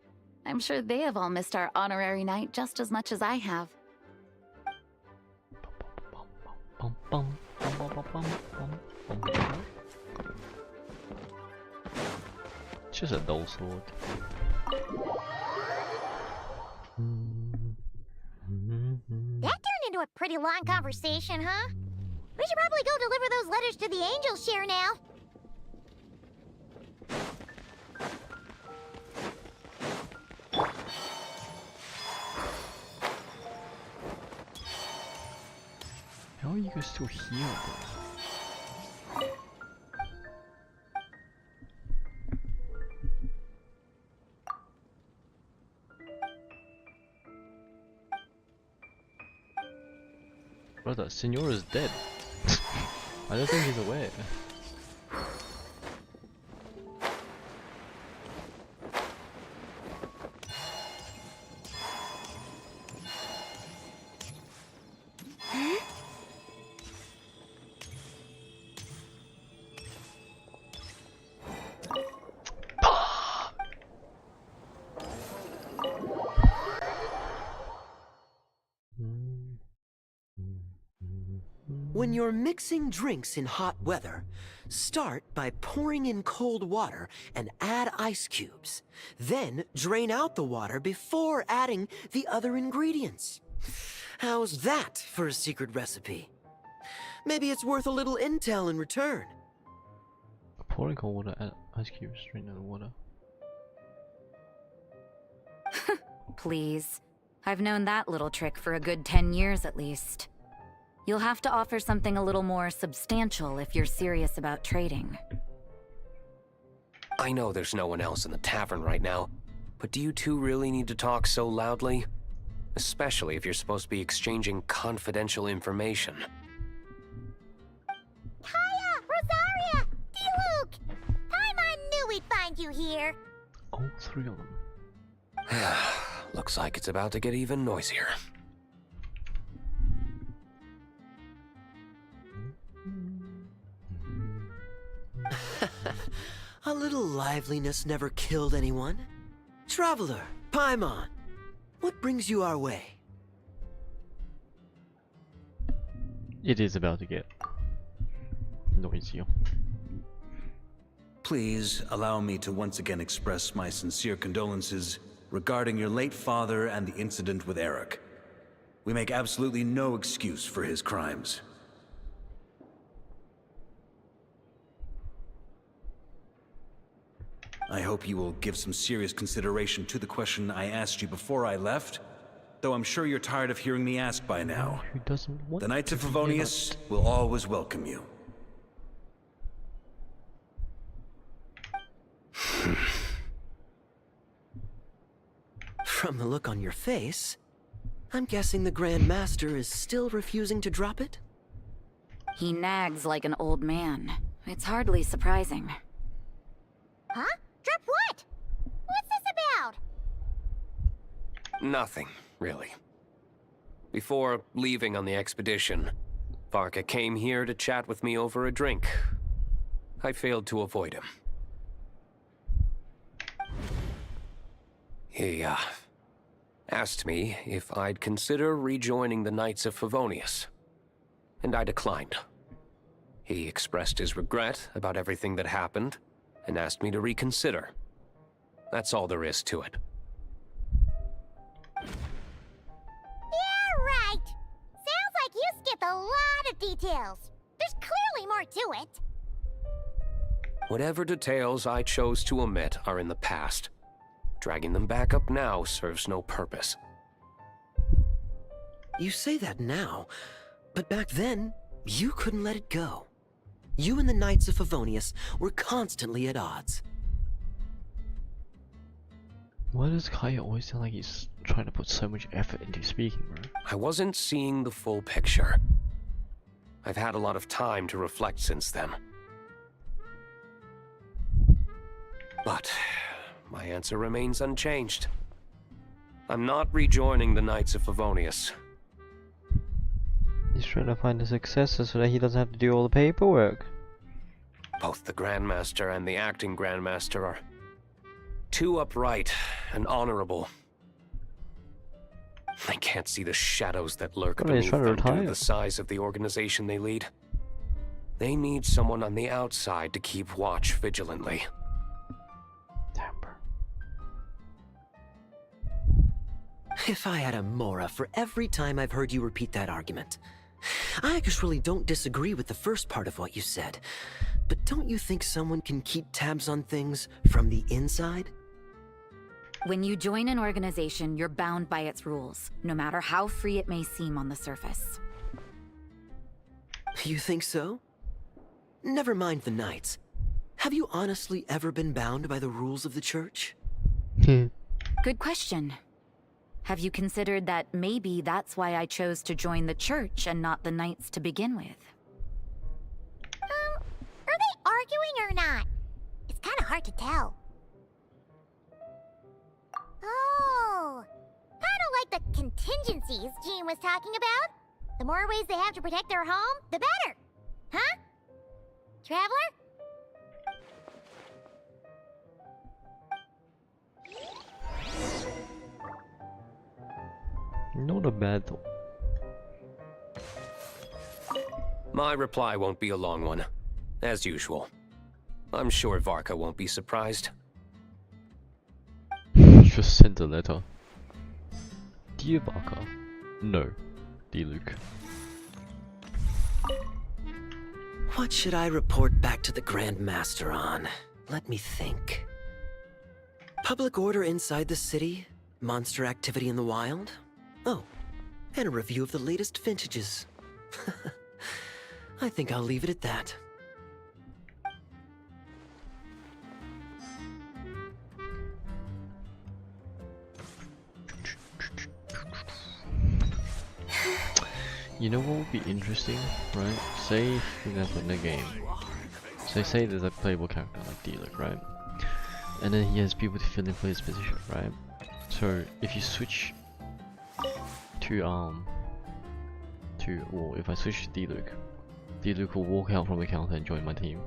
Speaker 12: I'm sure they have all missed our honorary knight just as much as I have.
Speaker 1: It's just a dull sword.
Speaker 21: That turned into a pretty long conversation, huh? We should probably go deliver those letters to the Angel's Share now.
Speaker 1: How are you guys still here, bro? Brother, Senor is dead. I don't think he's aware.
Speaker 14: When you're mixing drinks in hot weather, start by pouring in cold water and add ice cubes. Then drain out the water before adding the other ingredients. How's that for a secret recipe? Maybe it's worth a little intel in return.
Speaker 1: Pouring cold water, add ice cubes, drain out the water.
Speaker 12: Please. I've known that little trick for a good 10 years at least. You'll have to offer something a little more substantial if you're serious about trading.
Speaker 18: I know there's no one else in the tavern right now, but do you two really need to talk so loudly? Especially if you're supposed to be exchanging confidential information.
Speaker 21: Hiya! Rosaria! D-Luke! Paimon knew we'd find you here.
Speaker 1: All three of them.
Speaker 18: Looks like it's about to get even noisier.
Speaker 14: A little liveliness never killed anyone. Traveler, Paimon, what brings you our way?
Speaker 1: It is about to get noisier.
Speaker 15: Please allow me to once again express my sincere condolences regarding your late father and the incident with Eric. We make absolutely no excuse for his crimes. I hope you will give some serious consideration to the question I asked you before I left, though I'm sure you're tired of hearing me ask by now.
Speaker 1: Who doesn't want
Speaker 15: the Knights of Favonius will always welcome you.
Speaker 14: From the look on your face, I'm guessing the Grand Master is still refusing to drop it?
Speaker 12: He nags like an old man. It's hardly surprising.
Speaker 21: Huh? Drop what? What's this about?
Speaker 18: Nothing, really. Before leaving on the expedition, Varka came here to chat with me over a drink. I failed to avoid him. He, asked me if I'd consider rejoining the Knights of Favonius, and I declined. He expressed his regret about everything that happened, and asked me to reconsider. That's all there is to it.
Speaker 21: Yeah, right. Sounds like you skipped a lot of details. There's clearly more to it.
Speaker 18: Whatever details I chose to omit are in the past. Dragging them back up now serves no purpose.
Speaker 14: You say that now, but back then, you couldn't let it go. You and the Knights of Favonius were constantly at odds.
Speaker 1: Why does Kaya always sound like he's trying to put so much effort into speaking, bro?
Speaker 18: I wasn't seeing the full picture. I've had a lot of time to reflect since then. But my answer remains unchanged. I'm not rejoining the Knights of Favonius.
Speaker 1: He's trying to find a successor so that he doesn't have to do all the paperwork.
Speaker 18: Both the Grandmaster and the acting Grandmaster are too upright and honorable. I can't see the shadows that lurk beneath them due to the size of the organization they lead. They need someone on the outside to keep watch vigilantly.
Speaker 14: If I had a Mora for every time I've heard you repeat that argument. I actually don't disagree with the first part of what you said, but don't you think someone can keep tabs on things from the inside?
Speaker 12: When you join an organization, you're bound by its rules, no matter how free it may seem on the surface.
Speaker 14: You think so? Never mind the Knights. Have you honestly ever been bound by the rules of the Church?
Speaker 12: Good question. Have you considered that maybe that's why I chose to join the Church and not the Knights to begin with?
Speaker 21: Are they arguing or not? It's kind of hard to tell. Oh, kind of like the contingencies Jean was talking about. The more ways they have to protect their home, the better. Huh? Traveler?
Speaker 1: Not a bad thought.
Speaker 18: My reply won't be a long one, as usual. I'm sure Varka won't be surprised.
Speaker 1: Just send a letter. Dear Varka. No. Dear Luke.
Speaker 14: What should I report back to the Grand Master on? Let me think. Public order inside the city? Monster activity in the wild? Oh, and a review of the latest vintages. I think I'll leave it at that.
Speaker 1: You know what would be interesting, right? Say, for example, in the game, say there's a playable character like D-Luke, right? And then he has people to fill in for his position, right? So if you switch well, if I switch to D-Luke will walk out from the counter and join my team,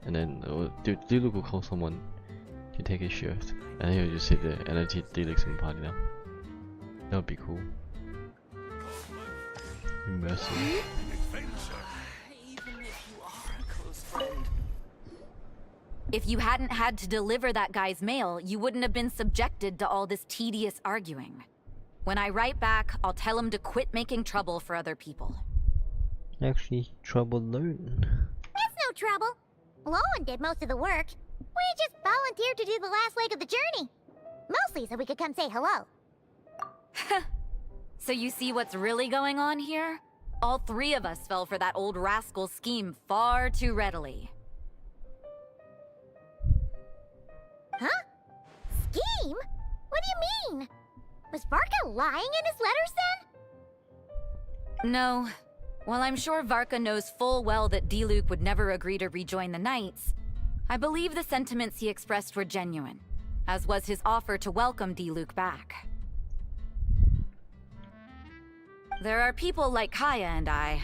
Speaker 1: and then D-Luke will call someone to take his shift, and he'll just sit there, and then D-Luke's in the party now. That would be cool. Immersive.
Speaker 12: If you hadn't had to deliver that guy's mail, you wouldn't have been subjected to all this tedious arguing. When I write back, I'll tell him to quit making trouble for other people.
Speaker 1: Actually, trouble alone.
Speaker 21: That's no trouble. Lowen did most of the work. We just volunteered to do the last leg of the journey. Mostly so we could come say hello.
Speaker 12: So you see what's really going on here? All three of us fell for that old rascal's scheme far too readily.
Speaker 21: Huh? Scheme? What do you mean? Was Varka lying in his letters then?
Speaker 12: No. While I'm sure Varka knows full well that Diluc would never agree to rejoin the Knights, I believe the sentiments he expressed were genuine, as was his offer to welcome Diluc back. There are people like Kaya and I,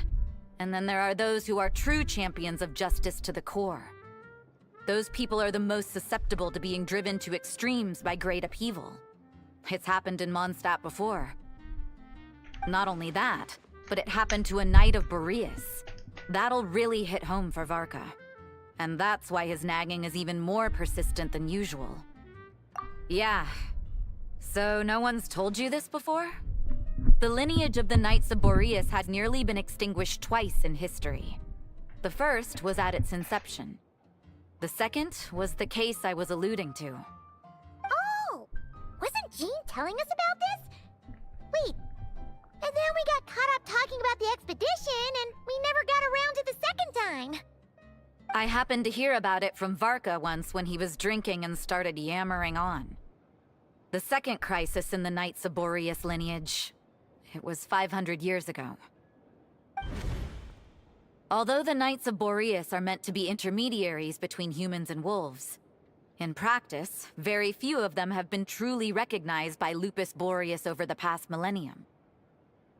Speaker 12: and then there are those who are true champions of justice to the core. Those people are the most susceptible to being driven to extremes by great upheaval. It's happened in Mondstadt before. Not only that, but it happened to a Knight of Boreas. That'll really hit home for Varka. And that's why his nagging is even more persistent than usual. Yeah. So no one's told you this before? The lineage of the Knights of Boreas had nearly been extinguished twice in history. The first was at its inception. The second was the case I was alluding to.
Speaker 21: Oh! Wasn't Jean telling us about this? Wait, and then we got caught up talking about the expedition, and we never got around to the second time.
Speaker 12: I happened to hear about it from Varka once when he was drinking and started yammering on. The second crisis in the Knights of Boreas lineage. It was 500 years ago. Although the Knights of Boreas are meant to be intermediaries between humans and wolves, in practice, very few of them have been truly recognized by Lupus Boreas over the past millennium.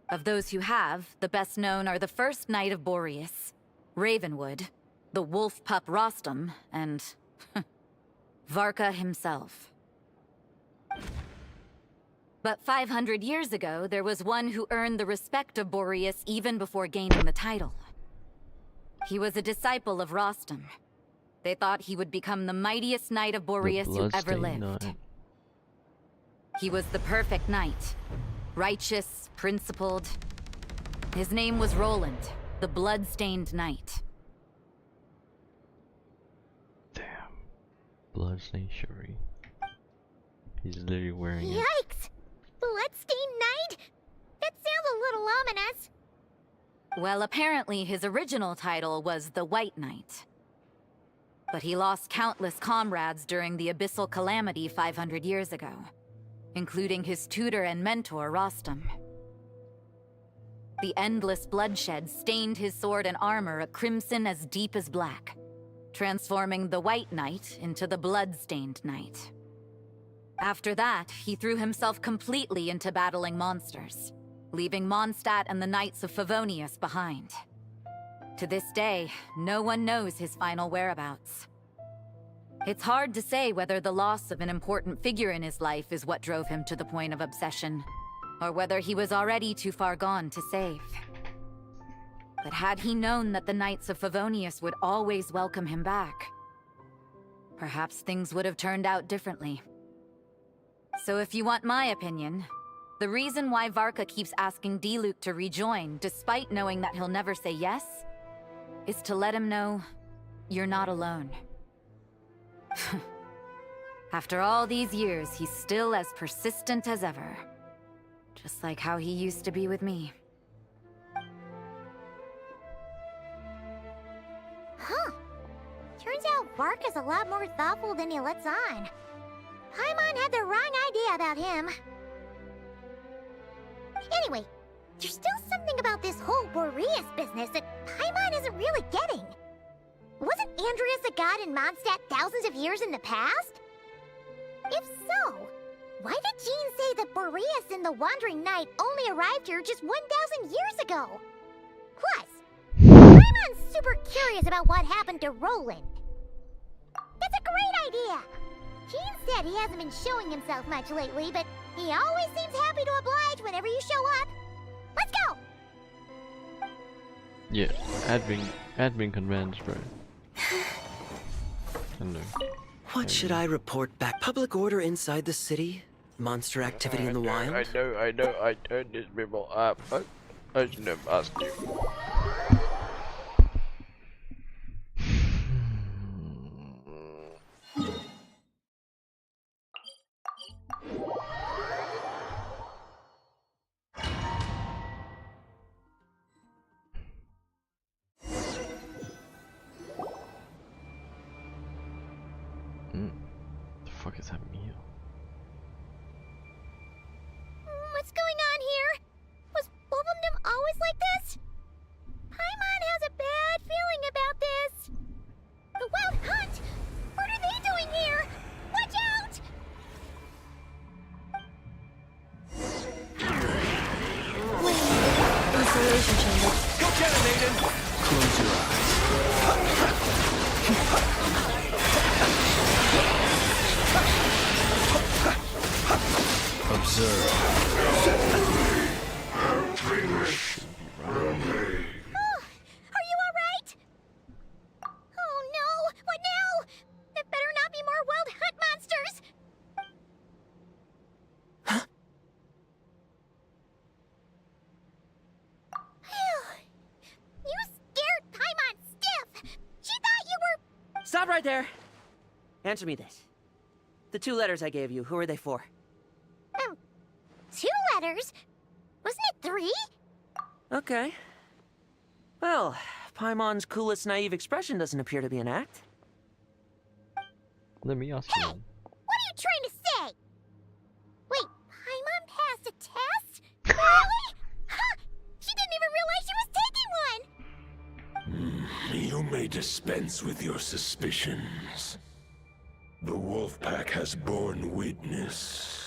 Speaker 12: Of those who have, the best known are the first Knight of Boreas, Ravenwood, the wolf pup Rostam, and Varka himself. But 500 years ago, there was one who earned the respect of Boreas even before gaining the title. He was a disciple of Rostam. They thought he would become the mightiest Knight of Boreas who ever lived. He was the perfect knight. Righteous, principled. His name was Roland, the blood-stained knight.
Speaker 1: Damn. Bloodstained Shuri. He's literally wearing it.
Speaker 21: Yikes! Bloodstained Knight? That sounds a little ominous.
Speaker 12: Well, apparently his original title was the White Knight. But he lost countless comrades during the Abyssal Calamity 500 years ago, including his tutor and mentor, Rostam. The endless bloodshed stained his sword and armor a crimson as deep as black, transforming the White Knight into the Blood-Stained Knight. After that, he threw himself completely into battling monsters, leaving Mondstadt and the Knights of Favonius behind. To this day, no one knows his final whereabouts. It's hard to say whether the loss of an important figure in his life is what drove him to the point of obsession, or whether he was already too far gone to save. But had he known that the Knights of Favonius would always welcome him back, perhaps things would have turned out differently. So if you want my opinion, the reason why Varka keeps asking Diluc to rejoin, despite knowing that he'll never say yes, is to let him know you're not alone. After all these years, he's still as persistent as ever. Just like how he used to be with me.
Speaker 21: Huh. Turns out Varka's a lot more thoughtful than he lets on. Paimon had the wrong idea about him. Anyway, there's still something about this whole Boreas business that Paimon isn't really getting. Wasn't Andreas a god in Mondstadt thousands of years in the past? If so, why did Jean say that Boreas and the Wandering Knight only arrived here just 1,000 years ago? Plus, Paimon's super curious about what happened to Roland. That's a great idea! Jean said he hasn't been showing himself much lately, but he always seems happy to oblige whenever you show up. Let's go!
Speaker 1: Yeah, admin convinced, bro.
Speaker 14: What should I report back? Public order inside the city? Monster activity in the wild?
Speaker 1: I turned this people up. I should have asked you. The fuck is happening here?
Speaker 21: What's going on here? Was Wolfendom always like this?
Speaker 6: potion chamber.
Speaker 11: Go get it, Aiden!
Speaker 22: Close your eyes. Observe.
Speaker 21: Are you alright? Oh no! What now? There better not be more wild hunt monsters! You scared Paimon stiff! She thought you were...
Speaker 7: Stop right there. Answer me this. The 2 letters I gave you, who are they for?
Speaker 21: 2 letters? Wasn't it 3?
Speaker 7: Okay. Well, Paimon's coolest naive expression doesn't appear to be an act.
Speaker 1: Let me ask you one.
Speaker 21: What are you trying to say? Wait, Paimon passed a test? Really? Ha! She didn't even realize she was taking one!
Speaker 2: You may dispense with your suspicions. The wolf pack has borne witness.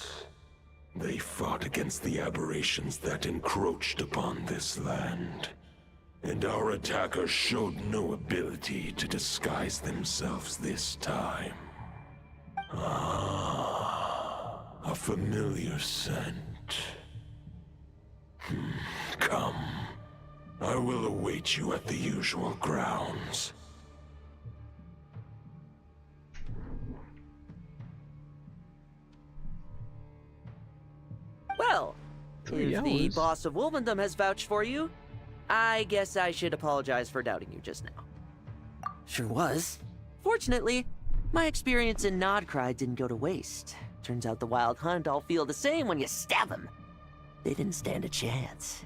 Speaker 2: They fought against the aberrations that encroached upon this land. And our attackers showed no ability to disguise themselves this time. Ah, a familiar scent. Come. I will await you at the usual grounds.
Speaker 7: Well,
Speaker 1: 3
Speaker 7: if the
Speaker 1: hours.
Speaker 7: boss of Wolvendom has vouched for you, I guess I should apologize for doubting you just now. Sure was. Fortunately, my experience in Nodcry didn't go to waste. Turns out the Wild Hunt all feel the same when you stab them. They didn't stand a chance.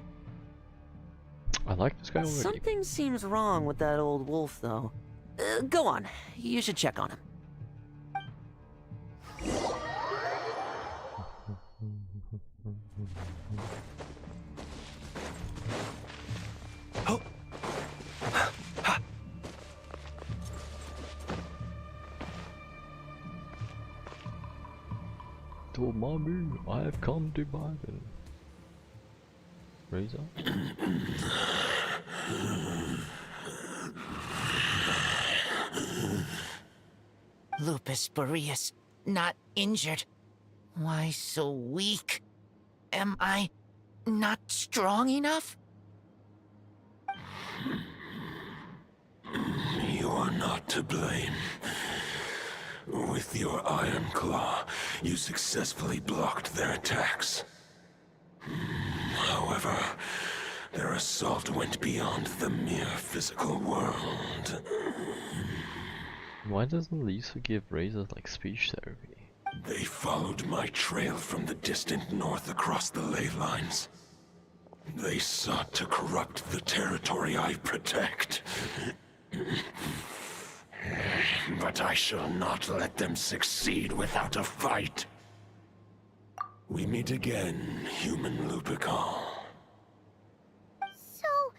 Speaker 1: I like this guy already.
Speaker 7: Something seems wrong with that old wolf, though. Go on. You should check on him.
Speaker 1: To mommy, I have come to battle. Razor?
Speaker 4: Lupus Boreas, not injured. Why so weak? Am I not strong enough?
Speaker 2: You are not to blame. With your Iron Claw, you successfully blocked their attacks. However, their assault went beyond the mere physical world.
Speaker 1: Why doesn't Lisa give Razor like speech therapy?
Speaker 2: They followed my trail from the distant north across the ley lines. They sought to corrupt the territory I protect. But I shall not let them succeed without a fight. We meet again, human Lupical.
Speaker 21: So,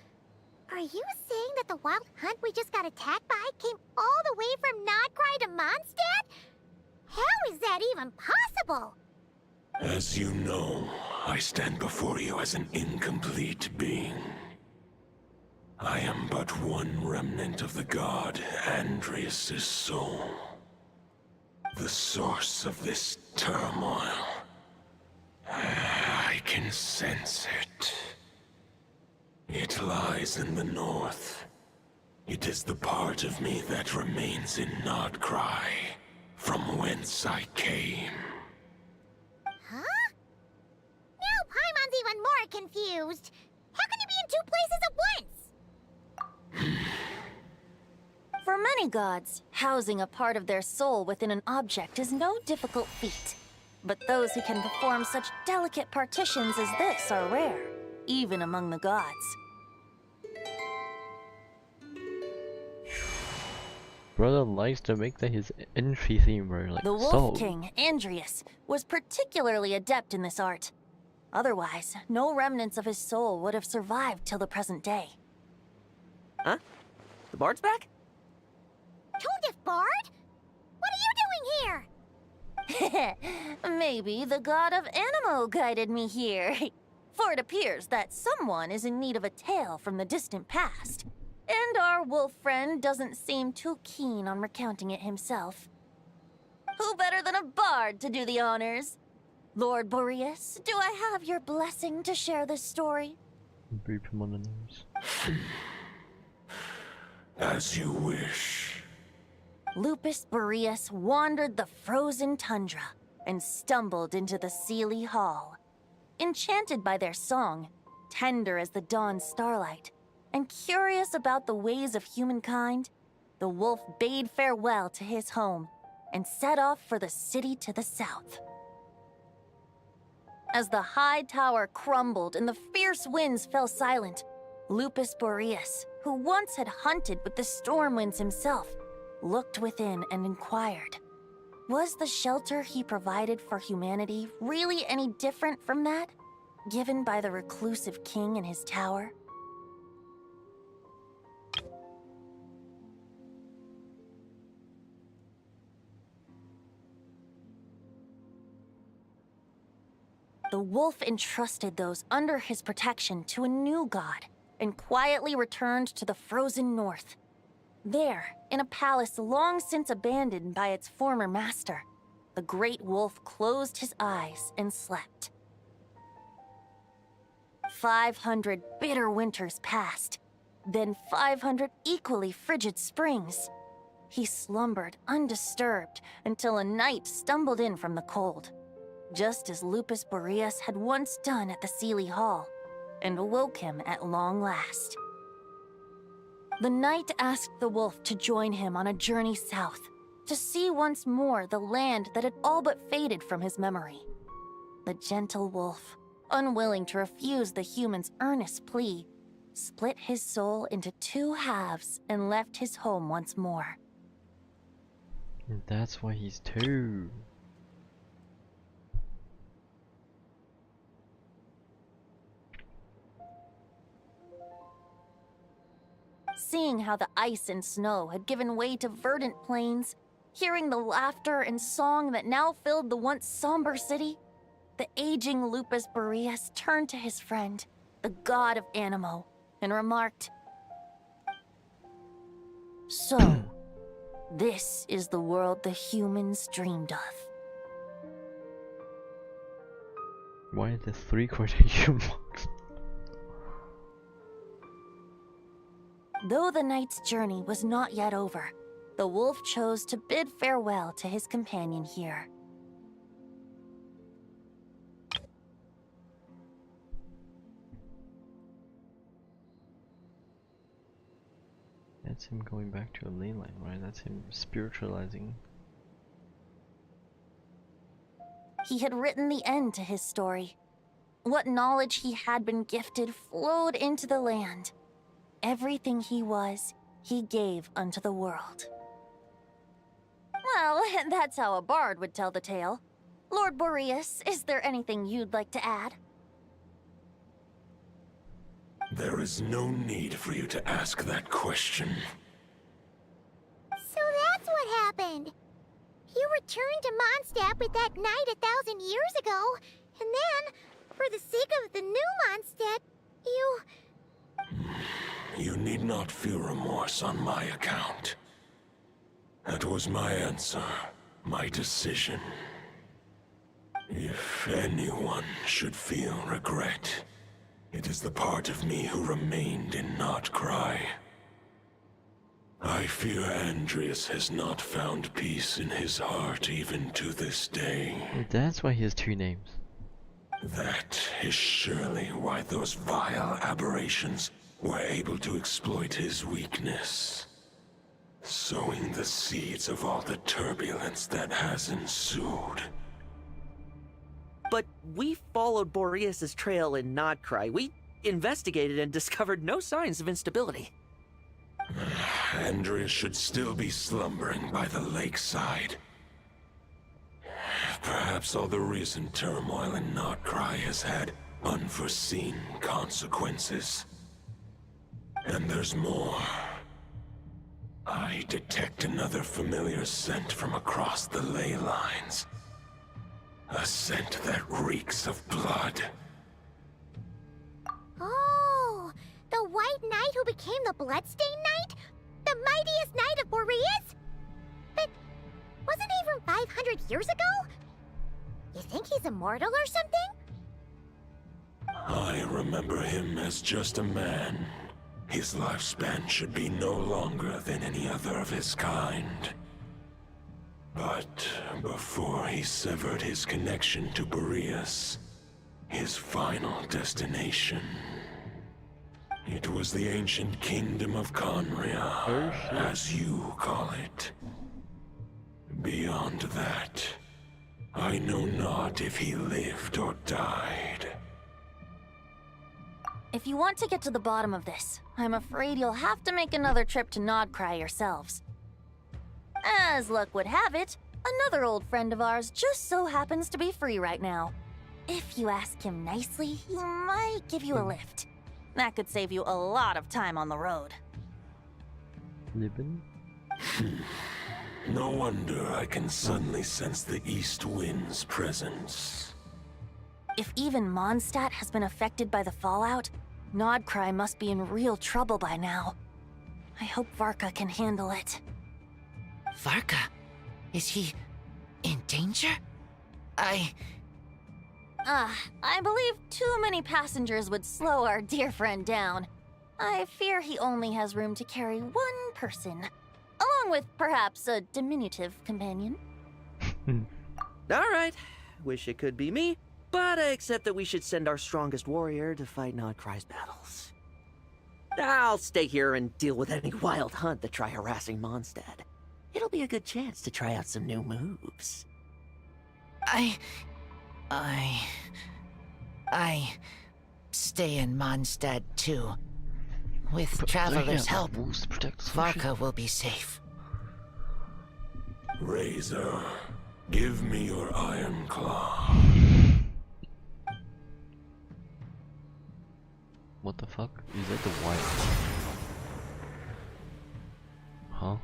Speaker 21: are you saying that the wild hunt we just got attacked by came all the way from Nodcry to Mondstadt? How is that even possible?
Speaker 2: As you know, I stand before you as an incomplete being. I am but one remnant of the god Andrias' soul. The source of this turmoil. I can sense it. It lies in the north. It is the part of me that remains in Nodcry, from whence I came.
Speaker 21: Huh? Now Paimon's even more confused. How can you be in 2 places at once?
Speaker 8: For many gods, housing a part of their soul within an object is no difficult feat. But those who can perform such delicate partitions as this are rare, even among the gods.
Speaker 1: Brother likes to make that his entry theme were like
Speaker 8: The Wolf
Speaker 1: soul.
Speaker 8: King, Andrias, was particularly adept in this art. Otherwise, no remnants of his soul would have survived till the present day.
Speaker 7: Huh? The bard's back?
Speaker 21: Tone-deaf Bard? What are you doing here?
Speaker 8: Maybe the god of Animo guided me here. For it appears that someone is in need of a tale from the distant past, and our wolf friend doesn't seem too keen on recounting it himself. Who better than a bard to do the honors? Lord Boreas, do I have your blessing to share this story?
Speaker 1: Beep him on the nose.
Speaker 2: As you wish.
Speaker 8: Lupus Boreas wandered the frozen tundra and stumbled into the Sealy Hall. Enchanted by their song, tender as the dawn starlight, and curious about the ways of humankind, the wolf bade farewell to his home and set off for the city to the south. As the high tower crumbled and the fierce winds fell silent, Lupus Boreas, who once had hunted with the storm winds himself, looked within and inquired, was the shelter he provided for humanity really any different from that given by the reclusive king in his tower? The wolf entrusted those under his protection to a new god and quietly returned to the frozen north. There, in a palace long since abandoned by its former master, the great wolf closed his eyes and slept. 500 bitter winters passed, then 500 equally frigid springs. He slumbered undisturbed until a night stumbled in from the cold, just as Lupus Boreas had once done at the Sealy Hall, and awoke him at long last. The night asked the wolf to join him on a journey south, to see once more the land that had all but faded from his memory. The gentle wolf, unwilling to refuse the human's earnest plea, split his soul into two halves and left his home once more.
Speaker 1: And that's why he's two.
Speaker 8: Seeing how the ice and snow had given way to verdant plains, hearing the laughter and song that now filled the once somber city, the aging Lupus Boreas turned to his friend, the god of Animo, and remarked, "So, this is the world the humans dreamed of."
Speaker 1: Why are there 3 quotation marks?
Speaker 8: Though the night's journey was not yet over, the wolf chose to bid farewell to his companion here.
Speaker 1: That's him going back to a ley line, right? That's him spiritualizing.
Speaker 8: He had written the end to his story. What knowledge he had been gifted flowed into the land. Everything he was, he gave unto the world. Well, that's how a bard would tell the tale. Lord Boreas, is there anything you'd like to add?
Speaker 2: There is no need for you to ask that question.
Speaker 21: So that's what happened. You returned to Mondstadt with that knight 1,000 years ago, and then, for the sake of the new Mondstadt, you...
Speaker 2: You need not feel remorse on my account. That was my answer, my decision. If anyone should feel regret, it is the part of me who remained in Notcry. I fear Andreas has not found peace in his heart even to this day.
Speaker 1: That's why he has 2 names.
Speaker 2: That is surely why those vile aberrations were able to exploit his weakness, sowing the seeds of all the turbulence that has ensued.
Speaker 7: But we followed Boreas' trail in Notcry. We investigated and discovered no signs of instability.
Speaker 2: Andreas should still be slumbering by the lakeside. Perhaps all the recent turmoil in Notcry has had unforeseen consequences. And there's more. I detect another familiar scent from across the ley lines. A scent that reeks of blood.
Speaker 21: became the Bloodstained Knight? The mightiest knight of Boreas? But wasn't he from 500 years ago? You think he's immortal or something?
Speaker 2: I remember him as just a man. His lifespan should be no longer than any other of his kind. But before he severed his connection to Boreas, his final destination, it was the ancient kingdom of Conria, as you call it. Beyond that, I know not if he lived or died.
Speaker 8: If you want to get to the bottom of this, I'm afraid you'll have to make another trip to Nodcry yourselves. As luck would have it, another old friend of ours just so happens to be free right now. If you ask him nicely, he might give you a lift. That could save you a lot of time on the road.
Speaker 1: Libin?
Speaker 2: No wonder I can suddenly sense the east wind's presence.
Speaker 8: If even Mondstadt has been affected by the fallout, Nodcry must be in real trouble by now. I hope Varka can handle it.
Speaker 5: Varka? Is he in danger?
Speaker 8: I believe too many passengers would slow our dear friend down. I fear he only has room to carry one person, along with perhaps a diminutive companion.
Speaker 7: Alright, wish it could be me, but I accept that we should send our strongest warrior to fight Nodcry's battles. I'll stay here and deal with any wild hunt that try harassing Mondstadt. It'll be a good chance to try out some new moves.
Speaker 5: I stay in Mondstadt too. With Traveler's help, Varka will be safe.
Speaker 2: Razor, give me your iron claw.
Speaker 1: What the fuck? Is that the white? Huh?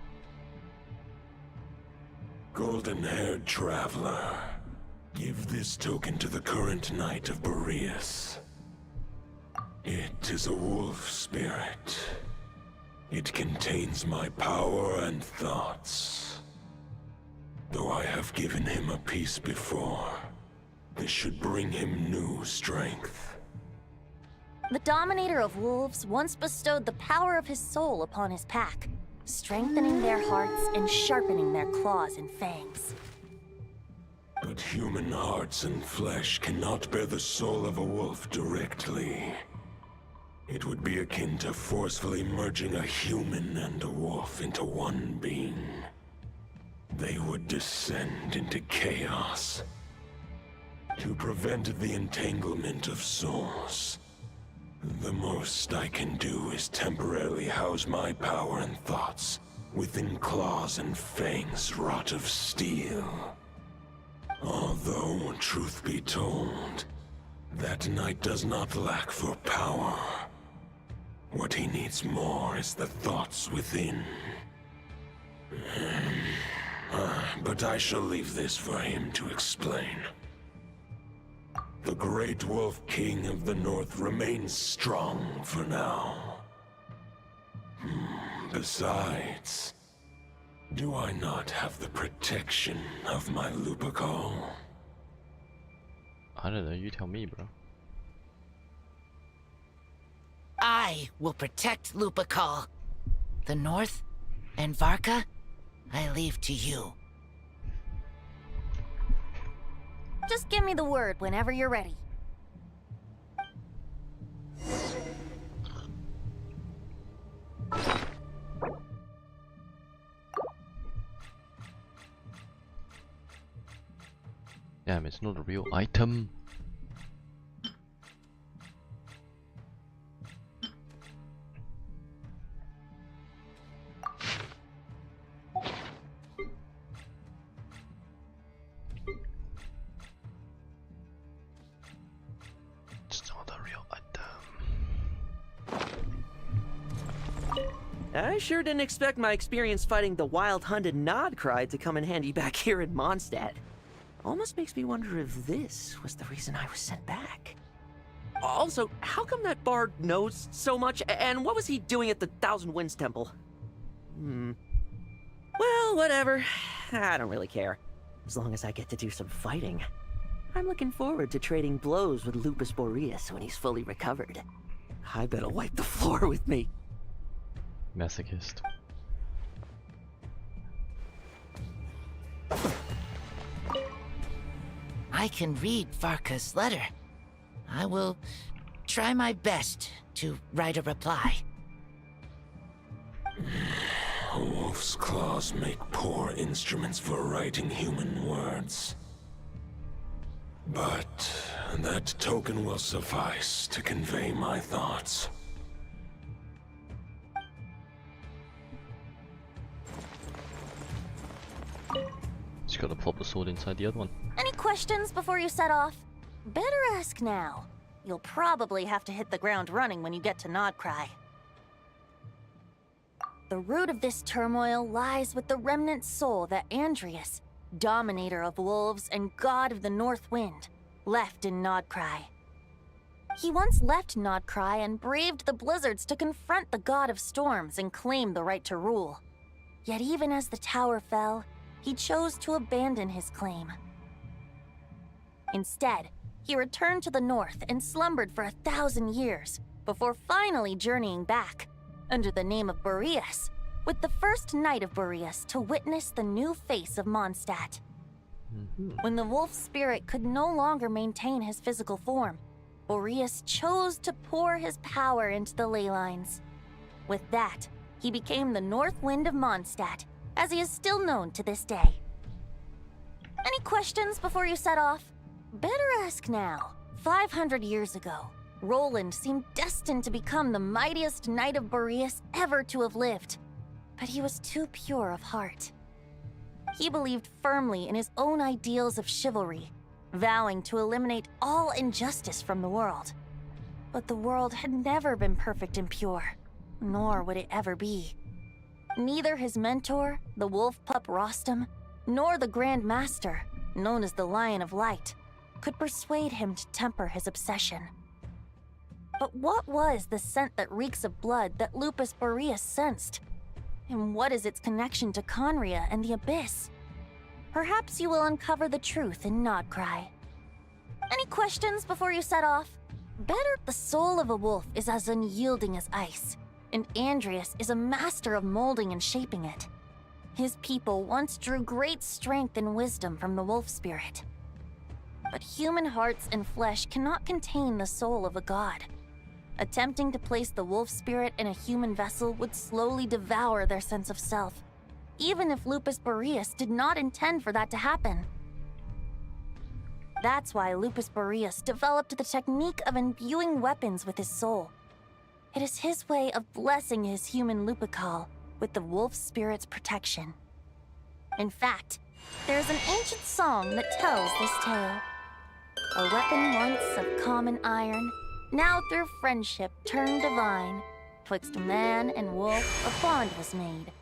Speaker 2: Golden-haired traveler, give this token to the current knight of Boreas. It is a wolf spirit. It contains my power and thoughts. Though I have given him a piece before, this should bring him new strength.
Speaker 8: The Dominator of Wolves once bestowed the power of his soul upon his pack, strengthening their hearts and sharpening their claws and fangs.
Speaker 2: But human hearts and flesh cannot bear the soul of a wolf directly. It would be akin to forcefully merging a human and a wolf into one being. They would descend into chaos. To prevent the entanglement of souls, the most I can do is temporarily house my power and thoughts within claws and fangs wrought of steel. Although, truth be told, that knight does not lack for power. What he needs more is the thoughts within. But I shall leave this for him to explain. The Great Wolf King of the North remains strong for now. Besides, do I not have the protection of my Lupacol?
Speaker 1: I don't know, you tell me, bro.
Speaker 5: I will protect Lupacol. The North and Varka, I leave to you.
Speaker 8: Just give me the word whenever you're ready.
Speaker 1: Damn, it's not a real item.
Speaker 7: I sure didn't expect my experience fighting the wild-hunted Nodcry to come in handy back here in Mondstadt. Almost makes me wonder if this was the reason I was sent back. Also, how come that bard knows so much, and what was he doing at the Thousand Winds Temple? Well, whatever. I don't really care. As long as I get to do some fighting. I'm looking forward to trading blows with Lupus Boreas when he's fully recovered. I bet he'll wipe the floor with me.
Speaker 1: Masochist.
Speaker 5: I can read Varka's letter. I will try my best to write a reply.
Speaker 2: A wolf's claws make poor instruments for writing human words. But that token will suffice to convey my thoughts.
Speaker 1: Just gotta plop the sword inside the other one.
Speaker 8: Any questions before you set off? Better ask now. You'll probably have to hit the ground running when you get to Nodcry. The root of this turmoil lies with the remnant soul that Andrius, dominator of wolves and god of the North Wind, left in Nodcry. He once left Nodcry and braved the blizzards to confront the god of storms and claim the right to rule. Yet even as the tower fell, he chose to abandon his claim. Instead, he returned to the north and slumbered for 1,000 years before finally journeying back, under the name of Boreas, with the first knight of Boreas to witness the new face of Mondstadt. When the wolf spirit could no longer maintain his physical form, Boreas chose to pour his power into the ley lines. With that, he became the North Wind of Mondstadt, as he is still known to this day. Any questions before you set off? Better ask now. 500 years ago, Roland seemed destined to become the mightiest knight of Boreas ever to have lived. But he was too pure of heart. He believed firmly in his own ideals of chivalry, vowing to eliminate all injustice from the world. But the world had never been perfect and pure, nor would it ever be. Neither his mentor, the wolf pup Rostam, nor the Grand Master, known as the Lion of Light, could persuade him to temper his obsession. But what was the scent that reeks of blood that Lupus Boreas sensed? And what is its connection to Conria and the Abyss? Perhaps you will uncover the truth in Nodcry. Any questions before you set off? Better, the soul of a wolf is as unyielding as ice, and Andrius is a master of molding and shaping it. His people once drew great strength and wisdom from the wolf spirit. But human hearts and flesh cannot contain the soul of a god. Attempting to place the wolf spirit in a human vessel would slowly devour their sense of self, even if Lupus Boreas did not intend for that to happen. That's why Lupus Boreas developed the technique of imbuing weapons with his soul. It is his way of blessing his human Lupical with the wolf spirit's protection. In fact, there is an ancient song that tells this tale. A weapon once of common iron, now through friendship turned divine. Twixt man and wolf a bond was made,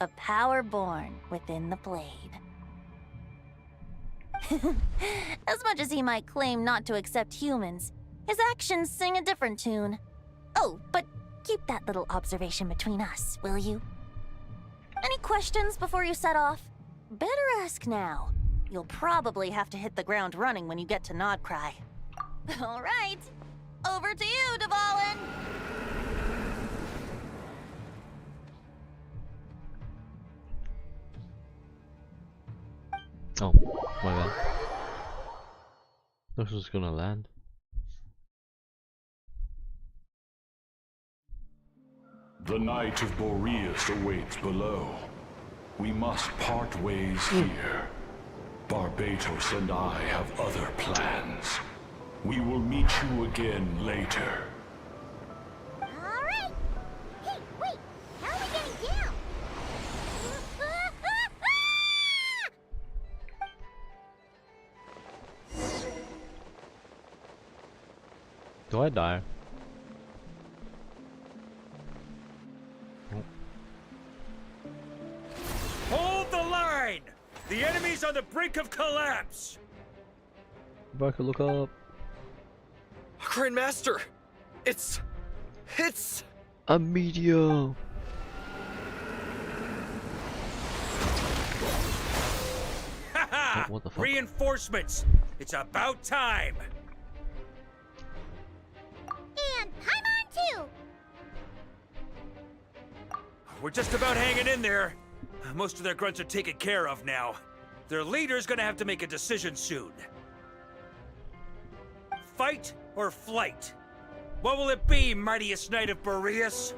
Speaker 8: a power born within the blade. As much as he might claim not to accept humans, his actions sing a different tune. Oh, but keep that little observation between us, will you? Any questions before you set off? Better ask now. You'll probably have to hit the ground running when you get to Nodcry. All right, over to you, Dvalin!
Speaker 1: Oh, my bad. This was gonna land.
Speaker 23: The Knight of Boreas awaits below. We must part ways here. Barbatos and I have other plans. We will meet you again later.
Speaker 21: Alright! Hey, wait! How are we getting down?
Speaker 1: Do I die?
Speaker 10: Hold the line! The enemy's on the brink of collapse!
Speaker 1: If I could look up.
Speaker 11: Grandmaster! It's...
Speaker 1: a meteor.
Speaker 10: Haha!
Speaker 1: What the fuck?
Speaker 10: Reinforcements! It's about time!
Speaker 21: And I'm on too!
Speaker 10: We're just about hanging in there. Most of their grunts are taken care of now. Their leader's gonna have to make a decision soon. Fight or flight? What will it be, mightiest knight of Boreas?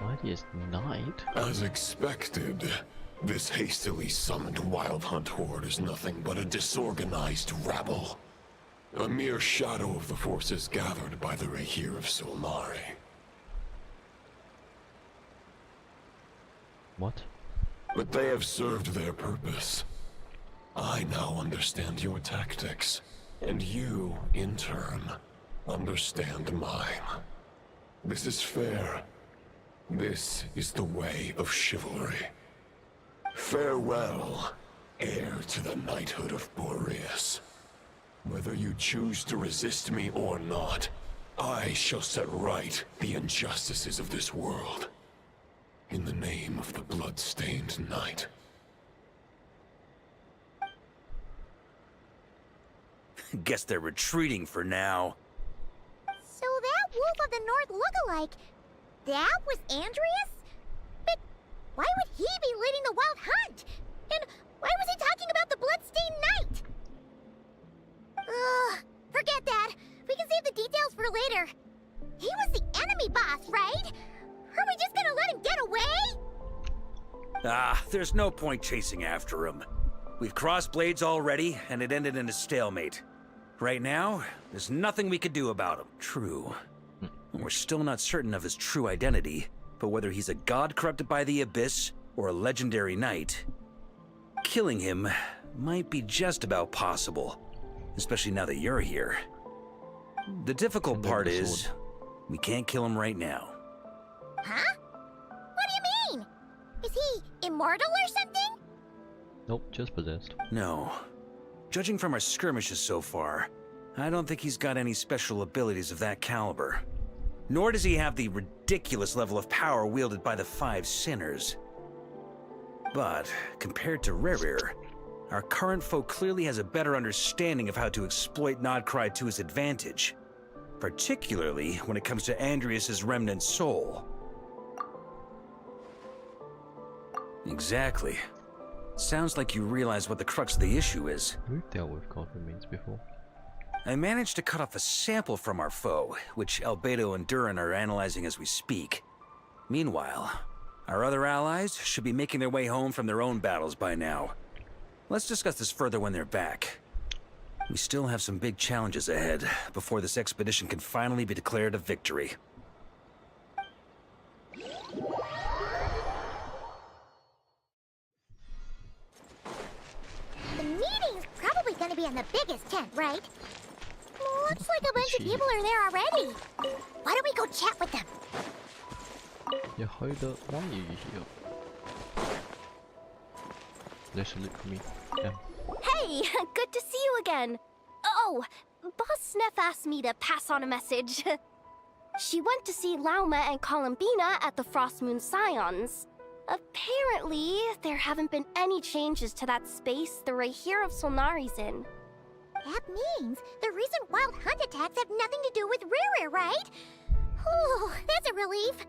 Speaker 1: Mightiest knight?
Speaker 2: As expected, this hastily summoned Wild Hunt horde is nothing but a disorganized rabble. A mere shadow of the forces gathered by the Rahir of Solmari.
Speaker 1: What?
Speaker 2: But they have served their purpose. I now understand your tactics, and you, in turn, understand mine. This is fair. This is the way of chivalry. Farewell, heir to the knighthood of Boreas. Whether you choose to resist me or not, I shall set right the injustices of this world. In the name of the blood-stained knight.
Speaker 10: Guess they're retreating for now.
Speaker 21: So that Wolf of the North lookalike, that was Andreas? But why would he be leading the Wild Hunt? And why was he talking about the bloodstained knight? Ugh, forget that. We can save the details for later. He was the enemy boss, right? Are we just gonna let him get away?
Speaker 10: Ah, there's no point chasing after him. We've crossed blades already, and it ended in a stalemate. Right now, there's nothing we could do about him. True. We're still not certain of his true identity, but whether he's a god corrupted by the Abyss or a legendary knight, killing him might be just about possible, especially now that you're here. The difficult part is, we can't kill him right now.
Speaker 21: Huh? What do you mean? Is he immortal or something?
Speaker 1: Nope, just possessed.
Speaker 10: No. Judging from our skirmishes so far, I don't think he's got any special abilities of that caliber. Nor does he have the ridiculous level of power wielded by the Five Sinners. But, compared to Rerir, our current foe clearly has a better understanding of how to exploit Nodcry to his advantage. Particularly when it comes to Andreas' remnant soul. Exactly. Sounds like you realize what the crux of the issue is.
Speaker 1: We've dealt with god remains before.
Speaker 10: I managed to cut off a sample from our foe, which Albedo and Durin are analyzing as we speak. Meanwhile, our other allies should be making their way home from their own battles by now. Let's discuss this further when they're back. We still have some big challenges ahead before this expedition can finally be declared a victory.
Speaker 21: The meeting's probably gonna be in the biggest tent, right? Looks like a bunch of people are there already. Why don't we go chat with them?
Speaker 1: Ja, heute war ich hier. There's a look for me. Yeah.
Speaker 3: Hey, good to see you again. Oh, Boss Sneff asked me to pass on a message. She went to see Lauma and Columbina at the Frost Moon Scions. Apparently, there haven't been any changes to that space the Rahir of Solnari's in.
Speaker 21: That means the recent Wild Hunt attacks have nothing to do with Rerir, right? Whew, that's a relief.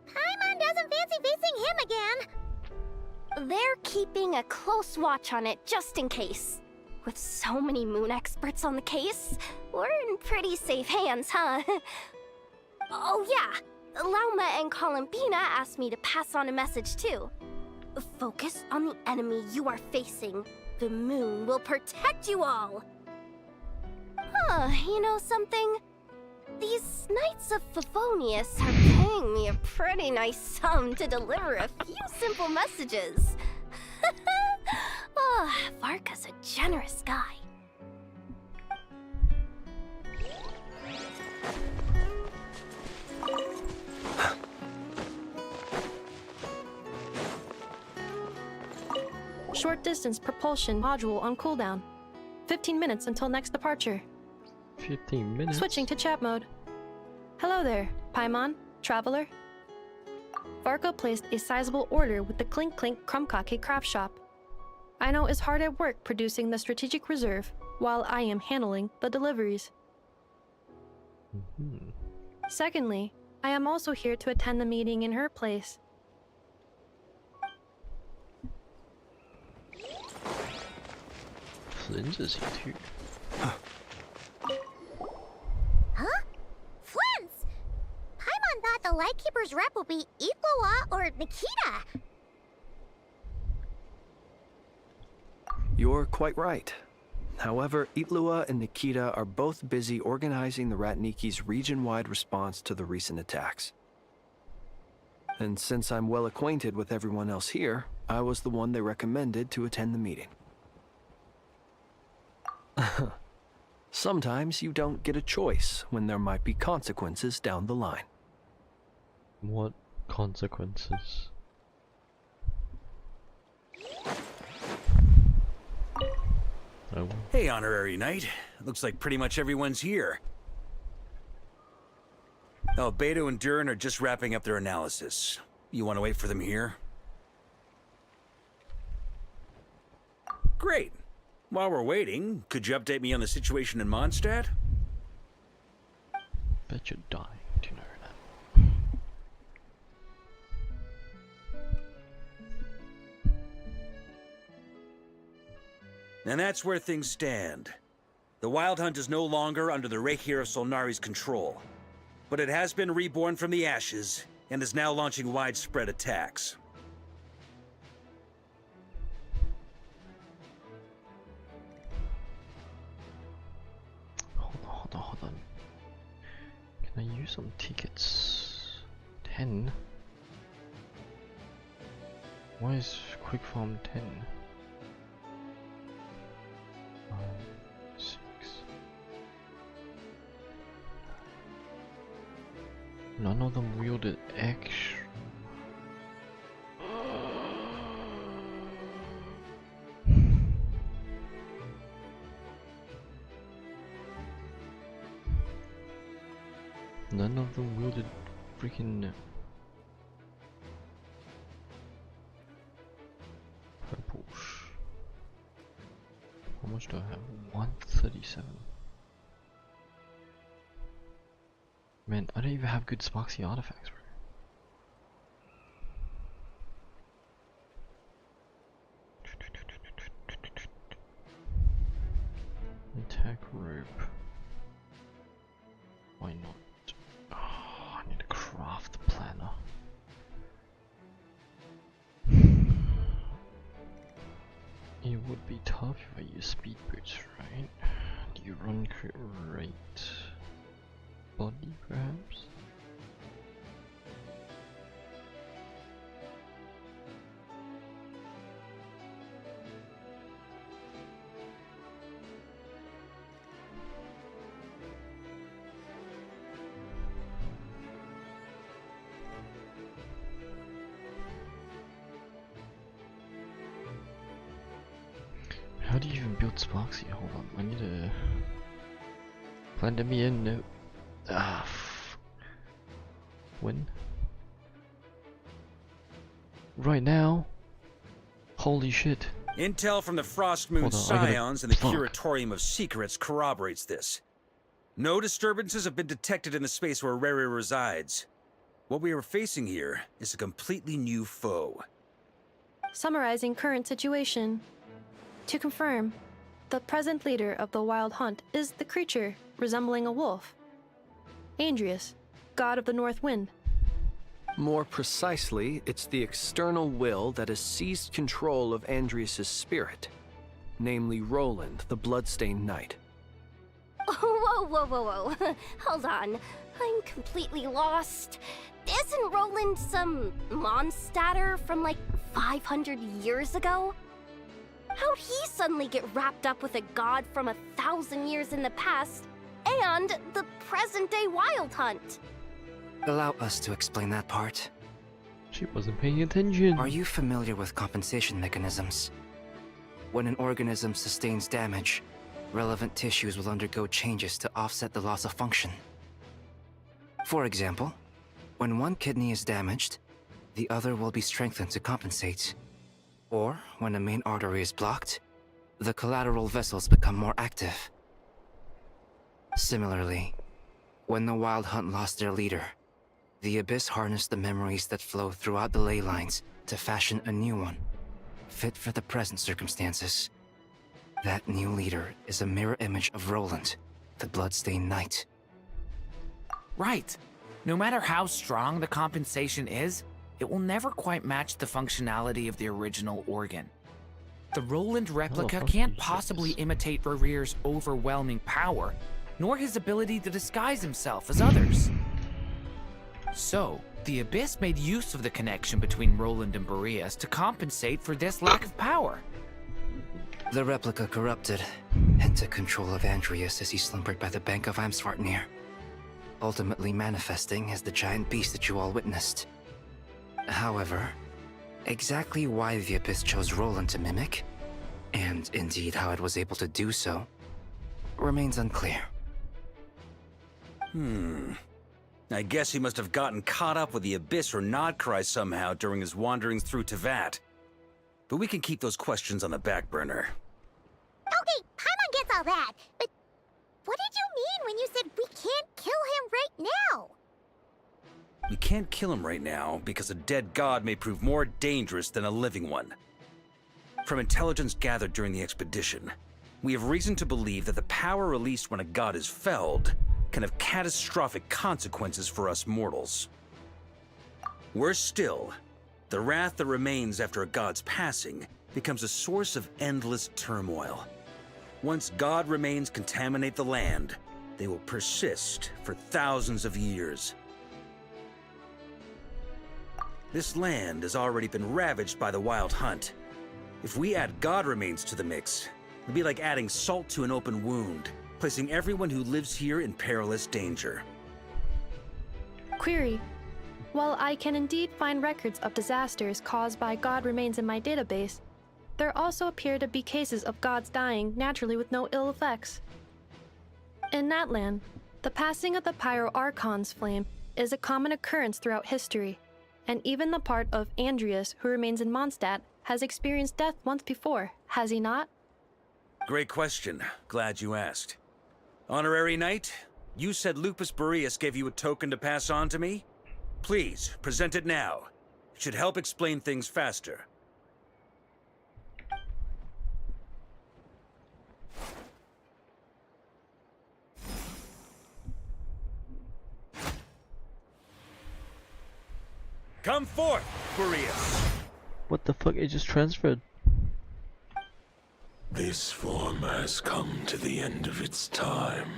Speaker 21: Paimon doesn't fancy facing him again.
Speaker 3: They're keeping a close watch on it just in case. With so many moon experts on the case, we're in pretty safe hands, huh? Oh yeah, Lauma and Columbina asked me to pass on a message too. Focus on the enemy you are facing. The moon will protect you all. Huh, you know something? These Knights of Favonius are paying me a pretty nice sum to deliver a few simple messages. Oh, Varka's a generous guy.
Speaker 16: Short distance propulsion module on cooldown. 15 minutes until next departure.
Speaker 1: 15 minutes.
Speaker 16: Switching to chat mode. Hello there, Paimon, traveler. Varka placed a sizable order with the Clink Clink Krumkake craft shop. Aino is hard at work producing the strategic reserve, while I am handling the deliveries. Secondly, I am also here to attend the meeting in her place.
Speaker 1: Flynn's is here too.
Speaker 21: Huh? Flins! Paimon thought the Lightkeeper's rep would be Iqua or Nikita.
Speaker 22: You're quite right. However, Itlua and Nikita are both busy organizing the Ratniki's region-wide response to the recent attacks. And since I'm well acquainted with everyone else here, I was the one they recommended to attend the meeting. Sometimes you don't get a choice when there might be consequences down the line.
Speaker 1: What consequences? Oh.
Speaker 10: Hey, Honorary Knight. Looks like pretty much everyone's here. Oh, Beto and Durin are just wrapping up their analysis. You want to wait for them here? Great. While we're waiting, could you update me on the situation in Mondstadt?
Speaker 1: Bet you're dying to know that.
Speaker 10: And that's where things stand. The Wild Hunt is no longer under the Reikir of Solnari's control, but it has been reborn from the ashes and is now launching widespread attacks.
Speaker 1: Hold on. Can I use some tickets? 10? Why is Quick Farm 10? 6. None of them wielded extra. None of them wielded freaking purples. How much do I have? 137. Man, I don't even have good Sparksy artifacts, bro. Attack rope. Why not? Oh, I need to craft the planner. It would be tough if I use speed boots, right? Do you run crit rate? Body, perhaps? How do you even build Sparksy? Hold on, I need to plan me in. No. When? Right now? Holy shit.
Speaker 10: Intel from the Frostmoon
Speaker 1: Hold on,
Speaker 10: Scions and the
Speaker 1: fuck.
Speaker 10: Curatorium of Secrets corroborates this. No disturbances have been detected in the space where Rere resides. What we are facing here is a completely new foe.
Speaker 16: Summarizing current situation. To confirm, the present leader of the Wild Hunt is the creature resembling a wolf. Andrius, god of the North Wind.
Speaker 22: More precisely, it's the external will that has seized control of Andrius' spirit, namely Roland, the Bloodstained Knight.
Speaker 21: Whoa. Hold on. I'm completely lost. Isn't Roland some Mondstadter from like 500 years ago? How'd he suddenly get wrapped up with a god from 1,000 years in the past and the present-day Wild Hunt?
Speaker 17: Allow us to explain that part.
Speaker 1: She wasn't paying attention.
Speaker 17: Are you familiar with compensation mechanisms? When an organism sustains damage, relevant tissues will undergo changes to offset the loss of function. For example, when one kidney is damaged, the other will be strengthened to compensate. Or, when a main artery is blocked, the collateral vessels become more active. Similarly, when the Wild Hunt lost their leader, the Abyss harnessed the memories that flow throughout the ley lines to fashion a new one, fit for the present circumstances. That new leader is a mirror image of Roland, the Bloodstained Knight.
Speaker 13: Right. No matter how strong the compensation is, it will never quite match the functionality of the original organ. The Roland replica can't possibly imitate Rerear's overwhelming power, nor his ability to disguise himself as others. So, the Abyss made use of the connection between Roland and Boreas to compensate for this lack of power.
Speaker 17: The replica corrupted and took control of Andreas as he slumbered by the bank of Amsvartnir, ultimately manifesting as the giant beast that you all witnessed. However, exactly why the Abyss chose Roland to mimic, and indeed how it was able to do so, remains unclear.
Speaker 15: I guess he must have gotten caught up with the Abyss or Nodcry somehow during his wanderings through Teyvat. But we can keep those questions on the back burner.
Speaker 21: Okay, Paimon gets all that, but what did you mean when you said we can't kill him right now?
Speaker 15: We can't kill him right now because a dead god may prove more dangerous than a living one. From intelligence gathered during the expedition, we have reason to believe that the power released when a god is felled can have catastrophic consequences for us mortals. Worse still, the wrath that remains after a god's passing becomes a source of endless turmoil. Once god remains contaminate the land, they will persist for thousands of years. This land has already been ravaged by the Wild Hunt. If we add god remains to the mix, it'll be like adding salt to an open wound, placing everyone who lives here in perilous danger.
Speaker 16: Query. While I can indeed find records of disasters caused by god remains in my database, there also appear to be cases of gods dying naturally with no ill effects. In that land, the passing of the Pyro-Archon's flame is a common occurrence throughout history, and even the part of Andreas who remains in Mondstadt has experienced death once before, has he not?
Speaker 15: Great question. Glad you asked. Honorary Knight, you said Lupus Boreas gave you a token to pass on to me? Please, present it now. It should help explain things faster. Come forth, Boreas!
Speaker 1: What the fuck? It just transferred.
Speaker 2: This form has come to the end of its time.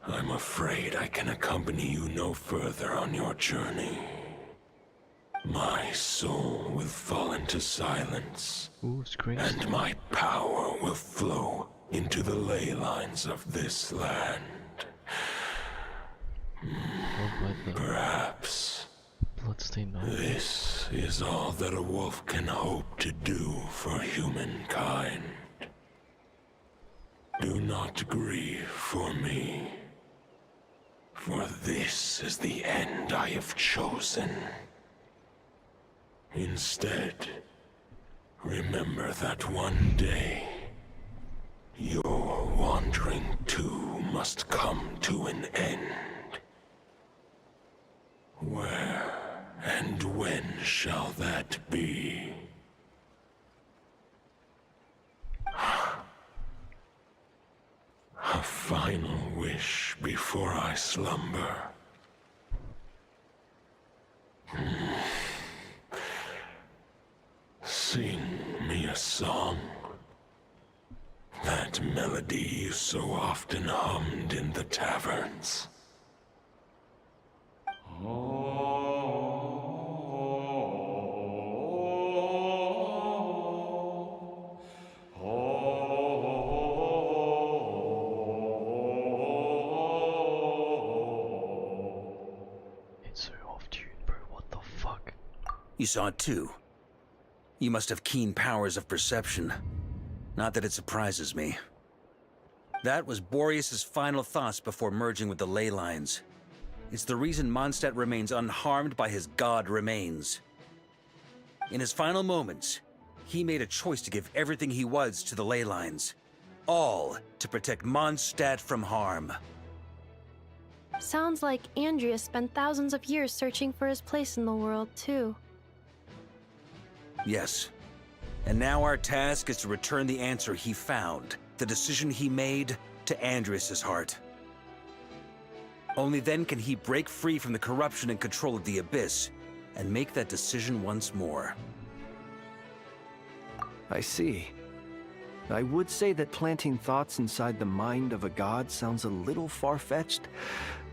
Speaker 2: I'm afraid I can accompany you no further on your journey. My soul will fall into silence, and my power will flow into the ley lines of this land. Perhaps this is all that a wolf can hope to do for humankind. Do not grieve for me, for this is the end I have chosen. Instead, remember that one day, your wandering too must come to an end. Where and when shall that be? A final wish before I slumber. Sing me a song. That melody you so often hummed in the taverns.
Speaker 1: It's so off tune, bro. What the fuck?
Speaker 15: You saw it too. You must have keen powers of perception. Not that it surprises me.
Speaker 10: That was Boreas' final thoughts before merging with the ley lines. It's the reason Mondstadt remains unharmed by his god remains. In his final moments, he made a choice to give everything he was to the ley lines. All to protect Mondstadt from harm.
Speaker 16: Sounds like Andrea spent thousands of years searching for his place in the world, too.
Speaker 10: Yes. And now our task is to return the answer he found, the decision he made, to Andrias' heart. Only then can he break free from the corruption and control of the Abyss, and make that decision once more.
Speaker 22: I see. I would say that planting thoughts inside the mind of a god sounds a little far-fetched,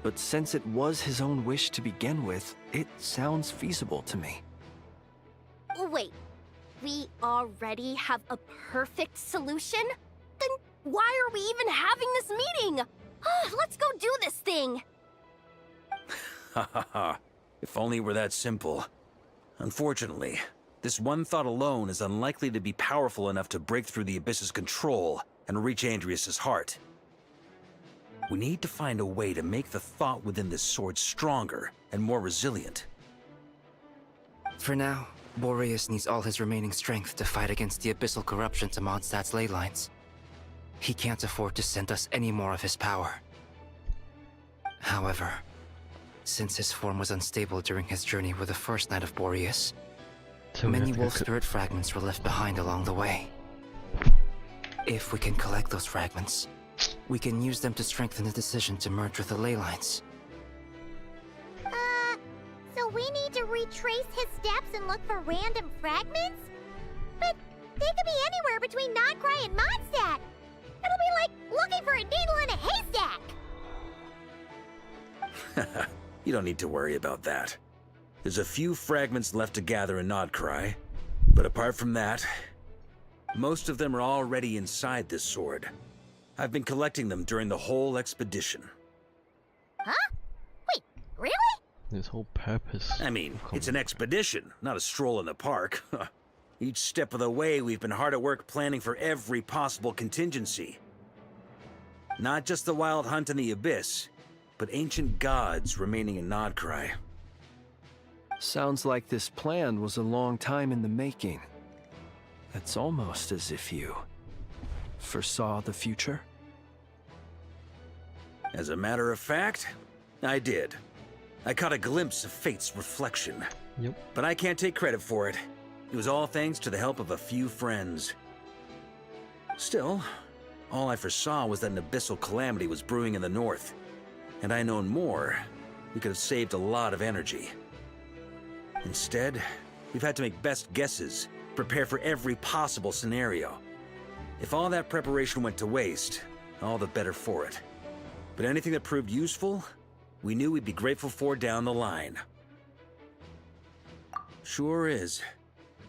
Speaker 22: but since it was his own wish to begin with, it sounds feasible to me.
Speaker 8: Wait, we already have a perfect solution? Then why are we even having this meeting? Let's go do this thing!
Speaker 10: Ha ha ha. If only it were that simple. Unfortunately, this one thought alone is unlikely to be powerful enough to break through the Abyss's control and reach Andrias' heart. We need to find a way to make the thought within this sword stronger and more resilient.
Speaker 17: For now, Boreas needs all his remaining strength to fight against the abyssal corruption to Mondstadt's ley lines. He can't afford to send us any more of his power. However, since his form was unstable during his journey with the first night of Boreas, many wolf spirit fragments were left behind along the way. If we can collect those fragments, we can use them to strengthen the decision to merge with the ley lines.
Speaker 21: So we need to retrace his steps and look for random fragments? But they could be anywhere between Nodcry and Mondstadt. It'll be like looking for a needle in a haystack.
Speaker 10: You don't need to worry about that. There's a few fragments left to gather in Nodcry, but apart from that, most of them are already inside this sword. I've been collecting them during the whole expedition.
Speaker 21: Huh? Wait, really?
Speaker 1: This whole purpose.
Speaker 10: I mean, it's an expedition, not a stroll in the park. Each step of the way, we've been hard at work planning for every possible contingency. Not just the Wild Hunt in the Abyss, but ancient gods remaining in Nodcry.
Speaker 22: Sounds like this plan was a long time in the making. It's almost as if you foresaw the future.
Speaker 10: As a matter of fact, I did. I caught a glimpse of fate's reflection.
Speaker 1: Yep.
Speaker 10: But I can't take credit for it. It was all thanks to the help of a few friends. Still, all I foresaw was that an abyssal calamity was brewing in the north. Had I known more, we could have saved a lot of energy. Instead, we've had to make best guesses, prepare for every possible scenario. If all that preparation went to waste, all the better for it. But anything that proved useful, we knew we'd be grateful for down the line. Sure is.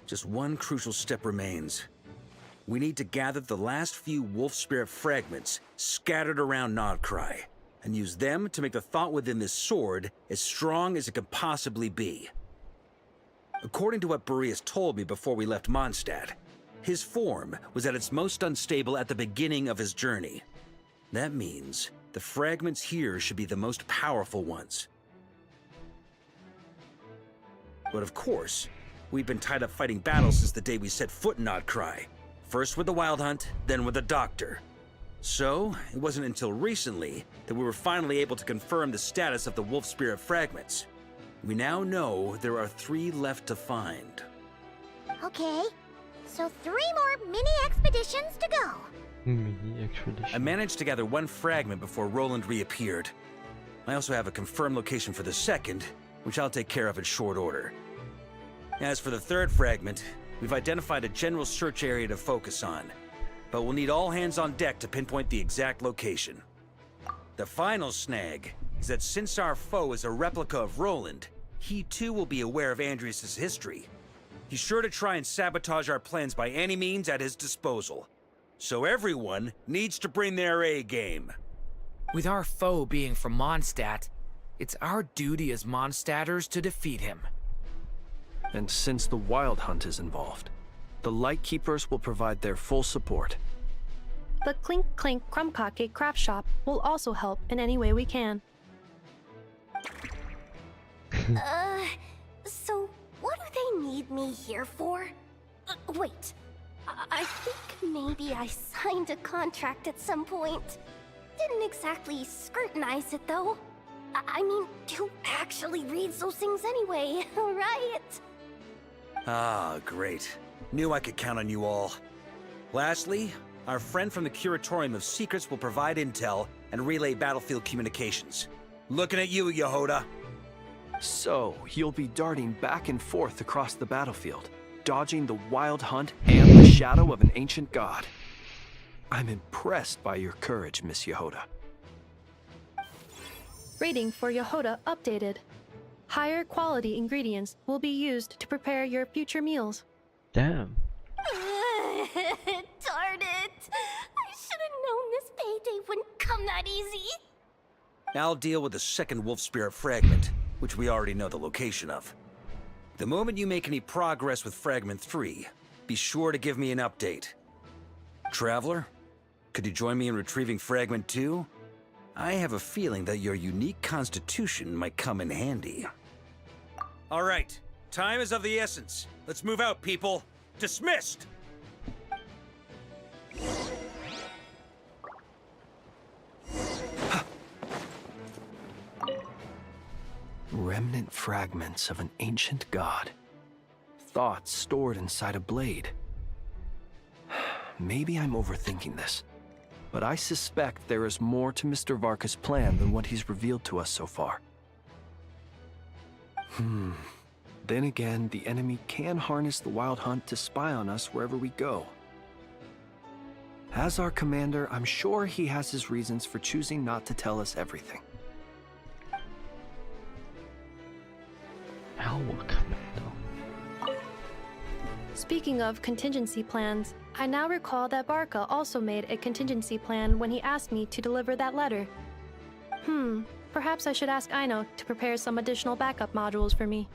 Speaker 10: Just one crucial step remains. We need to gather the last few wolf spirit fragments scattered around Nodcry, and use them to make the thought within this sword as strong as it could possibly be. According to what Boreas told me before we left Mondstadt, his form was at its most unstable at the beginning of his journey. That means the fragments here should be the most powerful ones. But of course, we've been tied up fighting battles since the day we set foot in Nodcry. First with the Wild Hunt, then with the Doctor. So, it wasn't until recently that we were finally able to confirm the status of the Wolf Spirit fragments. We now know there are 3 left to find.
Speaker 21: Okay, so 3 more mini expeditions to go.
Speaker 1: Mini expedition.
Speaker 10: I managed to gather 1 fragment before Roland reappeared. I also have a confirmed location for the second, which I'll take care of in short order. As for the 3rd fragment, we've identified a general search area to focus on, but we'll need all hands on deck to pinpoint the exact location. The final snag is that since our foe is a replica of Roland, he too will be aware of Andrias' history. He's sure to try and sabotage our plans by any means at his disposal. So everyone needs to bring their A game.
Speaker 13: With our foe being from Mondstadt, it's our duty as Mondstadters to defeat him.
Speaker 22: And since the Wild Hunt is involved, the Lightkeepers will provide their full support.
Speaker 16: The Clink Clink Crumb-Cake Craft Shop will also help in any way we can.
Speaker 8: So what do they need me here for? Wait, I think maybe I signed a contract at some point. Didn't exactly scrutinize it though. I mean, who actually reads those things anyway, right?
Speaker 10: Ah, great. Knew I could count on you all. Lastly, our friend from the Curatorium of Secrets will provide intel and relay battlefield communications. Looking at you, Yehoda.
Speaker 22: So, you'll be darting back and forth across the battlefield, dodging the wild hunt and the shadow of an ancient god. I'm impressed by your courage, Miss Yehoda.
Speaker 16: Rating for Yehoda updated. Higher quality ingredients will be used to prepare your future meals.
Speaker 1: Damn.
Speaker 8: Darn it! I should have known this payday wouldn't come that easy.
Speaker 10: I'll deal with the second wolf spirit fragment, which we already know the location of. The moment you make any progress with Fragment 3, be sure to give me an update. Traveler, could you join me in retrieving Fragment 2? I have a feeling that your unique constitution might come in handy. All right, time is of the essence. Let's move out, people. Dismissed!
Speaker 22: Remnant fragments of an ancient god. Thoughts stored inside a blade. Maybe I'm overthinking this, but I suspect there is more to Mr. Varka's plan than what he's revealed to us so far. Then again, the enemy can harness the Wild Hunt to spy on us wherever we go. As our commander, I'm sure he has his reasons for choosing not to tell us everything.
Speaker 1: Our commando.
Speaker 16: Speaking of contingency plans, I now recall that Varka also made a contingency plan when he asked me to deliver that letter. Perhaps I should ask Aino to prepare some additional backup modules for me.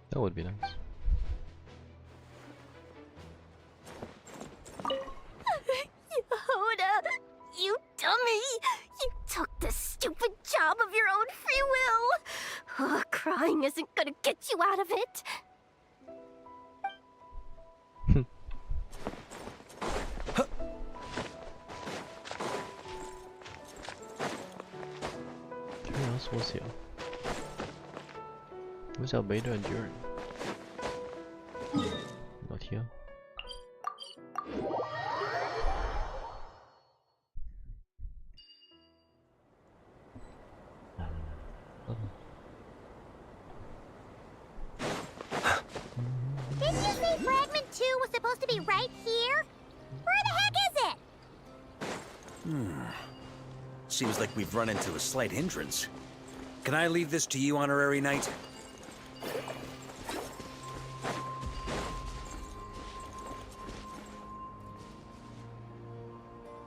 Speaker 1: That would be nice.
Speaker 8: Yehoda, you dummy! You took this stupid job of your own free will! Crying isn't gonna get you out of it.
Speaker 1: Who else was here? Who's Albedo and Durin? Not here.
Speaker 21: Didn't you say Fragment 2 was supposed to be right here? Where the heck is it?
Speaker 10: Seems like we've run into a slight hindrance. Can I leave this to you, Honorary Knight?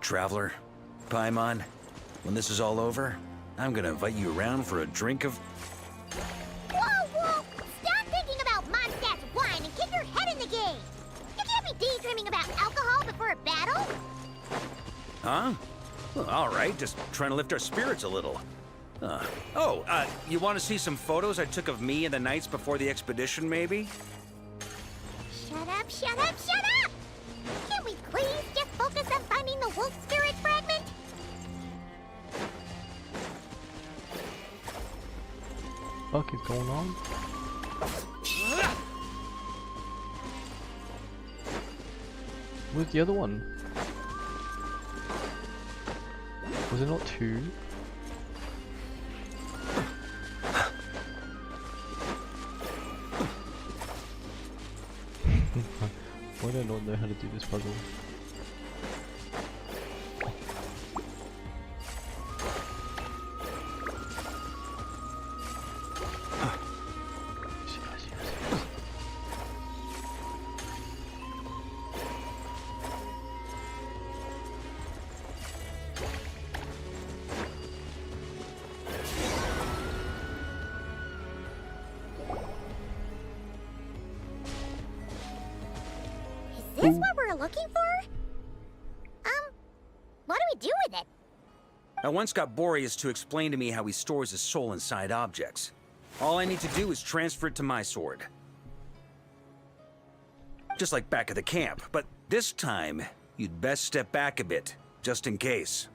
Speaker 10: Traveler, Paimon, when this is all over, I'm gonna invite you around for a drink of...
Speaker 21: Whoa! Stop thinking about Mondstadt's wine and keep your head in the game! You can't be daydreaming about alcohol before a battle!
Speaker 10: Huh? Well, all right, just trying to lift our spirits a little. You want to see some photos I took of me and the knights before the expedition, maybe?
Speaker 21: Shut up! Can't we please just focus on finding the wolf spirit fragment?
Speaker 1: What is going on? Where's the other one? Was it not two? Why do I not know how to do this puzzle?
Speaker 21: Is this what we're looking for?
Speaker 10: I once got Boreas to explain to me how he stores his soul inside objects. All I need to do is transfer it to my sword. Just like back at the camp, but this time, you'd best step back a bit, just in case.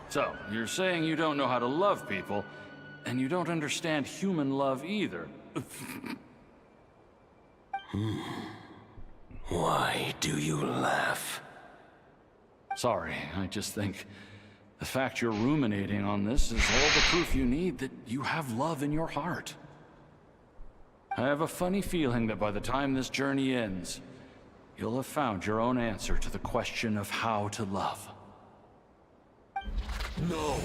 Speaker 23: So, you're saying you don't know how to love people, and you don't understand human love either.
Speaker 2: Why do you laugh?
Speaker 23: Sorry, I just think the fact you're ruminating on this is all the proof you need that you have love in your heart. I have a funny feeling that by the time this journey ends, you'll have found your own answer to the question of how to love.
Speaker 2: No,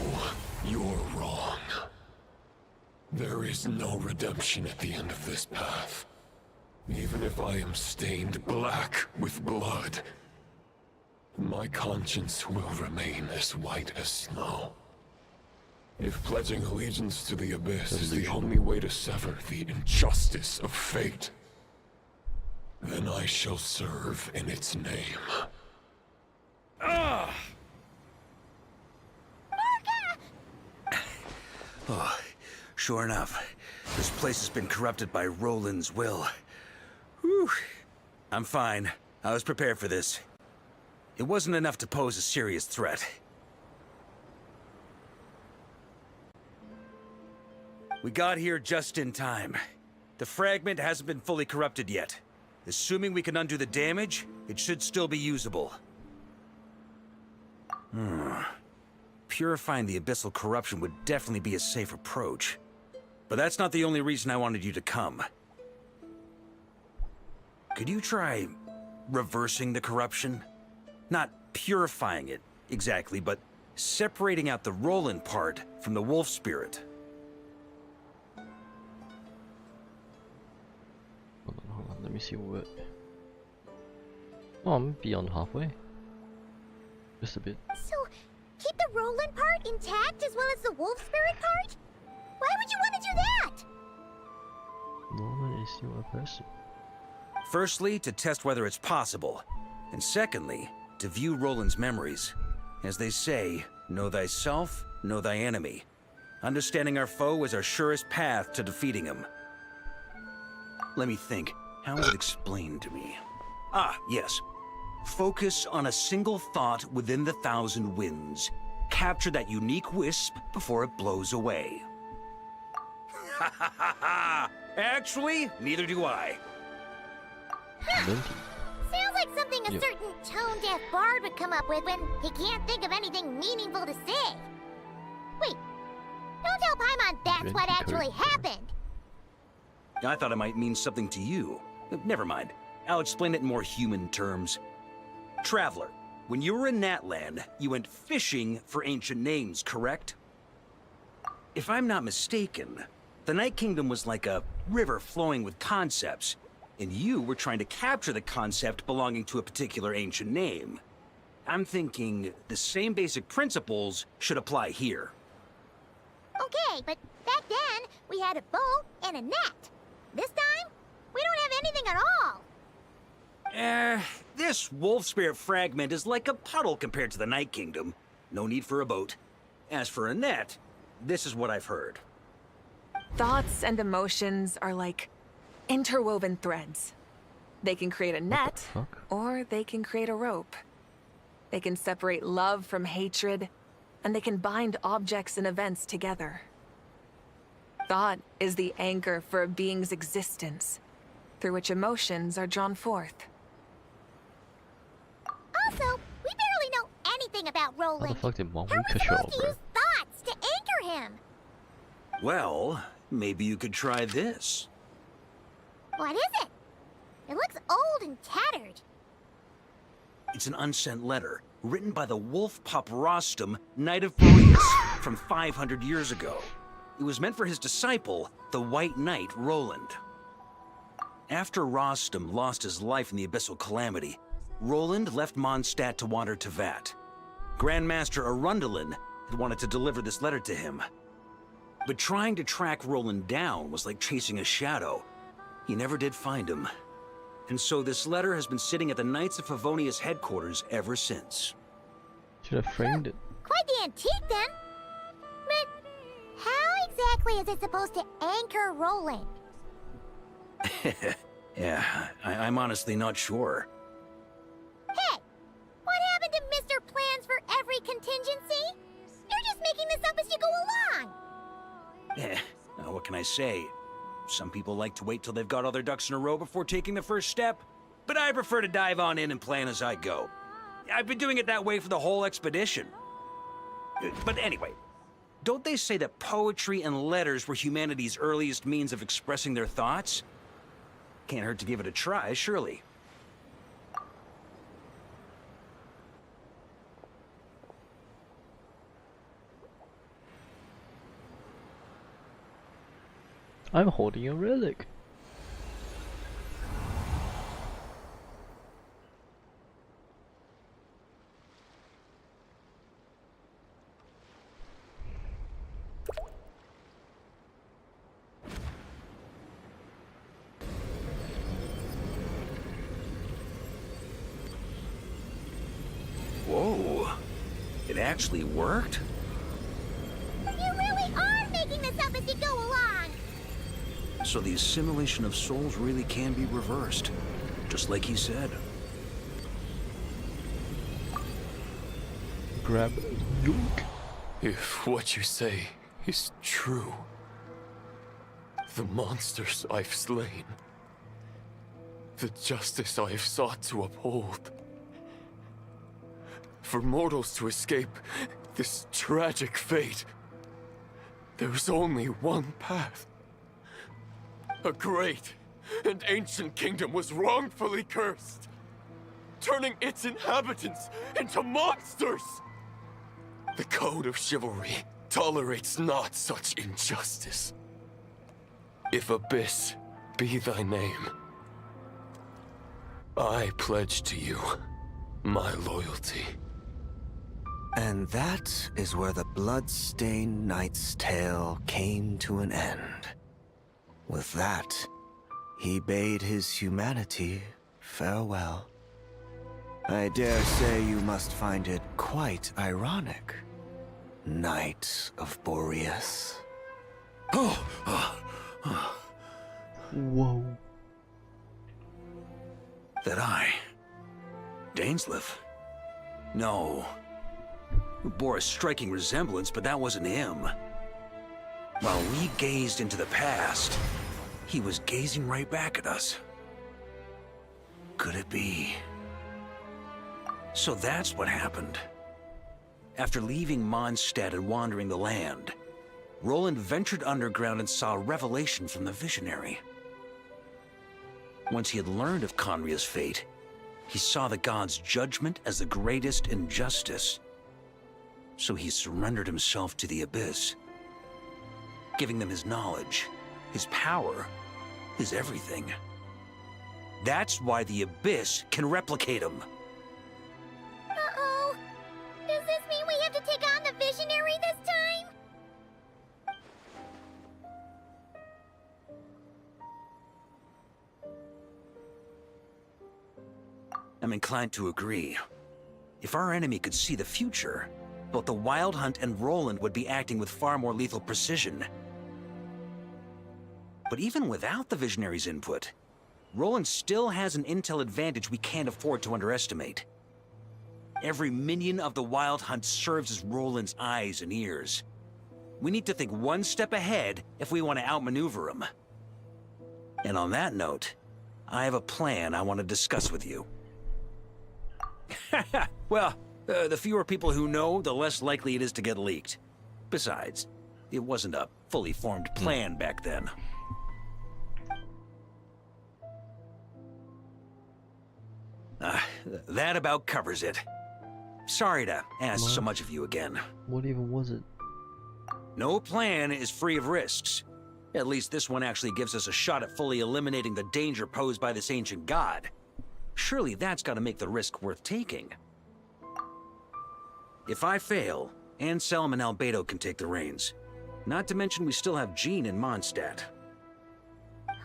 Speaker 2: you're wrong. There is no redemption at the end of this path. Even if I am stained black with blood, my conscience will remain as white as snow. If pledging allegiance to the Abyss is the only way to sever the injustice of fate, then I shall serve in its name.
Speaker 10: Ah! Oh, sure enough, this place has been corrupted by Roland's will. Whew. I'm fine. I was prepared for this. It wasn't enough to pose a serious threat. We got here just in time. The fragment hasn't been fully corrupted yet. Assuming we can undo the damage, it should still be usable. Purifying the abyssal corruption would definitely be a safe approach. But that's not the only reason I wanted you to come. Could you try reversing the corruption? Not purifying it, exactly, but separating out the Roland part from the wolf spirit.
Speaker 1: Hold on, let me see what... Oh, I'm beyond halfway. Just a bit.
Speaker 21: So, keep the Roland part intact as well as the wolf spirit part? Why would you want to do that?
Speaker 1: Roland is still a person.
Speaker 10: Firstly, to test whether it's possible. And secondly, to view Roland's memories. As they say, know thyself, know thy enemy. Understanding our foe is our surest path to defeating him. Let me think. How was it explained to me? Ah, yes. Focus on a single thought within the 1,000 winds. Capture that unique wisp before it blows away. Ha ha ha ha! Actually, neither do I.
Speaker 21: Sounds like something a certain tone-deaf bard would come up with when he can't think of anything meaningful to say. Wait, don't tell Paimon that's what actually happened.
Speaker 10: I thought it might mean something to you. Never mind. I'll explain it in more human terms. Traveler, when you were in Natland, you went fishing for ancient names, correct? If I'm not mistaken, the Night Kingdom was like a river flowing with concepts, and you were trying to capture the concept belonging to a particular ancient name. I'm thinking the same basic principles should apply here.
Speaker 21: Okay, but back then, we had a bow and a net. This time, we don't have anything at all.
Speaker 10: This wolf spirit fragment is like a puddle compared to the Night Kingdom. No need for a boat. As for a net, this is what I've heard.
Speaker 9: Thoughts and emotions are like interwoven threads. They can create a net, or they can create a rope. They can separate love from hatred, and they can bind objects and events together. Thought is the anchor for a being's existence, through which emotions are drawn forth.
Speaker 21: Also, we barely know anything about Roland.
Speaker 1: How the fuck did
Speaker 21: How are we supposed to use thoughts to anchor him?
Speaker 10: Well, maybe you could try this.
Speaker 21: What is it? It looks old and tattered.
Speaker 10: It's an unsent letter, written by the wolf pup Rostam, Knight of Boreas, from 500 years ago. It was meant for his disciple, the White Knight Roland. After Rostam lost his life in the Abyssal Calamity, Roland left Mondstadt to wander to Vat. Grandmaster Arundelen had wanted to deliver this letter to him. But trying to track Roland down was like chasing a shadow. He never did find him. And so this letter has been sitting at the Knights of Favonius headquarters ever since.
Speaker 1: Should have framed it.
Speaker 21: Quite the antique, then. But how exactly is it supposed to anchor Roland?
Speaker 10: Yeah, I'm honestly not sure.
Speaker 21: Hey! What happened to Mr. Plans for every contingency? You're just making this up as you go along!
Speaker 10: Now, what can I say? Some people like to wait till they've got all their ducks in a row before taking the first step, but I prefer to dive on in and plan as I go. I've been doing it that way for the whole expedition. But anyway, don't they say that poetry and letters were humanity's earliest means of expressing their thoughts? Can't hurt to give it a try, surely.
Speaker 1: I'm holding a relic.
Speaker 10: Whoa, it actually worked?
Speaker 21: You really are making this up as you go along!
Speaker 10: So the assimilation of souls really can be reversed, just like he said.
Speaker 1: Grab yoink.
Speaker 18: If what you say is true, the monsters I've slain, the justice I have sought to uphold, for mortals to escape this tragic fate, there's only one path. A great and ancient kingdom was wrongfully cursed, turning its inhabitants into monsters! The code of chivalry tolerates not such injustice. If Abyss be thy name, I pledge to you my loyalty.
Speaker 19: And that is where the blood-stained knight's tale came to an end. With that, he bade his humanity farewell. I dare say you must find it quite ironic, Knight of Boreas.
Speaker 1: Whoa.
Speaker 10: That I... Dainsleif? No. It bore a striking resemblance, but that wasn't him. While we gazed into the past, he was gazing right back at us. Could it be? So that's what happened. After leaving Mondstadt and wandering the land, Roland ventured underground and saw a revelation from the Visionary. Once he had learned of Conria's fate, he saw the gods' judgment as the greatest injustice. So he surrendered himself to the Abyss, giving them his knowledge, his power, his everything. That's why the Abyss can replicate him.
Speaker 21: Uh-oh. Does this mean we have to take on the Visionary this time?
Speaker 10: I'm inclined to agree. If our enemy could see the future, both the Wild Hunt and Roland would be acting with far more lethal precision. But even without the Visionary's input, Roland still has an intel advantage we can't afford to underestimate. Every minion of the Wild Hunt serves as Roland's eyes and ears. We need to think one step ahead if we want to outmaneuver him. And on that note, I have a plan I want to discuss with you. Well, the fewer people who know, the less likely it is to get leaked. Besides, it wasn't a fully formed plan back then. That about covers it. Sorry to ask so much of you again.
Speaker 1: What even was it?
Speaker 10: No plan is free of risks. At least this one actually gives us a shot at fully eliminating the danger posed by this ancient god. Surely that's got to make the risk worth taking. If I fail,
Speaker 15: Anselm and Albedo can take the reins. Not to mention we still have Jean in Mondstadt.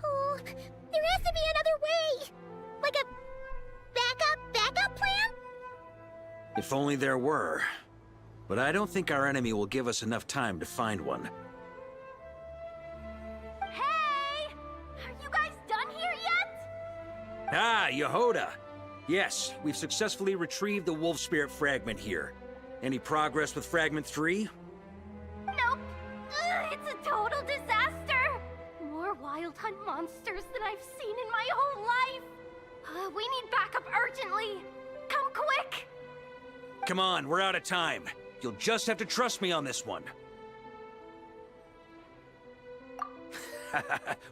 Speaker 21: Oh, there has to be another way! Like a backup plan?
Speaker 15: If only there were. But I don't think our enemy will give us enough time to find one.
Speaker 21: Hey! Are you guys done here yet?
Speaker 15: Ah, Yehoda! Yes, we've successfully retrieved the Wolf Spirit fragment here. Any progress with Fragment 3?
Speaker 21: Nope. It's a total disaster! More Wild Hunt monsters than I've seen in my whole life! We need backup urgently! Come quick!
Speaker 15: Come on, we're out of time. You'll just have to trust me on this one.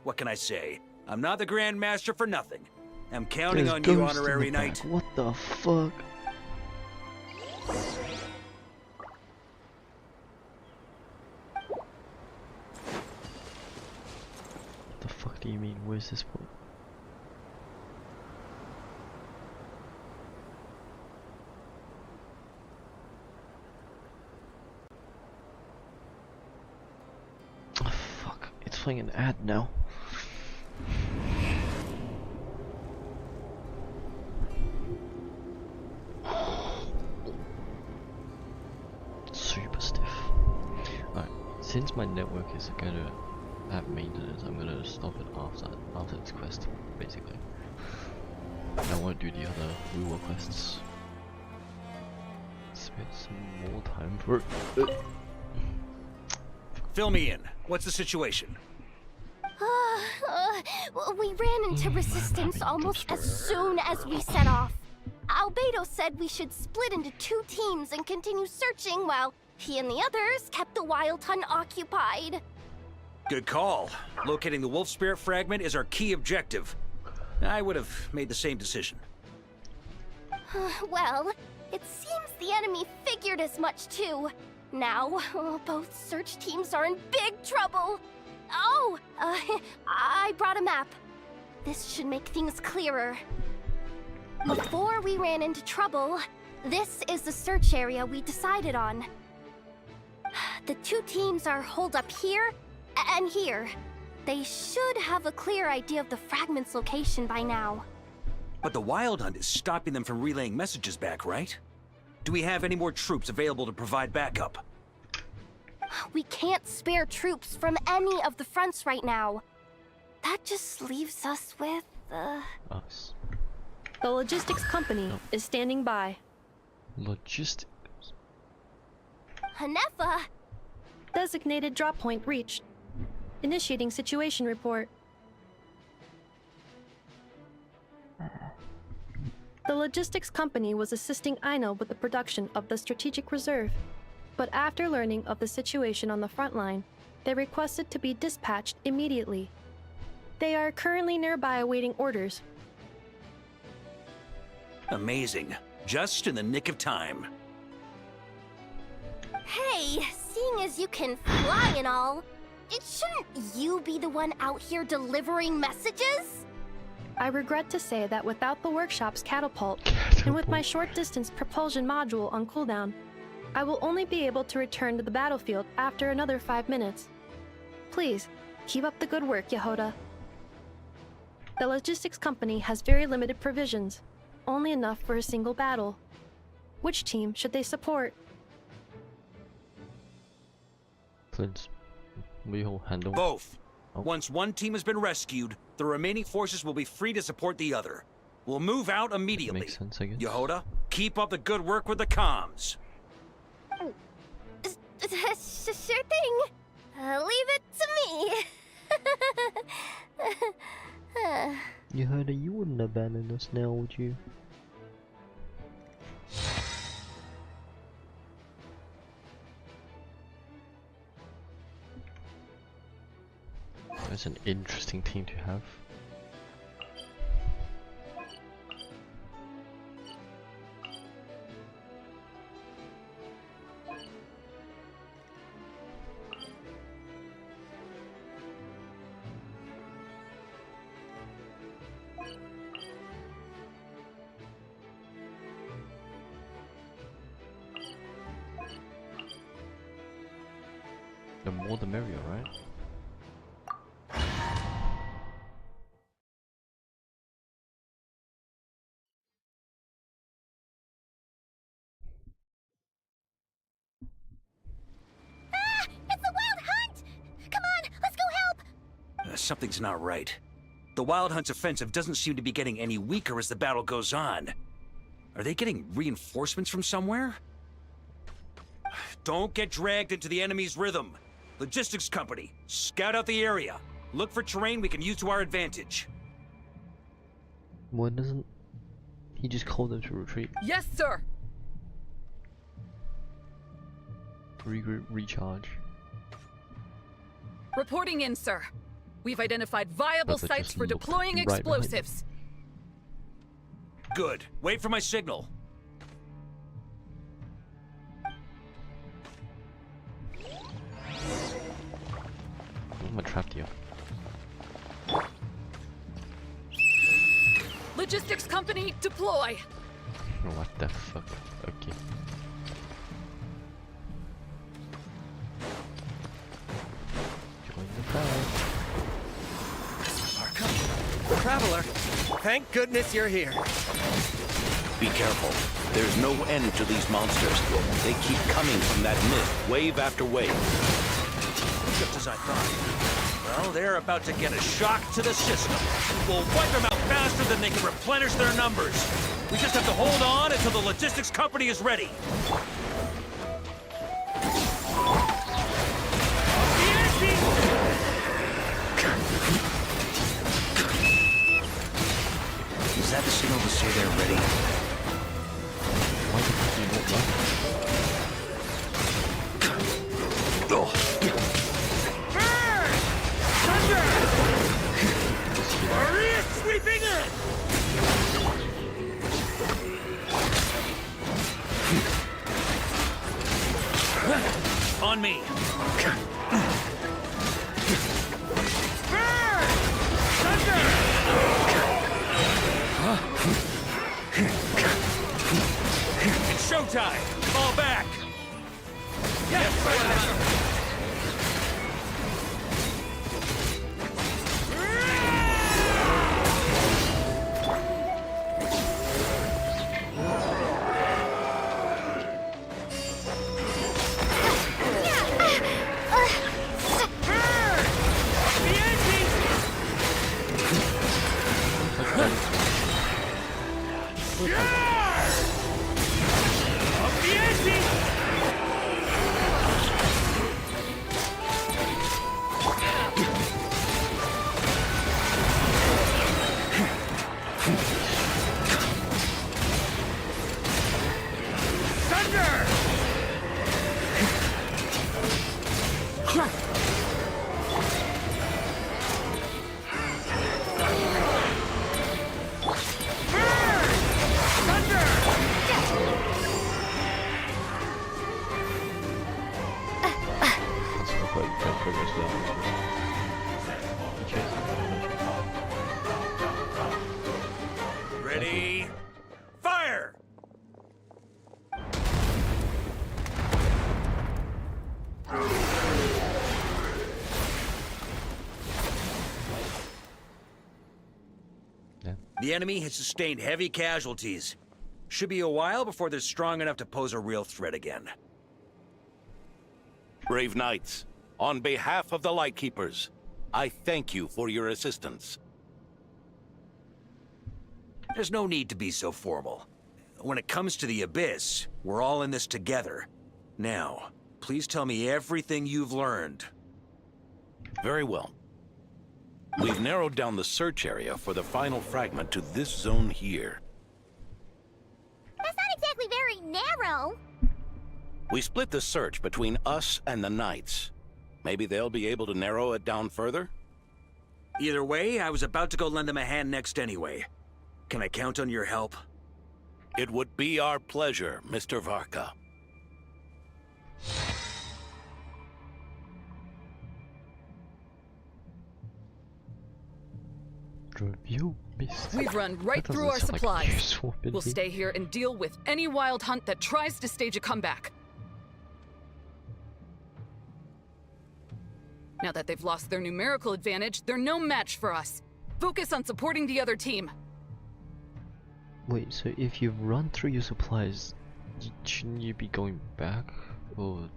Speaker 15: What can I say? I'm not the Grand Master for nothing. I'm counting on you, Honorary Knight.
Speaker 1: What the fuck? What the fuck do you mean? Where's this point? Oh, fuck, it's playing an ad now. Super stiff. Alright, since my network is gonna have maintenance, I'm gonna stop it after this quest, basically. I won't do the other wuwa quests. Spend some more time for it.
Speaker 15: Fill me in. What's the situation?
Speaker 21: We ran into resistance almost as soon as we set off. Albedo said we should split into 2 teams and continue searching while he and the others kept the Wild Hunt occupied.
Speaker 15: Good call. Locating the Wolf Spirit fragment is our key objective. I would have made the same decision.
Speaker 21: Well, it seems the enemy figured as much too. Now, both search teams are in big trouble. Oh, I brought a map. This should make things clearer. Before we ran into trouble, this is the search area we decided on. The 2 teams are holed up here and here. They should have a clear idea of the fragment's location by now.
Speaker 15: But the Wild Hunt is stopping them from relaying messages back, right? Do we have any more troops available to provide backup?
Speaker 21: We can't spare troops from any of the fronts right now. That just leaves us with,
Speaker 1: Us.
Speaker 16: The logistics company is standing by.
Speaker 1: Logistics?
Speaker 21: Hanefa!
Speaker 16: Designated drop point reached. Initiating situation report. The logistics company was assisting Aino with the production of the strategic reserve, but after learning of the situation on the front line, they requested to be dispatched immediately. They are currently nearby awaiting orders.
Speaker 15: Amazing. Just in the nick of time.
Speaker 21: Hey, seeing as you can fly and all, shouldn't you be the one out here delivering messages?
Speaker 16: I regret to say that without the workshop's catapult, and with my short-distance propulsion module on cooldown, I will only be able to return to the battlefield after another 5 minutes. Please, keep up the good work, Yehoda. The logistics company has very limited provisions, only enough for a single battle. Which team should they support?
Speaker 1: Clint, we will handle
Speaker 15: both. Once one team has been rescued, the remaining forces will be free to support the other. We'll move out immediately.
Speaker 1: Makes sense, I guess.
Speaker 15: Yehoda, keep up the good work with the comms.
Speaker 21: Sure thing. Leave it to me.
Speaker 1: Yehoda, you wouldn't abandon us now, would you? That's an interesting team to have. The more the merrier, right?
Speaker 21: It's the Wild Hunt! Come on, let's go help!
Speaker 10: Something's not right. The Wild Hunt's offensive doesn't seem to be getting any weaker as the battle goes on. Are they getting reinforcements from somewhere? Don't get dragged into the enemy's rhythm. Logistics company, scout out the area. Look for terrain we can use to our advantage.
Speaker 1: Why doesn't he just call them to retreat?
Speaker 12: Yes, sir.
Speaker 1: Regroup, recharge.
Speaker 12: Reporting in, sir. We've identified viable sites for deploying explosives.
Speaker 10: Good. Wait for my signal.
Speaker 1: I'm gonna trap you.
Speaker 12: Logistics company, deploy.
Speaker 1: What the fuck? Okay. Join the crowd.
Speaker 14: Traveler, thank goodness you're here.
Speaker 20: Be careful. There's no end to these monsters. They keep coming from that mist, wave after wave.
Speaker 10: Just as I thought. Well, they're about to get a shock to the system. We'll wipe them out faster than they can replenish their numbers. We just have to hold on until the logistics company is ready.
Speaker 15: Is that the signal to say they're ready?
Speaker 1: Why the fuck do you not run?
Speaker 10: Thunder! Maria sweeping in! On me. It's showtime! Fall back! Yes, right. Ready? Fire!
Speaker 1: Yeah.
Speaker 10: The enemy has sustained heavy casualties. Should be a while before they're strong enough to pose a real threat again.
Speaker 20: Brave knights, on behalf of the Lightkeepers, I thank you for your assistance.
Speaker 10: There's no need to be so formal. When it comes to the Abyss, we're all in this together. Now, please tell me everything you've learned.
Speaker 20: Very well. We've narrowed down the search area for the final fragment to this zone here.
Speaker 21: That's not exactly very narrow.
Speaker 20: We split the search between us and the Knights. Maybe they'll be able to narrow it down further?
Speaker 10: Either way, I was about to go lend them a hand next anyway. Can I count on your help?
Speaker 20: It would be our pleasure, Mr. Varka.
Speaker 1: Review mist.
Speaker 12: We've run right through our supplies. We'll stay here and deal with any wild hunt that tries to stage a comeback. Now that they've lost their numerical advantage, they're no match for us. Focus on supporting the other team.
Speaker 1: Wait, so if you run through your supplies, shouldn't you be going back? Or...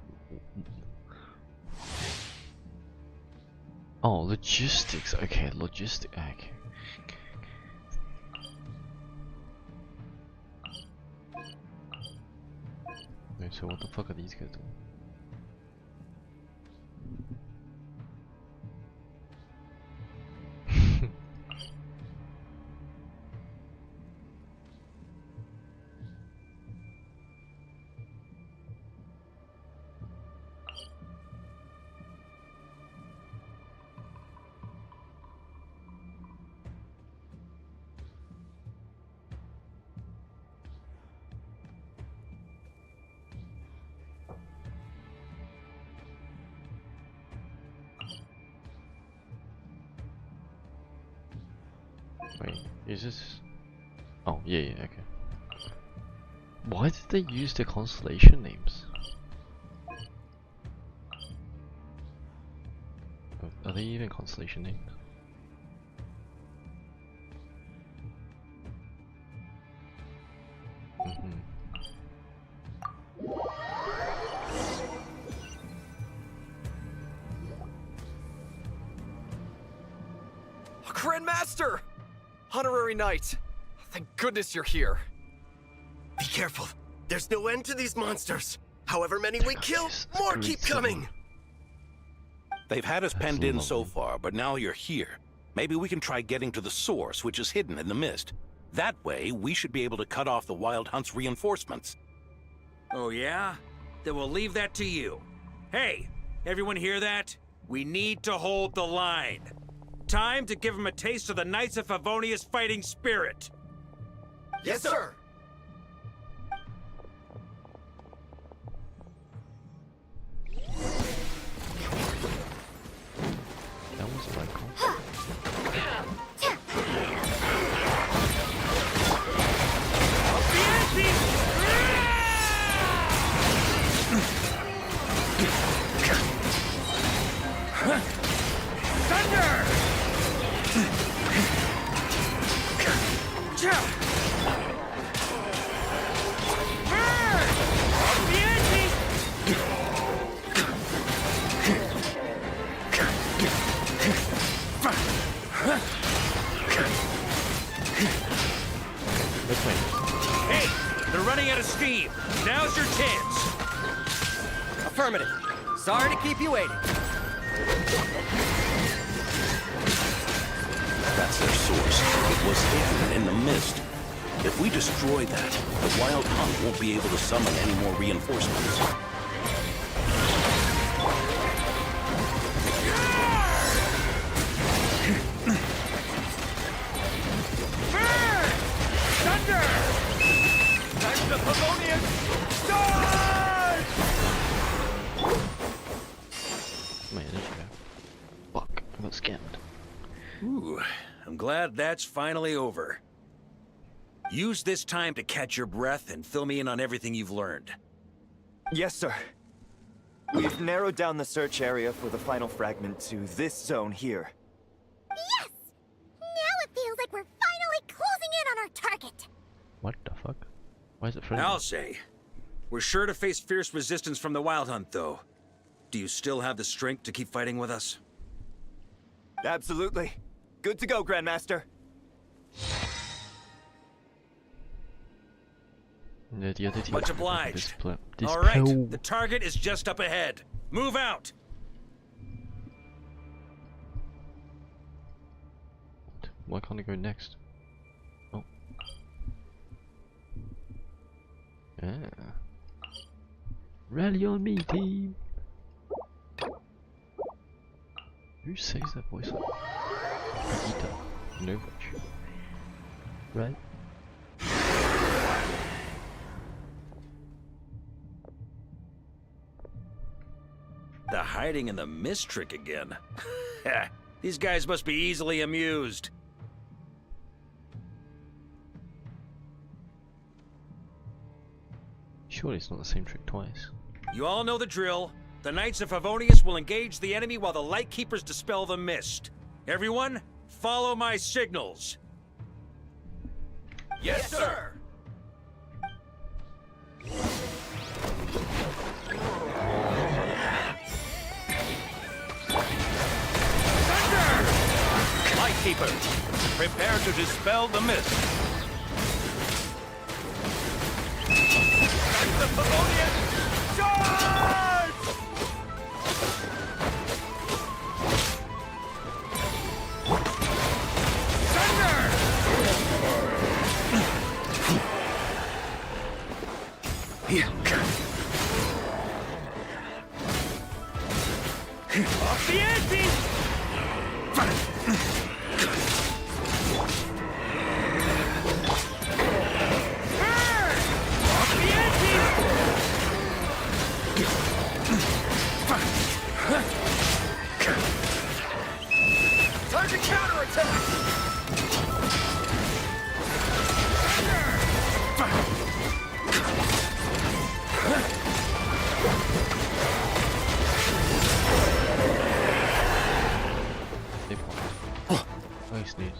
Speaker 1: Oh, logistics. Okay, logistics. Okay. Wait, so what the fuck are these guys doing? Wait, is this... Oh, yeah, okay. Why did they use the constellation names? Are they even constellation names?
Speaker 11: Grandmaster! Honorary Knight! Thank goodness you're here.
Speaker 14: Be careful. There's no end to these monsters. However many we kill, more keep coming.
Speaker 20: They've had us penned in so far, but now you're here. Maybe we can try getting to the source, which is hidden in the mist. That way, we should be able to cut off the Wild Hunt's reinforcements.
Speaker 10: Oh yeah? Then we'll leave that to you. Hey, everyone hear that? We need to hold the line. Time to give them a taste of the Knights of Favonia's fighting spirit.
Speaker 14: Yes, sir.
Speaker 1: That was the right call.
Speaker 10: Thunder! Hey, they're running out of steam. Now's your chance.
Speaker 14: Affirmative. Sorry to keep you waiting.
Speaker 20: That's their source. It was hidden in the mist. If we destroy that, the Wild Hunt won't be able to summon any more reinforcements.
Speaker 10: Thunder! Knights of Pavonia, charge!
Speaker 1: My energy back. Fuck, I got scammed.
Speaker 10: Ooh, I'm glad that's finally over. Use this time to catch your breath and fill me in on everything you've learned.
Speaker 4: Yes, sir. We've narrowed down the search area for the final fragment to this zone here.
Speaker 21: Yes! Now it feels like we're finally closing in on our target.
Speaker 1: What the fuck? Why is it friendly?
Speaker 10: I'll say. We're sure to face fierce resistance from the Wild Hunt, though. Do you still have the strength to keep fighting with us?
Speaker 4: Absolutely. Good to go, Grandmaster.
Speaker 1: The other team.
Speaker 10: Much obliged.
Speaker 1: This
Speaker 10: All right, the target is just up ahead. Move out!
Speaker 1: Why can't I go next? Oh. Yeah. Rally on me, team! Who says that voice like Vegeta? No much. Right?
Speaker 10: The hiding in the mist trick again. These guys must be easily amused.
Speaker 1: Surely it's not the same trick twice.
Speaker 10: You all know the drill. The Knights of Favonius will engage the enemy while the Lightkeepers dispel the mist. Everyone, follow my signals.
Speaker 11: Yes, sir!
Speaker 20: Lightkeepers, prepare to dispel the mist.
Speaker 11: Knights of Favonius, charge!
Speaker 10: Off the ante!
Speaker 11: Time to counterattack!
Speaker 1: Oh, he sneezed.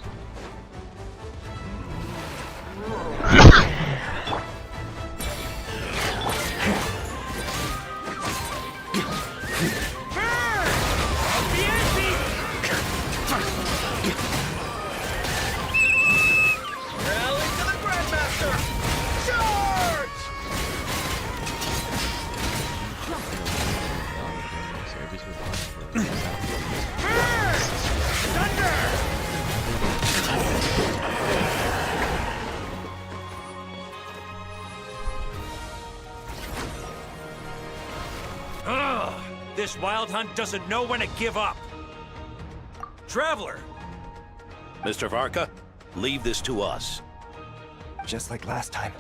Speaker 11: Rally to the Grandmaster! Charge!
Speaker 10: Ugh! This wild hunt doesn't know when to give up. Traveler!
Speaker 20: Mr. Varka, leave this to us.
Speaker 4: Just like last time.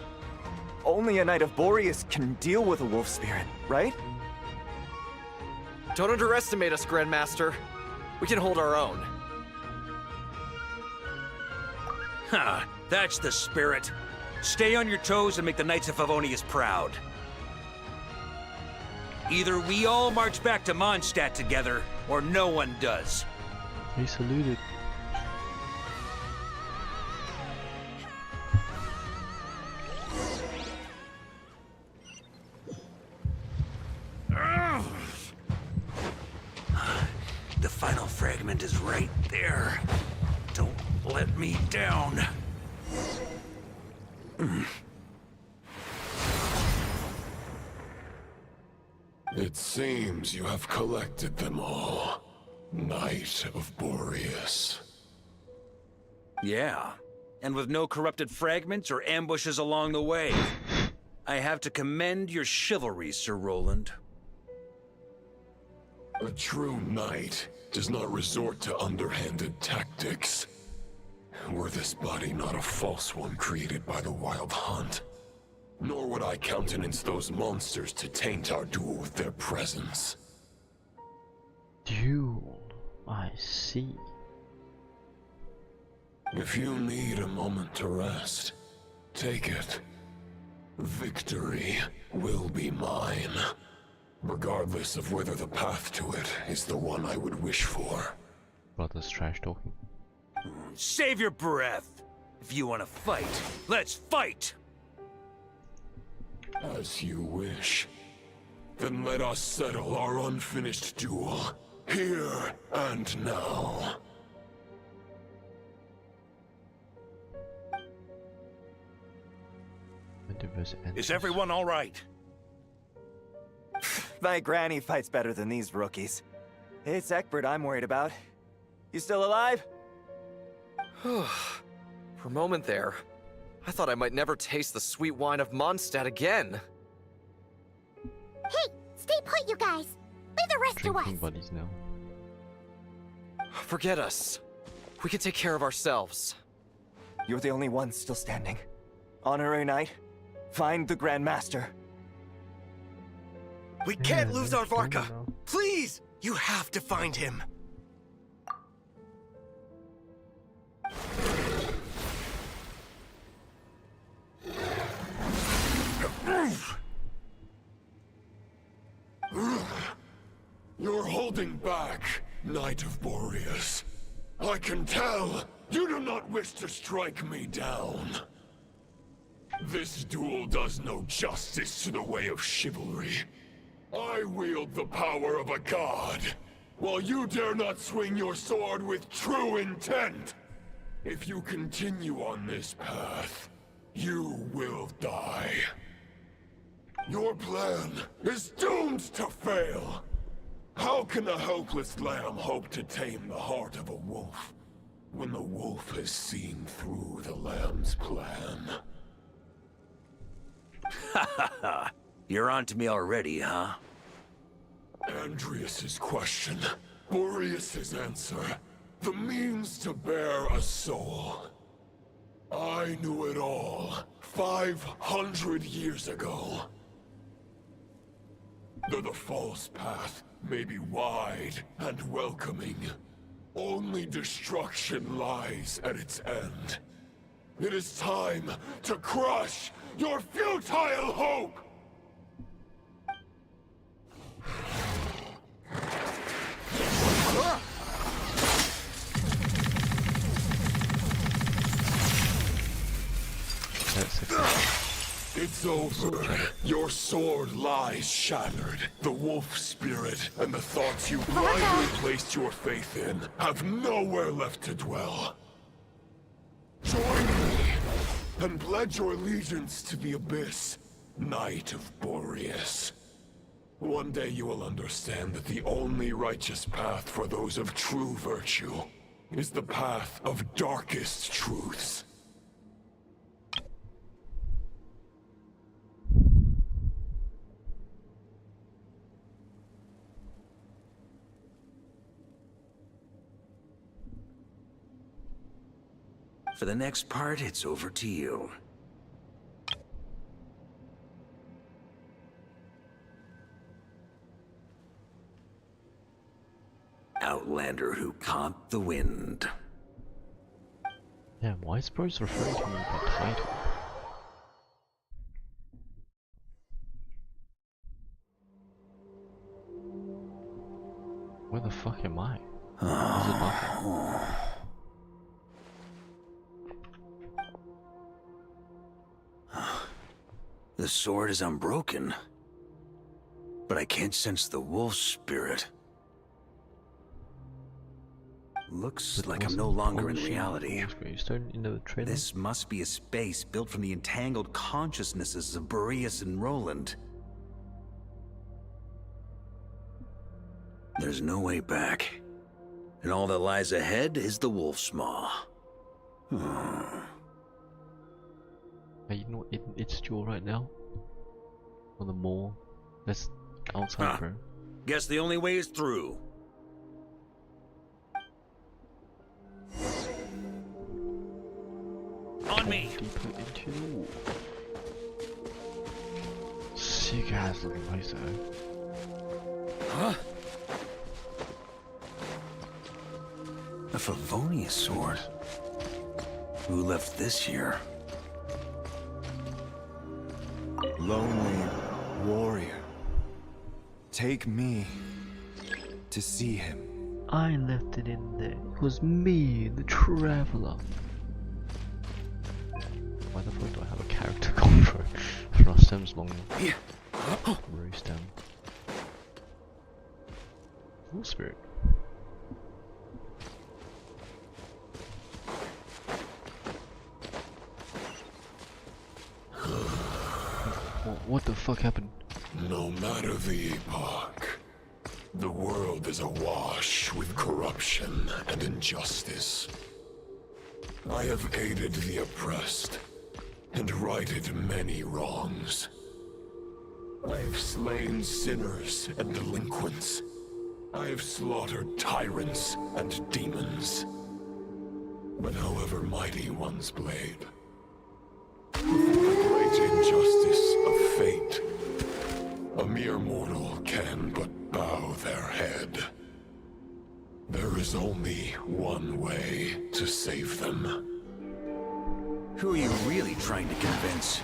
Speaker 4: Only a Knight of Boreas can deal with a wolf spirit, right?
Speaker 11: Don't underestimate us, Grandmaster. We can hold our own.
Speaker 10: Ha! That's the spirit. Stay on your toes and make the Knights of Favonius proud. Either we all march back to Mondstadt together, or no one does.
Speaker 1: He saluted.
Speaker 10: The final fragment is right there. Don't let me down.
Speaker 2: It seems you have collected them all, Knight of Boreas.
Speaker 10: Yeah, and with no corrupted fragments or ambushes along the way. I have to commend your chivalry, Sir Roland.
Speaker 2: A true knight does not resort to underhanded tactics. Were this body not a false one created by the Wild Hunt, nor would I countenance those monsters to taint our duel with their presence.
Speaker 1: Duel, I see.
Speaker 2: If you need a moment to rest, take it. Victory will be mine, regardless of whether the path to it is the one I would wish for.
Speaker 1: Brother's trash talking.
Speaker 10: Save your breath. If you want to fight, let's fight!
Speaker 2: As you wish. Then let us settle our unfinished duel, here and now.
Speaker 20: Is everyone all right?
Speaker 4: My granny fights better than these rookies. It's Egbert I'm worried about. You still alive?
Speaker 11: For a moment there, I thought I might never taste the sweet wine of Mondstadt again.
Speaker 21: Hey, stay put, you guys. Leave the rest to us.
Speaker 1: Drinking buddies now.
Speaker 11: Forget us. We can take care of ourselves.
Speaker 4: You're the only one still standing. Honorary Knight, find the Grand Master.
Speaker 14: We can't lose our Varka. Please, you have to find him.
Speaker 2: holding back, Knight of Boreas. I can tell you do not wish to strike me down. This duel does no justice to the way of chivalry. I wield the power of a god, while you dare not swing your sword with true intent. If you continue on this path, you will die. Your plan is doomed to fail. How can a helpless lamb hope to tame the heart of a wolf, when the wolf has seen through the lamb's plan?
Speaker 15: Ha ha ha! You're on to me already, huh?
Speaker 2: Andrias's question, Boreas's answer, the means to bear a soul. I knew it all 500 years ago. Though the false path may be wide and welcoming, only destruction lies at its end. It is time to crush your futile hope! It's over. Your sword lies shattered. The wolf spirit and the thoughts you blindly placed your faith in have nowhere left to dwell. Join me and pledge your allegiance to the abyss, Knight of Boreas. One day you will understand that the only righteous path for those of true virtue is the path of darkest truths.
Speaker 15: For the next part, it's over to you. Outlander who caught the wind.
Speaker 1: Damn, why is Bruce referring to me by title? Where the fuck am I? Is it nothing?
Speaker 15: The sword is unbroken, but I can't sense the wolf spirit. Looks like I'm no longer in reality. This must be a space built from the entangled consciousnesses of Boreas and Roland. There's no way back, and all that lies ahead is the wolf's maw.
Speaker 1: You know, it's duel right now. On the mall. That's outside, bro.
Speaker 15: Guess the only way is through. On me.
Speaker 1: Deeper into. Sick ass looking place though.
Speaker 15: Huh? A Favonius sword. Who left this here?
Speaker 5: Lonely warrior, take me to see him.
Speaker 1: I left it in there. It was me, the traveler. Why the fuck do I have a character called Rostem's long Rostem? Full spirit. What the fuck happened?
Speaker 2: No matter the epoch, the world is awash with corruption and injustice. I have aided the oppressed and righted many wrongs. I have slain sinners and delinquents. I have slaughtered tyrants and demons. But however mighty one's blade, before the great injustice of fate, a mere mortal can but bow their head. There is only one way to save them.
Speaker 15: Who are you really trying to convince?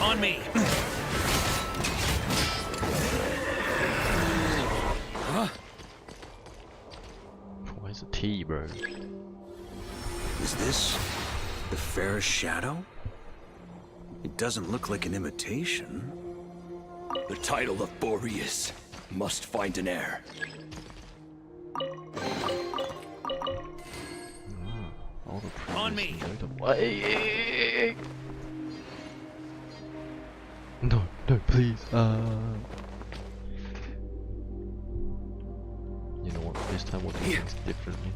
Speaker 10: On me.
Speaker 1: Where's the tea, bro?
Speaker 15: Is this the fairest shadow? It doesn't look like an imitation.
Speaker 18: The title of Boreas must find an heir.
Speaker 1: All the
Speaker 10: On me.
Speaker 1: Wait. No, please. You know what? This time we'll do things differently.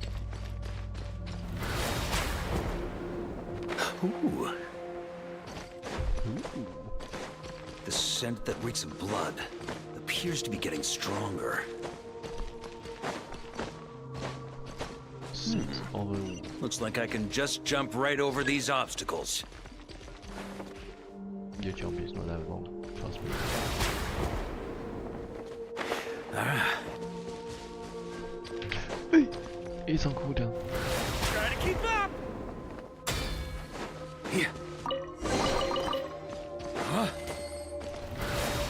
Speaker 15: Ooh. The scent that reeks of blood appears to be getting stronger.
Speaker 10: Looks like I can just jump right over these obstacles.
Speaker 1: Your jump is not that long, trust me. Hey, it's on cooldown.
Speaker 10: Try to keep up.
Speaker 15: Yeah.
Speaker 10: Huh?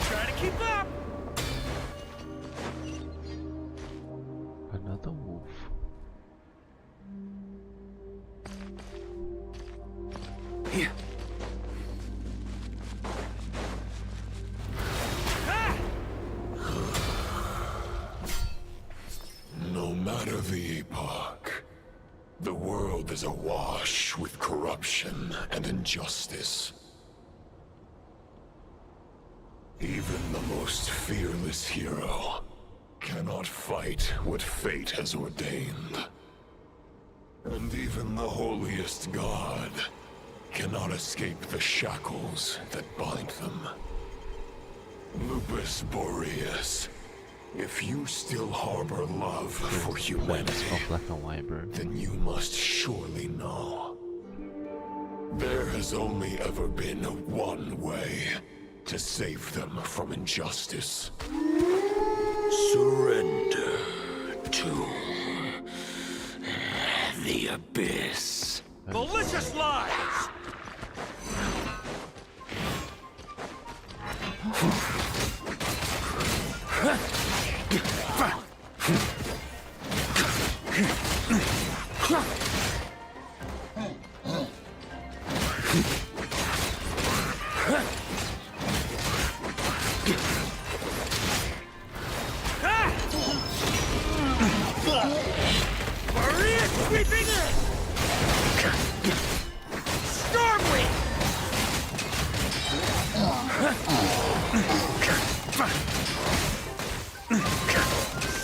Speaker 10: Try to keep up.
Speaker 1: Another wolf.
Speaker 15: Yeah.
Speaker 2: No matter the epoch, the world is awash with corruption and injustice. Even the most fearless hero cannot fight what fate has ordained. And even the holiest god cannot escape the shackles that bind them. Lupus Boreas, if you still harbor love for humanity, then you must surely know. There has only ever been one way to save them from injustice. Surrender to the abyss.
Speaker 10: Malicious lies!
Speaker 3: Maria sweeping in! Stormwind!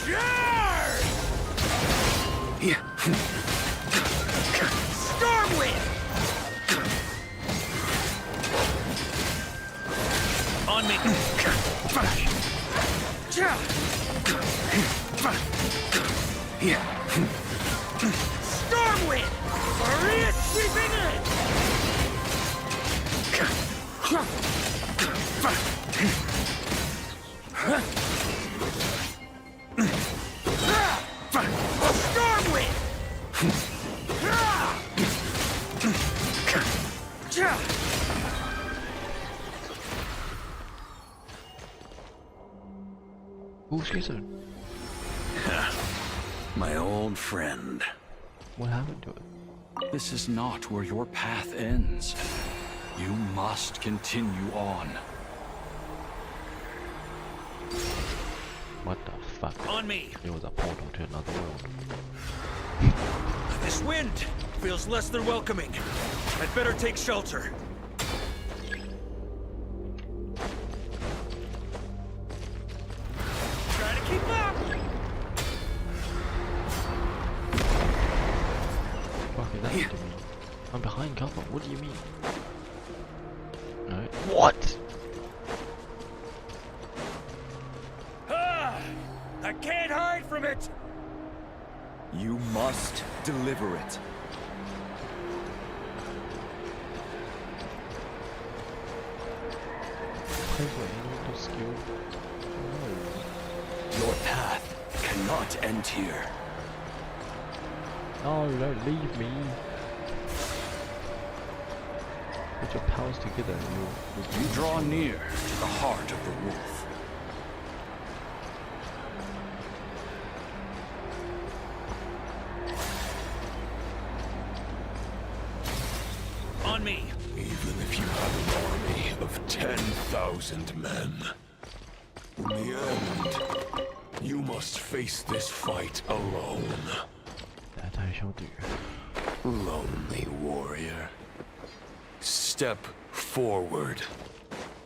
Speaker 3: Charge!
Speaker 15: Yeah.
Speaker 3: Stormwind!
Speaker 10: On me.
Speaker 15: Yeah.
Speaker 3: Stormwind! Maria sweeping in! Stormwind!
Speaker 1: Who's schizo?
Speaker 15: My old friend.
Speaker 1: What happened to it?
Speaker 6: This is not where your path ends. You must continue on.
Speaker 1: What the fuck?
Speaker 10: On me.
Speaker 1: It was a portal to another world.
Speaker 10: This wind feels less than welcoming. I'd better take shelter.
Speaker 3: Try to keep up!
Speaker 1: Fuck is that to me? I'm behind cover. What do you mean? Alright. What?
Speaker 3: Ah! I can't hide from it!
Speaker 5: You must deliver it.
Speaker 1: Skill.
Speaker 6: Your path
Speaker 18: cannot end here.
Speaker 1: Oh, don't leave me. Put your powers together and
Speaker 6: you draw near to the heart of the wolf.
Speaker 10: On me!
Speaker 2: Even if you have an army of 10,000 men, in the end, you must face this fight alone.
Speaker 1: That I shall do.
Speaker 2: Lonely warrior. Step forward.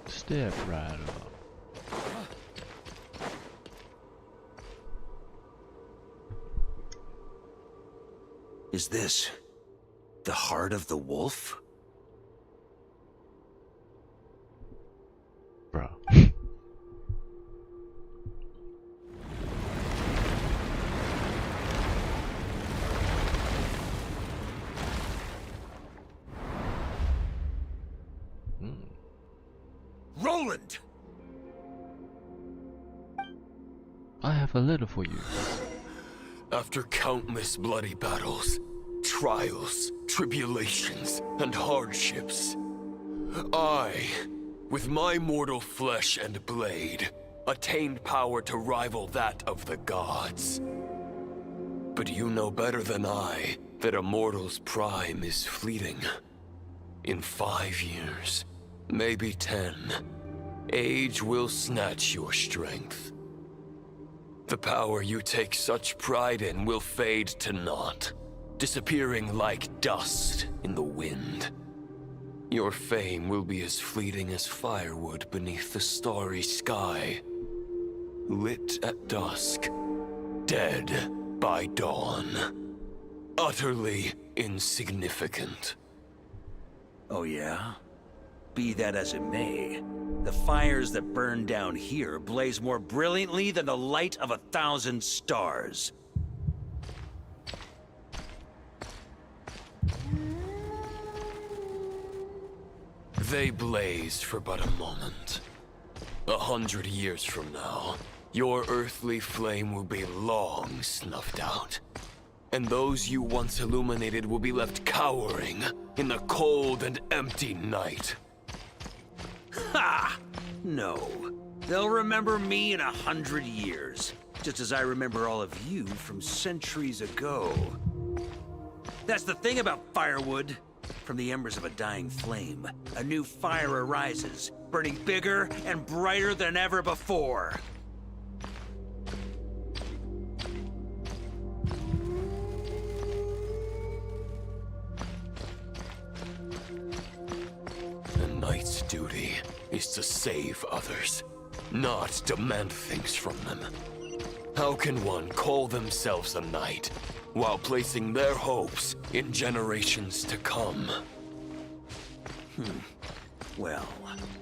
Speaker 1: Step right up.
Speaker 15: Is this the heart of the wolf?
Speaker 1: Bro.
Speaker 3: Roland!
Speaker 1: I have a letter for you.
Speaker 18: After countless bloody battles, trials, tribulations, and hardships, I, with my mortal flesh and blade, attained power to rival that of the gods. But you know better than I that a mortal's prime is fleeting. In 5 years, maybe 10, age will snatch your strength. The power you take such pride in will fade to naught, disappearing like dust in the wind. Your fame will be as fleeting as firewood beneath the starry sky, lit at dusk, dead by dawn, utterly insignificant.
Speaker 15: Oh yeah? Be that as it may, the fires that burn down here blaze more brilliantly than the light of 1,000 stars.
Speaker 18: They blaze for but a moment. 100 years from now, your earthly flame will be long snuffed out. And those you once illuminated will be left cowering in the cold and empty night.
Speaker 15: Ha! No. They'll remember me in 100 years, just as I remember all of you from centuries ago. That's the thing about firewood. From the embers of a dying flame, a new fire arises, burning bigger and brighter than ever before.
Speaker 18: A knight's duty is to save others, not demand things from them. How can one call themselves a knight while placing their hopes in generations to come?
Speaker 15: Well,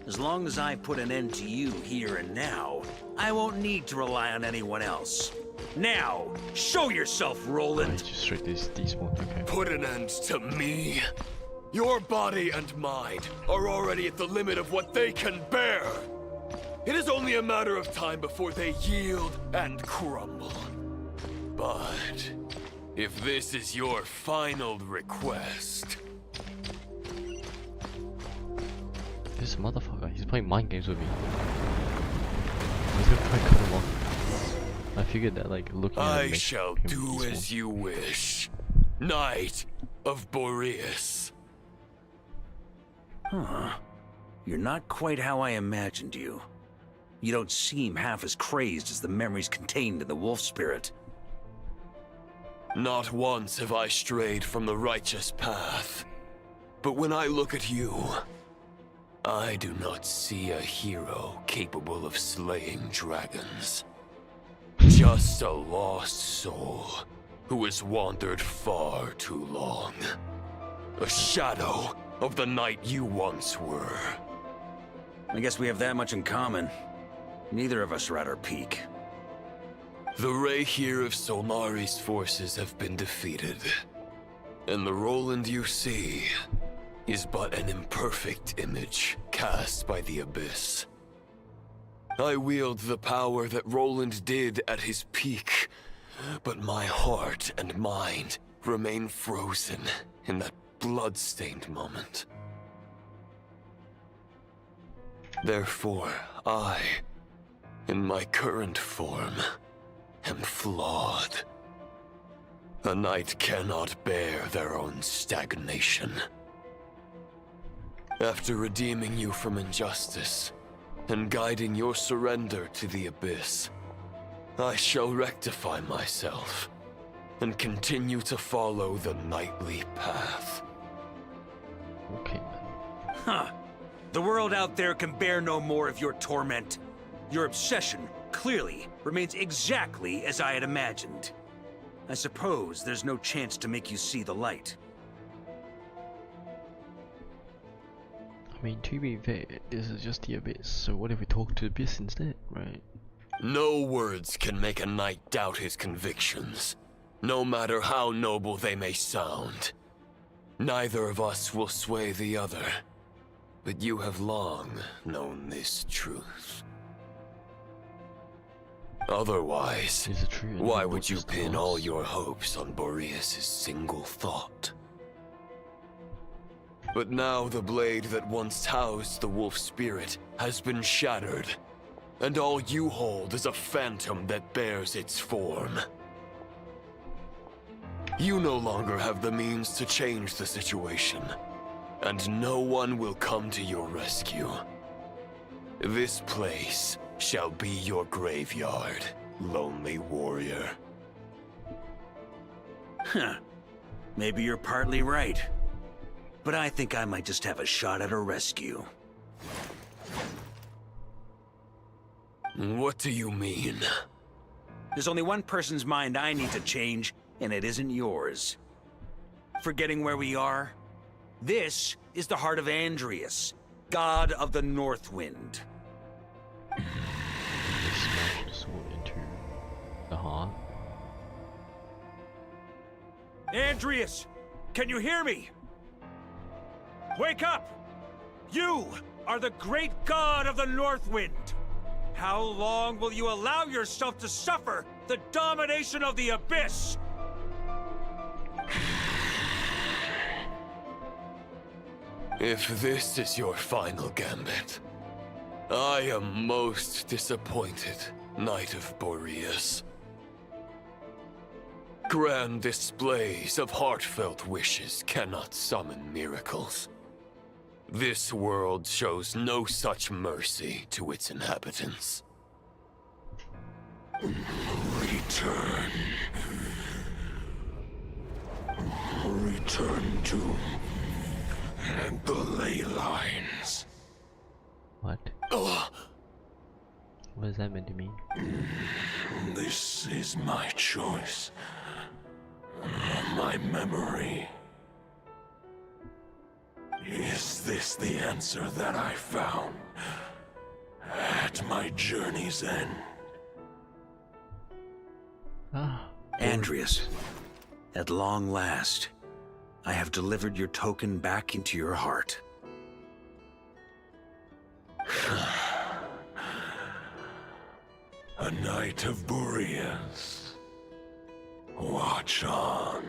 Speaker 15: as long as I put an end to you here and now, I won't need to rely on anyone else. Now, show yourself, Roland!
Speaker 1: Just straight these ones, okay.
Speaker 18: Put an end to me? Your body and mind are already at the limit of what they can bear. It is only a matter of time before they yield and crumble. But if this is your final request...
Speaker 1: This motherfucker, he's playing mind games with me. He's gonna try to cut him off. I figured that, like, looking at
Speaker 18: I
Speaker 1: him
Speaker 18: shall do as you wish. Knight of Boreas.
Speaker 15: Huh. You're not quite how I imagined you. You don't seem half as crazed as the memories contained in the wolf spirit.
Speaker 18: Not once have I strayed from the righteous path. But when I look at you, I do not see a hero capable of slaying dragons. Just a lost soul who has wandered far too long. A shadow of the knight you once were.
Speaker 15: I guess we have that much in common. Neither of us are at our peak.
Speaker 18: The ray here of Solnari's forces have been defeated. And the Roland you see is but an imperfect image cast by the Abyss. I wield the power that Roland did at his peak, but my heart and mind remain frozen in that blood-stained moment. Therefore, I, in my current form, am flawed. A knight cannot bear their own stagnation. After redeeming you from injustice, and guiding your surrender to the abyss, I shall rectify myself, and continue to follow the knightly path.
Speaker 1: Okay.
Speaker 10: Huh. The world out there can bear no more of your torment. Your obsession, clearly, remains exactly as I had imagined. I suppose there's no chance to make you see the light.
Speaker 1: I mean, to be fair, this is just the abyss, so what if we talk to the abyss instead, right?
Speaker 18: No words can make a knight doubt his convictions, no matter how noble they may sound. Neither of us will sway the other, but you have long known this truth. Otherwise, why would you pin all your hopes on Boreas' single thought? But now the blade that once housed the wolf spirit has been shattered, and all you hold is a phantom that bears its form. You no longer have the means to change the situation, and no one will come to your rescue. This place shall be your graveyard, lonely warrior.
Speaker 10: Huh. Maybe you're partly right. But I think I might just have a shot at a rescue.
Speaker 18: What do you mean?
Speaker 10: There's only one person's mind I need to change, and it isn't yours. Forgetting where we are? This is the heart of Andreas, god of the North Wind.
Speaker 1: Smash the sword into the heart.
Speaker 10: Andreas! Can you hear me? Wake up! You are the great god of the North Wind! How long will you allow yourself to suffer the domination of the Abyss?
Speaker 18: If this is your final gambit, I am most disappointed, Knight of Boreas. Grand displays of heartfelt wishes cannot summon miracles. This world shows no such mercy to its inhabitants.
Speaker 2: Return. Return to the ley lines.
Speaker 1: What? What is that meant to mean?
Speaker 2: This is my choice. My memory. Is this the answer that I found at my journey's end?
Speaker 10: Andreas, at long last, I have delivered your token back into your heart.
Speaker 2: A Knight of Boreas. Watch on.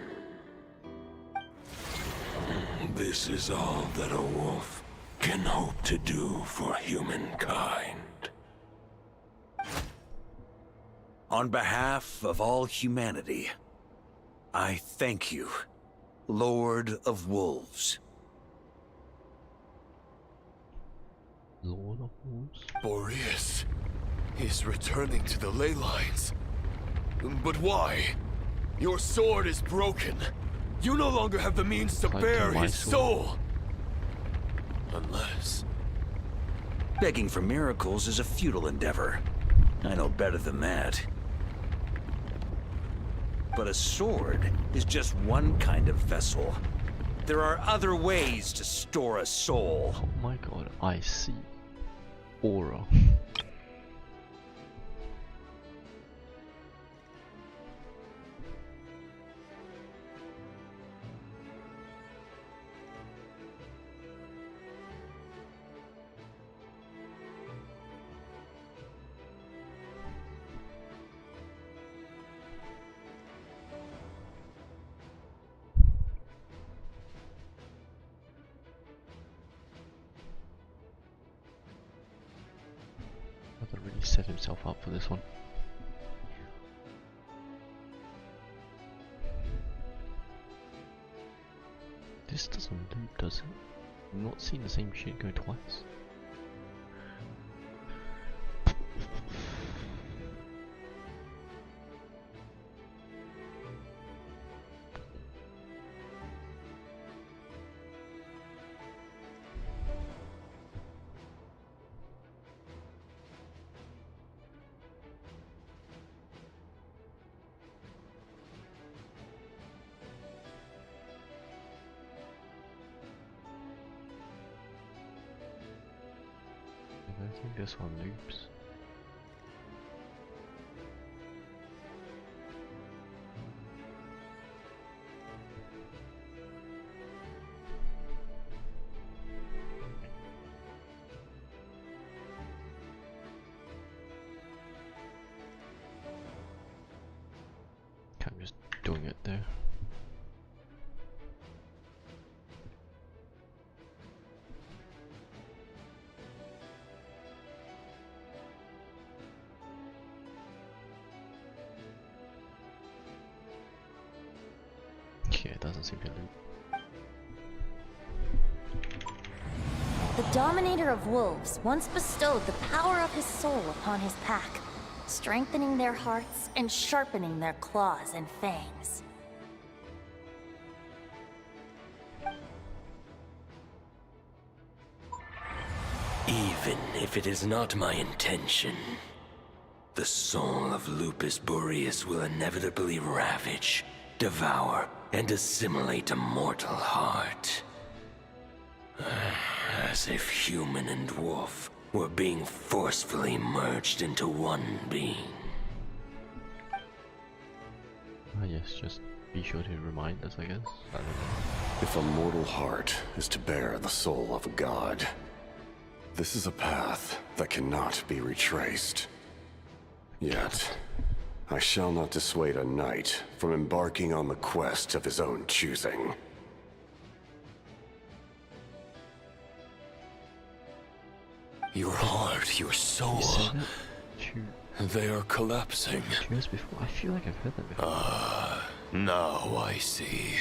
Speaker 2: This is all that a wolf can hope to do for humankind.
Speaker 10: On behalf of all humanity, I thank you, Lord of Wolves.
Speaker 1: Lord of Wolves?
Speaker 18: Boreas is returning to the ley lines. But why? Your sword is broken. You no longer have the means to bear his soul. Unless...
Speaker 10: Begging for miracles is a futile endeavor. I know better than that. But a sword is just one kind of vessel. There are other ways to store a soul.
Speaker 1: Oh my god, I see. Aura. set himself up for this one. This doesn't loop, does it? I've not seen the same shit go twice. I think this one loops. Okay, I'm just doing it there. Yeah, it doesn't seem to loop.
Speaker 8: The Dominator of Wolves once bestowed the power of his soul upon his pack, strengthening their hearts and sharpening their claws and fangs.
Speaker 2: Even if it is not my intention, the soul of Lupus Boreas will inevitably ravage, devour, and assimilate a mortal heart. As if human and wolf were being forcefully merged into one being.
Speaker 1: Yes, just be sure to remind us, I guess. I don't know.
Speaker 7: If a mortal heart is to bear the soul of a god, this is a path that cannot be retraced. Yet, I shall not dissuade a knight from embarking on the quest of his own choosing.
Speaker 18: Your heart, your soul, they are collapsing.
Speaker 1: Before. I feel like I've heard that before.
Speaker 18: Now I see.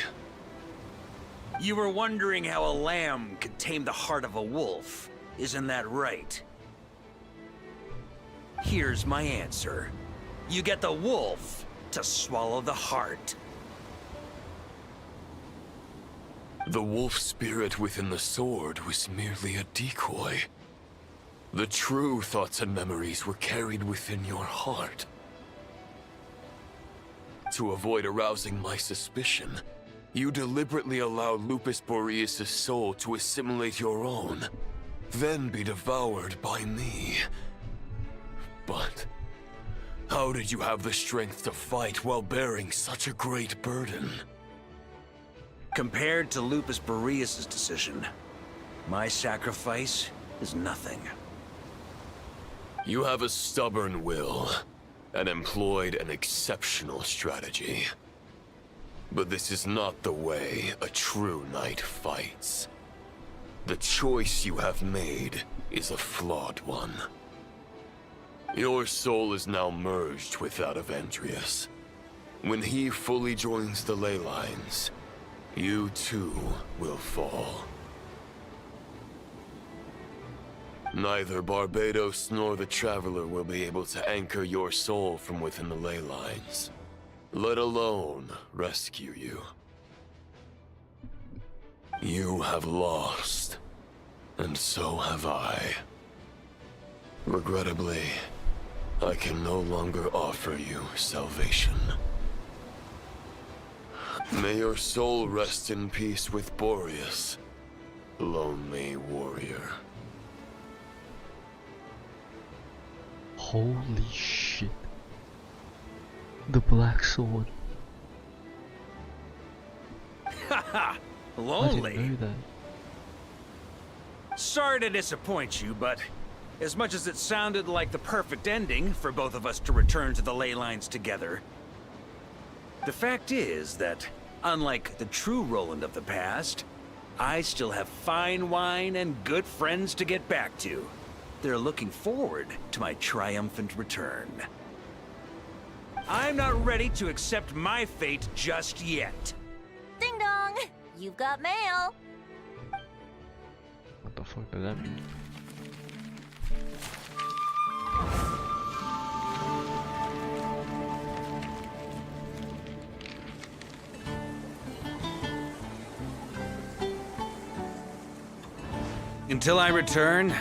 Speaker 10: You were wondering how a lamb could tame the heart of a wolf, isn't that right? Here's my answer. You get the wolf to swallow the heart.
Speaker 18: The wolf spirit within the sword was merely a decoy. The true thoughts and memories were carried within your heart. To avoid arousing my suspicion, you deliberately allow Lupus Boreas' soul to assimilate your own, then be devoured by me. But how did you have the strength to fight while bearing such a great burden?
Speaker 10: Compared to Lupus Boreas' decision, my sacrifice is nothing.
Speaker 18: You have a stubborn will, and employed an exceptional strategy. But this is not the way a true knight fights. The choice you have made is a flawed one. Your soul is now merged with that of Andreas. When he fully joins the ley lines, you too will fall. Neither Barbados nor the Traveler will be able to anchor your soul from within the ley lines, let alone rescue you. You have lost, and so have I. Regrettably, I can no longer offer you salvation. May your soul rest in peace with Boreas, lonely warrior.
Speaker 1: Holy shit. The Black Sword.
Speaker 10: Haha! Lonely?
Speaker 1: I didn't know that.
Speaker 10: Sorry to disappoint you, but as much as it sounded like the perfect ending for both of us to return to the ley lines together, the fact is that, unlike the true Roland of the past, I still have fine wine and good friends to get back to. they're looking forward to my triumphant return. I'm not ready to accept my fate just yet.
Speaker 8: Ding dong! You've got mail!
Speaker 1: What the fuck does that mean?
Speaker 10: Until I return,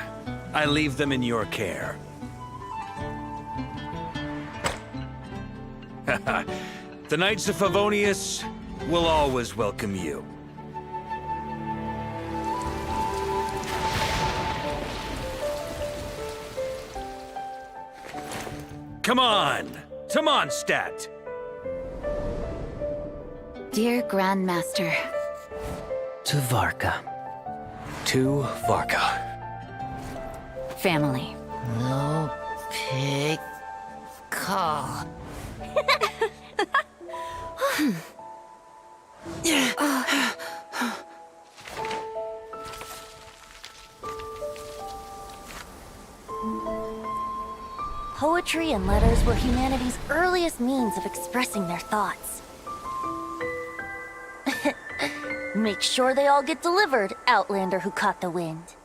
Speaker 10: I leave them in your care. The Knights of Favonius will always welcome you. Come on! Mondstadt!
Speaker 13: Dear Grandmaster.
Speaker 19: To Varka.
Speaker 10: To Varka.
Speaker 13: Family.
Speaker 19: No pig call.
Speaker 8: Poetry and letters were humanity's earliest means of expressing their thoughts. Make sure they all get delivered, Outlander who caught the wind.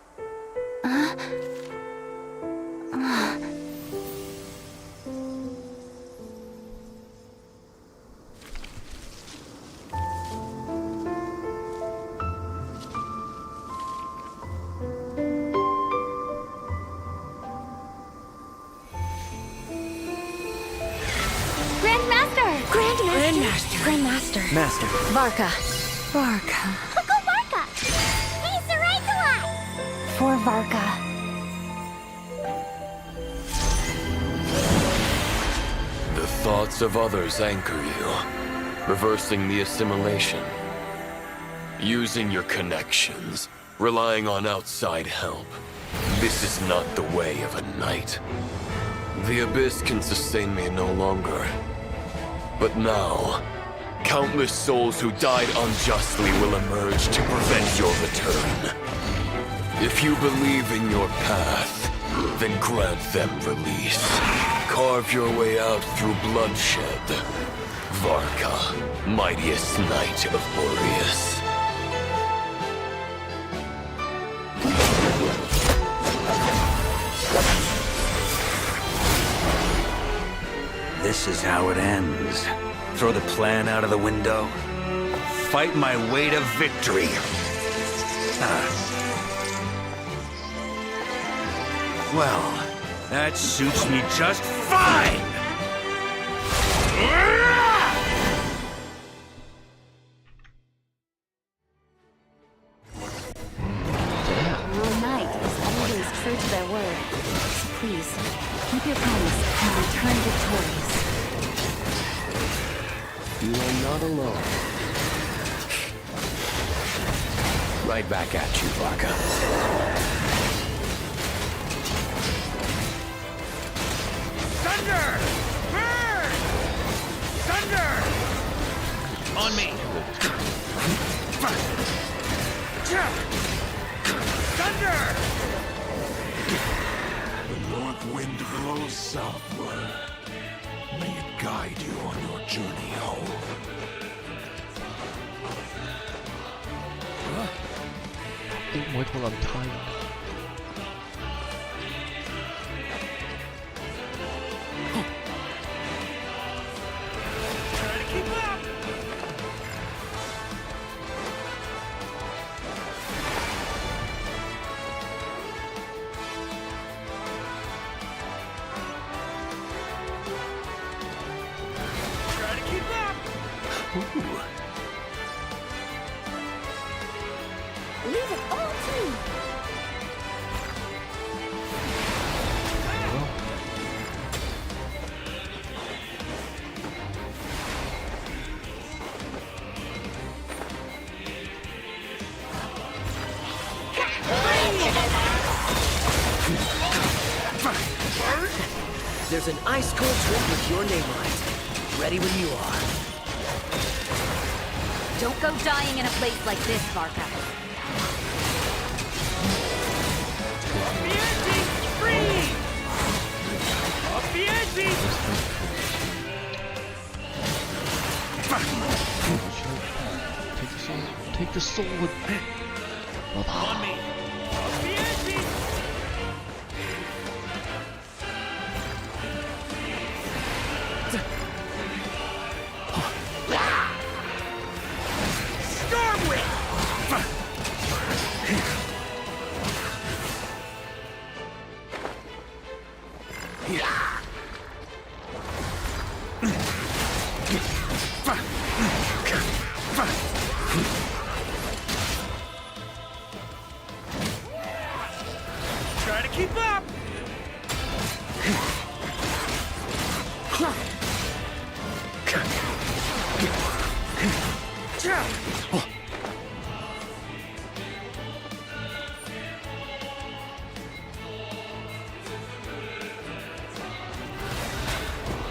Speaker 13: Grandmaster.
Speaker 19: Master.
Speaker 13: Varka.
Speaker 21: Go Varka! He's the right to us!
Speaker 13: For Varka.
Speaker 18: The thoughts of others anchor you, reversing the assimilation. Using your connections, relying on outside help. This is not the way of a knight. The Abyss can sustain me no longer. But now, countless souls who died unjustly will emerge to prevent your return. If you believe in your path, then grant them release. Carve your way out through bloodshed. Varka, mightiest knight of Boreas.
Speaker 10: This is how it ends. Throw the plan out of the window. Fight my way to victory. Well, that suits me just fine!
Speaker 13: Your knight is always true to their word. So please, keep your promise and return victorious.
Speaker 18: You are not alone. Right back at you, Varka.
Speaker 3: Thunder! Burn! Thunder! On me! Thunder!
Speaker 2: The north wind blows southward. May it guide you on your journey home.
Speaker 1: Eat Michael, I'm tired.
Speaker 3: Try to keep up! Try to keep up!
Speaker 21: Leave it all to me!
Speaker 19: There's an ice cold drink with your name on it. Ready when you are.
Speaker 13: Don't go dying in a place like this, Varka.
Speaker 3: The ending! Free
Speaker 1: Take the sword.
Speaker 3: On me. Try to keep up!